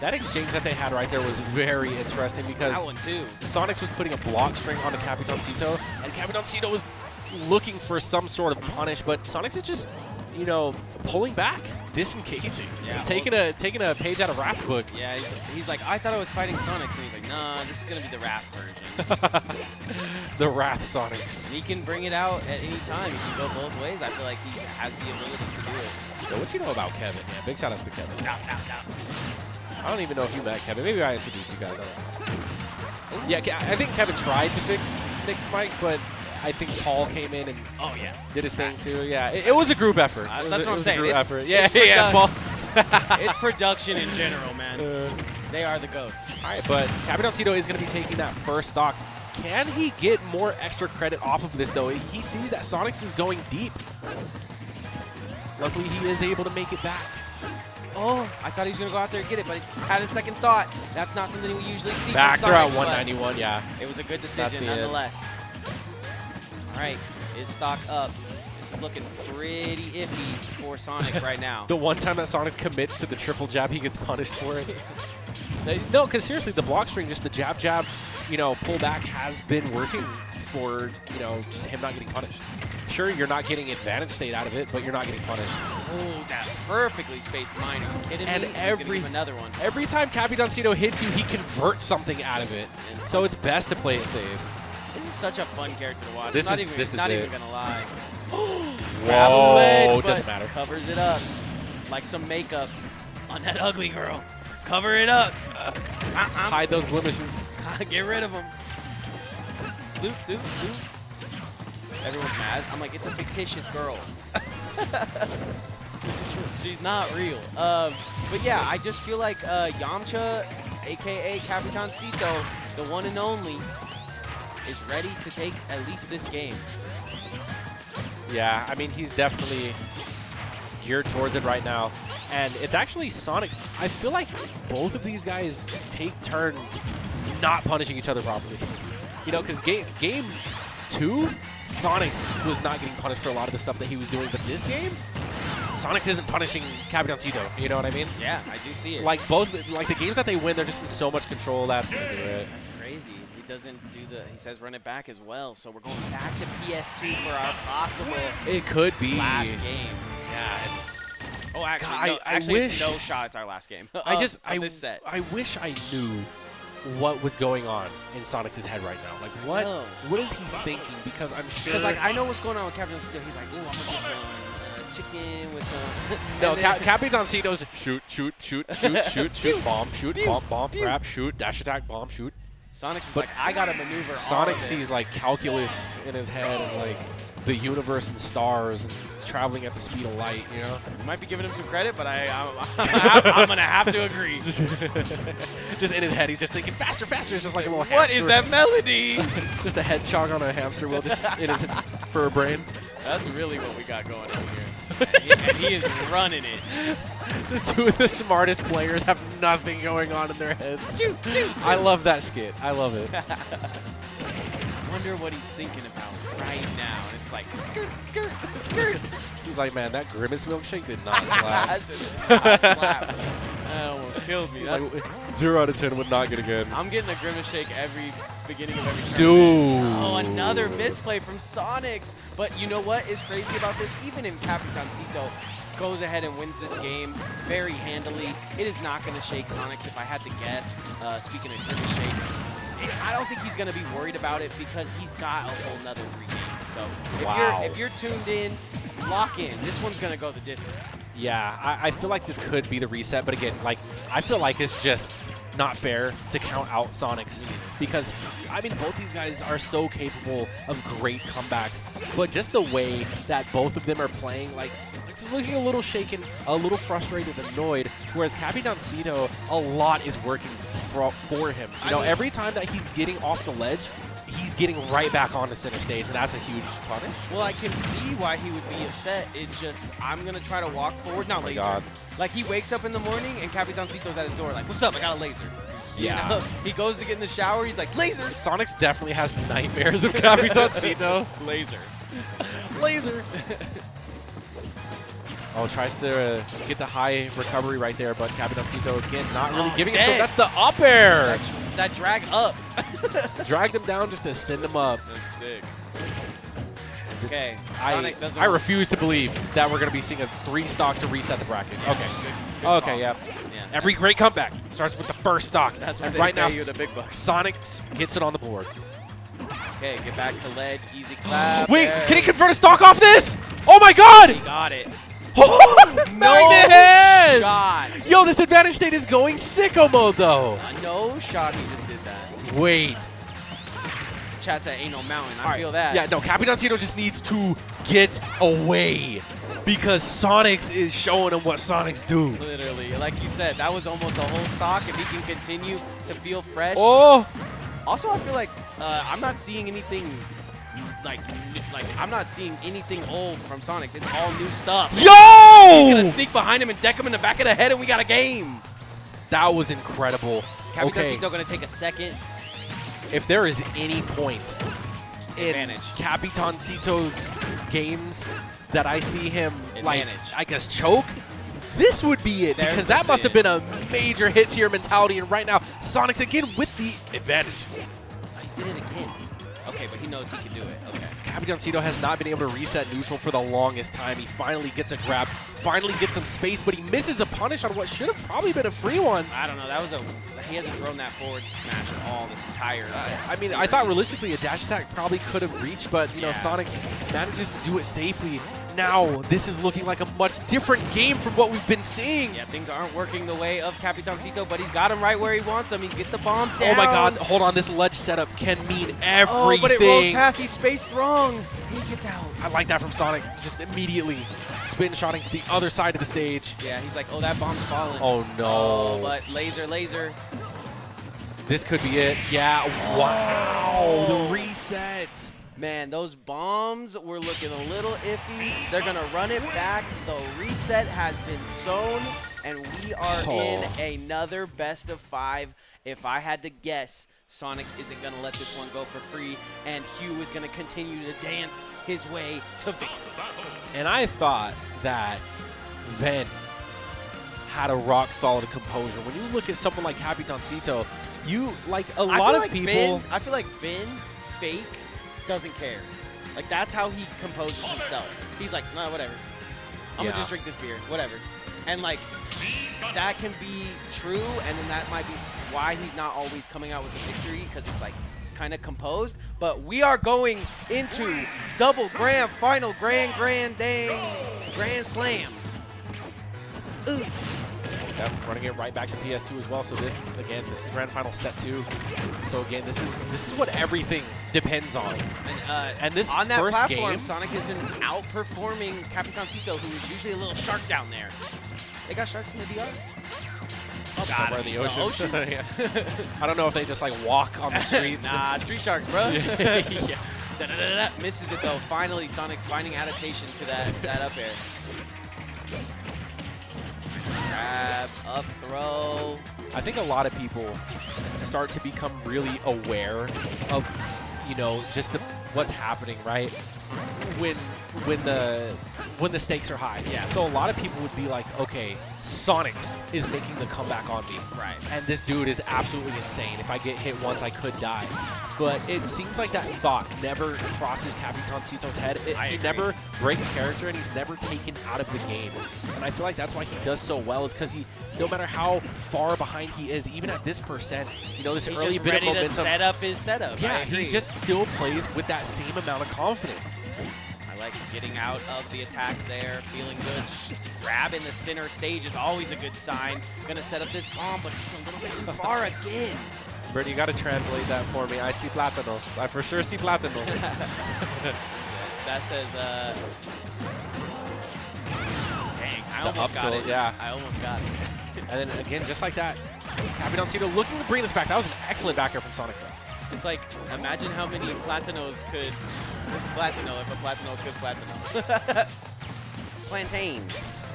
That exchange that they had right there was very interesting because that one too. Sonix was putting a block string on the Capitancito, and Capitancito was looking for some sort of punish, but Sonix is just, you know, pulling back, disengaging, taking a page out of Wrath's book. Yeah, he's like, I thought I was fighting Sonix, and he's like, nah, this is gonna be the Wrath version. The Wrath Sonix. And he can bring it out at any time. He can go both ways. I feel like he has the ability to do it. So what you know about Kevin? Yeah, big shout outs to Kevin. I don't even know if you met Kevin. Maybe I introduced you guys. I don't know. Yeah, I think Kevin tried to fix Mike, but I think Paul came in and did his thing too. Yeah, it was a group effort. That's what I'm saying. Paul. It's production in general, man. They are the GOATs. All right, but Capitancito is going to be taking that first stock. Can he get more extra credit off of this, though? He sees that Sonix is going deep. Luckily, he is able to make it back. Oh, I thought he was going to go out there and get it, but he had a second thought. That's not something we usually see. Back from throw at Sonix, 191, yeah. It was a good decision nonetheless. All right, his stock up. This is looking pretty iffy for Sonix right now. The one time that Sonix commits to the triple jab, he gets punished for it. No, because seriously, the block string, just the jab, pull back has been working for, just him not getting punished. Sure, you're not getting advantage state out of it, but you're not getting punished. Oh, that perfectly spaced miner. And another one. Every time Capitancito hits you, he converts something out of it. So it's best to play it safe. This is such a fun character to watch. This I'm is not it. even gonna lie. Whoa, ledge, doesn't matter. Covers it up like some makeup on that ugly girl. Cover it up. Hide those blemishes. Get rid of them. Zoop, zoop, zoop. Everyone's mad. I'm like, it's a fictitious girl. This is true. She's not real. But yeah, I just feel like Yamcha, a.k.a. Capitancito, the one and only, is ready to take at least this game. Yeah, I mean, he's definitely geared towards it right now. And it's actually Sonix. I feel like both of these guys take turns not punishing each other properly. Because game 2, Sonix was not getting punished for a lot of the stuff that he was doing. But this game, Sonix isn't punishing Capitancito. You know what I mean? Yeah, I do see it. Like the games that they win, they're just in so much control. That's gonna do it. That's crazy. He doesn't do he says run it back as well. So we're going back to PS2 for our possible It could be last game. Yeah. Oh, actually, I wish no shot. It's our last game. This set. I wish I knew what was going on in Sonix's head right now. Like, what is he thinking? Because I'm sure. Because like I know what's going on with Capitancito. He's like, ooh, I'm gonna get some chicken with some. No, Capitancito's shoot, bomb, shoot, bomb, grab, shoot, dash attack, bomb, shoot. Sonix is like, I gotta maneuver. Sonix sees like calculus in his head and like the universe and stars and traveling at the speed of light. You might be giving him some credit, but I'm gonna have to agree. Just in his head, he's just thinking faster, faster. It's just like a little What hamster. is that melody? Just a hedgehog on a hamster wheel, just in his fur brain. That's really what we got going on here. And he is running it. Just two of the smartest players have nothing going on in their heads. I love that skit. I love it. Wonder what he's thinking about right now. And it's like, skirt, skirt, skirt. He's like, man, that Grimace milkshake did not slap. That almost killed me. Like, 0 out of 10 would not get again. I'm getting a Grimace shake every beginning of every turn. Dude. Oh, another misplay from Sonix. But you know what is crazy about this? Even if Capitancito goes ahead and wins this game very handily, it is not going to shake Sonix if I had to guess. Speaking of Grimace shake, I don't think he's going to be worried about it because he's got a whole nother 3 games. So if you're tuned in, just lock in. This one's going to go the distance. Yeah, I feel like this could be the reset, but again, like I feel like it's just not fair to count out Sonix because, I mean, both these guys are so capable of great comebacks, but just the way that both of them are playing, like, Sonix is looking a little shaken, a little frustrated, annoyed, whereas Capitancito, a lot is working for him. You know, every time that he's getting off the ledge, he's getting right back onto center stage, and that's a huge punish. Well, I can see why he would be upset. It's just, I'm going to try to walk forward. Not laser. God. Like, he wakes up in the morning, and Capitancito's at his door like, what's up? I got a laser. Yeah. You know? He goes to get in the shower. He's like, laser. Sonix definitely has nightmares of Capitancito. Laser. Laser. Oh, tries to get the high recovery right there, but Capitancito, again, not really giving it to him. That's the up air. That drag up. Dragged him down just to send him up. That's sick. Okay. I refuse to believe that we're going to be seeing a 3 stock to reset the bracket. Yeah, okay. Good okay, yeah. Every great comeback starts with the first stock. That's what and they right now, pay you the big bucks. Sonix gets it on the board. Okay, get back to ledge. Easy clap. Wait, can he convert a stock off this? Oh my god! He got it. No shot. Yo, this advantage state is going sicko mode, though. No shot, he just did that. Wait. Chat said ain't no mountain. I feel that. Yeah, no, Capitancito just needs to get away because Sonix is showing him what Sonix do. Literally. Like you said, that was almost a whole stock. If he can continue to feel fresh. Oh. Also, I feel like I'm not seeing anything like I'm not seeing anything old from Sonix. It's all new stuff. Yo! He's going to sneak behind him and deck him in the back of the head, and we got a game. That was incredible. Capitancito going to take a second. If there is any point in Advantage. Capitancito's games that I see him, like, Advantage. I guess, choke, this would be it. There's because the that must have bid. been a major hits here mentality. And right now, Sonix again with the advantage. He did it again. Okay, but he knows he can do it. Okay. Capitancito has not been able to reset neutral for the longest time. He finally gets a grab, finally gets some space, but he misses a punish on what should have probably been a free one. I don't know. That was he hasn't thrown that forward smash at all this entire I mean, I thought realistically a dash attack probably could have reached, but, you know, Yeah. Sonix manages to do it safely. Now, this is looking like a much different game from what we've been seeing. Yeah, things aren't working the way of Capitancito, but he's got him right where he wants him. He can get the bomb down. Oh my god, hold on, this ledge setup can mean everything. Oh, but it rolled past. He's spaced wrong. He gets out. I like that from Sonic, just immediately spin shotting to the other side of the stage. Yeah, he's like, oh, that bomb's falling. Oh no. Oh, but laser. This could be it. Yeah, wow, the reset. Man, those bombs were looking a little iffy. They're going to run it back. The reset has been sown, and we are in another best of 5. If I had to guess, Sonic isn't going to let this one go for free, and Hugh is going to continue to dance his way to victory. And I thought that Ven had a rock-solid composure. When you look at someone like Capitancito, you, like, a lot of people... I feel like Vin, fake, doesn't care. Like, that's how he composes himself. He's like, no, whatever. I'm going to just drink this beer, whatever. And, like, that can be true, and then that might be why he's not always coming out with the victory, because it's, like, kind of composed. But we are going into double grand final grand slams. Ooh. Yep, running it right back to PS2 as well. So this, again, this is grand final set 2. So again, this is what everything depends on. And this on that first platform, game, Sonic has been outperforming Capitancito, who is usually a little shark down there. They got sharks in the DR? Oh, somewhere in the ocean. Yeah. I don't know if they just like walk on the streets. Nah, street sharks, bro. Yeah. Da-da-da-da-da. Misses it though. Finally, Sonic's finding adaptation to that up air. Grab, up throw. I think a lot of people start to become really aware of, you know, just what's happening, right? When the stakes are high. Yeah. So a lot of people would be like, okay, Sonix is making the comeback on me. Right. And this dude is absolutely insane. If I get hit once, I could die. But it seems like that thought never crosses Capitancito's head. He never breaks character, and he's never taken out of the game. And I feel like that's why he does so well, is because no matter how far behind he is, even at this percent, you know, this He's early just bit of ready to momentum. set up his setup. Yeah, I agree. he just still plays with that same amount of confidence. I like getting out of the attack there, feeling good. Grab in the center stage is always a good sign. Gonna set up this bomb, but just a little bit too far again. Bertie, you gotta translate that for me. I see plátanos. I for sure see plátanos. That says, dang, I The almost got up it. tilt, yeah. I almost got it. And then again, just like that, Capitancito looking to bring this back. That was an excellent back air from Sonix though. It's like, imagine how many Platanos could Platano if a Platano could Platano. Plantain.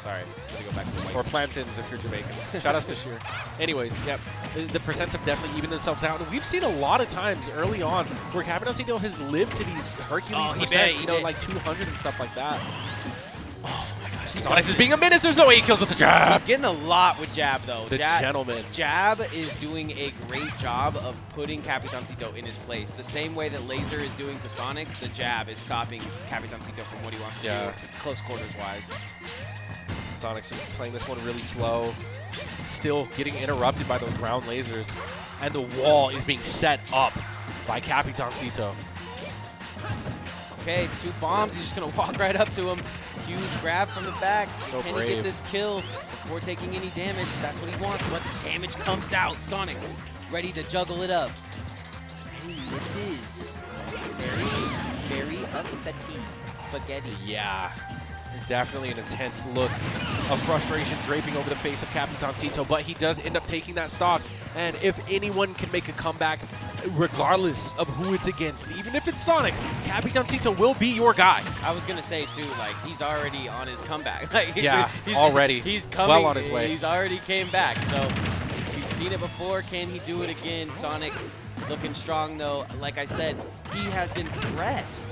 Sorry, let me go back to the white. Or plantains if you're Jamaican. Shout outs to Sheer. Anyways, yep, the percents have definitely evened themselves out. And we've seen a lot of times early on where Capitancito has lived to these Hercules percents, you know, like 200 and stuff like that. Oh my gosh, Sonix is being a menace. There's no 8 kills with the jab. He's getting a lot with jab, though. The gentleman. Jab is doing a great job of putting Capitancito in his place. The same way that Laser is doing to Sonix, the jab is stopping Capitancito from what he wants to do, close quarters-wise. Sonix just playing this one really slow. Still getting interrupted by those ground lasers. And the wall is being set up by Capitancito. Okay, 2 bombs. He's just going to walk right up to him. Huge grab from the back. So Can brave. he get this kill before taking any damage? That's what he wants. But the damage comes out. Sonix ready to juggle it up. And this is very, very upsetting spaghetti. Yeah, Definitely an intense look of frustration draping over the face of Capitancito, but he does end up taking that stock. And if anyone can make a comeback, regardless of who it's against, even if it's Sonix, Capitancito will be your guy. I was gonna say too, like he's already on his comeback. Like, yeah, already. He's coming. Well on his way. He's already came back. So we've seen it before. Can he do it again? Sonix looking strong though. Like I said, he has been pressed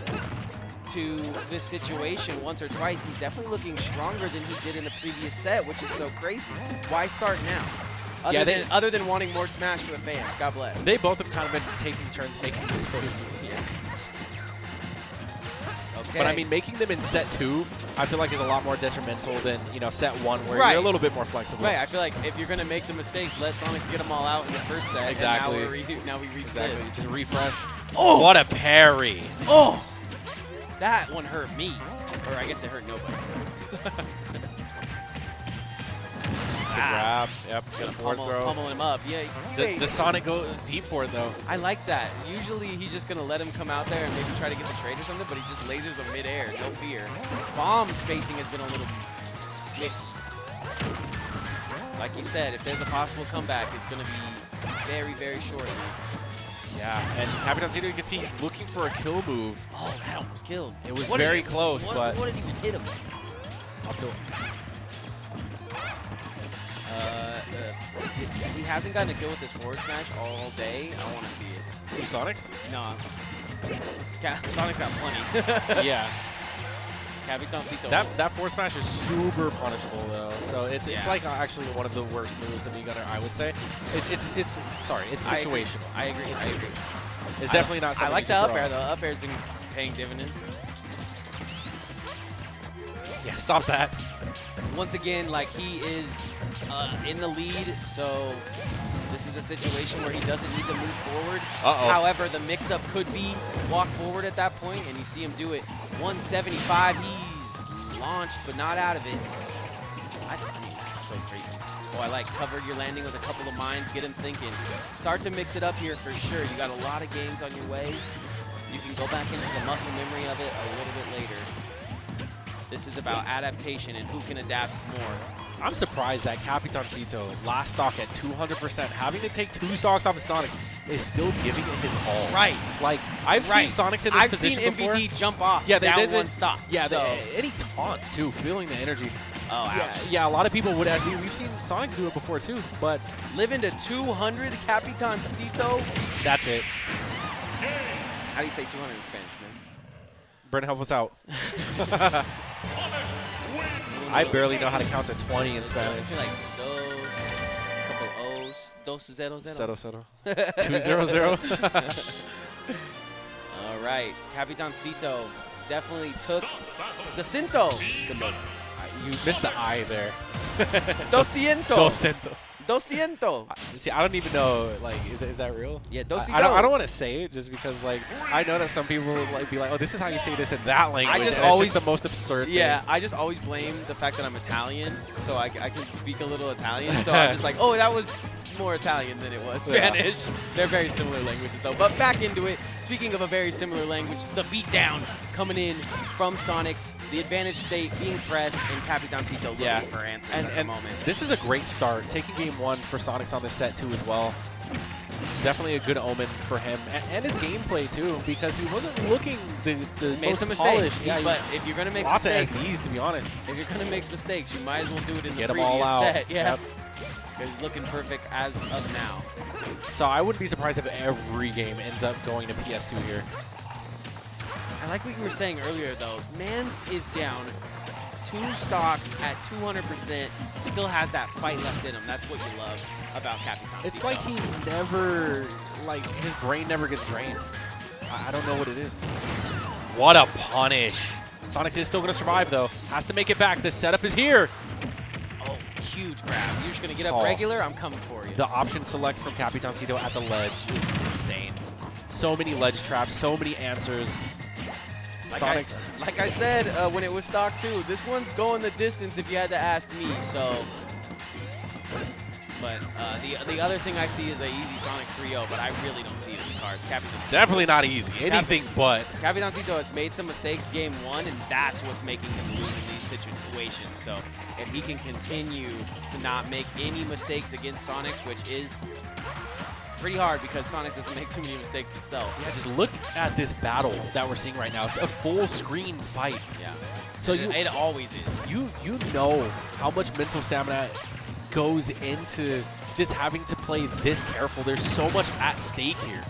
to this situation once or twice. He's definitely looking stronger than he did in the previous set, which is so crazy. Why start now? Other than wanting more Smash to the fans. God bless. They both have kind of been taking turns making these plays. Yeah. Okay. But I mean, making them in set 2, I feel like is a lot more detrimental than, you know, set 1 where right. you're a little bit more flexible. Right. I feel like if you're going to make the mistakes, let Sonix get them all out in the first set. Exactly. And now we reach exactly. this. Just refresh. Oh! What a parry. Oh! That one hurt me. Or I guess it hurt nobody. Grab. Yep. Get a forward throw. Pummeling him up. Yeah. Does Sonic go deep for it, though? I like that. Usually he's just going to let him come out there and maybe try to get the trade or something, but he just lasers him midair. No fear. Bomb spacing has been a little bit. Like you said, if there's a possible comeback, it's going to be very, very short. Yeah, and Capitancito, you can see he's looking for a kill move. Oh, that almost killed. It was very close, but... What did even hit him? Up to him. He hasn't gotten a kill with this forward smash all day. I want to see it. Two Sonix? No. Sonic's got plenty. Yeah. Capitancito. That forward smash is super punishable though. So it's like actually one of the worst moves of Gunner, I would say. It's situational. I agree. It's definitely not something. I like the up air though. Up air's been paying dividends. Yeah, stop that. Once again, like he is in the lead, so this is a situation where he doesn't need to move forward. However, the mix-up could be walk forward at that point, and you see him do it. 175, he's launched, but not out of it. I mean, that's so crazy. Oh, I like cover your landing with a couple of mines, get him thinking. Start to mix it up here for sure. You got a lot of games on your way. You can go back into the muscle memory of it a little bit later. This is about adaptation and who can adapt more. I'm surprised that Capitancito, last stock at 200%, having to take 2 stocks off of Sonix, is still giving it his all. Right. Like, I've seen Sonix in this position before. I've seen MVD jump off one stock. Yeah, so. And he taunts, too, feeling the energy. Oh, yeah, a lot of people would ask me. We've seen Sonix do it before, too, but... Living to 200, Capitancito. That's it. How do you say 200 in Spanish, man? Brent, help us out. I barely know how to count to 20 in Spanish. It's like dos, couple O's, dos zero zero. Zero. 200. All right, Capitancito definitely took the cinto. You missed the I there. 200. 200. See, I don't even know, like, is that real? Yeah, 200. I don't want to say it just because, like, I know that some people would like be like, oh, this is how you say this in that language. I just and always it's just the most absurd thing. I just always blame the fact that I'm Italian, so I can speak a little Italian. So I'm just like, oh, that was more Italian than it was Spanish. Yeah. They're very similar languages, though. But back into it. Speaking of a very similar language, the beatdown coming in from Sonix, the advantage state being pressed, and Capitancito looking for answers at the moment. This is a great start. Taking game 1 for Sonix on this set, too, as well. Definitely a good omen for him and his gameplay, too, because he wasn't looking the made most some polished. mistakes. Yeah, but if you're going to make lots mistakes, of SDs, to be honest. If you're going to make mistakes, you might as well do it in the Get them previous all out. set. Yeah. Yep. He's looking perfect as of now. So I wouldn't be surprised if every game ends up going to PS2 here. I like what you were saying earlier, though. Mans is down 2 stocks at 200%, still has that fight left in him. That's what you love about Capitancito. It's like he never, like, his brain never gets drained. I don't know what it is. What a punish. Sonix is still going to survive, though. Has to make it back. The setup is here. Oh, huge grab. You're just going to get up regular? I'm coming for you. The option select from Capitancito at the ledge is insane. So many ledge traps, so many answers. Like I said when it was stock 2, this one's going the distance if you had to ask me. So, but the other thing I see is a easy Sonix 3-0, but I really don't see it in the cards. Definitely not easy. Anything but. Capitancito has made some mistakes game 1, and that's what's making him lose in these situations. So if he can continue to not make any mistakes against Sonix, which is pretty hard because Sonix doesn't make too many mistakes himself. Yeah, just look at this battle that we're seeing right now. It's a full screen fight. Yeah. So it always is. You know how much mental stamina goes into just having to play this careful. There's so much at stake here.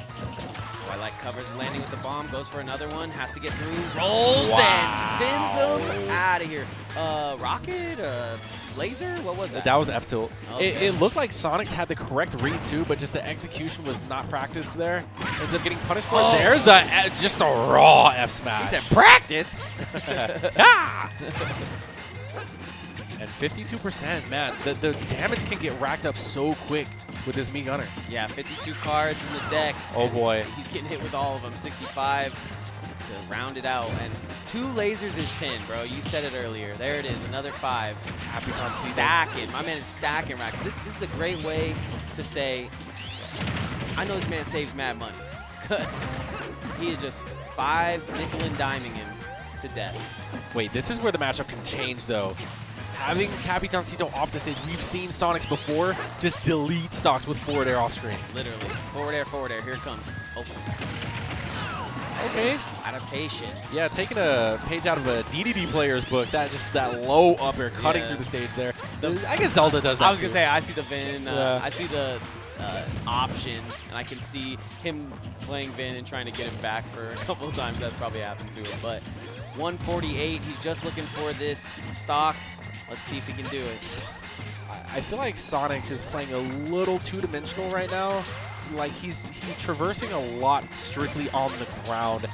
Twilight covers landing with the bomb, goes for another one, has to get through, rolls and sends him out of here. Rocket, laser, what was that? That was F tilt. Okay. It looked like Sonix had the correct read too, but just the execution was not practiced there. Ends up getting punished for it. There's the just a raw F smash. He said practice. Ah! And 52%, man, the damage can get racked up so quick with this Mii Gunner. Yeah, 52 cards in the deck. Oh boy. He's getting hit with all of them. 65 to round it out. And 2 lasers is 10, bro. You said it earlier. There it is, another 5. Capitancito. Stacking. My man is stacking racks. This is a great way to say, I know this man saves mad money. Because he is just 5 nickel and diming him to death. Wait, this is where the matchup can change though. Having Capitancito off the stage, we've seen Sonix before just delete stocks with forward air off screen. Literally. Forward air, here it comes. Open. Okay. Adaptation. Yeah, taking a page out of a DDD player's book, that low up air cutting through the stage there. I guess Zelda does that I was too. going to say, I see the Vin, I see the option, and I can see him playing Vin and trying to get him back for a couple of times. That's probably happened to him. But 148, he's just looking for this stock. Let's see if he can do it. I feel like Sonix is playing a little two-dimensional right now. Like he's traversing a lot strictly on the ground.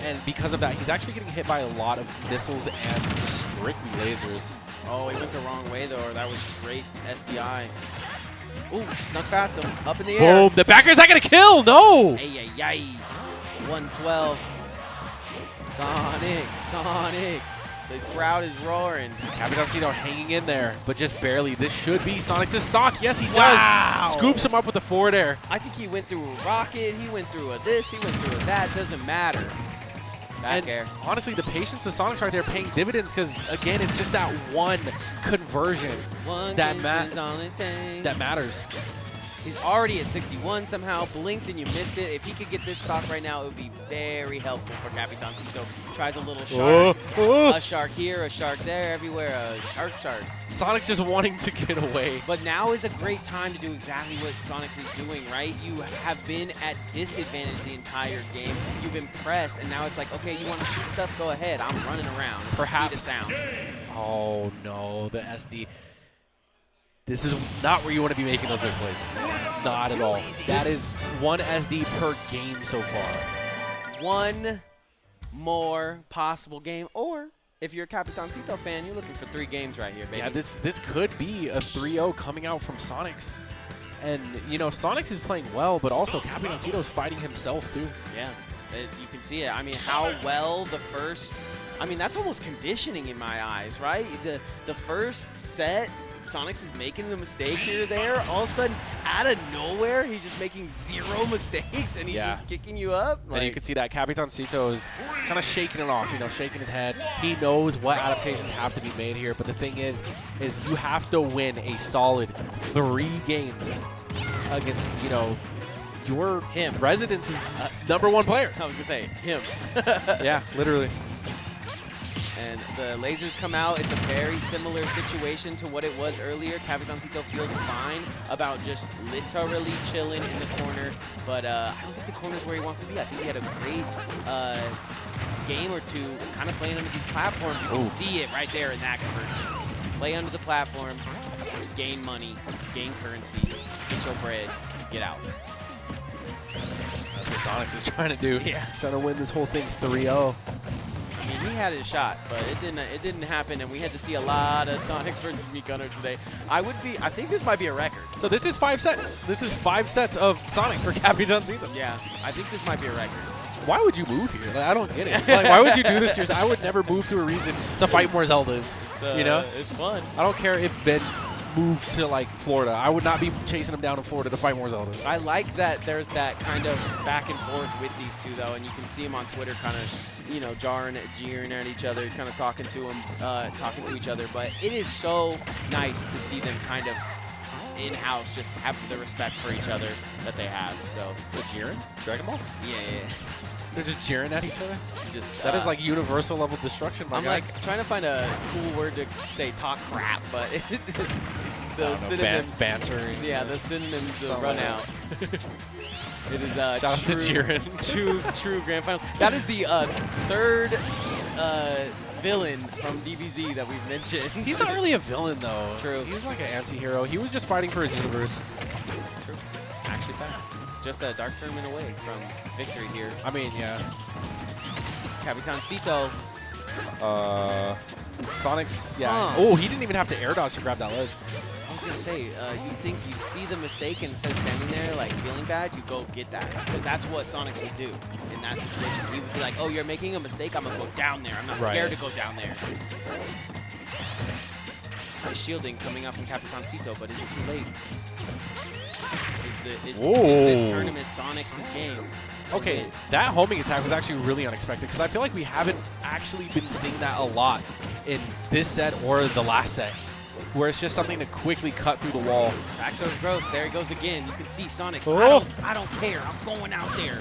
And because of that, he's actually getting hit by a lot of missiles and strictly lasers. Oh, he went the wrong way though. That was straight SDI. Ooh, snuck past him. Up in the air. Boom! The backer's not gonna kill! No! Ay, ay, ay. 112. Sonic. The crowd is roaring. Capitancito hanging in there, but just barely. This should be Sonix's stock. Yes, he Wow. does. Scoops him up with the forward air. I think he went through a rocket. He went through a this. He went through a that. Doesn't matter. Back And air. honestly, the patience of Sonix right there paying dividends because, again, it's just that one conversion that matters. He's already at 61 somehow. Blinked and you missed it. If he could get this stock right now, it would be very helpful for Capitancito. Tries a little shark. A shark here, a shark there, everywhere. A shark. Sonix just wanting to get away. But now is a great time to do exactly what Sonix is doing, right? You have been at disadvantage the entire game. You've been pressed, and now it's like, okay, you want to shoot stuff? Go ahead. I'm running around. Perhaps. Speed of sound. Oh, no, the SD. This is not where you want to be making those misplays. Not at all. That is 1 SD per game so far. One more possible game, or if you're a Capitancito fan, you're looking for 3 games right here, baby. Yeah, this could be a 3-0 coming out from Sonix. And, you know, Sonix is playing well, but also Capitancito is fighting himself, too. Yeah, you can see it. I mean, how well the first... I mean, that's almost conditioning in my eyes, right? The first set... Sonix is making the mistake here or there. All of a sudden, out of nowhere, he's just making 0 mistakes, and he's just kicking you up. And you can see that Capitancito is kind of shaking it off, you know, shaking his head. He knows what adaptations have to be made here, but the thing is you have to win a solid 3 games against, you know, your Residence's #1 player. I was going to say, him. Yeah, literally. And the lasers come out. It's a very similar situation to what it was earlier. Capitancito feels fine about just literally chilling in the corner. But I don't think the corner's where he wants to be. I think he had a great game or two kind of playing under these platforms. You can see it right there in that conversion. Play under the platform, gain money, gain currency, get your bread, get out. That's what Sonix is trying to do. Yeah. Trying to win this whole thing 3-0. I mean, he had his shot, but it didn't happen, and we had to see a lot of Sonix versus Mii Gunner today. I think this might be a record. So this is 5 sets. This is 5 sets of Sonic for Capitancito. Yeah, I think this might be a record. Why would you move here? Like, I don't get it. Like, why would you do this to yourself? I would never move to a region to fight more Zeldas. You know? It's fun. I don't care if Ben move to like Florida. I would not be chasing him down in Florida to fight more Zelda. I like that there's that kind of back and forth with these two, though, and you can see them on Twitter kind of, you know, jeering at each other, kind of talking to each other. But it is so nice to see them kind of in-house just have the respect for each other that they have. So the jeering? Dragon Ball? Yeah. They're just jeering at each other? That is like universal level destruction, my I'm guy. like trying to find a cool word to say talk crap, but the synonyms. Bantering. Yeah, the synonyms run out. It is shout out to Jiren. true grand finals. That is the third villain from DBZ that we've mentioned. He's not really a villain, though. True. He's like an anti-hero. He was just fighting for his universe. True. Actually, just a dark tournament away from victory here. I mean, yeah. Capitancito. Sonix, yeah. Oh, he didn't even have to air dodge to grab that ledge. I was going to say, you think you see the mistake and instead of standing there like feeling bad, you go get that. Because that's what Sonix would do in that situation. He would be like, oh, you're making a mistake, I'm going to go down there. I'm not scared to go down there. Nice shielding coming out from Capitancito, but is it too late? Is this tournament Sonix's game? Okay, that homing attack was actually really unexpected because I feel like we haven't actually been seeing that a lot in this set or the last set, where it's just something to quickly cut through the wall. Back throws gross. There he goes again. You can see Sonix. Oh. I don't care. I'm going out there.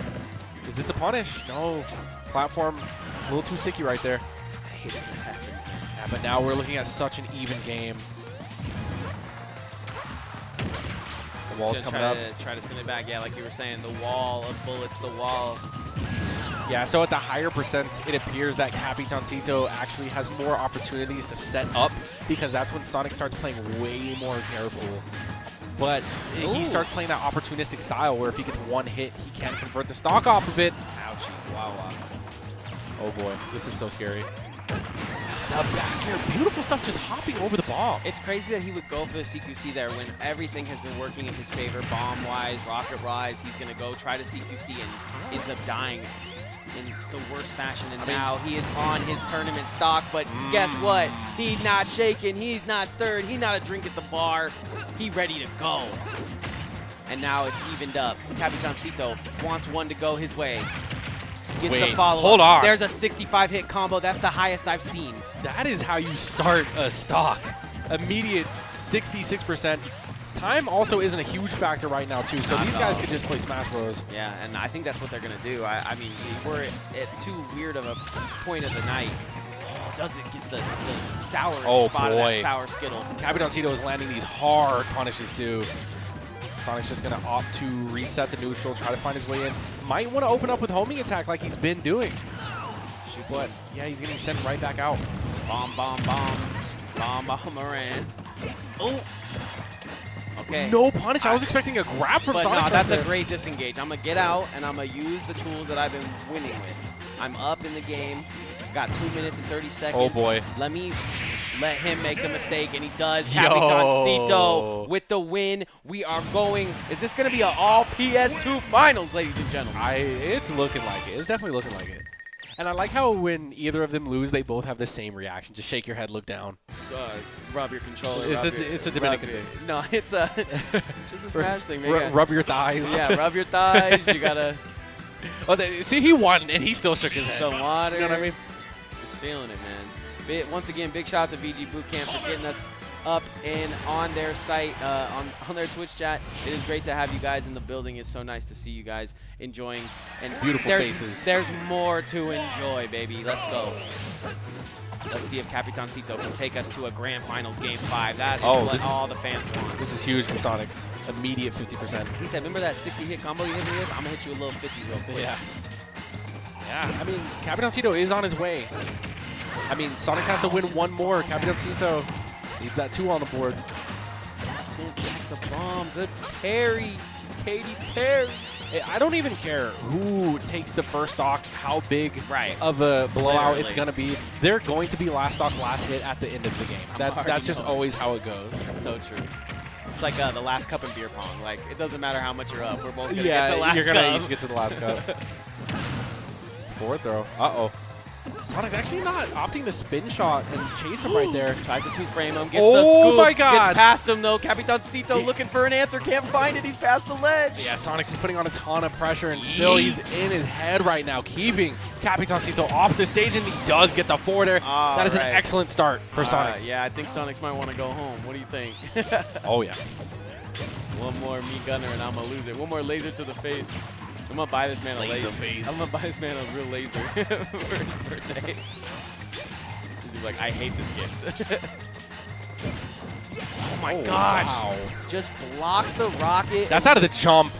Is this a punish? No. Platform, a little too sticky right there. I hate it when that happens. Yeah, but now we're looking at such an even game. The wall's coming up. Try to send it back. Yeah, like you were saying, the wall of bullets, the wall. Yeah, so at the higher percents, it appears that Capitancito actually has more opportunities to set up because that's when Sonix starts playing way more careful. But he starts playing that opportunistic style where if he gets one hit, he can convert the stock off of it. Ouchie. Wow. Oh boy, this is so scary. The back air, beautiful stuff, just hopping over the bomb. It's crazy that he would go for the CQC there when everything has been working in his favor, bomb-wise, rocket-wise. He's going to go try to CQC and ends up dying in the worst fashion. And now he is on his tournament stock, but guess what? He's not shaking, he's not stirred, he's not a drink at the bar. He's ready to go. And now it's evened up. Capitancito wants one to go his way. Gets the follow-up. Hold on. There's a 65-hit combo. That's the highest I've seen. That is how you start a stock. Immediate 66%. Time also isn't a huge factor right now, too, so these guys could just play Smash Bros. Yeah, and I think that's what they're going to do. I mean, we're at too weird of a point of the night. Doesn't get the sour spot of that sour Skittle. Capitancito is landing these hard punishes, too. Sonic's just going to opt to reset the neutral, try to find his way in. Might want to open up with homing attack like he's been doing. But, yeah, he's getting sent right back out. Bomb, bomb, bomb. Bomb, bomb, Moran. Oh! Okay. No punish. I was expecting a grab from Sonix. But no, that's a great disengage. I'm going to get out, and I'm going to use the tools that I've been winning with. I'm up in the game. Got 2 minutes and 30 seconds. Oh, boy. Let him make the mistake, and he does. Capitancito with the win. We are going. Is this going to be an all PS2 finals, ladies and gentlemen? It's looking like it. It's definitely looking like it. And I like how when either of them lose, they both have the same reaction. Just shake your head, look down. Rub your controller. It's a Dominican thing. No, it's just a Smash thing, man. Rub your thighs. Yeah, rub your thighs. You got to. See, he won, and he still shook his head. Some water. You know what I mean? Just feeling it, man. Once again, big shout out to VGBootCamp for getting us up and on their site, on their Twitch chat. It is great to have you guys in the building. It's so nice to see you guys enjoying. And beautiful faces. There's more to enjoy, baby. Let's go. Let's see if Capitancito can take us to a grand finals game 5. That is what all the fans want. This is huge for Sonix. Immediate 50%. He said, remember that 60-hit combo you hit me with? I'm going to hit you a little 50 real quick. Yeah. Yeah, I mean, Capitancito is on his way. I mean, Sonix has to win one more. Capitancito needs that 2 on the board. Sent back the bomb. Good parry. Katy Perry. I don't even care who takes the first stock, how big of a blowout it's going to be. They're going to be last stock, last hit at the end of the game. That's just always how it goes. So true. It's like the last cup in beer pong. Like, it doesn't matter how much you're up. We're both going to get the last cup. You're going to each get to the last cup. Forward throw. Uh-oh. Sonic's actually not opting to spin shot and chase him right there. Tries to two-frame him, gets Oh the scoop, my God. gets past him though. Capitancito looking for an answer, can't find it, he's past the ledge. Yeah, Sonix is putting on a ton of pressure, and still he's in his head right now, keeping Capitancito off the stage, and he does get the forwarder. That is an excellent start for Sonix. Yeah, I think Sonix might want to go home. What do you think? Oh, yeah. One more me gunner and I'm going to lose it. One more laser to the face. I'm going to buy this man a laser. I'm going to buy this man a real laser for his birthday. He's like, I hate this gift. Oh my gosh. Wow. Just blocks the rocket. That's out of the jump.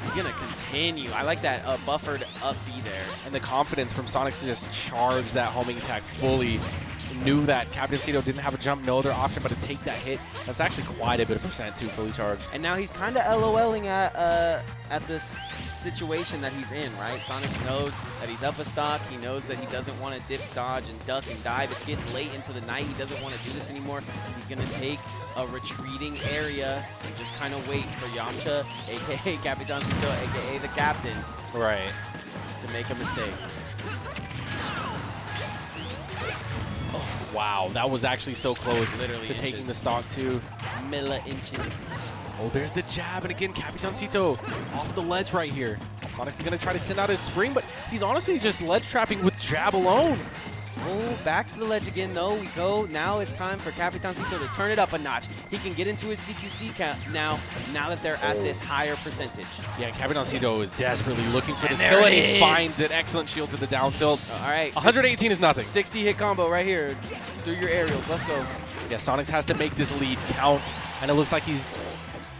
He's going to continue. I like that buffered up B there. And the confidence from Sonix to just charge that homing attack fully. Knew that Capitancito didn't have a jump, no other option but to take that hit. That's actually quite a bit of percent too, fully charged. And now he's kind of LOLing at this situation that he's in, right? Sonix knows that he's up a stock. He knows that he doesn't want to dip, dodge, and duck and dive. It's getting late into the night. He doesn't want to do this anymore. He's going to take a retreating area and just kind of wait for Yamcha, a.k.a. Capitancito, a.k.a. the captain, Right. to make a mistake. Wow, that was actually so close Literally to taking inches. the stock too. Milli-inches. Oh, there's the jab, and again, Capitancito off the ledge right here. Sonix is going to try to send out his spring, but he's honestly just ledge trapping with jab alone. Oh, back to the ledge again, though. We go. Now it's time for Capitancito to turn it up a notch. He can get into his CQC count now that they're at this higher percentage. Yeah, Capitancito is desperately looking for And this there kill, it and he is. finds it. Excellent shield to the down tilt. All right. 118 is nothing. 60 hit combo right here through your aerials. Let's go. Yeah, Sonix has to make this lead count, and it looks like he's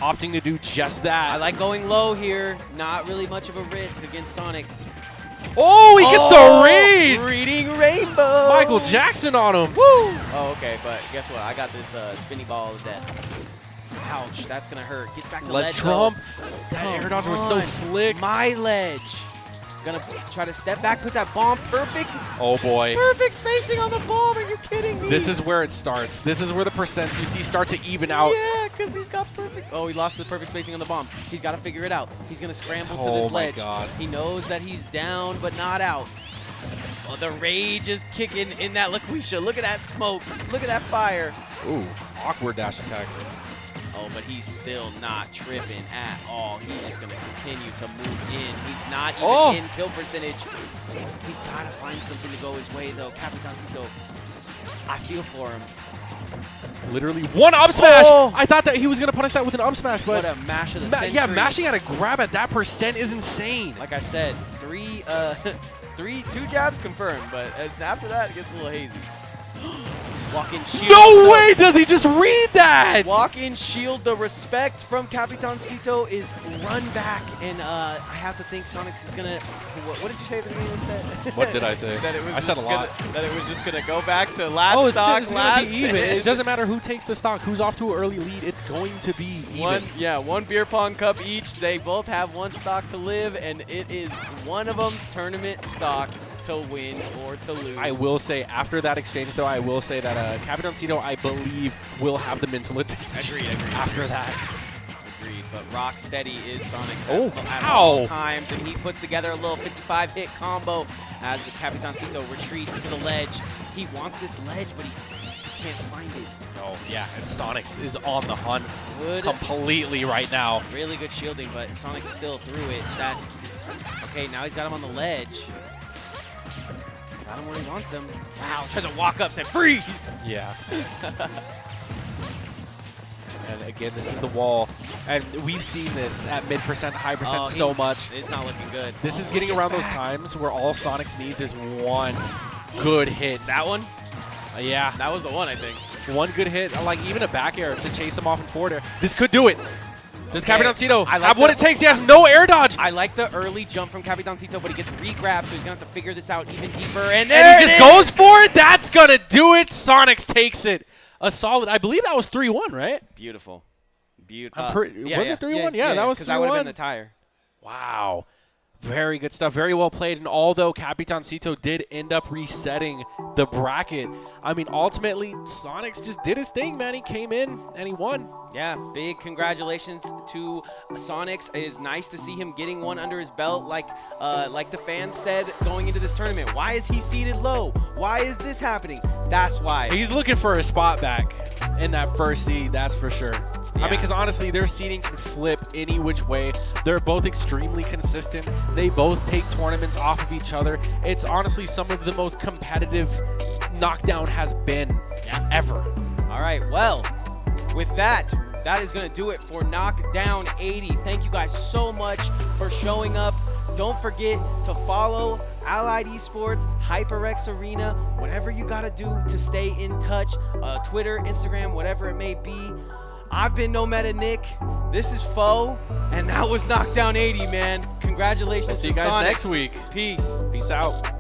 opting to do just that. I like going low here. Not really much of a risk against Sonic. Oh, he gets the read! Reading Rainbow. Michael Jackson on him. Woo! Oh, okay, but guess what? I got this spinny ball of death. Ouch, that's going to hurt. Gets back to Let's ledge. trump. though. That air Come dodge was so on. slick. My ledge. Gonna try to step back, put that bomb. Perfect. Oh, boy. Perfect spacing on the bomb. Are you kidding me? This is where it starts. This is where the percents you see start to even out. Yeah, because he's got perfect. Oh, he lost the perfect spacing on the bomb. He's got to figure it out. He's going to scramble to Oh this my ledge. God. He knows that he's down, but not out. Oh, the rage is kicking in that Laquisha. Look at that smoke. Look at that fire. Ooh, awkward dash attack. Oh, but he's still not tripping at all. He's just going to continue to move in. He's not even in kill percentage. He's got to find something to go his way, though. Capitancito, I feel for him. Literally one up smash. Oh. I thought that he was going to punish that with an up smash, but What a mash of the century. yeah, mashing at a grab at that percent is insane. Like I said, two jabs confirmed, but after that, it gets a little hazy. Walk-in shield. No way does he just read that! Walk-in shield. The respect from Capitancito is run back, and I have to think Sonix is gonna. What did you say at the beginning of the set? What did I say? That it was I said just a lot. that it was just gonna go back to last Oh, it's stock, just last going to be even. finish. It doesn't matter who takes the stock, who's off to an early lead. It's going to be even. One beer pong cup each. They both have one stock to live, and it is one of them's tournament stock to win or to lose. I will say, after that exchange, though, I will say that Capitancito, I believe, will have the mental advantage. Agreed. After that. Agreed, but rock steady is Sonix at Ow. all times, and he puts together a little 55-hit combo as the Capitancito retreats to the ledge. He wants this ledge, but he can't find it. Oh, yeah, and Sonix is on the hunt Good, completely right now. really good shielding, but Sonix still threw it. Okay, now he's got him on the ledge. Got him where he wants him. Wow, tries to walk up, said freeze! Yeah. And again, this is the wall. And we've seen this at mid-percent, high percent so much. It's not looking good. This is getting around those times where all Sonix needs is one good hit. That one? Yeah, That was the one, I think. one good hit, like even a back air to chase him off in forward air. This could do it. Does Okay. Capitancito I like have what the- it takes? He has no air dodge. I like the early jump from Capitancito, but he gets re-grabbed, so he's going to have to figure this out even deeper. And And he just goes for it. That's going to do it. Sonix takes it. A solid. I believe that was 3-1, right? Beautiful. Was it 3-1? Yeah, that was 3-1. because that would have been the tire. Wow. Very good stuff. Very well played. And although Capitancito did end up resetting the bracket, I mean, ultimately, Sonix just did his thing, man. He came in and he won. Yeah, big congratulations to Sonix. It is nice to see him getting one under his belt, like the fans said going into this tournament. Why is he seated low? Why is this happening? That's why. He's looking for a spot back in that first seed, that's for sure. Yeah. I mean, because honestly, their seeding can flip any which way. They're both extremely consistent. They both take tournaments off of each other. It's honestly some of the most competitive Knockdown has been ever. All right, well, with that is going to do it for Knockdown 80. Thank you guys so much for showing up. Don't forget to follow Allied Esports, HyperX Arena, whatever you got to do to stay in touch. Twitter, Instagram, whatever it may be. I've been No Meta Nick. This is Foe, and that was Knockdown 80, man. Congratulations We'll see you guys Sonix. next week. Peace. Peace out.